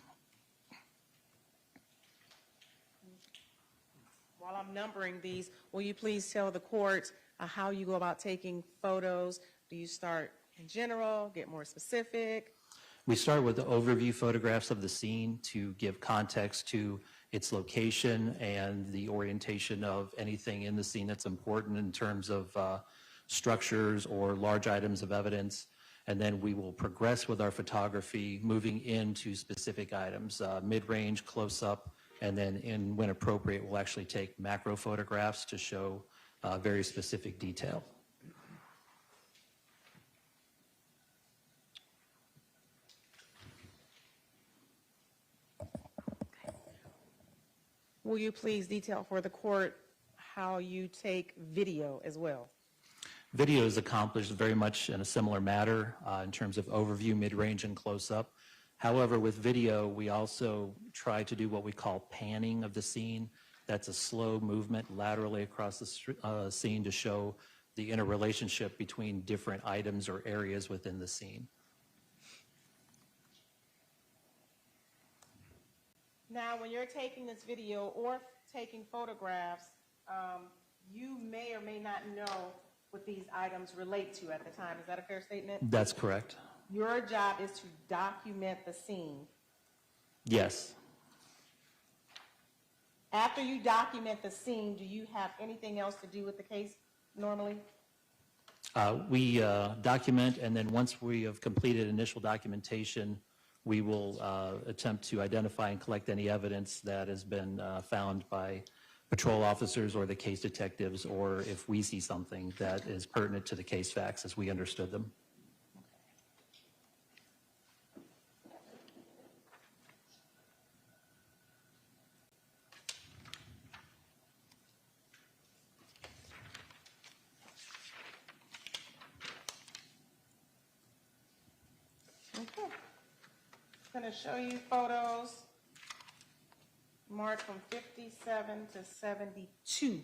While I'm numbering these, will you please tell the court how you go about taking photos? Do you start in general, get more specific? We start with the overview photographs of the scene to give context to its location and the orientation of anything in the scene that's important in terms of structures or large items of evidence. And then we will progress with our photography, moving into specific items, mid-range, close-up, and then when appropriate, we'll actually take macro photographs to show very specific detail. Will you please detail for the court how you take video as well? Video is accomplished very much in a similar manner in terms of overview, mid-range, and close-up. However, with video, we also try to do what we call panning of the scene. That's a slow movement laterally across the scene to show the interrelationship between different items or areas within the scene. Now, when you're taking this video or taking photographs, you may or may not know what these items relate to at the time. Is that a fair statement? That's correct. Your job is to document the scene. Yes. After you document the scene, do you have anything else to do with the case normally? We document, and then once we have completed initial documentation, we will attempt to identify and collect any evidence that has been found by patrol officers or the case detectives, or if we see something that is pertinent to the case facts as we understood them. Okay. I'm going to show you photos marked from 57 to 72.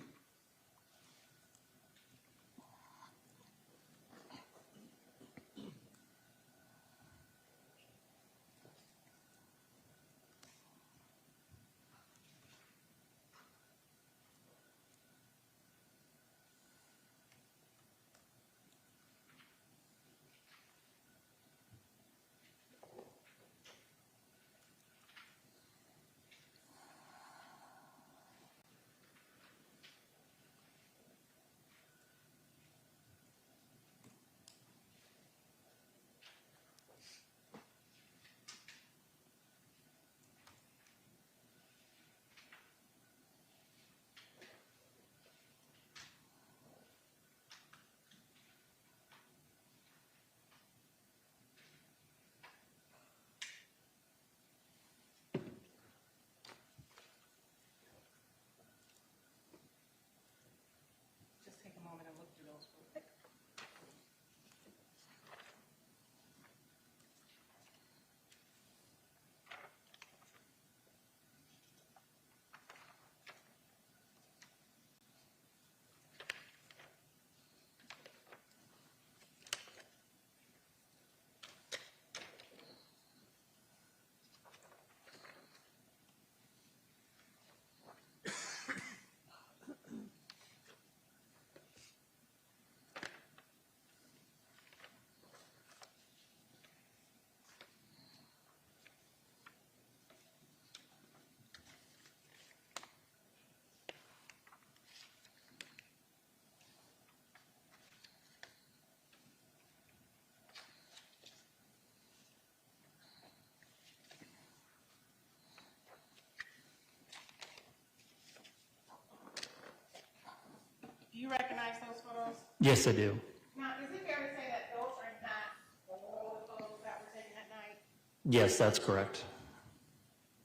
Yes, I do. Now, is it fair to say that those are not all the photos that were taken that night? Yes, that's correct.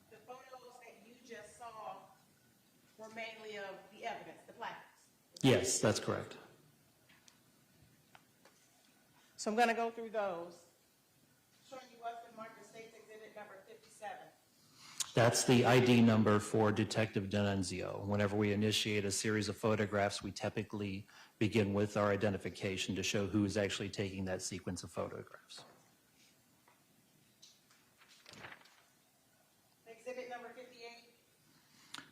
The photos that you just saw were mainly of the evidence, the plaques. Yes, that's correct. So I'm going to go through those. Showing you what's been marked as State's Exhibit number 57. That's the ID number for Detective D'Annunzio. Whenever we initiate a series of photographs, we typically begin with our identification to show who is actually taking that sequence of photographs. Exhibit number 58.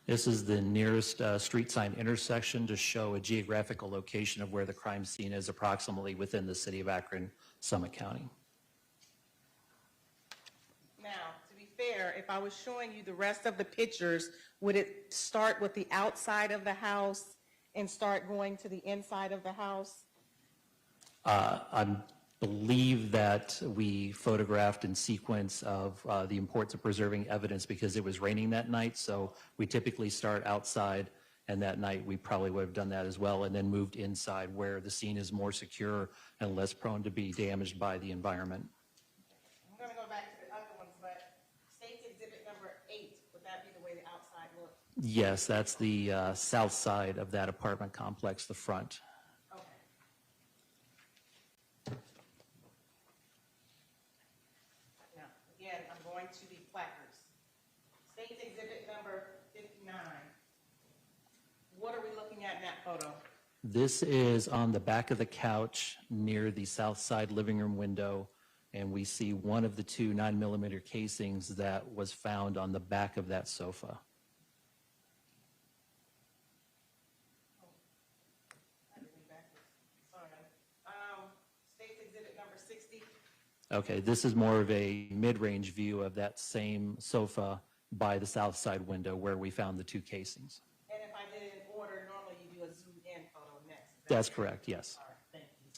This is the nearest street sign intersection to show a geographical location of where the crime scene is approximately within the city of Akron, Summit County. Now, to be fair, if I was showing you the rest of the pictures, would it start with the outside of the house and start going to the inside of the house? I believe that we photographed in sequence of the importance of preserving evidence because it was raining that night, so we typically start outside, and that night we probably would have done that as well, and then moved inside where the scene is more secure and less prone to be damaged by the environment. I'm going to go back to the other ones, but State's Exhibit number 8, would that be the way the outside looked? Yes, that's the south side of that apartment complex, the front. Okay. Now, again, I'm going to the placards. State's Exhibit number 59. What are we looking at in that photo? This is on the back of the couch near the south side living room window, and we see one of the two 9mm casings that was found on the back of that sofa. State's Exhibit number 60. Okay, this is more of a mid-range view of that same sofa by the south side window where we found the two casings. And if I did it in order, normally you do a zoom in photo next. That's correct, yes. All right, thank you.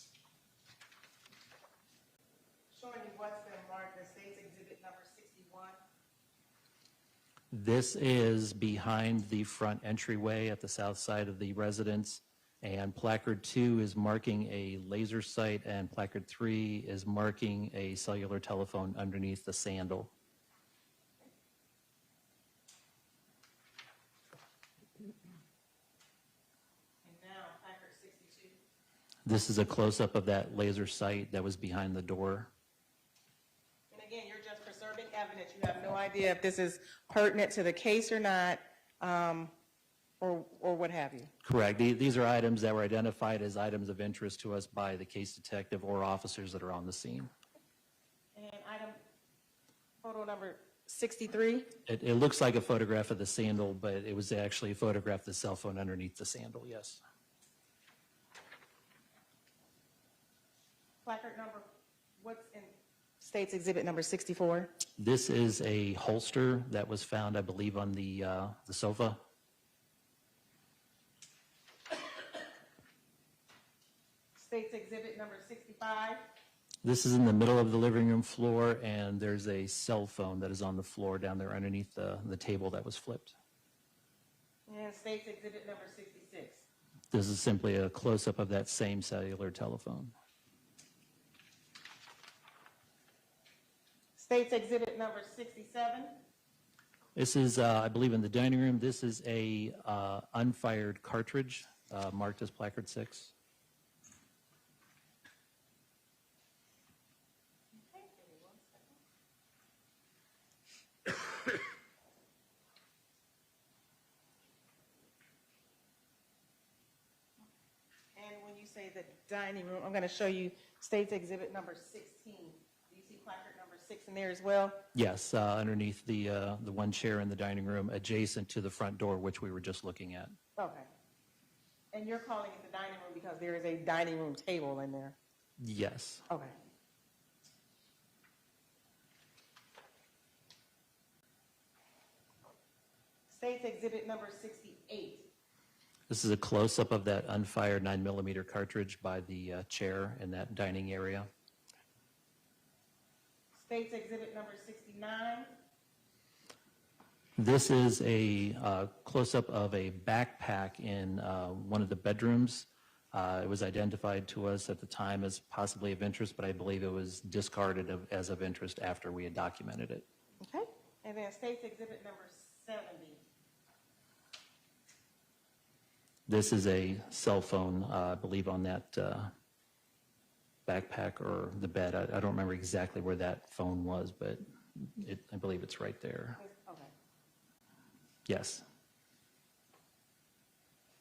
Showing you what's been marked as State's Exhibit number 61. This is behind the front entryway at the south side of the residence, and placard 2 is marking a laser sight, and placard 3 is marking a cellular telephone underneath the sandal. And now, placard 62. This is a close-up of that laser sight that was behind the door. And again, you're just preserving evidence. You have no idea if this is pertinent to the case or not, or what have you. Correct. These are items that were identified as items of interest to us by the case detective or officers that are on the scene. And item, photo number 63. It looks like a photograph of the sandal, but it was actually a photograph of the cell phone underneath the sandal, yes. Placard number, what's in State's Exhibit number 64? This is a holster that was found, I believe, on the sofa. State's Exhibit number 65. This is in the middle of the living room floor, and there's a cell phone that is on the floor down there underneath the table that was flipped. And State's Exhibit number 66. This is simply a close-up of that same cellular telephone. State's Exhibit number 67. This is, I believe, in the dining room. This is a unfired cartridge marked as placard 6. Okay, give me 1 second. And when you say the dining room, I'm going to show you State's Exhibit number 16. Do you see placard number 6 in there as well? Yes, underneath the one chair in the dining room, adjacent to the front door, which we were just looking at. Okay. And you're calling it the dining room because there is a dining room table in there? Yes. Okay. State's Exhibit number 68. This is a close-up of that unfired 9mm cartridge by the chair in that dining area. State's Exhibit number 69. This is a close-up of a backpack in one of the bedrooms. It was identified to us at the time as possibly of interest, but I believe it was discarded as of interest after we had documented it. Okay, and then State's Exhibit number 70. This is a cell phone, I believe, on that backpack or the bed. I don't remember exactly where that phone was, but I believe it's right there. Okay. Yes.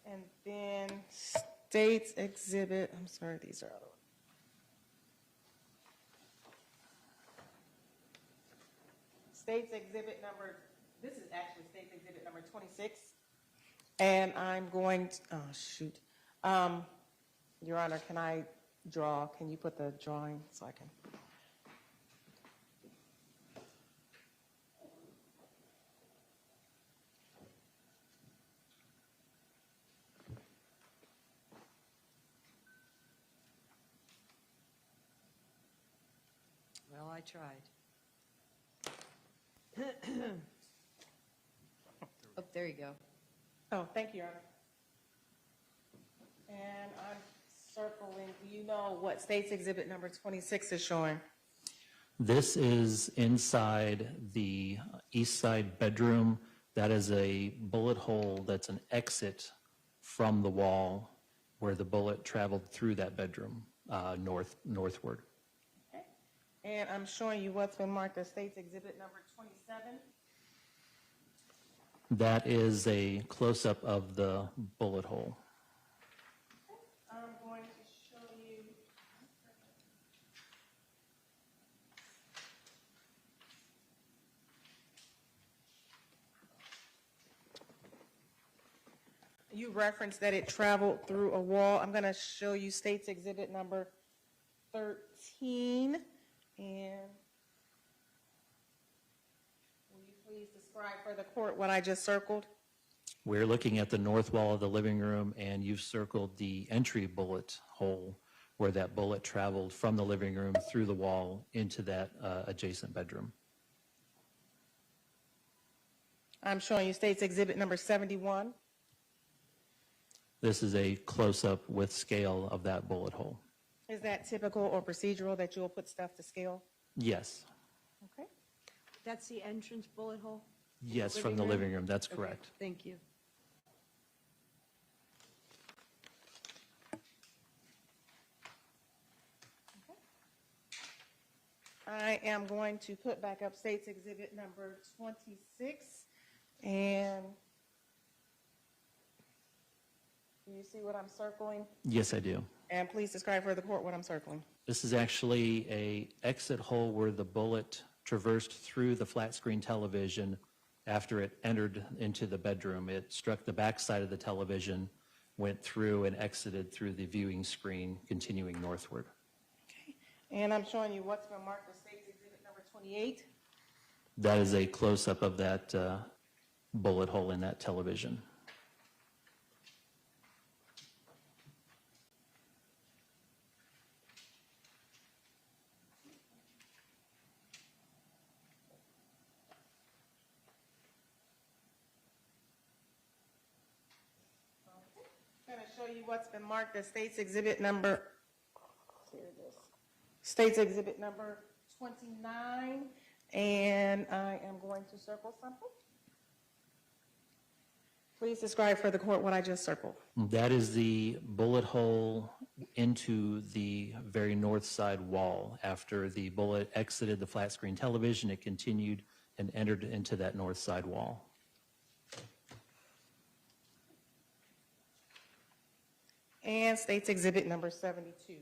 And then State's Exhibit, I'm sorry, these are other. State's Exhibit number, this is actually State's Exhibit number 26. And I'm going to, oh, shoot. Your Honor, can I draw? Can you put the drawing so I can? Well, I tried. Oh, there you go. Oh, thank you, Your Honor. And I'm circling, do you know what State's Exhibit number 26 is showing? This is inside the east side bedroom. That is a bullet hole that's an exit from the wall where the bullet traveled through that bedroom northward. Okay. And I'm showing you what's been marked as State's Exhibit number 27. That is a close-up of the bullet hole. I'm going to show you. You referenced that it traveled through a wall. I'm going to show you State's Exhibit number 13. And will you please describe for the court what I just circled? We're looking at the north wall of the living room, and you've circled the entry bullet hole where that bullet traveled from the living room through the wall into that adjacent bedroom. I'm showing you State's Exhibit number 71. This is a close-up with scale of that bullet hole. Is that typical or procedural that you'll put stuff to scale? Yes. Okay. That's the entrance bullet hole? Yes, from the living room. That's correct. Okay, thank you. I am going to put back up State's Exhibit number 26. And do you see what I'm circling? Yes, I do. And please describe for the court what I'm circling. This is actually a exit hole where the bullet traversed through the flat screen television after it entered into the bedroom. It struck the back side of the television, went through and exited through the viewing screen, continuing northward. Okay. And I'm showing you what's been marked as State's Exhibit number 28. That is a close-up of that bullet hole in that television. I'm going to show you what's been marked as State's Exhibit number, here it is, State's Exhibit number 29, and I am going to circle something. Please describe for the court what I just circled. That is the bullet hole into the very north side wall. After the bullet exited the flat screen television, it continued and entered into that north side wall. And State's Exhibit number 72.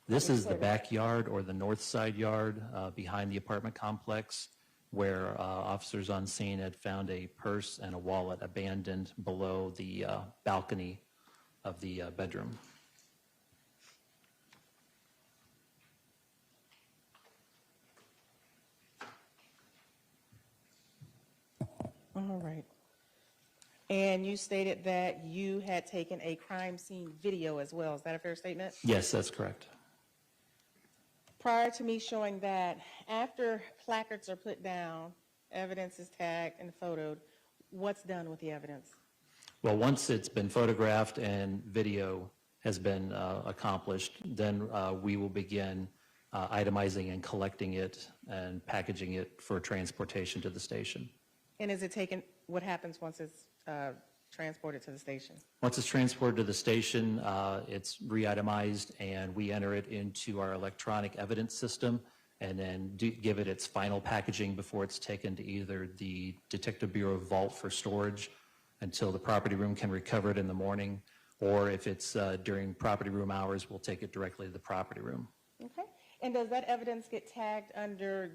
This is the backyard or the north side yard behind the apartment complex where officers on scene had found a purse and a wallet abandoned below the balcony of the bedroom. All right. And you stated that you had taken a crime scene video as well. Is that a fair statement? Yes, that's correct. Prior to me showing that, after placards are put down, evidence is tagged and photoed, what's done with the evidence? Well, once it's been photographed and video has been accomplished, then we will begin itemizing and collecting it and packaging it for transportation to the station. And is it taken, what happens once it's transported to the station? Once it's transported to the station, it's re-itemized and we enter it into our electronic evidence system and then give it its final packaging before it's taken to either the Detective Bureau vault for storage until the property room can recover it in the morning, or if it's during property room hours, we'll take it directly to the property room. Okay. And does that evidence get tagged under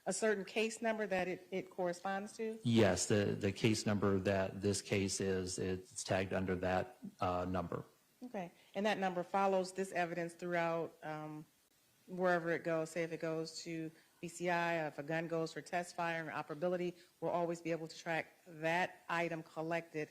a certain case number that it corresponds to? Yes, the case number that this case is, it's tagged under that number. Okay. And that number follows this evidence throughout wherever it goes. Say if it goes to BCI, if a gun goes for test fire and operability, we'll always be able to track that item collected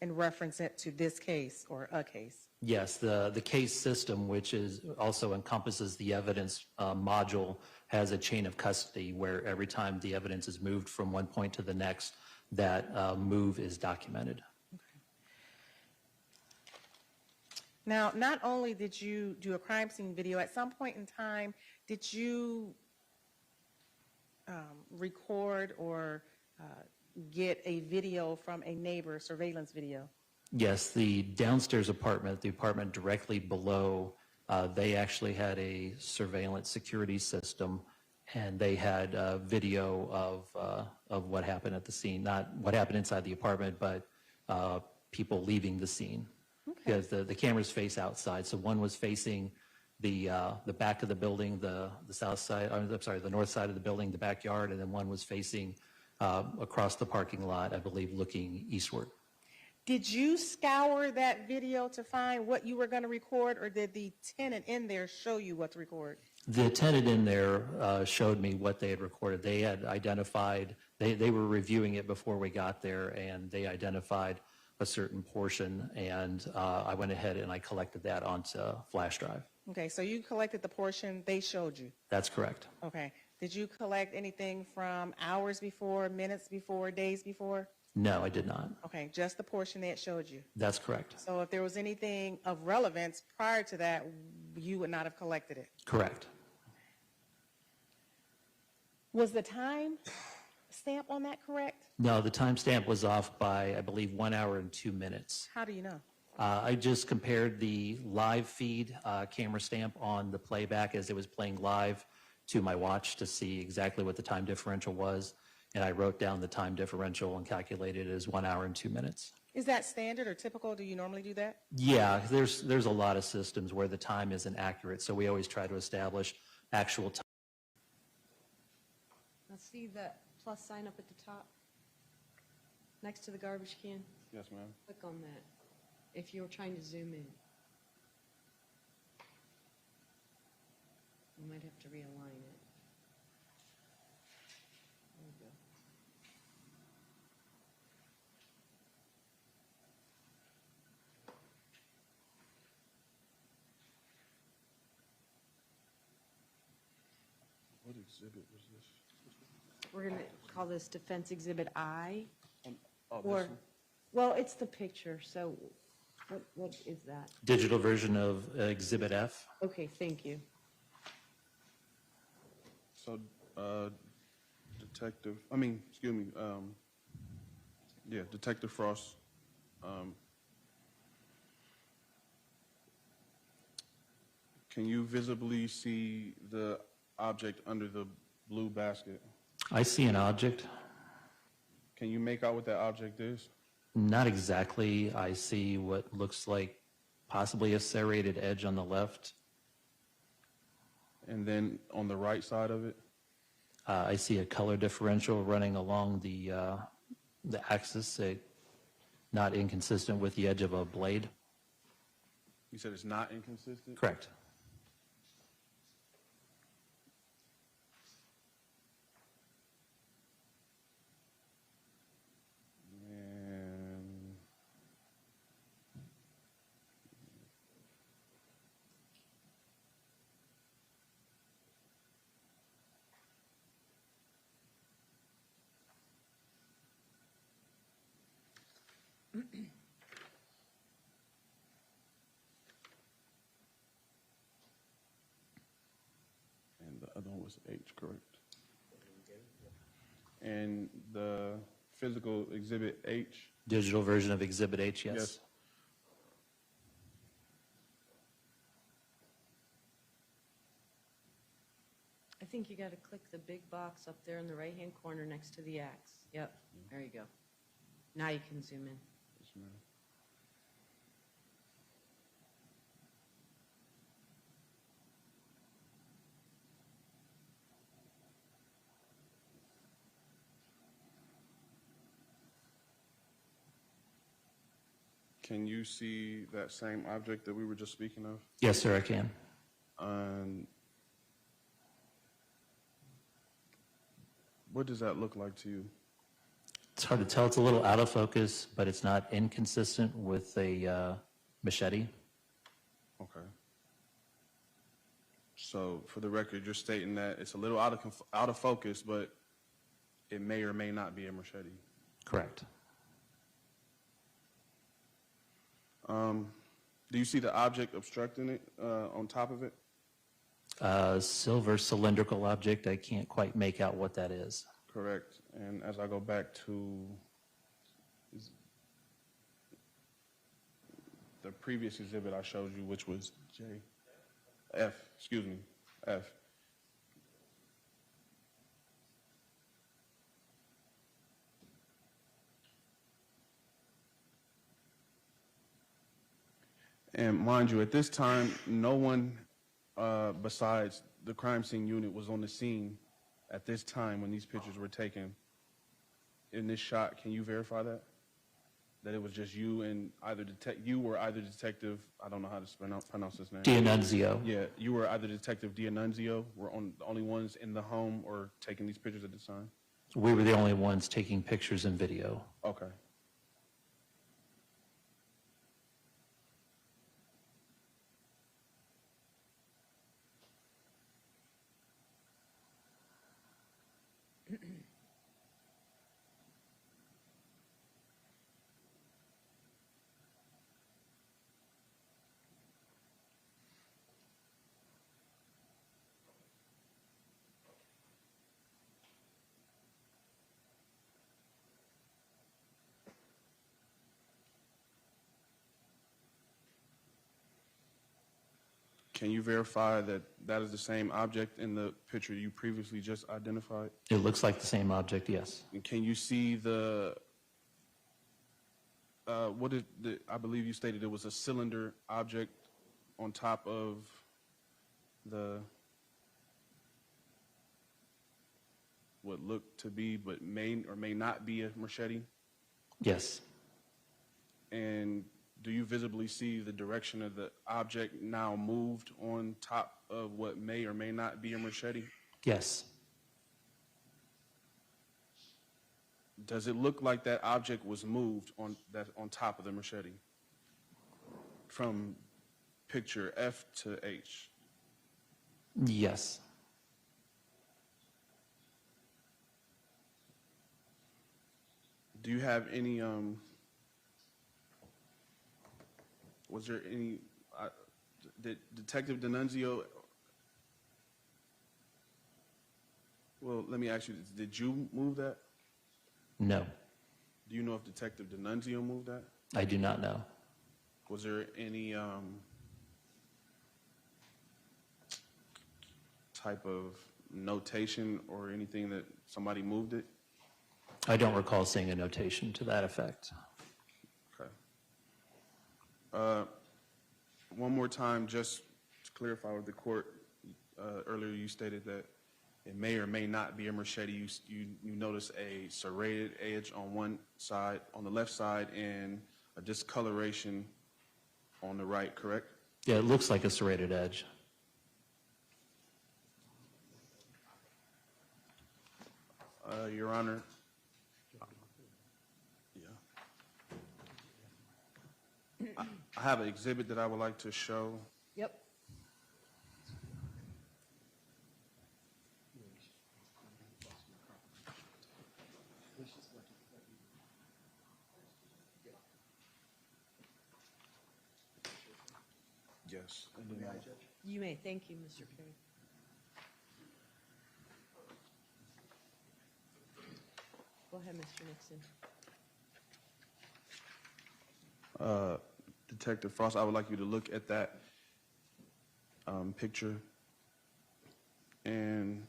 and reference it to this case or a case. Yes, the case system, which also encompasses the evidence module, has a chain of custody where every time the evidence is moved from one point to the next, that move is documented. Now, not only did you do a crime scene video, at some point in time, did you record or get a video from a neighbor, surveillance video? Yes, the downstairs apartment, the apartment directly below, they actually had a surveillance security system, and they had video of what happened at the scene. Not what happened inside the apartment, but people leaving the scene. Because the cameras face outside, so one was facing the back of the building, the south side, I'm sorry, the north side of the building, the backyard, and then one was facing across the parking lot, I believe, looking eastward. Did you scour that video to find what you were going to record, or did the tenant in there show you what to record? The tenant in there showed me what they had recorded. They had identified, they were reviewing it before we got there, and they identified a certain portion, and I went ahead and I collected that onto flash drive. Okay, so you collected the portion they showed you. That's correct. Okay. Did you collect anything from hours before, minutes before, days before? No, I did not. Okay, just the portion they had showed you. That's correct. So if there was anything of relevance prior to that, you would not have collected it. Correct. Was the time stamp on that correct? No, the timestamp was off by, I believe, 1 hour and 2 minutes. How do you know? I just compared the live feed camera stamp on the playback as it was playing live to my watch to see exactly what the time differential was, and I wrote down the time differential and calculated it as 1 hour and 2 minutes. Is that standard or typical? Do you normally do that? Yeah, there's a lot of systems where the time isn't accurate, so we always try to establish actual time. Now see the plus sign up at the top, next to the garbage can? Yes, ma'am. Click on that if you're trying to zoom in. You might have to realign it. There we go. What exhibit was this? We're going to call this Defense Exhibit I. Oh, Or, this one? well, it's the picture, so what is that? Digital version of Exhibit F. Okay, thank you. So, Detective Frost, can you visibly see the object under the blue basket? I see an object. Can you make out what that object is? Not exactly. I see what looks like possibly a serrated edge on the left. And then on the right side of it? I see a color differential running along the axis, not inconsistent with the edge of a blade. You said it's not inconsistent? Correct. And was H, correct? And the physical exhibit H? Digital version of Exhibit H, yes. Yes. I think you got to click the big box up there in the right-hand corner next to the X. Yep, there you go. Now you can zoom in. Yes, ma'am. Can you see that same object that we were just speaking of? Yes, sir, I can. What does that look like to you? It's hard to tell. It's a little out of focus, but it's not inconsistent with a machete. Okay. So for the record, you're stating that it's a little out of focus, but it may or may not be a machete. Correct. Do you see the object obstructing it on top of it? Silver cylindrical object. I can't quite make out what that is. Correct. And as I go back to the previous exhibit I showed you, which was F. And mind you, at this time, no one besides the crime scene unit was on the scene at this time when these pictures were taken. In this shot, can you verify that? That it was just you and either Detective, I don't know how to pronounce his name. D'Annunzio. Yeah, you were either Detective D'Annunzio were the only ones in the home or taking these pictures at this time? We were the only ones taking pictures and video. Okay. Can you verify that that is the same object in the picture you previously just identified? It looks like the same object, yes. And can you see the, I believe you stated it was a cylinder object on top of the, what looked to be, but may or may not be a machete? Yes. And do you visibly see the direction of the object now moved on top of what may or may not be a machete? Yes. Does it look like that object was moved on top of the machete from picture F to H? Yes. Do you have any, was there any, did Detective D'Annunzio, well, let me ask you, did you move that? No. Do you know if Detective D'Annunzio moved that? I do not know. Was there any type of notation or anything that somebody moved it? I don't recall seeing a notation to that effect. Okay. One more time, just to clarify with the court, earlier you stated that it may or may not be a machete. You notice a serrated edge on one side, on the left side, and a discoloration on the right, correct? Yeah, it looks like a serrated edge. Your Honor. Yeah. I have an exhibit that I would like to show. Yep. Yes. You may. Thank you, Mr. Perry. Go ahead, Mr. Nixon. Detective Frost, I would like you to look at that picture and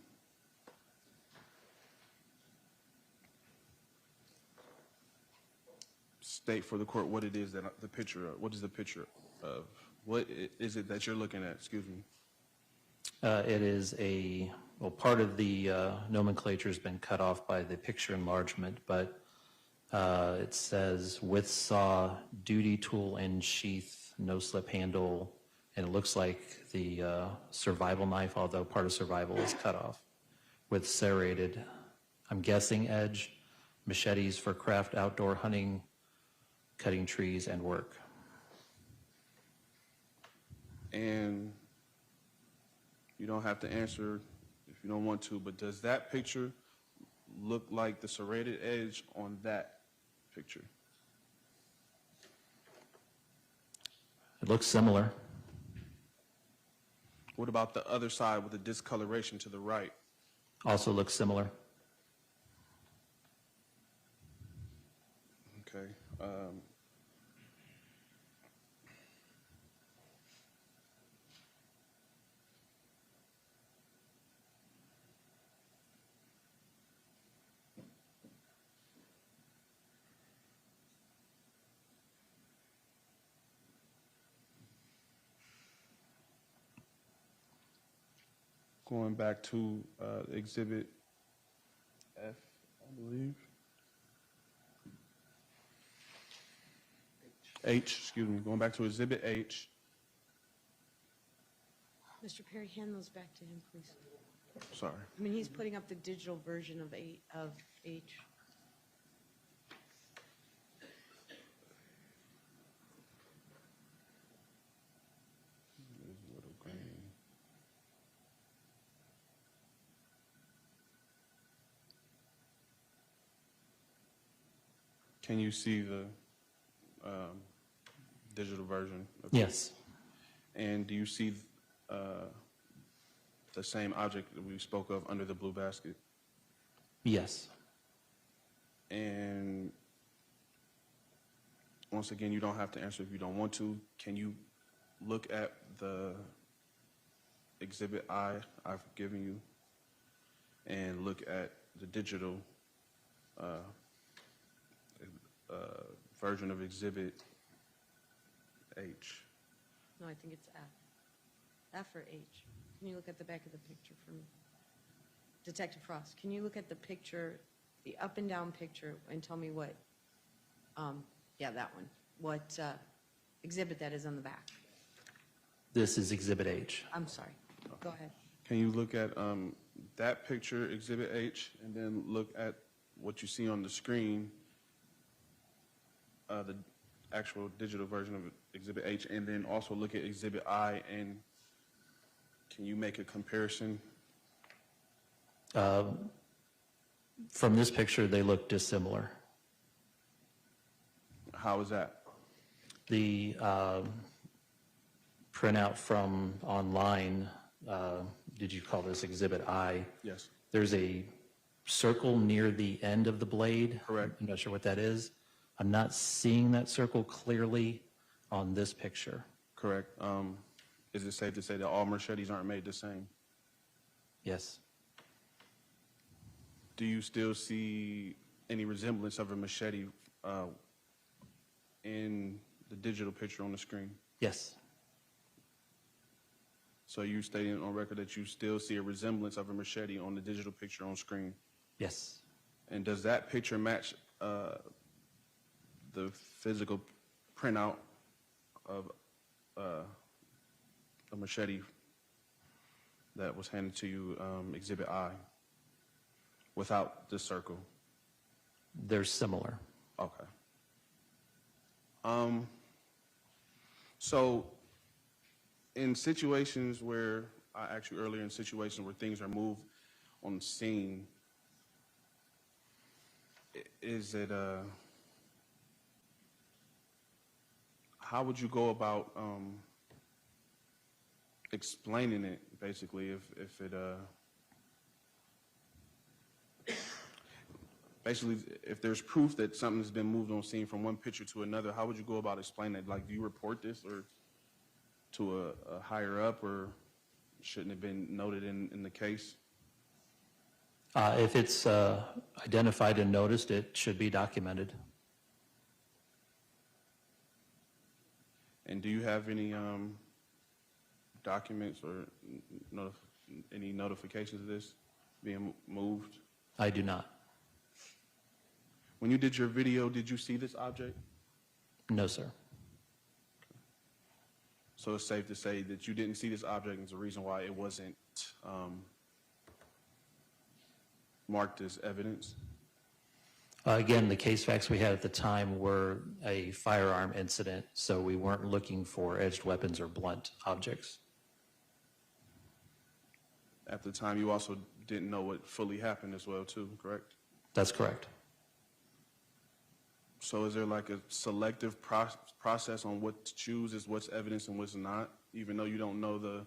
state for the court what it is that the picture, what is the picture of? What is it that you're looking at? Excuse me. It is well, part of the nomenclature has been cut off by the picture enlargement, but it says with saw, duty tool and sheath, no slip handle, and it looks like the survival knife, although part of survival is cut off, with serrated, I'm guessing edge, machetes for craft, outdoor hunting, cutting trees, and work. And you don't have to answer if you don't want to, but does that picture look like the serrated edge on that picture? It looks similar. What about the other side with the discoloration to the right? Also looks similar. Okay. Going back to Exhibit F, I believe. H, excuse me. Going back to Exhibit H. Mr. Perry, hand those back to him, please. Sorry. I mean, he's putting up the digital version of H. Can you see the digital version? Yes. And do you see the same object that we spoke of under the blue basket? Yes. And once again, you don't have to answer if you don't want to. Can you look at the Exhibit I I've given you and look at the digital version of Exhibit H? No, I think it's F. F or H. Can you look at the back of the picture for me? Detective Frost, can you look at the picture, the up and down picture, and tell me what, yeah, that one, what exhibit that is on the back? This is Exhibit H. I'm sorry. Go ahead. Can you look at that picture, Exhibit H, and then look at what you see on the screen, the actual digital version of Exhibit H, and then also look at Exhibit I, and can you make a comparison? From this picture, they look dissimilar. How is that? The printout from online, did you call this Exhibit I? Yes. There's a circle near the end of the blade. Correct. I'm not sure what that is. I'm not seeing that circle clearly on this picture. Correct. Is it safe to say that all machetes aren't made the same? Yes. Do you still see any resemblance of a machete in the digital picture on the screen? Yes. So you stating on record that you still see a resemblance of a machete on the digital picture on screen? Yes. And does that picture match the physical printout of a machete that was handed to you, Exhibit I, without the circle? They're similar. Okay. So in situations where, I asked you earlier, in situations where things are moved on the scene, is it, how would you go about explaining it, basically, if it, basically, if there's proof that something's been moved on scene from one picture to another, how would you go about explaining it? Like, do you report this or to a higher up, or shouldn't it have been noted in the case? If it's identified and noticed, it should be documented. And do you have any documents or any notifications of this being moved? I do not. When you did your video, did you see this object? No, sir. So it's safe to say that you didn't see this object, and it's the reason why it wasn't marked as evidence? Again, the case facts we had at the time were a firearm incident, so we weren't looking for edged weapons or blunt objects. At the time, you also didn't know what fully happened as well, too, correct? That's correct. So is there like a selective process on what to choose as what's evidence and what's not, even though you don't know the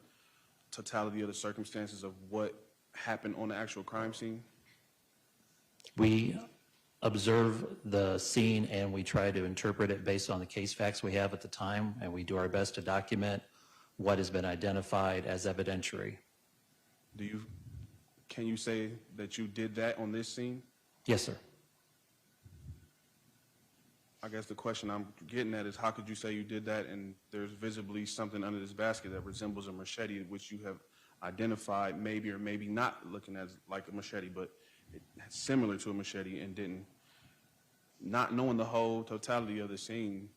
totality of the circumstances of what happened on the actual crime scene? We observe the scene and we try to interpret it based on the case facts we have at the time, and we do our best to document what has been identified as evidentiary. Can you say that you did that on this scene? Yes, sir. I guess the question I'm getting at is, how could you say you did that and there's visibly something under this basket that resembles a machete, which you have identified maybe or maybe not looking at like a machete, but it's similar to a machete, and didn't, not knowing the whole totality of the scene,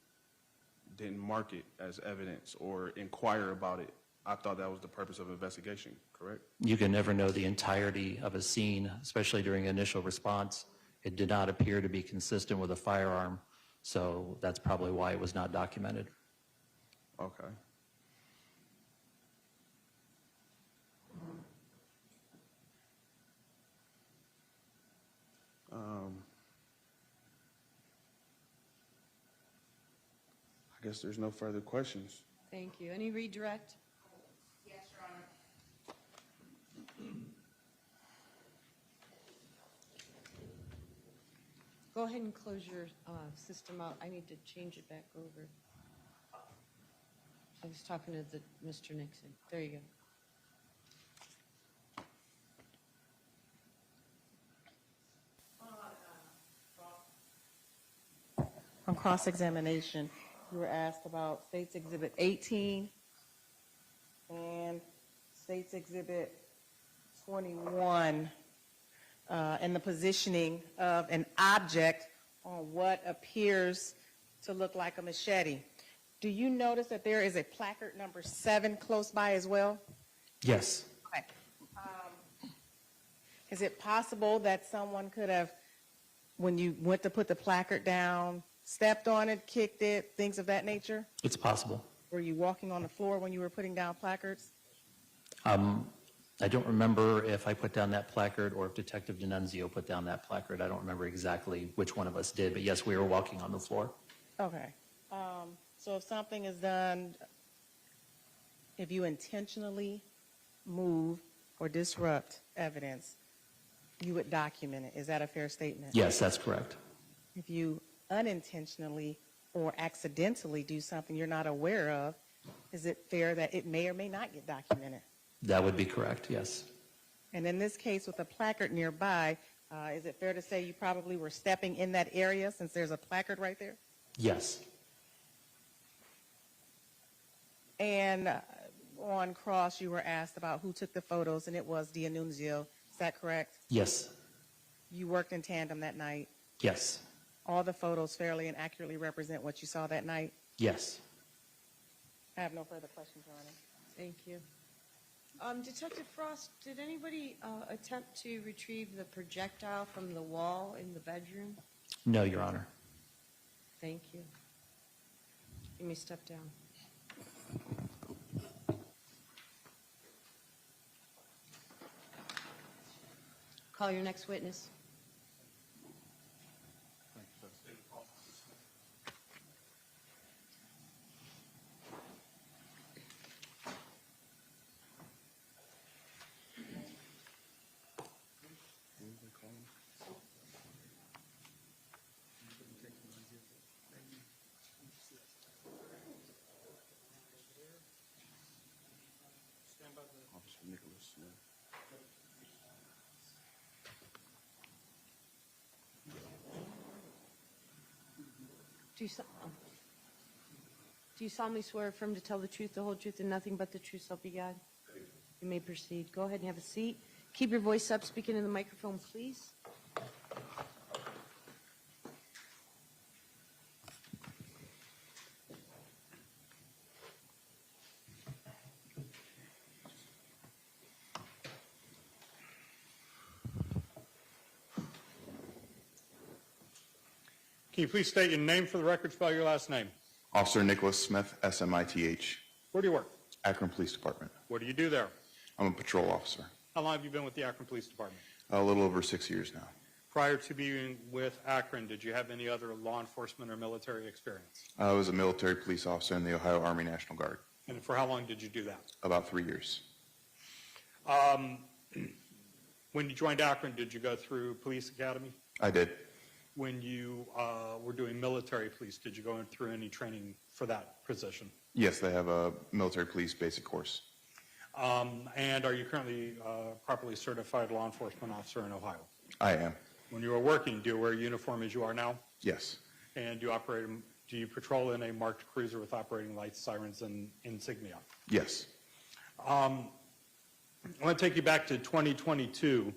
didn't mark it as evidence or inquire about it? I thought that was the purpose of investigation, correct? You can never know the entirety of a scene, especially during initial response. It did not appear to be consistent with a firearm, so that's probably why it was not documented. Okay. I guess there's no further questions. Thank you. Any redirect? Yes, Your Honor. Go ahead and close your system out. I need to change it back over. I was talking to Mr. Nixon. There you go. On cross-examination, you were asked about State's Exhibit 18 and State's Exhibit 21 and the positioning of an object on what appears to look like a machete. Do you notice that there is a placard number 7 close by as well? Yes. Okay. Is it possible that someone could have, when you went to put the placard down, stepped on it, kicked it, things of that nature? It's possible. Were you walking on the floor when you were putting down placards? I don't remember if I put down that placard or if Detective D'Annunzio put down that placard. I don't remember exactly which one of us did, but yes, we were walking on the floor. Okay. So if something is done, if you intentionally move or disrupt evidence, you would document it. Is that a fair statement? Yes, that's correct. If you unintentionally or accidentally do something you're not aware of, is it fair that it may or may not get documented? That would be correct, yes. And in this case, with a placard nearby, is it fair to say you probably were stepping in that area since there's a placard right there? Yes. And on cross, you were asked about who took the photos, and it was D'Annunzio. Is that correct? Yes. You worked in tandem that night. Yes. All the photos fairly and accurately represent what you saw that night? Yes. I have no further questions, Your Honor. Thank you. Detective Frost, did anybody attempt to retrieve the projectile from the wall in the bedroom? No, Your Honor. Thank you. You may step down. Call your next witness. Do you solemnly swear or affirm to tell the truth, the whole truth, and nothing but the truth, so help you God? You may proceed. Go ahead and have a seat. Keep your voice up. Speak into the microphone, please. Can you please state your name for the record, spell your last name? Officer Nicholas Smith, SMITH, Where do you work? Akron Police Department. What do you do there? I'm a patrol officer. How long have you been with the Akron Police Department? A little over 6 years now. Prior to being with Akron, did you have any other law enforcement or military experience? I was a military police officer in the Ohio Army National Guard. And for how long did you do that? About 3 years. When you joined Akron, did you go through police academy? I did. When you were doing military police, did you go through any training for that position? Yes, they have a military police basic course. And are you currently properly certified law enforcement officer in Ohio? I am. When you were working, do you wear a uniform as you are now? Yes. And do you patrol in a marked cruiser with operating lights, sirens, and insignia? Yes. I want to take you back to 2022.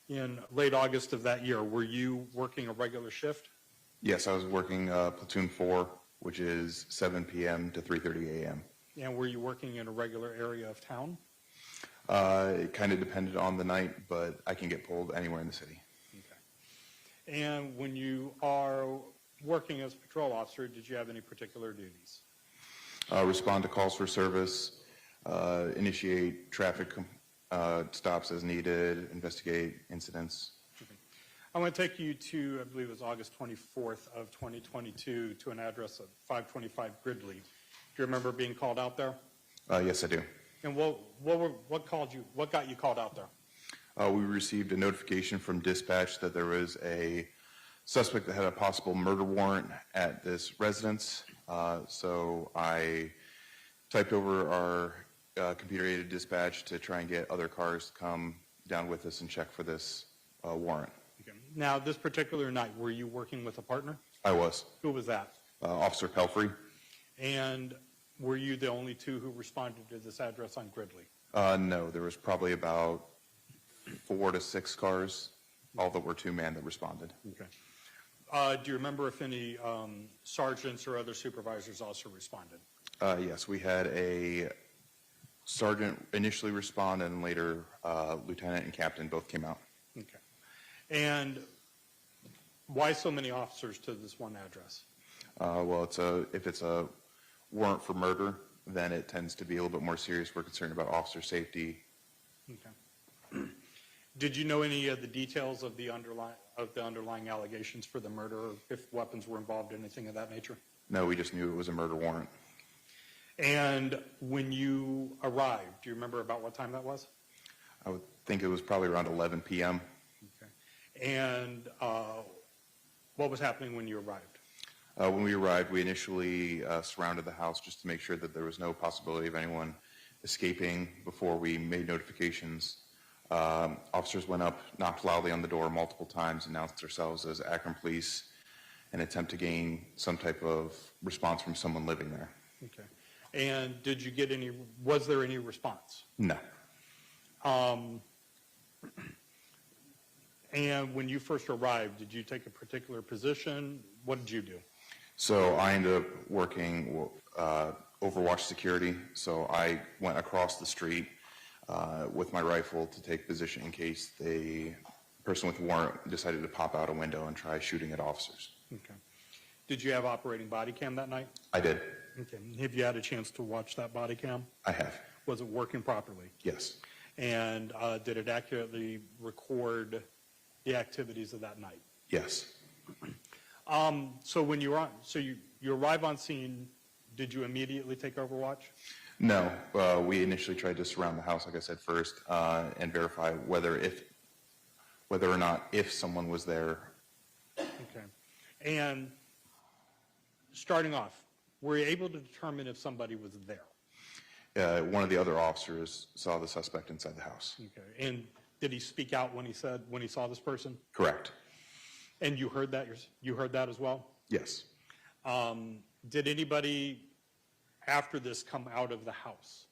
In late August of that year, were you working a regular shift? Yes, I was working platoon 4, which is 7 p.m. to 3:30 a.m. And were you working in a regular area of town? It kind of depended on the night, but I can get pulled anywhere in the city. Okay. And when you are working as a patrol officer, did you have any particular duties? Respond to calls for service, initiate traffic stops as needed, investigate incidents. Okay. I want to take you to, I believe it was August 24th of 2022, to an address of 525 Gridley. Do you remember being called out there? Yes, I do. And what got you called out there? We received a notification from dispatch that there was a suspect that had a possible murder warrant at this residence. So I typed over our computer-aided dispatch to try and get other cars to come down with us and check for this warrant. Okay. Now, this particular night, were you working with a partner? I was. Who was that? Officer Pelfrey. And were you the only two who responded to this address on Gridley? No, there was probably about 4 to 6 cars, all that were 2-man that responded. Okay. Do you remember if any sergeants or other supervisors also responded? Yes, we had a sergeant initially respond, and later lieutenant and captain both came out. Okay. And why so many officers to this one address? Well, if it's a warrant for murder, then it tends to be a little bit more serious. We're concerned about officer safety. Okay. Did you know any of the details of the underlying allegations for the murder, or if weapons were involved, anything of that nature? No, we just knew it was a murder warrant. And when you arrived, do you remember about what time that was? I would think it was probably around 11 p.m. Okay. And what was happening when you arrived? When we arrived, we initially surrounded the house just to make sure that there was no possibility of anyone escaping before we made notifications. Officers went up, knocked loudly on the door multiple times, announced themselves as Akron Police, and attempt to gain some type of response from someone living there. Okay. And was there any response? No. And when you first arrived, did you take a particular position? What did you do? So I ended up working Overwatch security. So I went across the street with my rifle to take position in case the person with the warrant decided to pop out a window and try shooting at officers. Okay. Did you have operating body cam that night? I did. Okay. Have you had a chance to watch that body cam? I have. Was it working properly? Yes. And did it accurately record the activities of that night? Yes. So when you arrive on scene, did you immediately take Overwatch? No. We initially tried to surround the house, like I said, first, and verify whether or not if someone was there. Okay. And starting off, were you able to determine if somebody was there? One of the other officers saw the suspect inside the house. Okay. And did he speak out when he saw this person? Correct. And you heard that? You heard that as well? Yes. Did anybody after this come out of the house?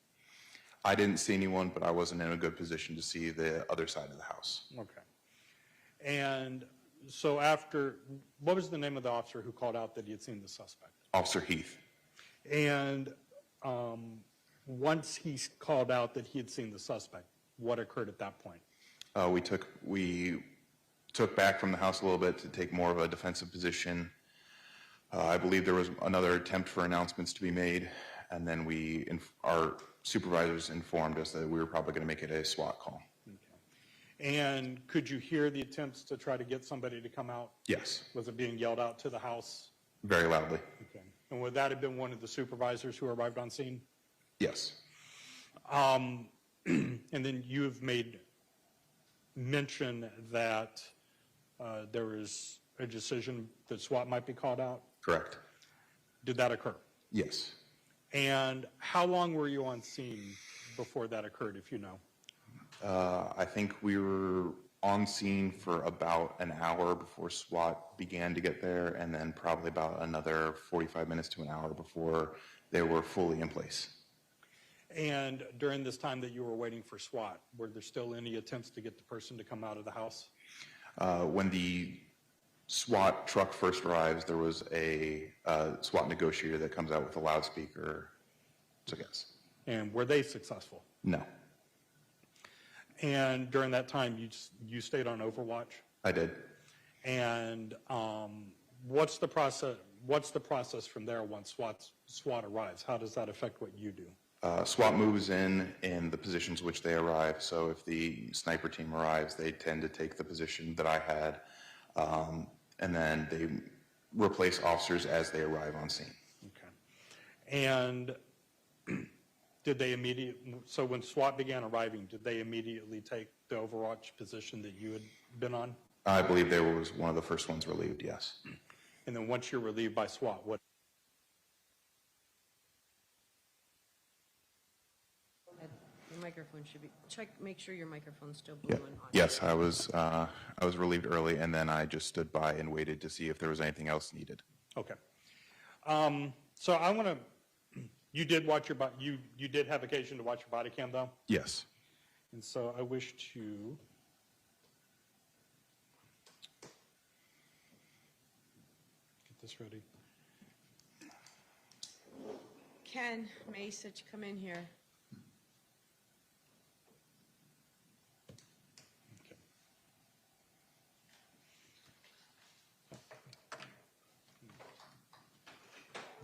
I didn't see anyone, but I wasn't in a good position to see the other side of the house. Okay. And so after, what was the name of the officer who called out that he had seen the suspect? Officer Heath. And once he called out that he had seen the suspect, what occurred at that point? We took back from the house a little bit to take more of a defensive position. I believe there was another attempt for announcements to be made, and then our supervisors informed us that we were probably going to make it a SWAT call. Okay. And could you hear the attempts to try to get somebody to come out? Yes. Was it being yelled out to the house? Very loudly. Okay. And would that have been one of the supervisors who arrived on scene? Yes. And then you have made mention that there was a decision that SWAT might be called out? Correct. Did that occur? Yes. And how long were you on scene before that occurred, if you know? I think we were on scene for about an hour before SWAT began to get there, and then probably about another 45 minutes to an hour before they were fully in place. And during this time that you were waiting for SWAT, were there still any attempts to get the person to come out of the house? When the SWAT truck first arrives, there was a SWAT negotiator that comes out with a loudspeaker. So yes. And were they successful? No. And during that time, you stayed on Overwatch? I did. And what's the process from there once SWAT arrives? How does that affect what you do? SWAT moves in the positions which they arrive. So if the sniper team arrives, they tend to take the position that I had, and then they replace officers as they arrive on scene. Okay. And so when SWAT began arriving, did they immediately take the Overwatch position that you had been on? I believe they was one of the first ones relieved, yes. And then once you're relieved by SWAT, what? Your microphone should be, make sure your microphone's still blue and on. Yes, I was relieved early, and then I just stood by and waited to see if there was anything else needed. Okay. So I want to, you did have occasion to watch your body cam though? Yes. And so I wish to get this ready. Ken Mace, that you come in here.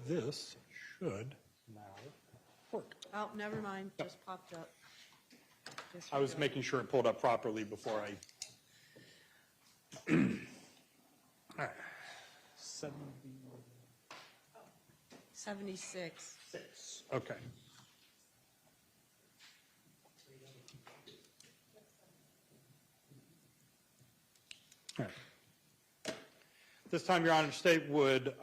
This should now work. Oh, never mind, just popped up. I was making sure it pulled up properly before I. All right. 76. Okay. All right. This time, Your Honor, State would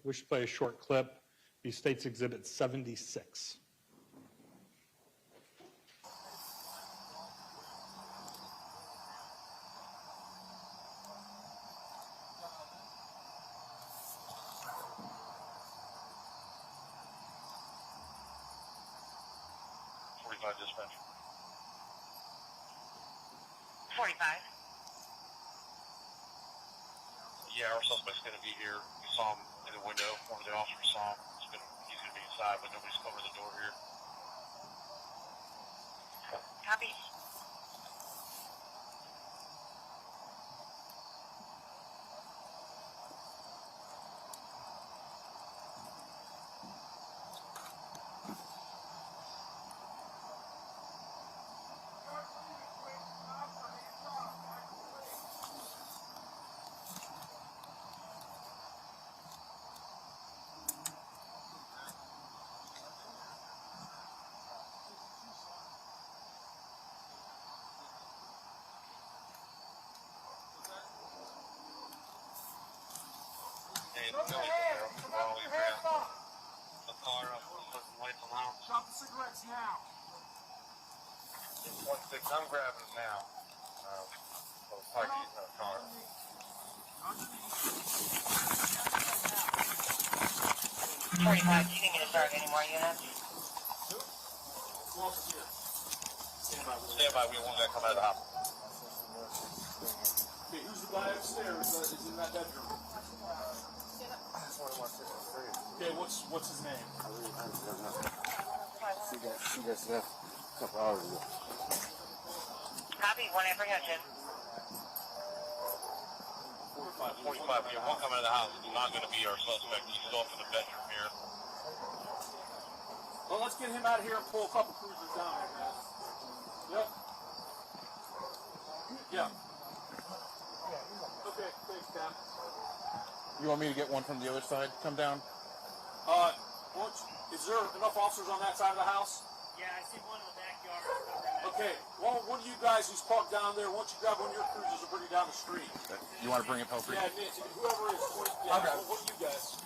wish to play a short clip. Be State's Exhibit 76. Dispatch. 45. Yeah, our suspect's going to be here. We saw him in the window. One of the officers saw him. He's going to be inside, but nobody's covered the door here. Copy. Drop the cigarettes now. 16, I'm grabbing it now. Car. 45, do you need me to start any more units? Stand by, we want to come out of the house. Okay, who's the guy upstairs that is in that bedroom? Okay, what's his name? She just left a couple hours ago. Copy, one apprehension. 45, we won't come out of the house. He's not going to be our suspect. He's off in the bedroom here. Well, let's get him out of here and pull a couple cruisers down here, man. Yep. Yeah. Okay, thanks, Cap. You want me to get one from the other side? Come down. Is there enough officers on that side of the house? Yeah, I see one in the backyard. Okay, well, one of you guys who's parked down there, why don't you grab one of your cruisers and bring it down the street? You want to bring up help? Yeah, Mitch, whoever is, yeah, Okay. one of you guys.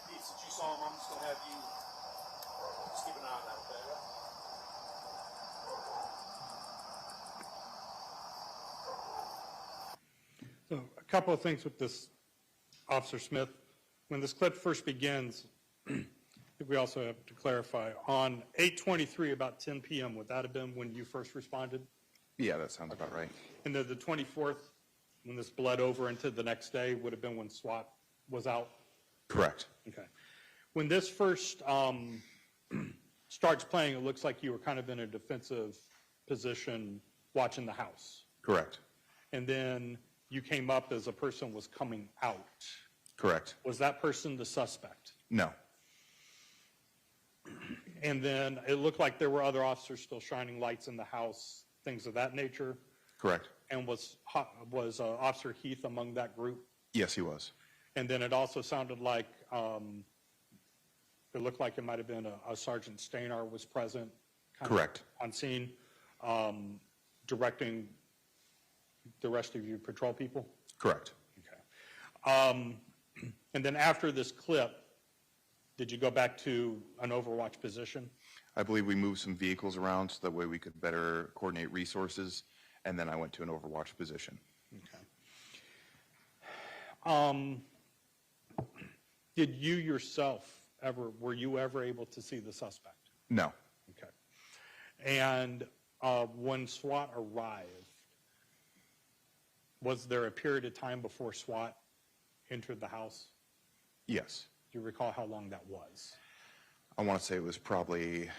Pete, since you saw him, I'm just gonna have you just keep an eye on that, okay? So a couple of things with this, Officer Smith. When this clip first begins, I think we also have to clarify, on 8:23, about 10 p.m., would that have been when you first responded? Yeah, that sounds about right. And then the 24th, when this bled over into the next day, would have been when SWAT was out? Correct. Okay. When this first starts playing, it looks like you were kind of in a defensive position watching the house. Correct. And then you came up as a person was coming out. Correct. Was that person the suspect? No. And then it looked like there were other officers still shining lights in the house, things of that nature. Correct. And was Officer Heath among that group? Yes, he was. And then it also sounded like, it looked like it might have been a Sergeant Steinar was present. kind of Correct. On scene, directing the rest of you patrol people? Correct. Okay. And then after this clip, did you go back to an overwatch position? I believe we moved some vehicles around so that way we could better coordinate resources, and then I went to an overwatch position. Okay. Did you yourself were you ever able to see the suspect? No. Okay. And when SWAT arrived, was there a period of time before SWAT entered the house? Yes. Do you recall how long that was? I want to say it was probably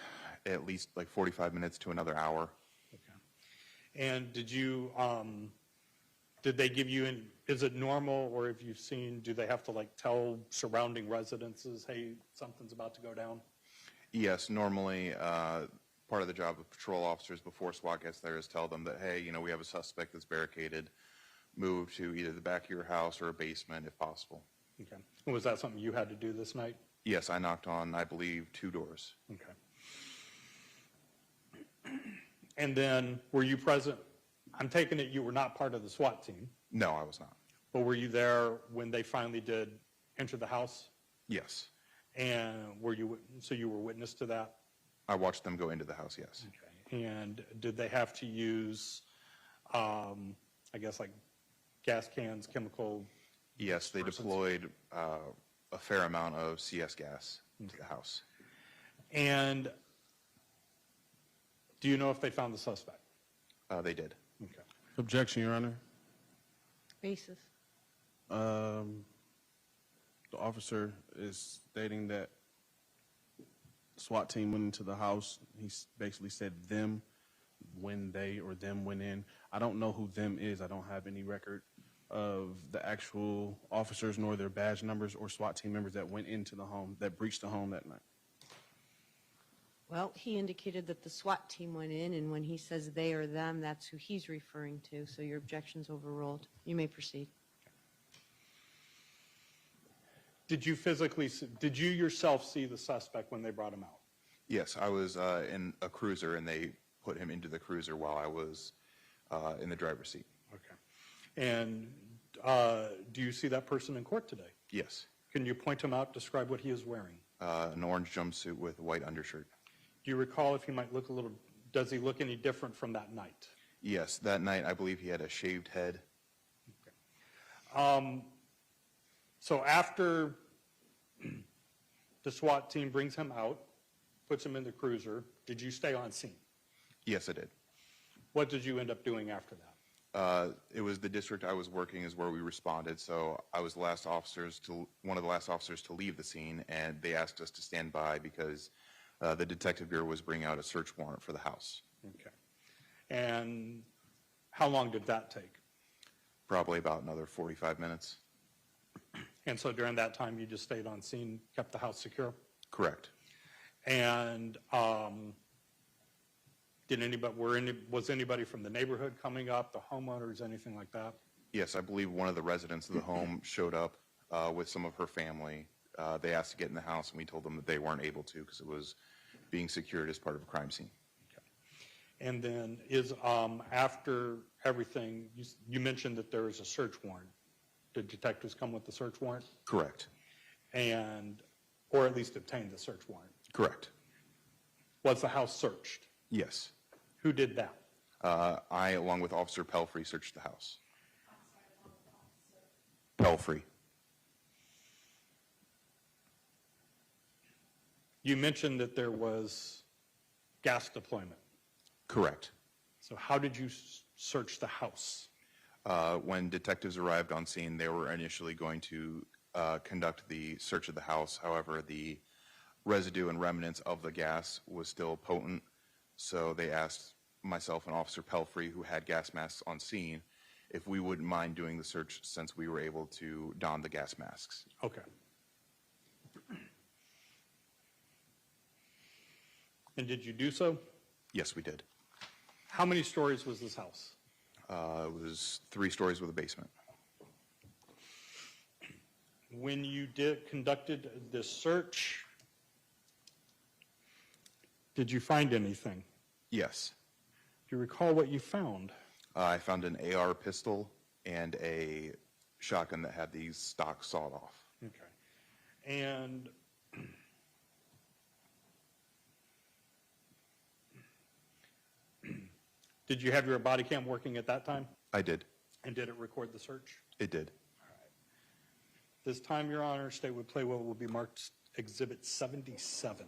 at least like 45 minutes to another hour. And did they give you, is it normal, or if you've seen, do they have to like tell surrounding residences, hey, something's about to go down? Yes, normally part of the job of patrol officers before SWAT gets there is tell them that, hey, you know, we have a suspect that's barricaded, move to either the back of your house or a basement if possible. Okay. And was that something you had to do this night? Yes, I knocked on, I believe, 2 doors. Okay. And then, were you present? I'm taking it you were not part of the SWAT team. No, I was not. But were you there when they finally did enter the house? Yes. And so you were witness to that? I watched them go into the house, yes. Okay. And did they have to use, I guess, like gas cans, chemical? Yes, they deployed a fair amount of CS gas into the house. And do you know if they found the suspect? They did. Okay. Objection, Your Honor. Basis. The officer is stating that the SWAT team went into the house. He basically said them when they or them went in. I don't know who them is. I don't have any record of the actual officers nor their badge numbers or SWAT team members that went into the home, that breached the home that night. Well, he indicated that the SWAT team went in, and when he says they or them, that's who he's referring to. So your objection's overruled. You may proceed. Did you yourself see the suspect when they brought him out? Yes, I was in a cruiser, and they put him into the cruiser while I was in the driver's seat. Okay. And do you see that person in court today? Yes. Can you point him out, describe what he is wearing? An orange jumpsuit with a white undershirt. Do you recall if he might look does he look any different from that night? Yes, that night I believe he had a shaved head. Okay. So after the SWAT team brings him out, puts him in the cruiser, did you stay on scene? Yes, I did. What did you end up doing after that? It was the district I was working is where we responded, so I was one of the last officers to leave the scene, and they asked us to stand by because the detective bureau was bringing out a search warrant for the house. Okay. And how long did that take? Probably about another 45 minutes. And so during that time, you just stayed on scene, kept the house secure? Correct. And was anybody from the neighborhood coming up, the homeowners, anything like that? Yes, I believe one of the residents of the home showed up with some of her family. They asked to get in the house, and we told them that they weren't able to because it was being secured as part of a crime scene. Okay. And then after everything, you mentioned that there was a search warrant. Did detectives come with the search warrant? Correct. Or at least obtain the search warrant? Correct. Was the house searched? Yes. Who did that? I, along with Officer Pelfrey, searched the house. Pelfrey. You mentioned that there was gas deployment. Correct. So how did you search the house? When detectives arrived on scene, they were initially going to conduct the search of the house. However, the residue and remnants of the gas was still potent, so they asked myself and Officer Pelfrey, who had gas masks on scene, if we wouldn't mind doing the search since we were able to don the gas masks. Okay. And did you do so? Yes, we did. How many stories was this house? It was 3 stories with a basement. When you conducted this search, did you find anything? Yes. Do you recall what you found? I found an AR pistol and a shotgun that had the stock sawed off. Okay. And did you have your body cam working at that time? I did. And did it record the search? It did. This time, Your Honor, State would play what will be marked Exhibit 77.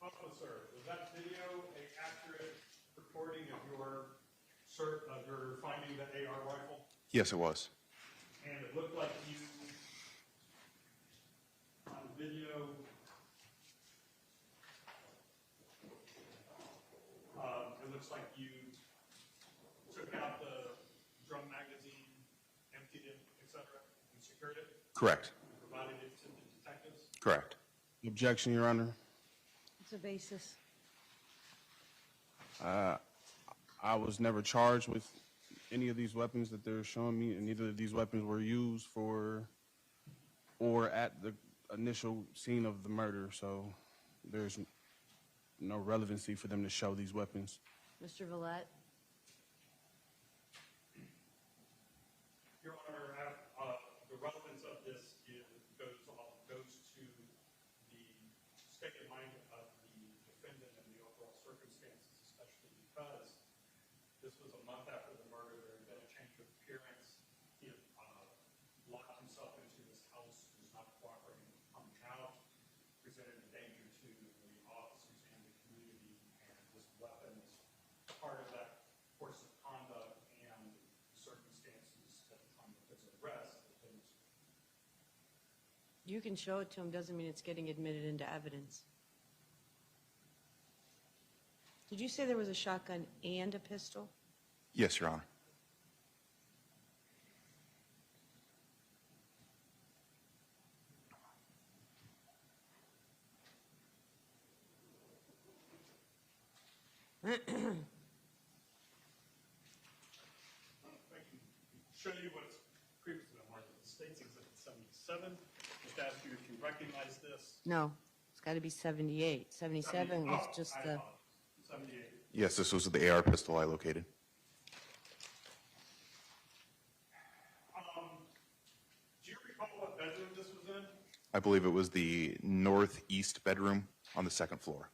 Officer, was that video an accurate recording of your finding the AR rifle? Yes, it was. And it looked like you, on the video, it looks like you took out the drum magazine, emptied it, etc., and secured it? Correct. And provided it to the detectives? Correct. Objection, Your Honor. What's the basis? I was never charged with any of these weapons that they're showing me, and neither of these weapons were used for or at the initial scene of the murder, so there's no relevancy for them to show these weapons. Mr. Villette? Your Honor, the relevance of this goes to the state of mind of the defendant and the overall circumstances, especially because this was a month after the murder. There had been a change of appearance. He had locked himself into his house, was not cooperating with coming out, presented a danger to the officers and the community, and this weapon is part of that course of conduct and circumstances at the time of his arrest. You can show it to him, doesn't mean it's getting admitted into evidence. Did you say there was a shotgun and a pistol? Yes, Your Honor. I can show you what's previously been marked as State's Exhibit 77. Just ask you if you recognize this. No, it's got to be 78. 77 was just the... 78. Yes, this was the AR pistol I located. Do you recall what bedroom this was in? I believe it was the northeast bedroom on the second floor.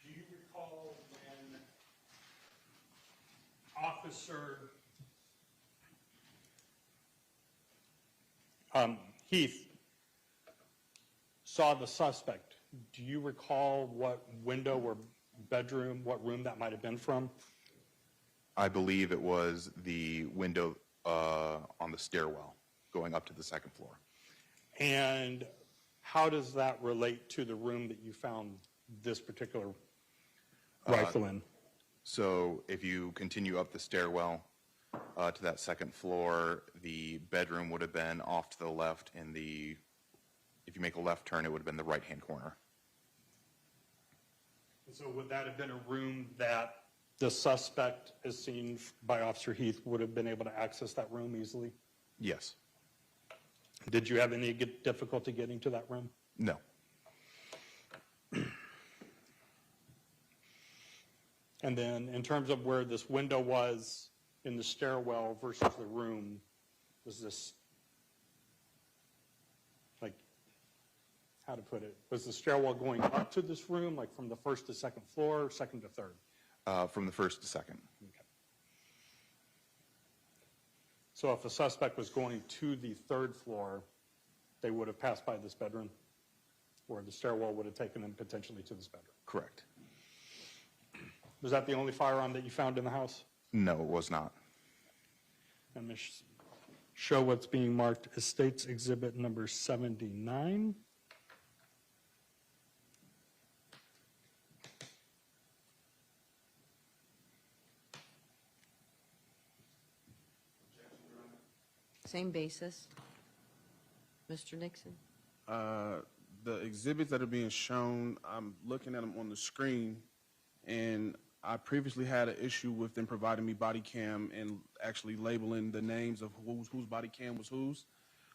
Do you recall when Officer Heath saw the suspect? Do you recall what window or bedroom, what room that might have been from? I believe it was the window on the stairwell going up to the second floor. And how does that relate to the room that you found this particular rifle in? So if you continue up the stairwell to that second floor, the bedroom would have been off to the left, and if you make a left turn, it would have been the right-hand corner. So would that have been a room that the suspect, as seen by Officer Heath, would have been able to access that room easily? Yes. Did you have any difficulty getting to that room? No. And then in terms of where this window was in the stairwell versus the room, was this, like, how to put it, was the stairwell going up to this room, like from the first to second floor, or second to third? From the first to second. Okay. So if the suspect was going to the third floor, they would have passed by this bedroom, or the stairwell would have taken them potentially to this bedroom? Correct. Was that the only firearm that you found in the house? No, it was not. Let me show what's being marked as State's Exhibit number 79. Same basis. Mr. Nixon? The exhibits that are being shown, I'm looking at them on the screen, and I previously had an issue with them providing me body cam and actually labeling the names of whose body cam was whose.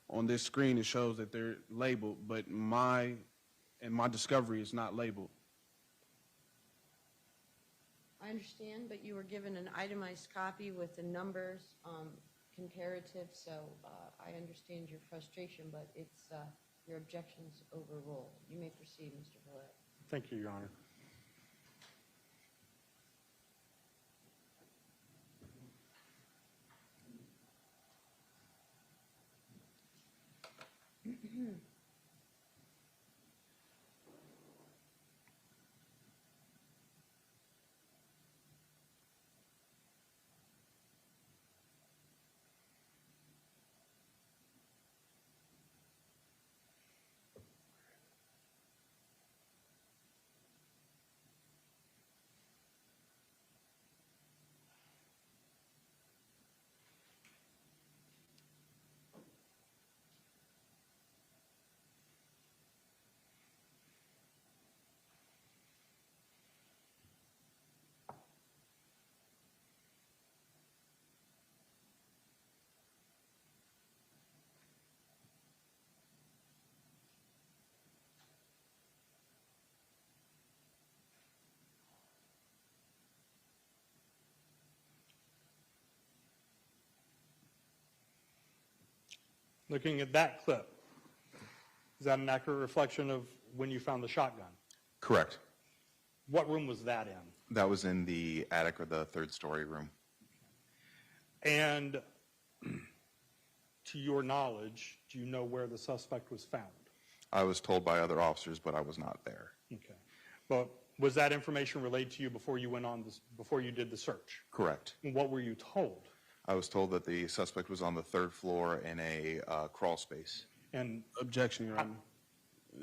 On this screen, it shows that they're labeled, but my discovery is not labeled. I understand, but you were given an itemized copy with the numbers comparative, so I understand your frustration, but it's your objections overruled. You may proceed, Mr. Villette. Thank you, Your Honor. Looking at that clip, is that an accurate reflection of when you found the shotgun? Correct. What room was that in? That was in the attic or the third-story room. And to your knowledge, do you know where the suspect was found? I was told by other officers, but I was not there. Okay. But was that information relayed to you before you went on this, before you did the search? Correct. And what were you told? I was told that the suspect was on the third floor in a crawl space. And Objection, Your Honor.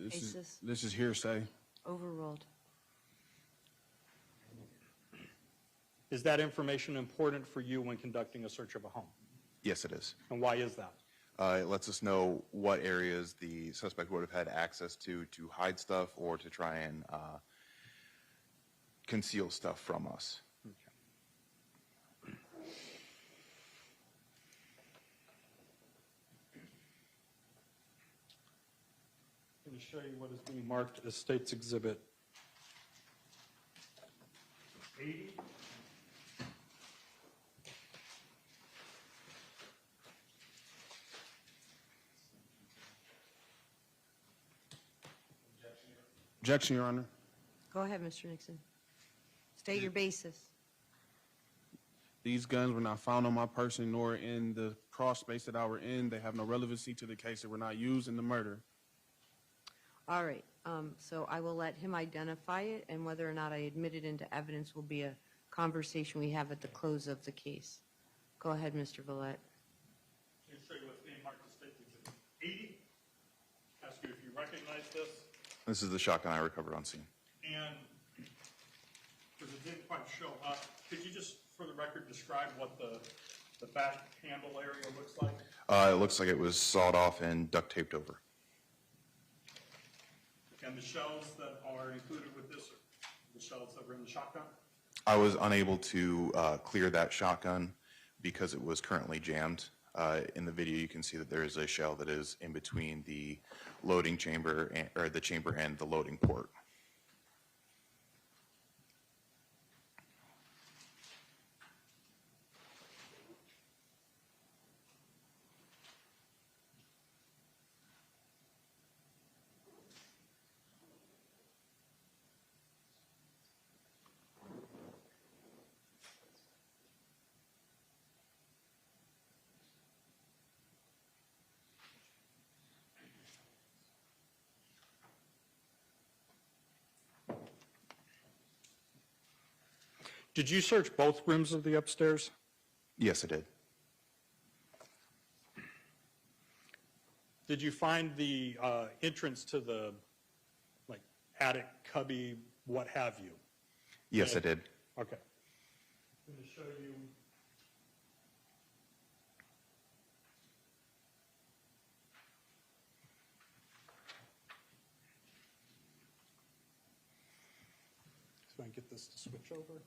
Basis. This is hearsay. Overruled. is that information important for you when conducting a search of a home? Yes, it is. And why is that? It lets us know what areas the suspect would have had access to hide stuff or to try and conceal stuff from us. Let me show you what is being marked as State's Exhibit 80. Objection, Your Honor. Go ahead, Mr. Nixon. State your basis. These guns were not found on my person nor in the crawl space that I were in. They have no relevancy to the case. They were not used in the murder. All right, so I will let him identify it, and whether or not I admit it into evidence will be a conversation we have at the close of the case. Go ahead, Mr. Villette. Can you show you what's being marked as State's Exhibit 80? Ask you if you recognize this. This is the shotgun I recovered on scene. And because it didn't quite show up, could you just, for the record, describe what the back handle area looks like? It looks like it was sawed off and duct taped over. And the shells that are included with this are the shells that were in the shotgun? I was unable to clear that shotgun because it was currently jammed. In the video, you can see that there is a shell that is in between the loading chamber or the chamber and the loading port. Did you search both rooms of the upstairs? Yes, I did. Did you find the entrance to the attic, cubby, what have you? Yes, I did. Okay. I'm going to show you. So I can get this to switch over.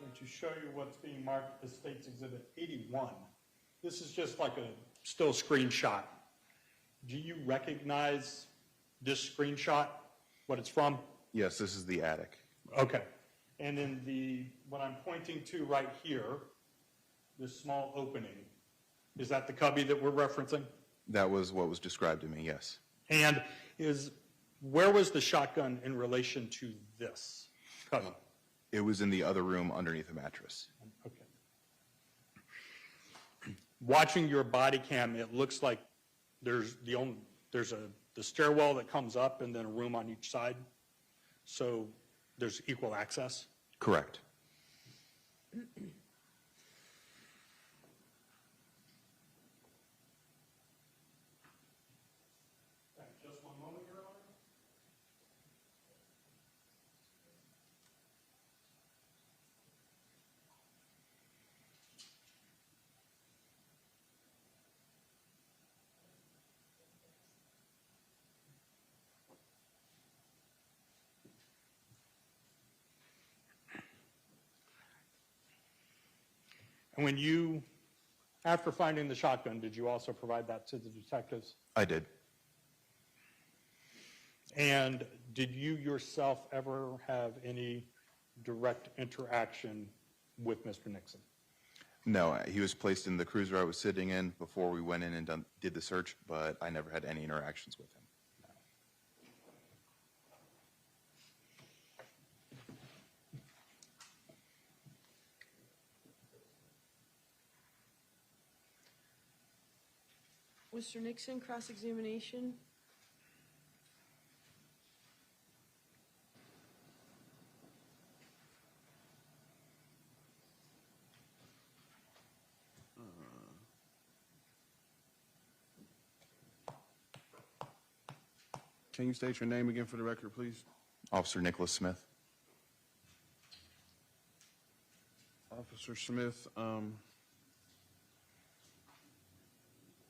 I'm going to show you what's being marked as State's Exhibit 81. This is just like a still screenshot. Do you recognize this screenshot, what it's from? Yes, this is the attic. Okay. And in what I'm pointing to right here, this small opening, is that the cubby that we're referencing? That was what was described to me, yes. And where was the shotgun in relation to this cubby? It was in the other room underneath the mattress. Okay. Watching your body cam, it looks like there's the stairwell that comes up and then a room on each side. So there's equal access? Correct. Just one moment, Your Honor. And when you, after finding the shotgun, did you also provide that to the detectives? I did. And did you yourself ever have any direct interaction with Mr. Nixon? No, he was placed in the cruiser I was sitting in before we went in and did the search, but I never had any interactions with him. Mr. Nixon, cross-examination. Can you state your name again for the record, please? Officer Nicholas Smith. Officer Smith,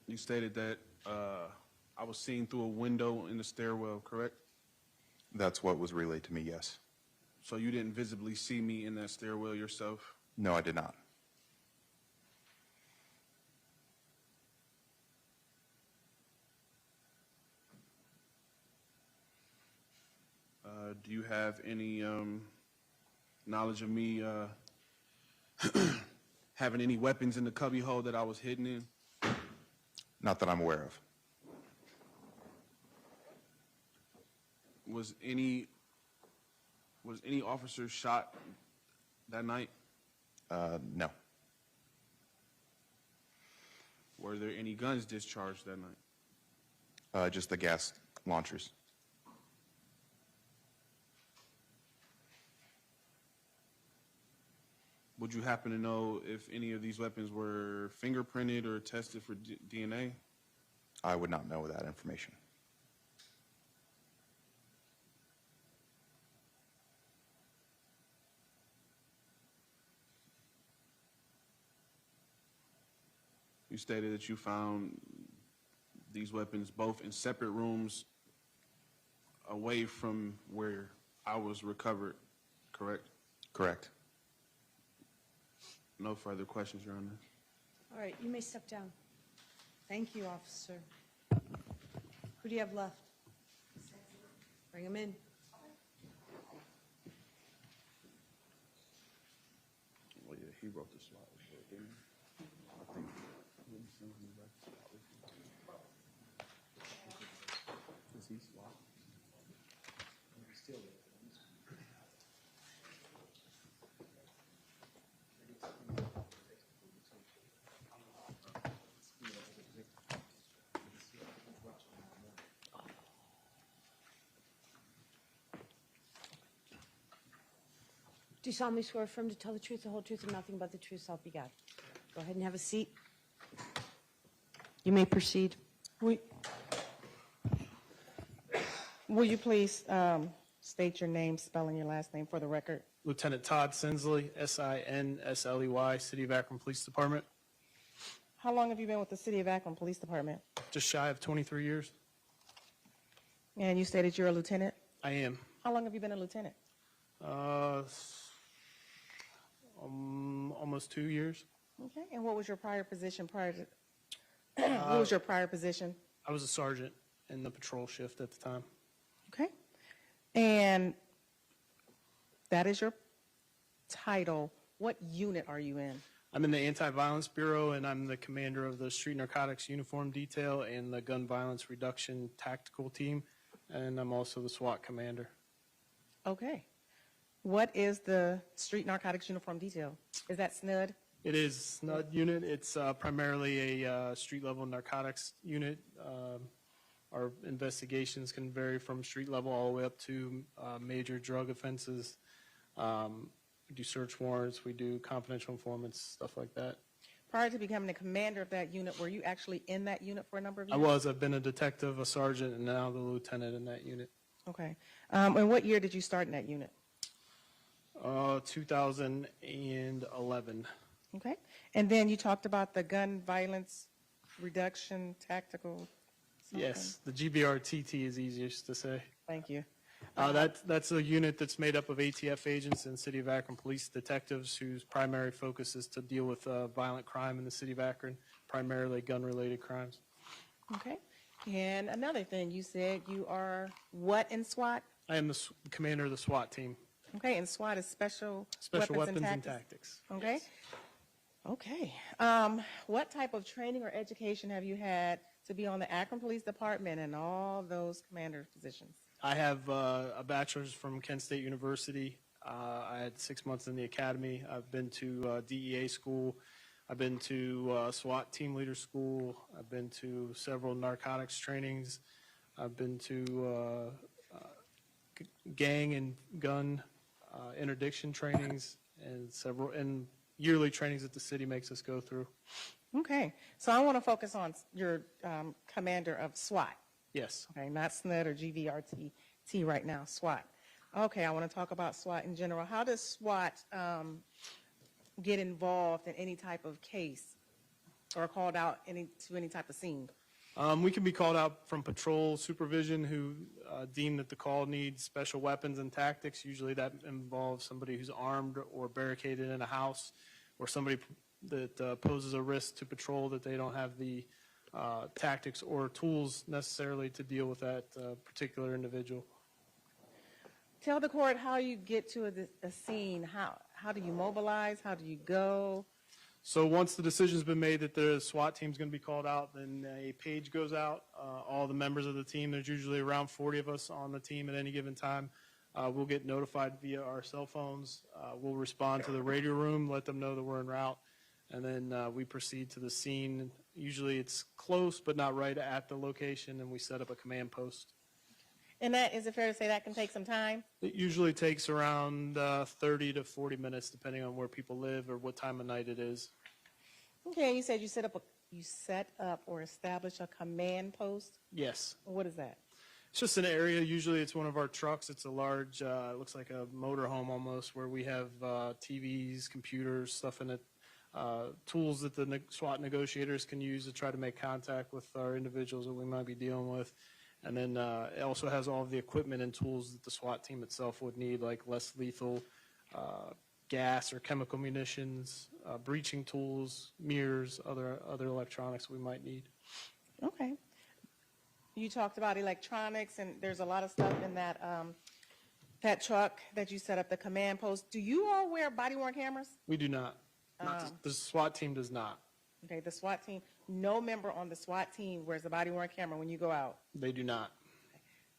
you stated that I was seen through a window in the stairwell, correct? That's what was relayed to me, yes. So you didn't visibly see me in that stairwell yourself? No, I did not. Do you have any knowledge of me having any weapons in the cubby hole that I was hidden in? Not that I'm aware of. Was any officer shot that night? No. Were there any guns discharged that night? Just the gas launchers. Would you happen to know if any of these weapons were fingerprinted or tested for DNA? I would not know that information. You stated that you found these weapons both in separate rooms away from where I was recovered, correct? Correct. No further questions, Your Honor. All right, you may step down. Thank you, officer. Who do you have left? Bring him in. Well, yeah, he wrote the SWAT report, didn't he? I think. Is he SWAT? Do you solemnly swear affirm to tell the truth, the whole truth, and nothing but the truth, so help you God? Go ahead and have a seat. You may proceed. Will you please state your name, spelling your last name for the record? Lieutenant Todd Sinsley, S-I-N-S-L-E-Y, City of Akron Police Department. How long have you been with the City of Akron Police Department? Just shy of 23 years. And you stated you're a lieutenant? I am. How long have you been a lieutenant? Almost 2 years. Okay. And what was your prior position prior to? What was your prior position? I was a sergeant in the patrol shift at the time. Okay. And that is your title. What unit are you in? I'm in the Anti-Violence Bureau, and I'm the commander of the Street Narcotics Uniform Detail and the Gun Violence Reduction Tactical Team, and I'm also the SWAT commander. Okay. What is the Street Narcotics Uniform Detail? Is that SNUD? It is SNUD unit. It's primarily a street-level narcotics unit. Our investigations can vary from street level all the way up to major drug offenses. We do search warrants. We do confidential informants, stuff like that. Prior to becoming the commander of that unit, were you actually in that unit for a number of years? I was. I've been a detective, a sergeant, and now the lieutenant in that unit. Okay. And what year did you start in that unit? 2011. Okay. And then you talked about the gun violence reduction tactical something? Yes, the GBRTT is easiest to say. Thank you. That's a unit that's made up of ATF agents and City of Akron police detectives whose primary focus is to deal with violent crime in the City of Akron, primarily gun-related crimes. Okay. And another thing, you said you are what in SWAT? I am the commander of the SWAT team. Okay, and SWAT is Special Weapons and Tactics. Tactics. Okay. Okay. What type of training or education have you had to be on the Akron Police Department and all those commander positions? I have a bachelor's from Kent State University. I had 6 months in the academy. I've been to DEA school. I've been to SWAT team leader school. I've been to several narcotics trainings. I've been to gang and gun interdiction trainings and several yearly trainings that the city makes us go through. Okay. So I want to focus on your commander of SWAT. Yes. Okay, not SNED or GVRT right now, SWAT. Okay, I want to talk about SWAT in general. How does SWAT get involved in any type of case or called out to any type of scene? We can be called out from patrol supervision who deem that the call needs special weapons and tactics. Usually that involves somebody who's armed or barricaded in a house, or somebody that poses a risk to patrol that they don't have the tactics or tools necessarily to deal with that particular individual. Tell the court how you get to a scene. How do you mobilize? How do you go? So once the decision's been made that the SWAT team's going to be called out, then a page goes out. All the members of the team, there's usually around 40 of us on the team at any given time. We'll get notified via our cell phones. We'll respond to the radio room, let them know that we're en route, and then we proceed to the scene. Usually it's close, but not right at the location, and we set up a command post. And is it fair to say that can take some time? It usually takes around 30 to 40 minutes, depending on where people live or what time of night it is. Okay, you said you set up or establish a command post? Yes. What is that? It's just an area. Usually it's one of our trucks. It's a large, it looks like a motor home almost, where we have TVs, computers, stuff in it, tools that the SWAT negotiators can use to try to make contact with our individuals that we might be dealing with. And then it also has all of the equipment and tools that the SWAT team itself would need, like less lethal gas or chemical munitions, breaching tools, mirrors, other electronics we might need. Okay. You talked about electronics, and there's a lot of stuff in that truck that you set up, the command post. Do you all wear body-worn cameras? We do not. The SWAT team does not. Okay, the SWAT team, no member on the SWAT team wears a body-worn camera when you go out. They do not.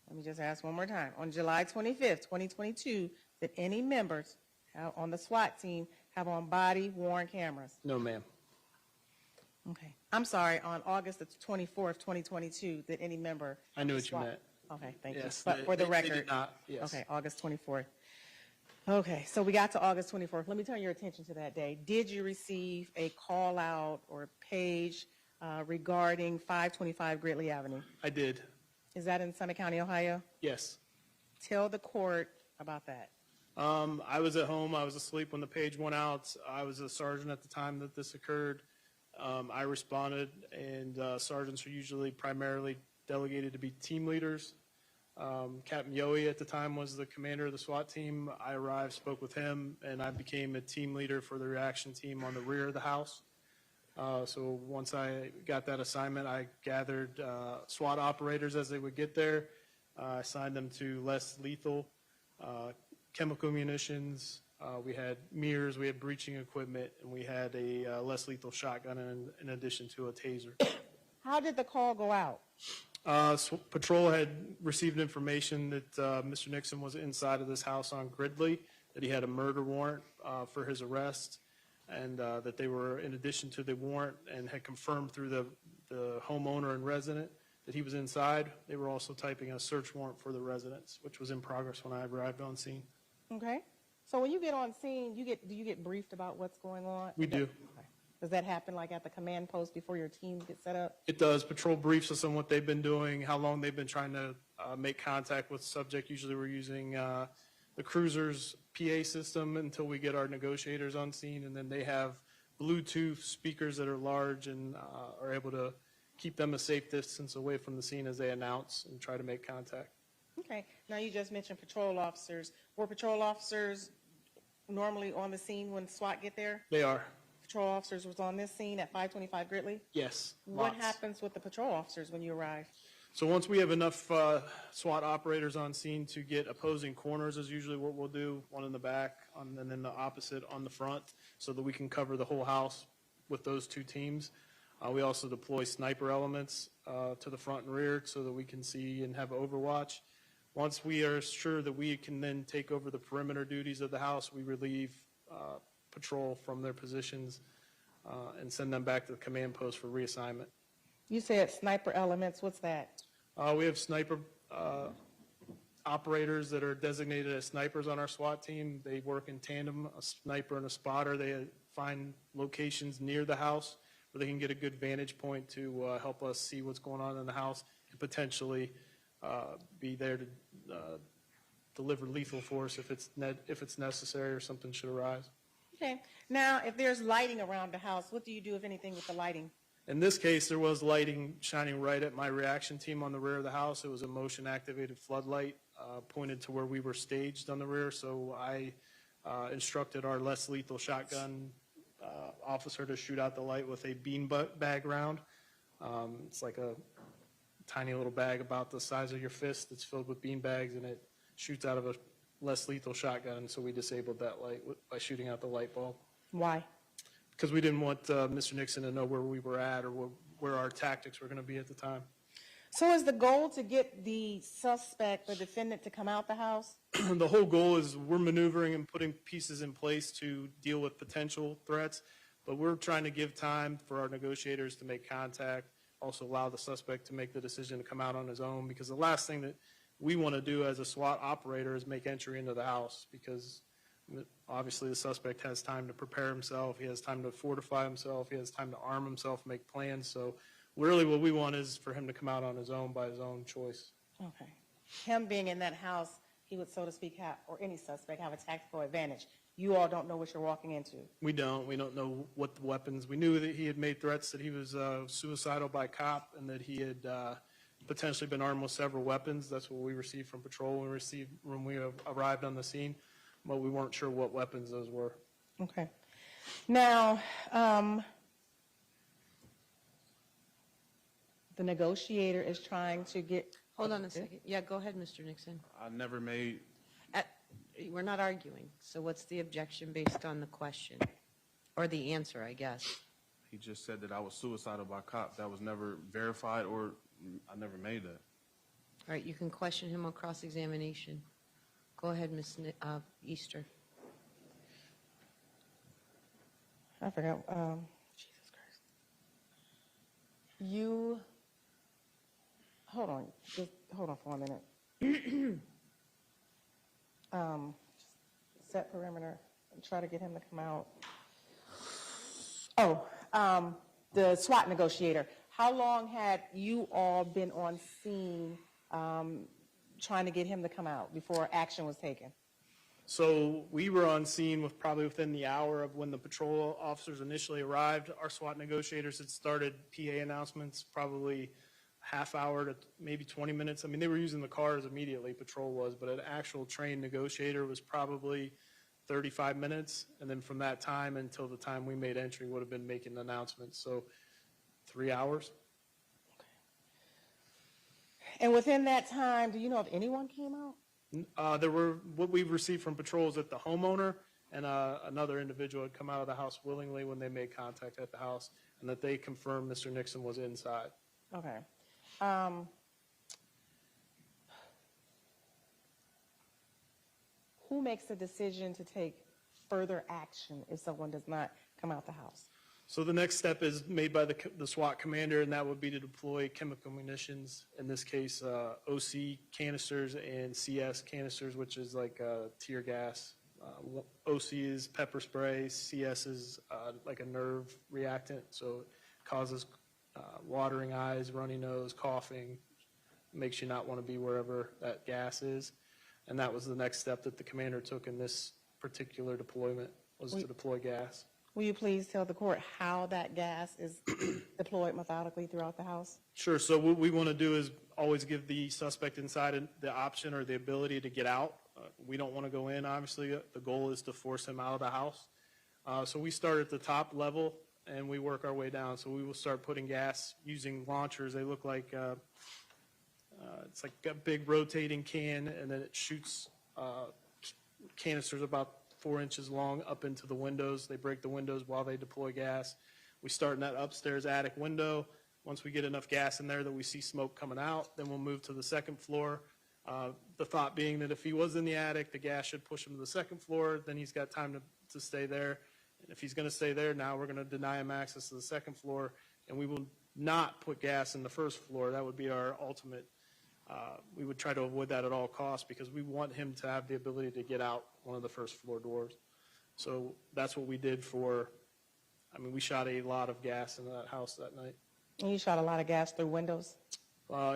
Let me just ask one more time. On July 25th, 2022, did any members on the SWAT team have on body-worn cameras? No, ma'am. Okay. I'm sorry, on August the 24th, 2022, did any member? I knew what you meant. Okay, thank Yes, you. But for the record. They did not, yes. Okay, August 24th. Okay, so we got to August 24th. Let me turn your attention to that day. Did you receive a call out or page regarding 525 Gridley Avenue? I did. Is that in Summit County, Ohio? Yes. Tell the court about that. I was at home. I was asleep when the page went out. I was a sergeant at the time that this occurred. I responded, and sergeants are usually primarily delegated to be team leaders. Captain Yohe at the time was the commander of the SWAT team. I arrived, spoke with him, and I became a team leader for the reaction team on the rear of the house. So once I got that assignment, I gathered SWAT operators as they would get there. I assigned them to less lethal chemical munitions. We had mirrors, we had breaching equipment, and we had a less lethal shotgun in addition to a taser. How did the call go out? Patrol had received information that Mr. Nixon was inside of this house on Gridley, that he had a murder warrant for his arrest, and that they were, in addition to the warrant, and had confirmed through the homeowner and resident that he was inside. They were also typing a search warrant for the residence, which was in progress when I arrived on scene. Okay. So when you get on scene, do you get briefed about what's going on? We do. Okay. Does that happen like at the command post before your teams get set up? It does. Patrol briefs us on what they've been doing, how long they've been trying to make contact with subject. Usually we're using the cruiser's PA system until we get our negotiators on scene, and then they have Bluetooth speakers that are large and are able to keep them a safe distance away from the scene as they announce and try to make contact. Okay. Now you just mentioned patrol officers. Were patrol officers normally on the scene when SWAT get there? They are. Patrol officers was on this scene at 525 Gridley? Yes. What lots. happens with the patrol officers when you arrive? So once we have enough SWAT operators on scene to get opposing corners is usually what we'll do, one in the back and then the opposite on the front, so that we can cover the whole house with those two teams. We also deploy sniper elements to the front and rear so that we can see and have overwatch. Once we are sure that we can then take over the perimeter duties of the house, we relieve patrol from their positions and send them back to the command post for reassignment. You said sniper elements. What's that? We have sniper operators that are designated as snipers on our SWAT team. They work in tandem, a sniper and a spotter. They find locations near the house where they can get a good vantage point to help us see what's going on in the house and potentially be there to deliver lethal force if it's necessary or something should arise. Okay. Now, if there's lighting around the house, what do you do, if anything, with the lighting? In this case, there was lighting shining right at my reaction team on the rear of the house. It was a motion-activated floodlight pointed to where we were staged on the rear, so I instructed our less lethal shotgun officer to shoot out the light with a bean bag round. It's like a tiny little bag about the size of your fist that's filled with bean bags, and it shoots out of a less lethal shotgun, so we disabled that light by shooting out the light bulb. Why? Because we didn't want Mr. Nixon to know where we were at or where our tactics were going to be at the time. So is the goal to get the suspect, the defendant, to come out the house? The whole goal is we're maneuvering and putting pieces in place to deal with potential threats, but we're trying to give time for our negotiators to make contact, also allow the suspect to make the decision to come out on his own, because the last thing that we want to do as a SWAT operator is make entry into the house, because obviously the suspect has time to prepare himself, he has time to fortify himself, he has time to arm himself, make plans. So really what we want is for him to come out on his own by his own choice. Okay. Him being in that house, he would, so to speak, have, or any suspect, have a tactical advantage. You all don't know what you're walking into. We don't know what the weapons. We knew that he had made threats that he was suicidal by cop and that he had potentially been armed with several weapons. That's what we received from patrol when we arrived on the scene, but we weren't sure what weapons those were. Okay. Now, the negotiator is trying to get... Hold on a second. Yeah, go ahead, Mr. Nixon. I never made, We're not arguing, so what's the objection based on the question? Or the answer, I guess. he just said that I was suicidal by cop. That was never verified, or I never made that. All right, you can question him on cross-examination. Go ahead, Ms. Easter. I forgot. Jesus Christ. You, hold on. Just hold on for a minute. Set perimeter and try to get him to come out. Oh, the SWAT negotiator. How long had you all been on scene trying to get him to come out before action was taken? So we were on scene probably within the hour of when the patrol officers initially arrived. Our SWAT negotiators had started PA announcements probably half hour to maybe 20 minutes. I mean, they were using the cars immediately, patrol was, but an actual trained negotiator was probably 35 minutes. And then from that time until the time we made entry would have been making announcements. So 3 hours. And within that time, do you know if anyone came out? What we've received from patrol is that the homeowner and another individual had come out of the house willingly when they made contact at the house, and that they confirmed Mr. Nixon was inside. Okay. Who makes the decision to take further action if someone does not come out the house? So the next step is made by the SWAT commander, and that would be to deploy chemical munitions, in this case OC canisters and CS canisters, which is like tear gas. OC is pepper spray, CS is like a nerve reactant, so it causes watering eyes, runny nose, coughing, makes you not want to be wherever that gas is. And that was the next step that the commander took in this particular deployment, was to deploy gas. Will you please tell the court how that gas is deployed methodically throughout the house? Sure. So what we want to do is always give the suspect inside the option or the ability to get out. We don't want to go in, obviously. The goal is to force him out of the house. So we start at the top level and we work our way down. So we will start putting gas using launchers. They look like It's like a big rotating can, and then it shoots canisters about 4 inches long up into the windows. They break the windows while they deploy gas. We start in that upstairs attic window. Once we get enough gas in there that we see smoke coming out, then we'll move to the second floor. The thought being that if he was in the attic, the gas should push him to the second floor. Then he's got time to stay there. And if he's going to stay there, now we're going to deny him access to the second floor, and we will not put gas in the first floor. That would be our ultimate. We would try to avoid that at all costs because we want him to have the ability to get out one of the first floor doors. So that's what we did we shot a lot of gas into that house that night. And you shot a lot of gas through windows?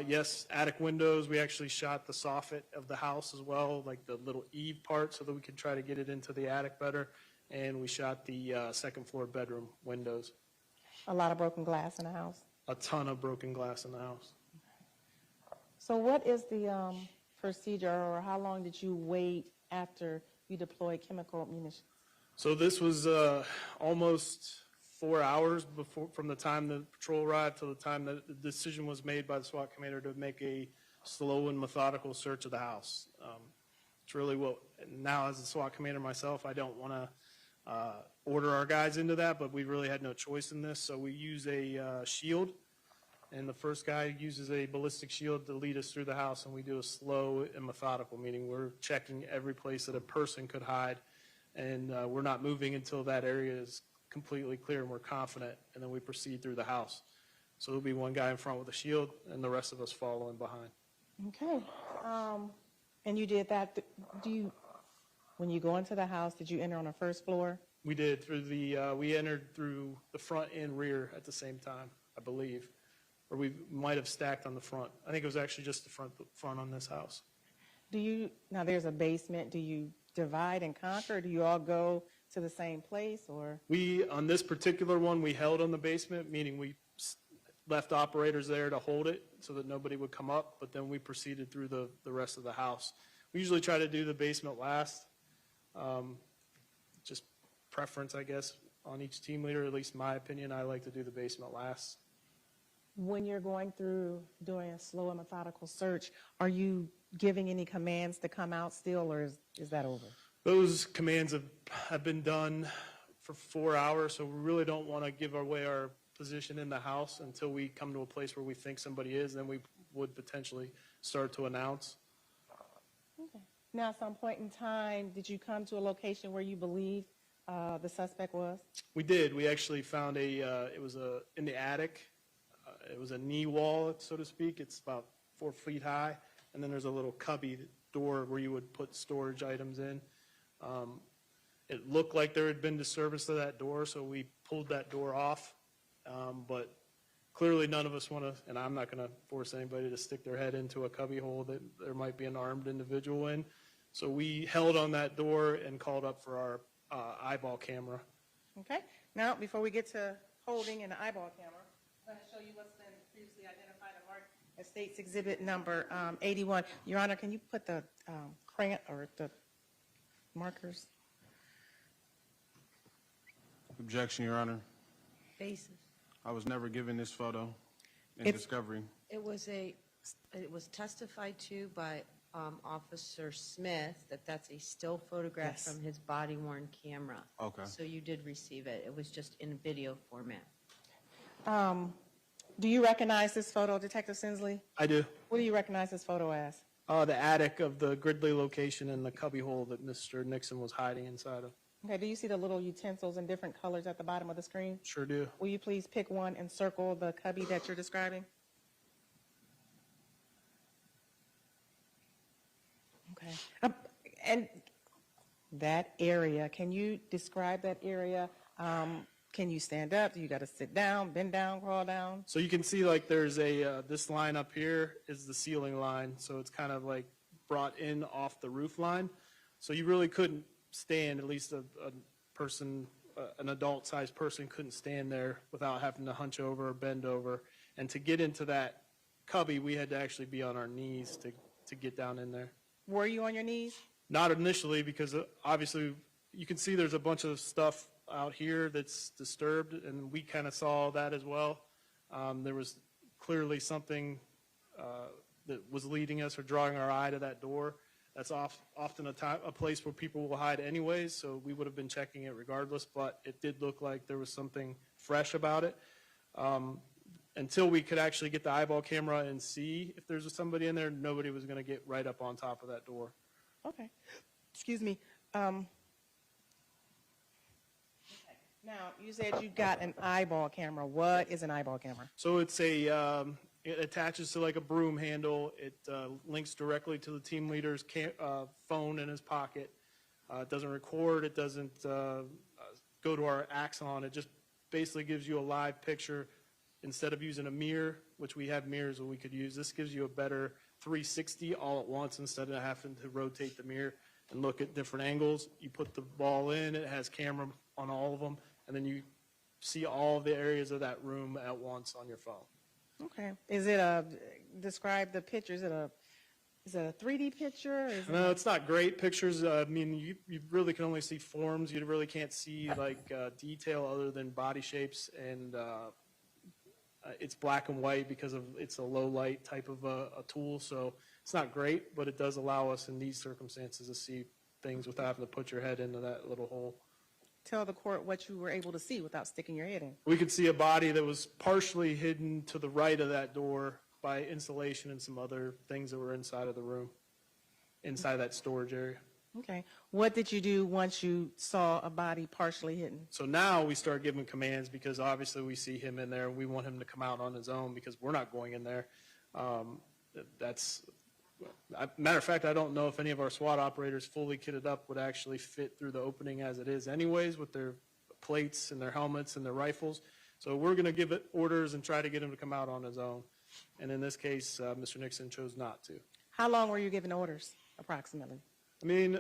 Yes, attic windows. We actually shot the soffit of the house as well, like the little eave part, so that we could try to get it into the attic better. And we shot the second floor bedroom windows. A lot of broken glass in the house? A ton of broken glass in the house. So what is the procedure, or how long did you wait after you deployed chemical munitions? So this was almost 4 hours from the time the patrol arrived to the time that the decision was made by the SWAT commander to make a slow and methodical search of the house. It's really now as a SWAT commander myself, I don't want to order our guys into that, but we really had no choice in this. So we use a shield, and the first guy uses a ballistic shield to lead us through the house, and we do a slow and methodical, meaning we're checking every place that a person could hide, and we're not moving until that area is completely clear and we're confident, and then we proceed through the house. So there'll be one guy in front with a shield and the rest of us following behind. Okay. And you did that. When you go into the house, did you enter on the first floor? We did. We entered through the front and rear at the same time, I believe. Or we might have stacked on the front. I think it was actually just the front on this house. Now there's a basement. Do you divide and conquer? Do you all go to the same place, or? On this particular one, we held on the basement, meaning we left operators there to hold it so that nobody would come up, but then we proceeded through the rest of the house. We usually try to do the basement last. Just preference, I guess, on each team leader, at least my opinion, I like to do the basement last. When you're going through doing a slow and methodical search, are you giving any commands to come out still, or is that over? Those commands have been done for 4 hours, so we really don't want to give away our position in the house until we come to a place where we think somebody is. Then we would potentially start to announce. Okay. Now, at some point in time, did you come to a location where you believe the suspect was? We did. We actually found it was in the attic. It was a knee wall, so to speak. It's about 4 feet high, and then there's a little cubby door where you would put storage items in. It looked like there had been disturbance to that door, so we pulled that door off. But clearly none of us want to, and I'm not going to force anybody to stick their head into a cubby hole that there might be an armed individual in. So we held on that door and called up for our eyeball camera. Okay. Now, before we get to holding and the eyeball camera, I'm going to show you what's been previously identified and marked as State's Exhibit number 81. Your Honor, can you put the crayon or the markers? Objection, Your Honor. Basis. I was never given this photo in discovery. It was testified to by Officer Smith that's a still photograph from his body-worn camera. Okay. So you did receive it. It was just in video format. Do you recognize this photo, Detective Sinsley? I do. What do you recognize this photo as? The attic of the Gridley location and the cubby hole that Mr. Nixon was hiding inside of. Okay, do you see the little utensils in different colors at the bottom of the screen? Sure do. Will you please pick one and circle the cubby that you're describing? Okay. And that area, can you describe that area? Can you stand up? Do you got to sit down, bend down, crawl down? So you can see like there's this line up here is the ceiling line. So it's kind of like brought in off the roof line. So you really couldn't stand, at least a person, an adult-sized person couldn't stand there without having to hunch over or bend over. And to get into that cubby, we had to actually be on our knees to get down in there. Were you on your knees? Not initially, because obviously you can see there's a bunch of stuff out here that's disturbed, and we kind of saw that as well. There was clearly something that was leading us or drawing our eye to that door. That's often a place where people will hide anyways, so we would have been checking it regardless, but it did look like there was something fresh about it. Until we could actually get the eyeball camera and see if there's somebody in there, nobody was going to get right up on top of that door. Okay. Excuse me. Now, you said you got an eyeball camera. What is an eyeball camera? So it's it attaches to like a broom handle. It links directly to the team leader's phone in his pocket. It doesn't record. It doesn't go to our Axon. It just basically gives you a live picture. Instead of using a mirror, which we have mirrors that we could use, this gives you a better 360 all at once instead of having to rotate the mirror and look at different angles. You put the ball in, it has camera on all of them, and then you see all the areas of that room at once on your phone. Okay. Is it describe the picture? Is it a 3D picture? No, it's not great pictures. I mean, you really can only see forms. You really can't see like detail other than body shapes, and it's black and white because it's a low light type of a tool. So it's not great, but it does allow us in these circumstances to see things without having to put your head into that little hole. Tell the court what you were able to see without sticking your head in. We could see a body that was partially hidden to the right of that door by insulation and some other things that were inside of the room, inside that storage area. Okay. What did you do once you saw a body partially hidden? So now we start giving commands because obviously we see him in there and we want him to come out on his own because we're not going in there. Matter of fact, I don't know if any of our SWAT operators fully kitted up would actually fit through the opening as it is anyways with their plates and their helmets and their rifles. So we're going to give it orders and try to get him to come out on his own. And in this case, Mr. Nixon chose not to. How long were you giving orders, approximately? I mean,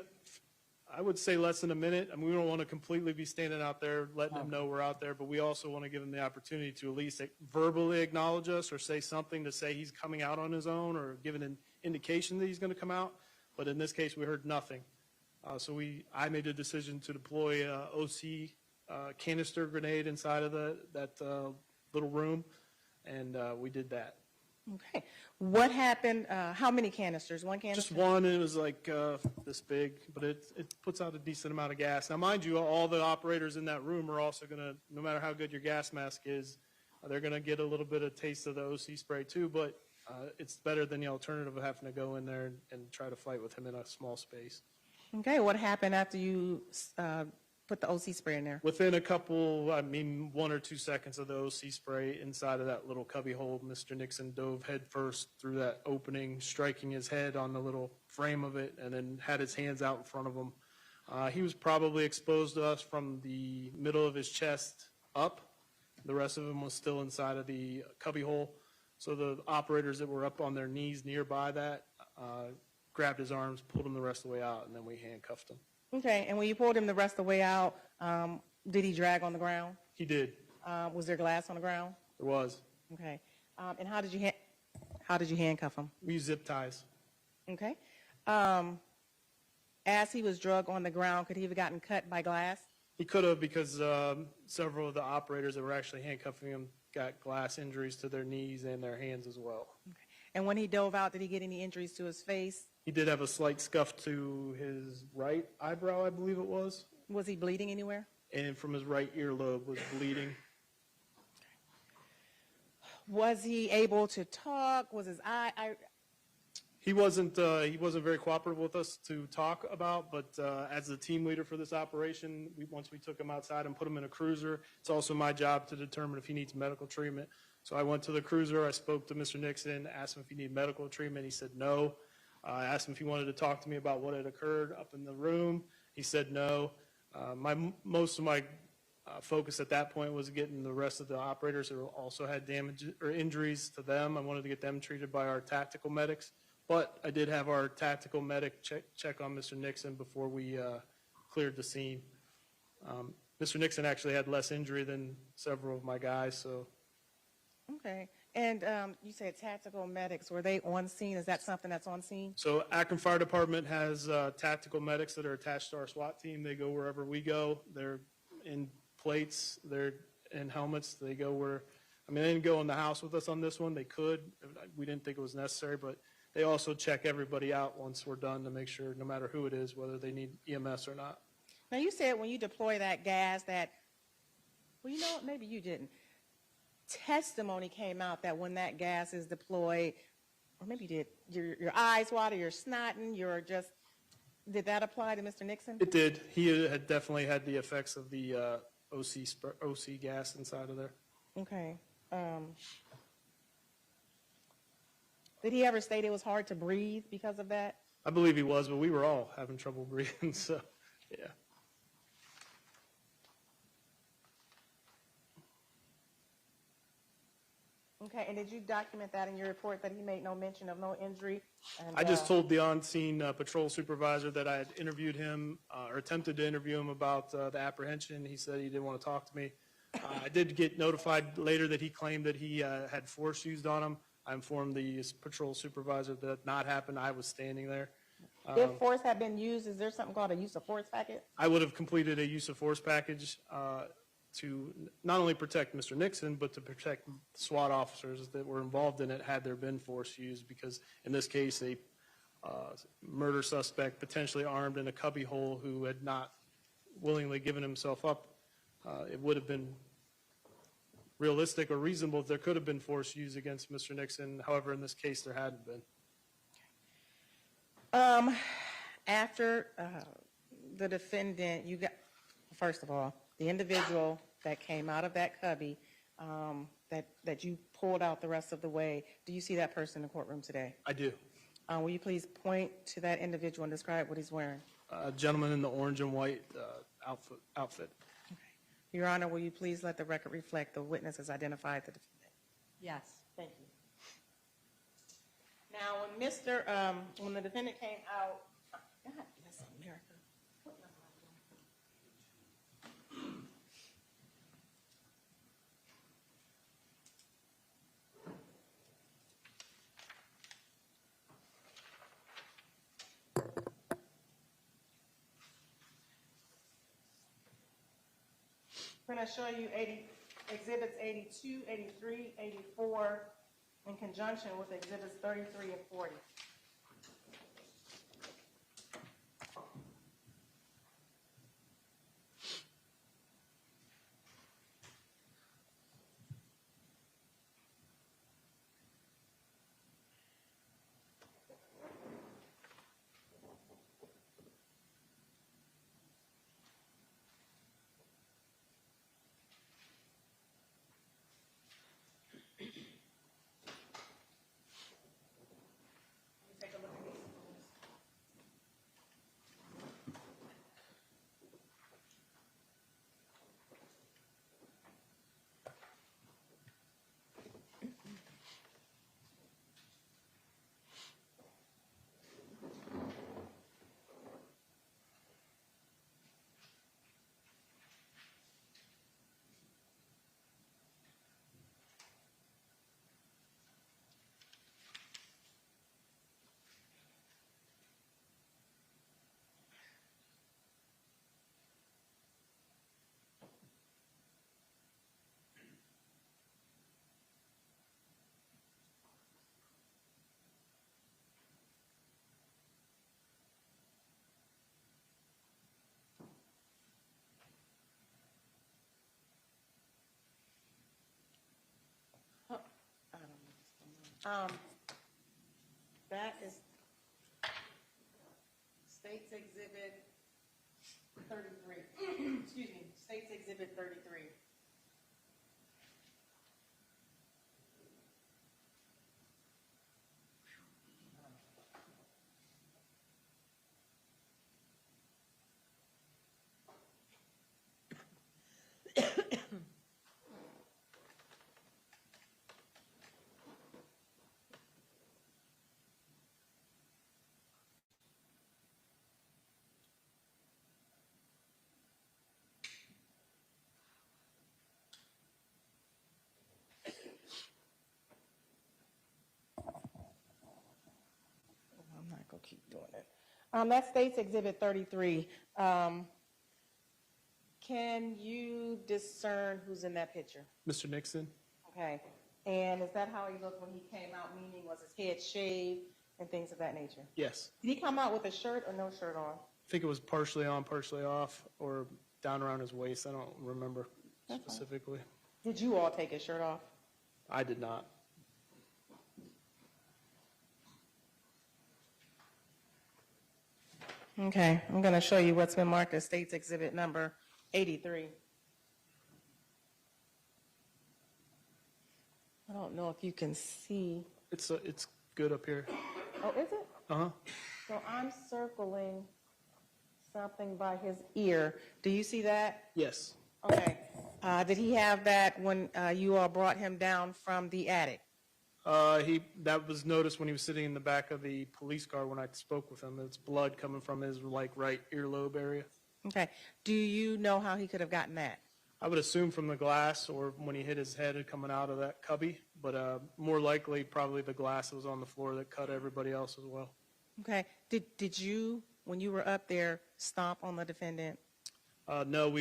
I would say less than a minute. I mean, we don't want to completely be standing out there letting him know we're out there, but we also want to give him the opportunity to at least verbally acknowledge us or say something to say he's coming out on his own or give an indication that he's going to come out. But in this case, we heard nothing. So I made a decision to deploy a OC canister grenade inside of that little room, and we did that. Okay. What happened? How many canisters? One canister? Just one, and it was like this big, but it puts out a decent amount of gas. Now, mind you, all the operators in that room are also going to, no matter how good your gas mask is, they're going to get a little bit of taste of the OC spray too, but it's better than the alternative of having to go in there and try to fight with him in a small space. Okay. What happened after you put the OC spray in there? Within a couple, 1 or 2 seconds of the OC spray inside of that little cubby hole, Mr. Nixon dove headfirst through that opening, striking his head on the little frame of it, and then had his hands out in front of him. He was probably exposed to us from the middle of his chest up. The rest of him was still inside of the cubby hole. So the operators that were up on their knees nearby that grabbed his arms, pulled him the rest of the way out, and then we handcuffed him. Okay, and when you pulled him the rest of the way out, did he drag on the ground? He did. Was there glass on the ground? There was. Okay, and how did you handcuff him? We used zip ties. Okay, as he was drug on the ground, could he have gotten cut by glass? He could have because several of the operators that were actually handcuffing him got glass injuries to their knees and their hands as well. Okay. And when he dove out, did he get any injuries to his face? He did have a slight scuff to his right eyebrow, I believe it was. Was he bleeding anywhere? And from his right earlobe was bleeding. Was he able to talk? Was his eye? He wasn't very cooperative with us to talk about, but as the team leader for this operation, once we took him outside and put him in a cruiser, it's also my job to determine if he needs medical treatment. So I went to the cruiser, I spoke to Mr. Nixon, asked him if he needed medical treatment. He said no. I asked him if he wanted to talk to me about what had occurred up in the room. He said no. Most of my focus at that point was getting the rest of the operators who also had damage or injuries to them. I wanted to get them treated by our tactical medics. But I did have our tactical medic check on Mr. Nixon before we cleared the scene. Mr. Nixon actually had less injury than several of my guys. So. Okay. And you said tactical medics. Were they on scene? Is that something that's on scene? So Akron Fire Department has tactical medics that are attached to our SWAT team. They go wherever we go. They're in plates. They're in helmets. They go where, they didn't go in the house with us on this one. They could. We didn't think it was necessary, but they also check everybody out once we're done to make sure, no matter who it is, whether they need EMS or not. Now, you said when you deploy that gas that, well, you know what, maybe you didn't. Testimony came out that when that gas is deployed, or maybe you did, your eyes water, you're snotting, you're just, did that apply to Mr. Nixon? It did. He had definitely had the effects of the OC gas inside of there. Okay. Did he ever state it was hard to breathe because of that? I believe he was, but we were all having trouble breathing, so, yeah. Okay, and did you document that in your report that he made no mention of no injury? And, I just told the on-scene patrol supervisor that I had interviewed him, or attempted to interview him about the apprehension. He said he didn't want to talk to me. I did get notified later that he claimed that he had force used on him. I informed the patrol supervisor that not happened. I was standing there. If force had been used, is there something called a use of force packet? I would have completed a use of force package to not only protect Mr. Nixon, but to protect SWAT officers that were involved in it had there been force used, because in this case, a murder suspect potentially armed in a cubby hole who had not willingly given himself up, it would have been realistic or reasonable if there could have been force used against Mr. Nixon. However, in this case, there hadn't been. After the defendant, you got, first of all, the individual that came out of that cubby that you pulled out the rest of the way, do you see that person in the courtroom today? I do. Will you please point to that individual and describe what he's wearing? A gentleman in the orange and white outfit. Your Honor, will you please let the record reflect the witness has identified the defendant? Yes. Thank you. Now, when the defendant came out, God bless America. I'm going to show you exhibits 82, 83, 84 in conjunction with exhibits 33 and 40. Take a look at these. That is State's Exhibit 33. Excuse me, State's Exhibit 33. I'm not going to keep doing it. That's State's Exhibit 33. Can you discern who's in that picture? Mr. Nixon? Okay. And is that how he looked when he came out, meaning was his head shaved? and things of that nature? Yes. Did he come out with a shirt or no shirt on? I think it was partially on, partially off, or down around his waist. I don't remember specifically. Did you all take his shirt off? I did not. Okay, I'm going to show you what's been marked as State's Exhibit number 83. I don't know if you can see. It's good up here. Oh, is it? Uh-huh. So I'm circling something by his ear. Do you see that? Yes. Okay. Did he have that when you all brought him down from the attic? That was noticed when he was sitting in the back of the police car when I spoke with him. It's blood coming from his right earlobe area. Okay. Do you know how he could have gotten that? I would assume from the glass or when he hit his head coming out of that cubby, but more likely probably the glass that was on the floor that cut everybody else as well. Okay. Did you, when you were up there, stomp on the defendant? No,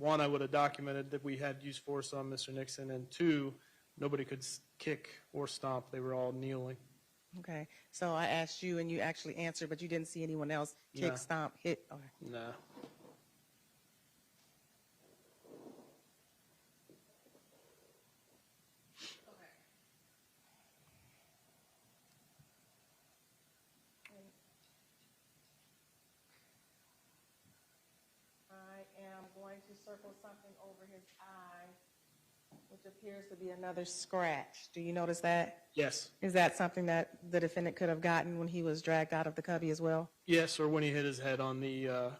I would have documented that we had used force on Mr. Nixon, and two, nobody could kick or stomp. They were all kneeling. Okay. So I asked you and you actually answered, but you didn't see anyone else kick, No. stomp, hit? Okay. No. I am going to circle something over his eye, which appears to be another scratch. Do you notice that? Yes. Is that something that the defendant could have gotten when he was dragged out of the cubby as well? Yes, or when he hit his head on the, I'm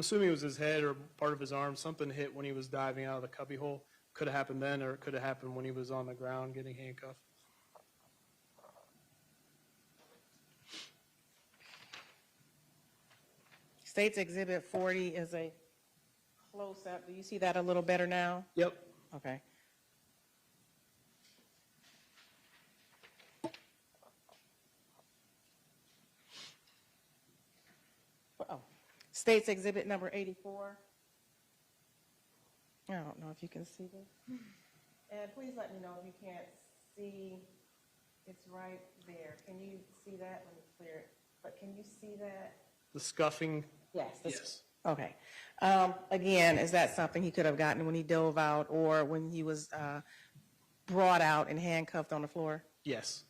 assuming it was his head or part of his arm. Something hit when he was diving out of the cubby hole. Could have happened then, or it could have happened when he was on the ground getting handcuffed. State's Exhibit 40 is a close-up. Do you see that a little better now? Yep. Okay. Oh, State's Exhibit number 84. I don't know if you can see this. And please let me know if you can't see. It's right there. Can you see that? Let me clear it. But can you see that? The scuffing? Yes. Yes. Okay. Again, is that something he could have gotten when he dove out or when he was brought out and handcuffed on the floor? Yes.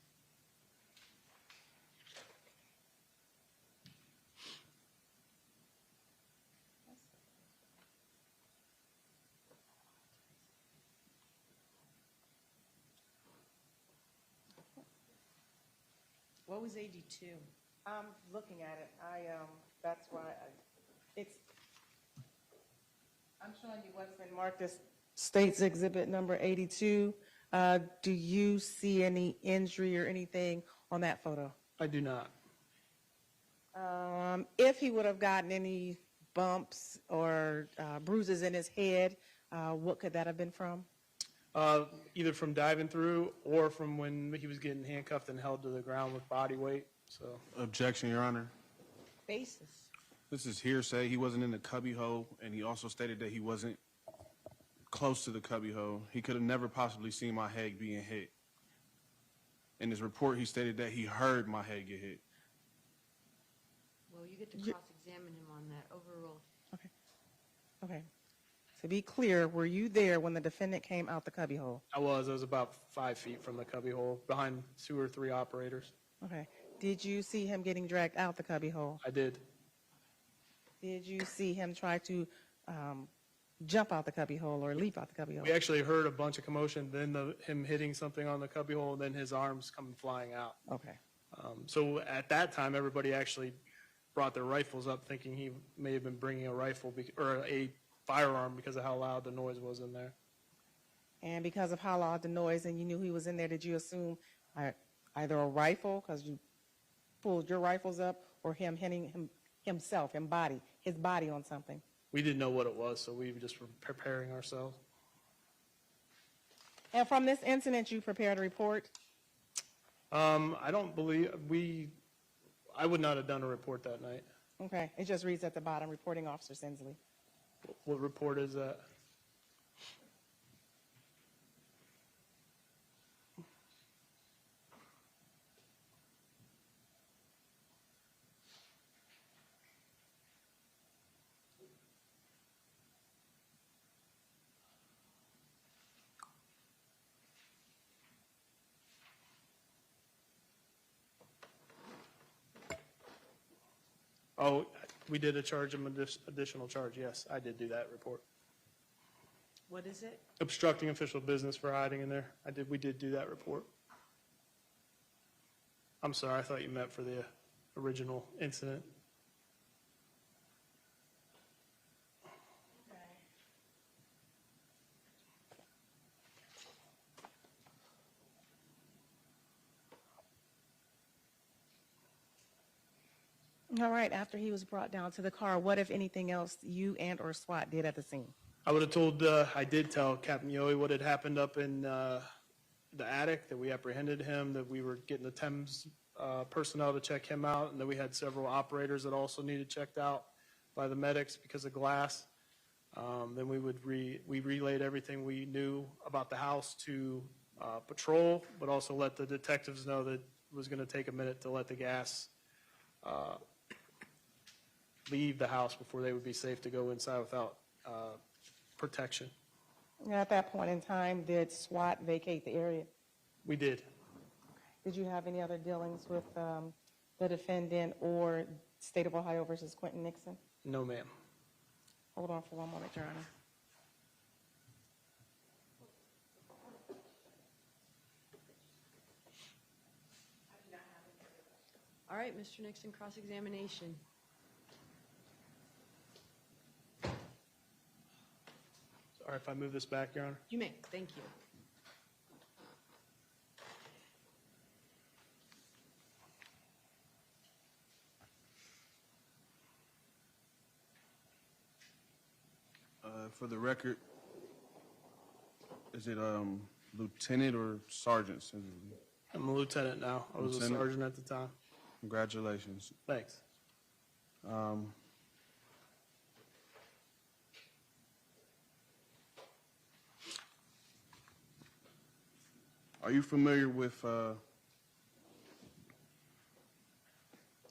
What was 82? I'm looking at it. That's why I'm showing you what's been marked as State's Exhibit number 82. Do you see any injury or anything on that photo? I do not. If he would have gotten any bumps or bruises in his head, what could that have been from? Either from diving through or from when he was getting handcuffed and held to the ground with body weight. So. Objection, Your Honor. Basis. This is hearsay. He wasn't in the cubby hole, and he also stated that he wasn't close to the cubby hole. He could have never possibly seen my head being hit. In his report, he stated that he heard my head get hit. Well, you get to cross-examine him on that. Overruled. Okay. To be clear, were you there when the defendant came out the cubby hole? I was about 5 feet from the cubby hole, behind 2 or 3 operators. Okay. Did you see him getting dragged out the cubby hole? I did. Did you see him try to jump out the cubby hole or leap out the cubby hole? We actually heard a bunch of commotion, then him hitting something on the cubby hole, and then his arms coming flying out. Okay. So at that time, everybody actually brought their rifles up, thinking he may have been bringing a rifle or a firearm because of how loud the noise was in there. And because of how loud the noise and you knew he was in there, did you assume either a rifle, because you pulled your rifles up, or him hitting his body on something? We didn't know what it was, so we just were preparing ourselves. And from this incident, you prepared a report? I don't believe I would not have done a report that night. Okay. It just reads at the bottom, Reporting Officer Sinsley. What report is that? Oh, we did charge him additional charge, yes, I did do that report. What is it? Obstructing official business for hiding in there. We did do that report. I'm sorry, I thought you meant for the original incident. All right, after he was brought down to the car, what, if anything else, you and or SWAT did at the scene? I would have told, I did tell Captain Yohe what had happened up in the attic, that we apprehended him, that we were getting the Thames personnel to check him out, and that we had several operators that also needed checked out by the medics because of glass. Then we relayed everything we knew about the house to patrol, but also let the detectives know that it was going to take a minute to let the gas leave the house before they would be safe to go inside without protection. And at that point in time, did SWAT vacate the area? We did. Did you have any other dealings with the defendant or State of Ohio versus Quinton Nixon? No, ma'am. Hold on for one moment, Your Honor. All right, Mr. Nixon, cross-examination. Sorry if I move this back, Your Honor. You may. Thank you. For the record, is it lieutenant or sergeant? I'm a lieutenant now. I was a sergeant at the time. Congratulations. Thanks. Are you familiar with the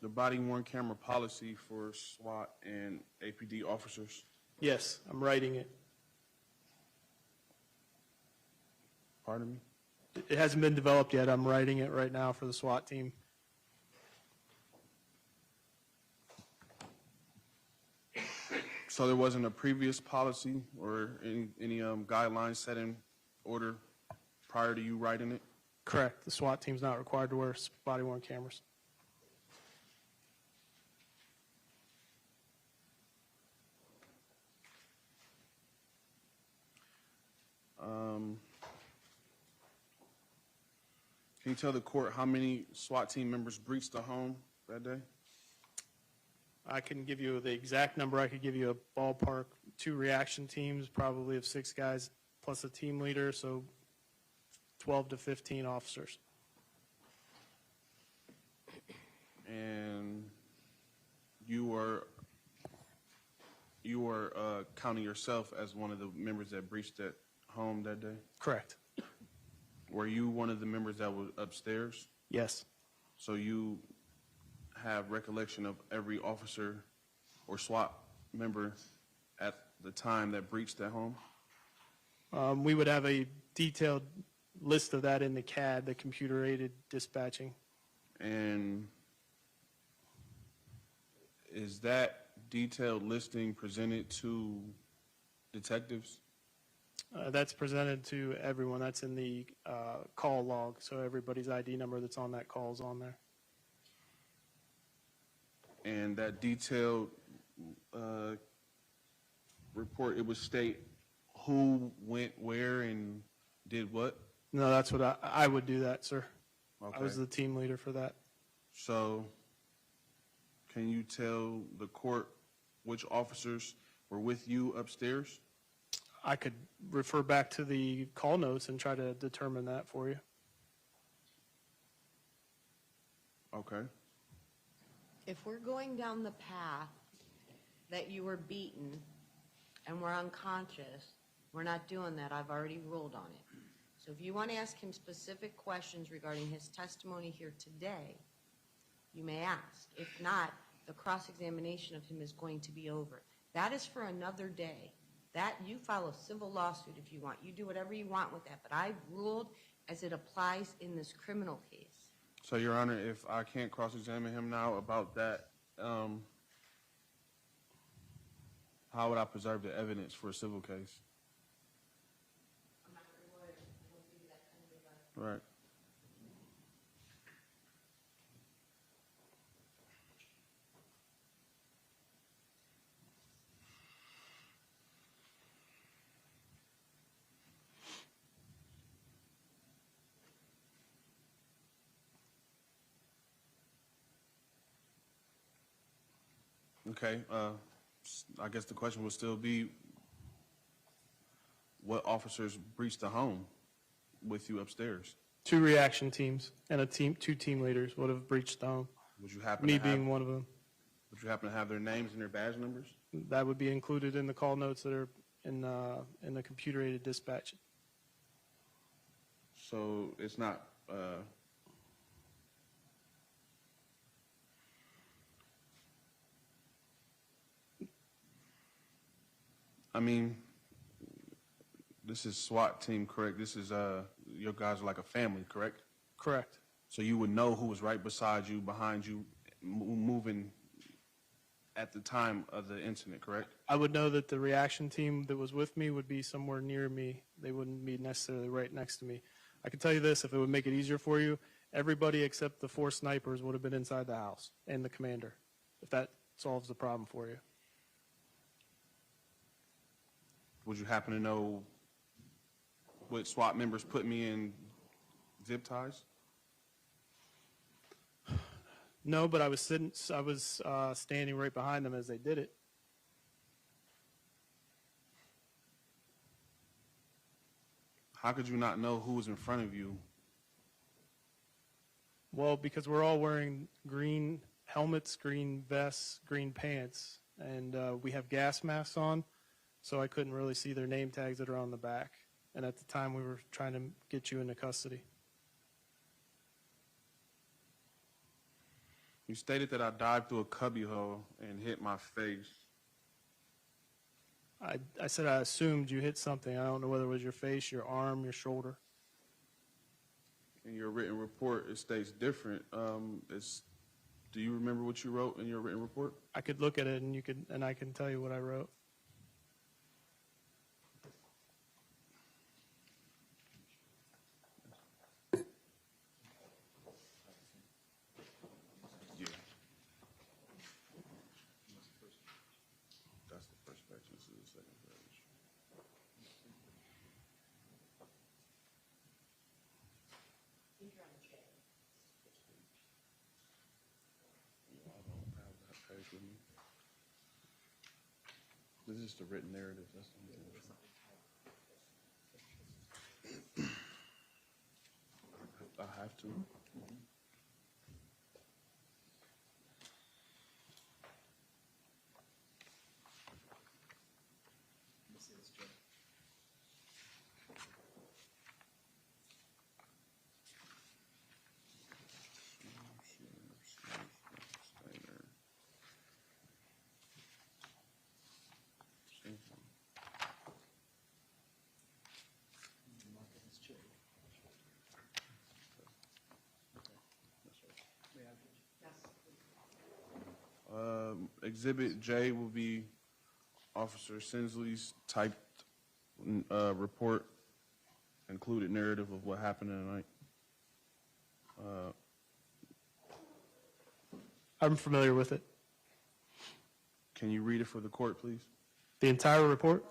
body-worn camera policy for SWAT and APD officers? Yes, I'm writing it. Pardon me? It hasn't been developed yet. I'm writing it right now for the SWAT team. So there wasn't a previous policy or any guidelines set in order prior to you writing it? Correct. The SWAT team's not required to wear body-worn cameras. Can you tell the court how many SWAT team members breached the home that day? I couldn't give you the exact number. I could give you a ballpark. 2 reaction teams, probably of 6 guys, plus a team leader, so 12 to 15 officers. And you were counting yourself as one of the members that breached that home that day? Correct. Were you one of the members that was upstairs? Yes. So you have recollection of every officer or SWAT member at the time that breached that home? We would have a detailed list of that in the CAD, the computer-aided dispatching. And is that detailed listing presented to detectives? That's presented to everyone. That's in the call log, so everybody's ID number that's on that call is on there. And that detailed report, it would state who went where and did what? No, that's what I would do that, sir. Okay. I was the team leader for that. So can you tell the court which officers were with you upstairs? I could refer back to the call notes and try to determine that for you. Okay. If we're going down the path that you were beaten and we're unconscious, we're not doing that. I've already ruled on it. So if you want to ask him specific questions regarding his testimony here today, you may ask. If not, the cross-examination of him is going to be over. That is for another day. That, you file a civil lawsuit if you want. You do whatever you want with that. But I've ruled as it applies in this criminal case. So, Your Honor, if I can't cross-examine him now about that How would I preserve the evidence for a civil case? Right. Okay, I guess the question would still be, what officers breached the home with you upstairs? 2 reaction teams and 2 team leaders would have breached the home. Would you happen Me to have, being one of them. would you happen to have their names and their badge numbers? That would be included in the call notes that are in the computer-aided dispatch. So it's not, I mean, this is SWAT team, correct? This is, your guys are like a family, correct? Correct. So you would know who was right beside you, behind you, moving at the time of the incident, correct? I would know that the reaction team that was with me would be somewhere near me. They wouldn't be necessarily right next to me. I can tell you this, if it would make it easier for you, everybody except the 4 snipers would have been inside the house and the commander, if that solves the problem for you. Would you happen to know what SWAT members put me in zip ties? No, but I was standing right behind them as they did it. How could you not know who was in front of you? Well, because we're all wearing green helmets, green vests, green pants, and we have gas masks on, so I couldn't really see their name tags that are on the back. And at the time, we were trying to get you into custody. You stated that I dived through a cubbyhole and hit my face. I said I assumed you hit something. I don't know whether it was your face, your arm, your shoulder. In your written report, it states different. Do you remember what you wrote in your written report? I could look at it and I can tell you what I wrote. Yeah. That's the first page. This is the second page. I don't have that page with me. This is the written narrative. That's the only thing. I have to. Exhibit J will be Officer Sinsley's typed report, included narrative of what happened tonight. I'm familiar with it. Can you read it for the court, please? The entire report?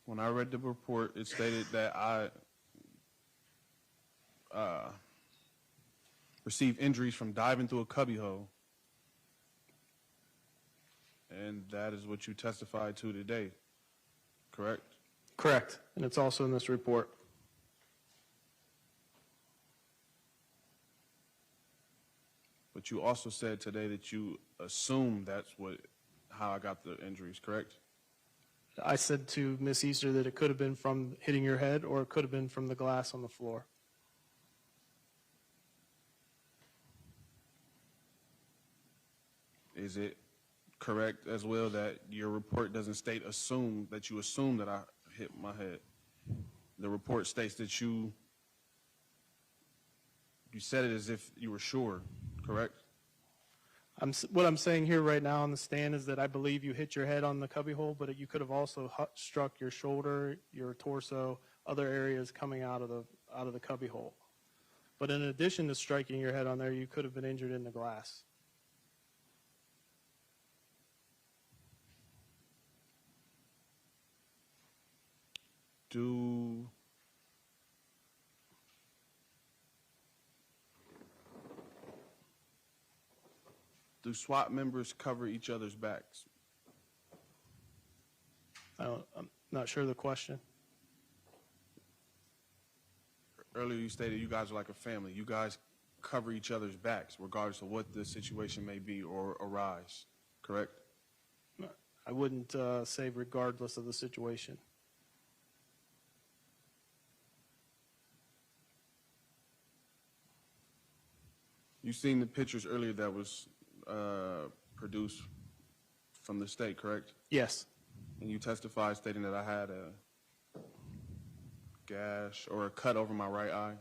When I read the report, it stated that I received injuries from diving through a cubbyhole. And that is what you testified to today, correct? Correct. And it's also in this report. But you also said today that you assumed that's how I got the injuries, correct? I said to Miss Easter that it could have been from hitting your head or it could have been from the glass on the floor. is it correct as well that your report doesn't state that you assume that I hit my head? The report states that you said it as if you were sure, correct? What I'm saying here right now on the stand is that I believe you hit your head on the cubbyhole, but you could have also struck your shoulder, your torso, other areas coming out of the cubbyhole. But in addition to striking your head on there, you could have been injured in the glass. Do SWAT members cover each other's backs? I'm not sure of the question. Earlier you stated you guys are like a family. You guys cover each other's backs regardless of what the situation may be or arise, correct? I wouldn't say regardless of the situation. You seen the pictures earlier that was produced from the state, correct? Yes. And you testified stating that I had a gash or a cut over my right eye.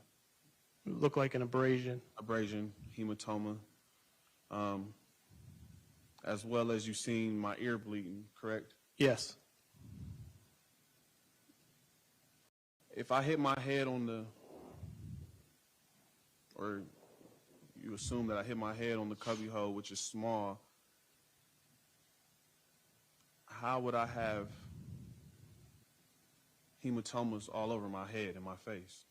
It looked like an abrasion. Abrasion, hematoma, as well as you seen my ear bleeding, correct? Yes. If I hit my head on the, or you assume that I hit my head on the cubbyhole, which is small, how would I have hematomas all over my head and my face?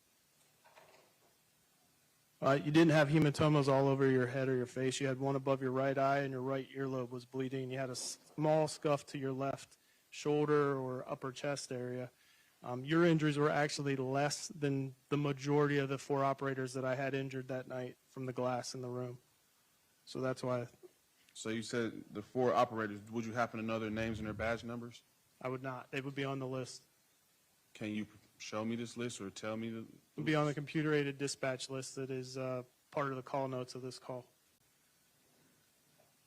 You didn't have hematomas all over your head or your face. You had one above your right eye, and your right earlobe was bleeding. You had a small scuff to your left shoulder or upper chest area. Your injuries were actually less than the majority of the 4 operators that I had injured that night from the glass in the room. So that's why. So you said the 4 operators, would you happen to know their names and their badge numbers? I would not. They would be on the list. Can you show me this list or tell me? It would be on the computer-aided dispatch list that is part of the call notes of this call.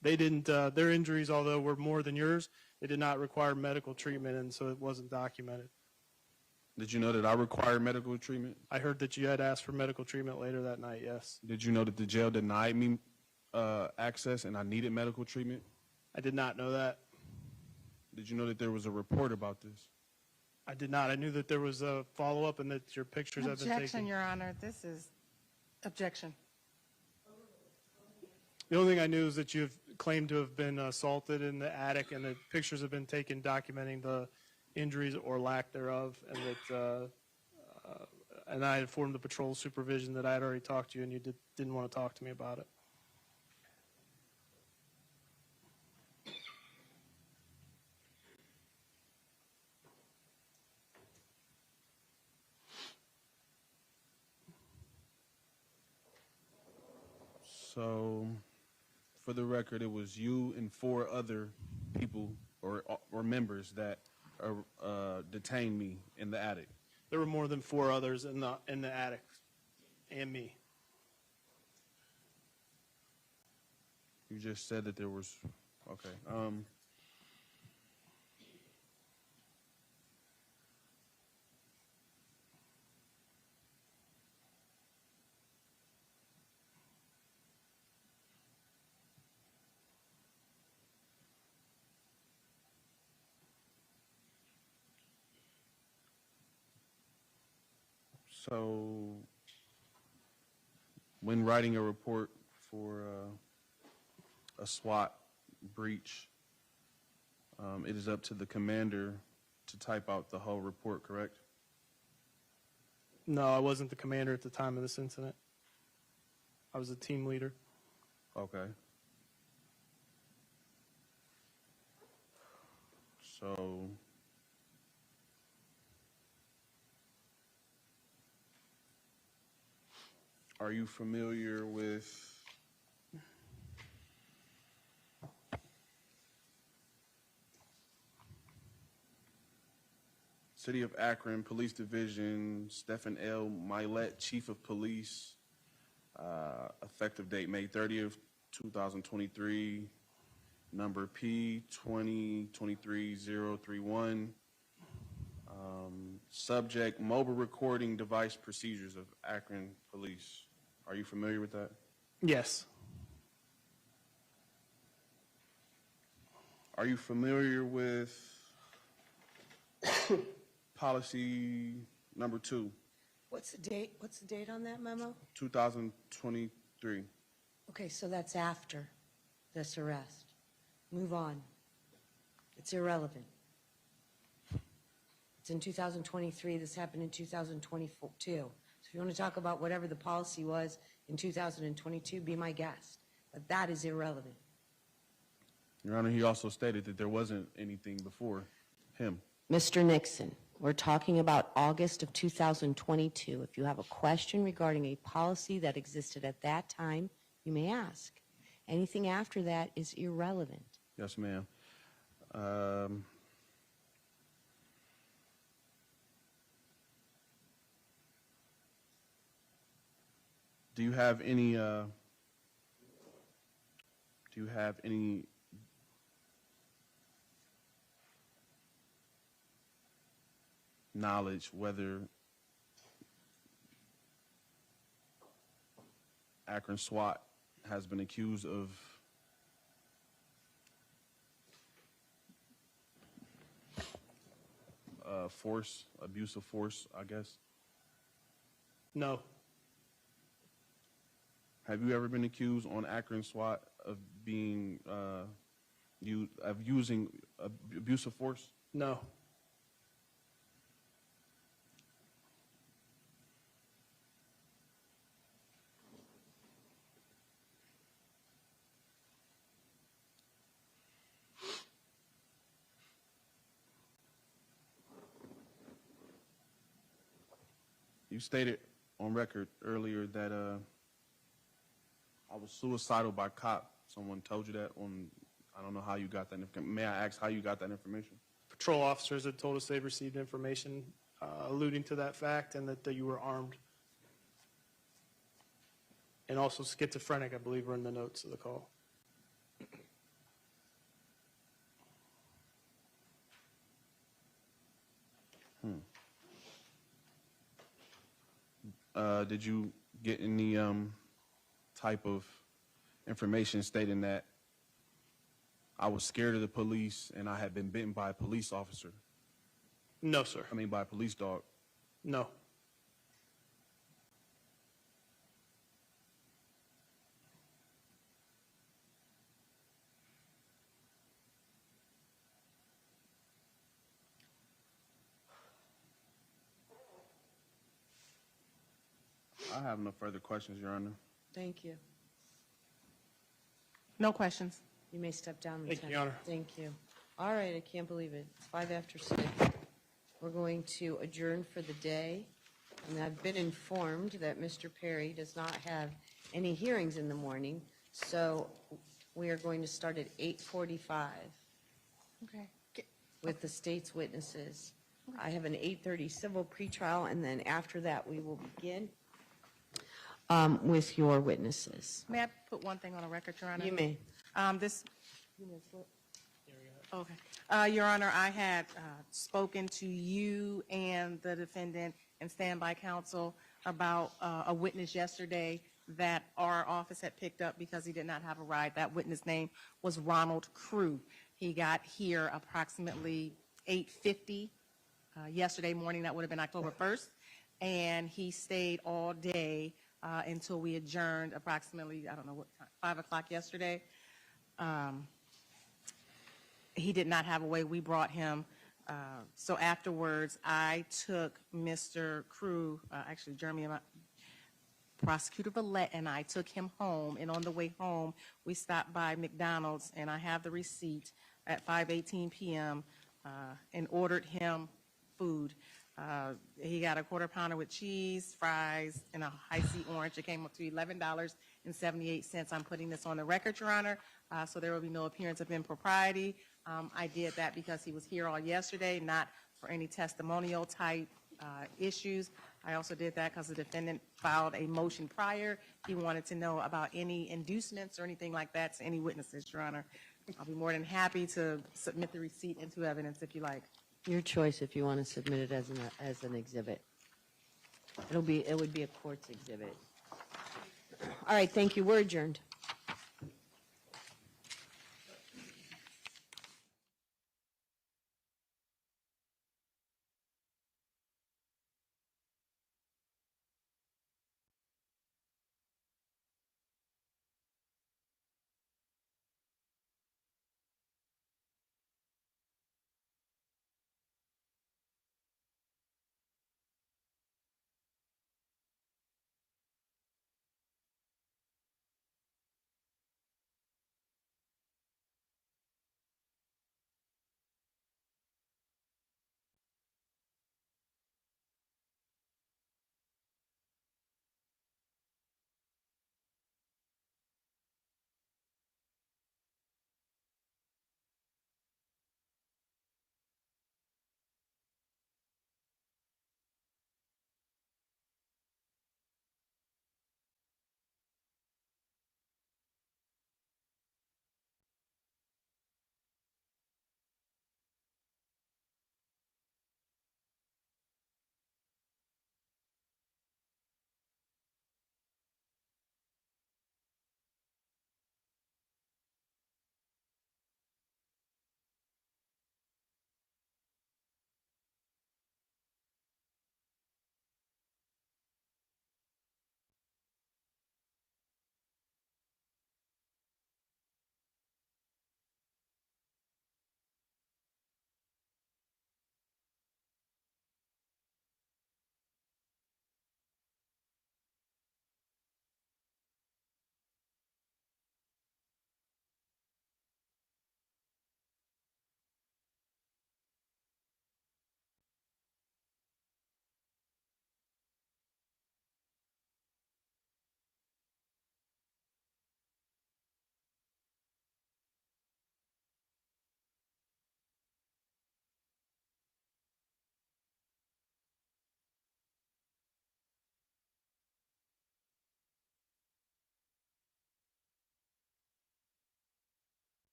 They didn't, their injuries, although were more than yours, they did not require medical treatment, and so it wasn't documented. Did you know that I require medical treatment? I heard that you had asked for medical treatment later that night, yes. Did you know that the jail denied me access and I needed medical treatment? I did not know that. Did you know that there was a report about this? I did not. I knew that there was a follow-up and that your pictures have been taken. Objection, Your Honor. This is objection. The only thing I knew is that you've claimed to have been assaulted in the attic, and that pictures have been taken documenting the injuries or lack thereof, and that and I informed the patrol supervision that I had already talked to you, and you didn't want to talk to me about it. So, for the record, it was you and 4 other people or members that detained me in the attic. There were more than 4 others in the attic, and me. You just said that there was, okay. So, when writing a report for a SWAT breach, it is up to the commander to type out the whole report, correct? No, I wasn't the commander at the time of this incident. I was a team leader. Okay. So, are you familiar with City of Akron Police Division, Stephen L. Milet, Chief of Police, effective date May 30th, 2023, number P2023-031. Subject, mobile recording device procedures of Akron Police. Are you familiar with that? Yes. Are you familiar with policy number 2, What's the date? What's the date on that memo? 2023? Okay, so that's after this arrest. Move on. It's irrelevant. It's in 2023. This happened in 2022. So if you want to talk about whatever the policy was in 2022, be my guest. But that is irrelevant. Your Honor, he also stated that there wasn't anything before him. Mr. Nixon, we're talking about August of 2022. If you have a question regarding a policy that existed at that time, you may ask. Anything after that is irrelevant. Yes, ma'am. Do you have any knowledge whether Akron SWAT has been accused of force, abuse of force, I guess? No. Have you ever been accused on Akron SWAT of being using abuse of force? No. You stated on record earlier that I was suicidal by cop. Someone told you that on, I don't know how you got that information. May I ask how you got that information? Patrol officers had told us they've received information alluding to that fact and that you were armed. And also schizophrenic, I believe, were in the notes of the call. Did you get any type of information stating that I was scared of the police and I had been bitten by a police officer? No, sir. I mean, by a police dog. No. I have no further questions, Your Honor. Thank you. No questions. You may step down, Thank Lieutenant. you, Your Honor. Thank you. All right, I can't believe it. It's 5 after 6. We're going to adjourn for the day. And I've been informed that Mr. Perry does not have any hearings in the morning, so we are going to start at 8:45 Okay. with the state's witnesses. I have an 8:30 civil pretrial, and then after that, we will begin with your witnesses. May I put one thing on the record, Your Honor? You may. This. Okay. Your Honor, I had spoken to you and the defendant and standby counsel about a witness yesterday that our office had picked up because he did not have a ride. That witness name was Ronald Crew. He got here approximately 8:50 yesterday morning. That would have been October 1st. And he stayed all day until we adjourned approximately, I don't know what time, 5 o'clock yesterday. He did not have a way. We brought him. So afterwards, I took Mr. Crew, actually Jeremy, Prosecutor Villette, and I took him home. And on the way home, we stopped by McDonald's, and I have the receipt at 5:18 p.m. And ordered him food. He got a quarter pounder with cheese, fries, and a high C orange. It came up to $11.78. I'm putting this on the record, Your Honor, so there will be no appearance of impropriety. I did that because he was here all yesterday, not for any testimonial type issues. I also did that because the defendant filed a motion prior. He wanted to know about any inducements or anything like that to any witnesses, Your Honor. I'll be more than happy to submit the receipt into evidence if you like. Your choice if you want to submit it as an exhibit. It would be a court's exhibit. All right, thank you. We're adjourned.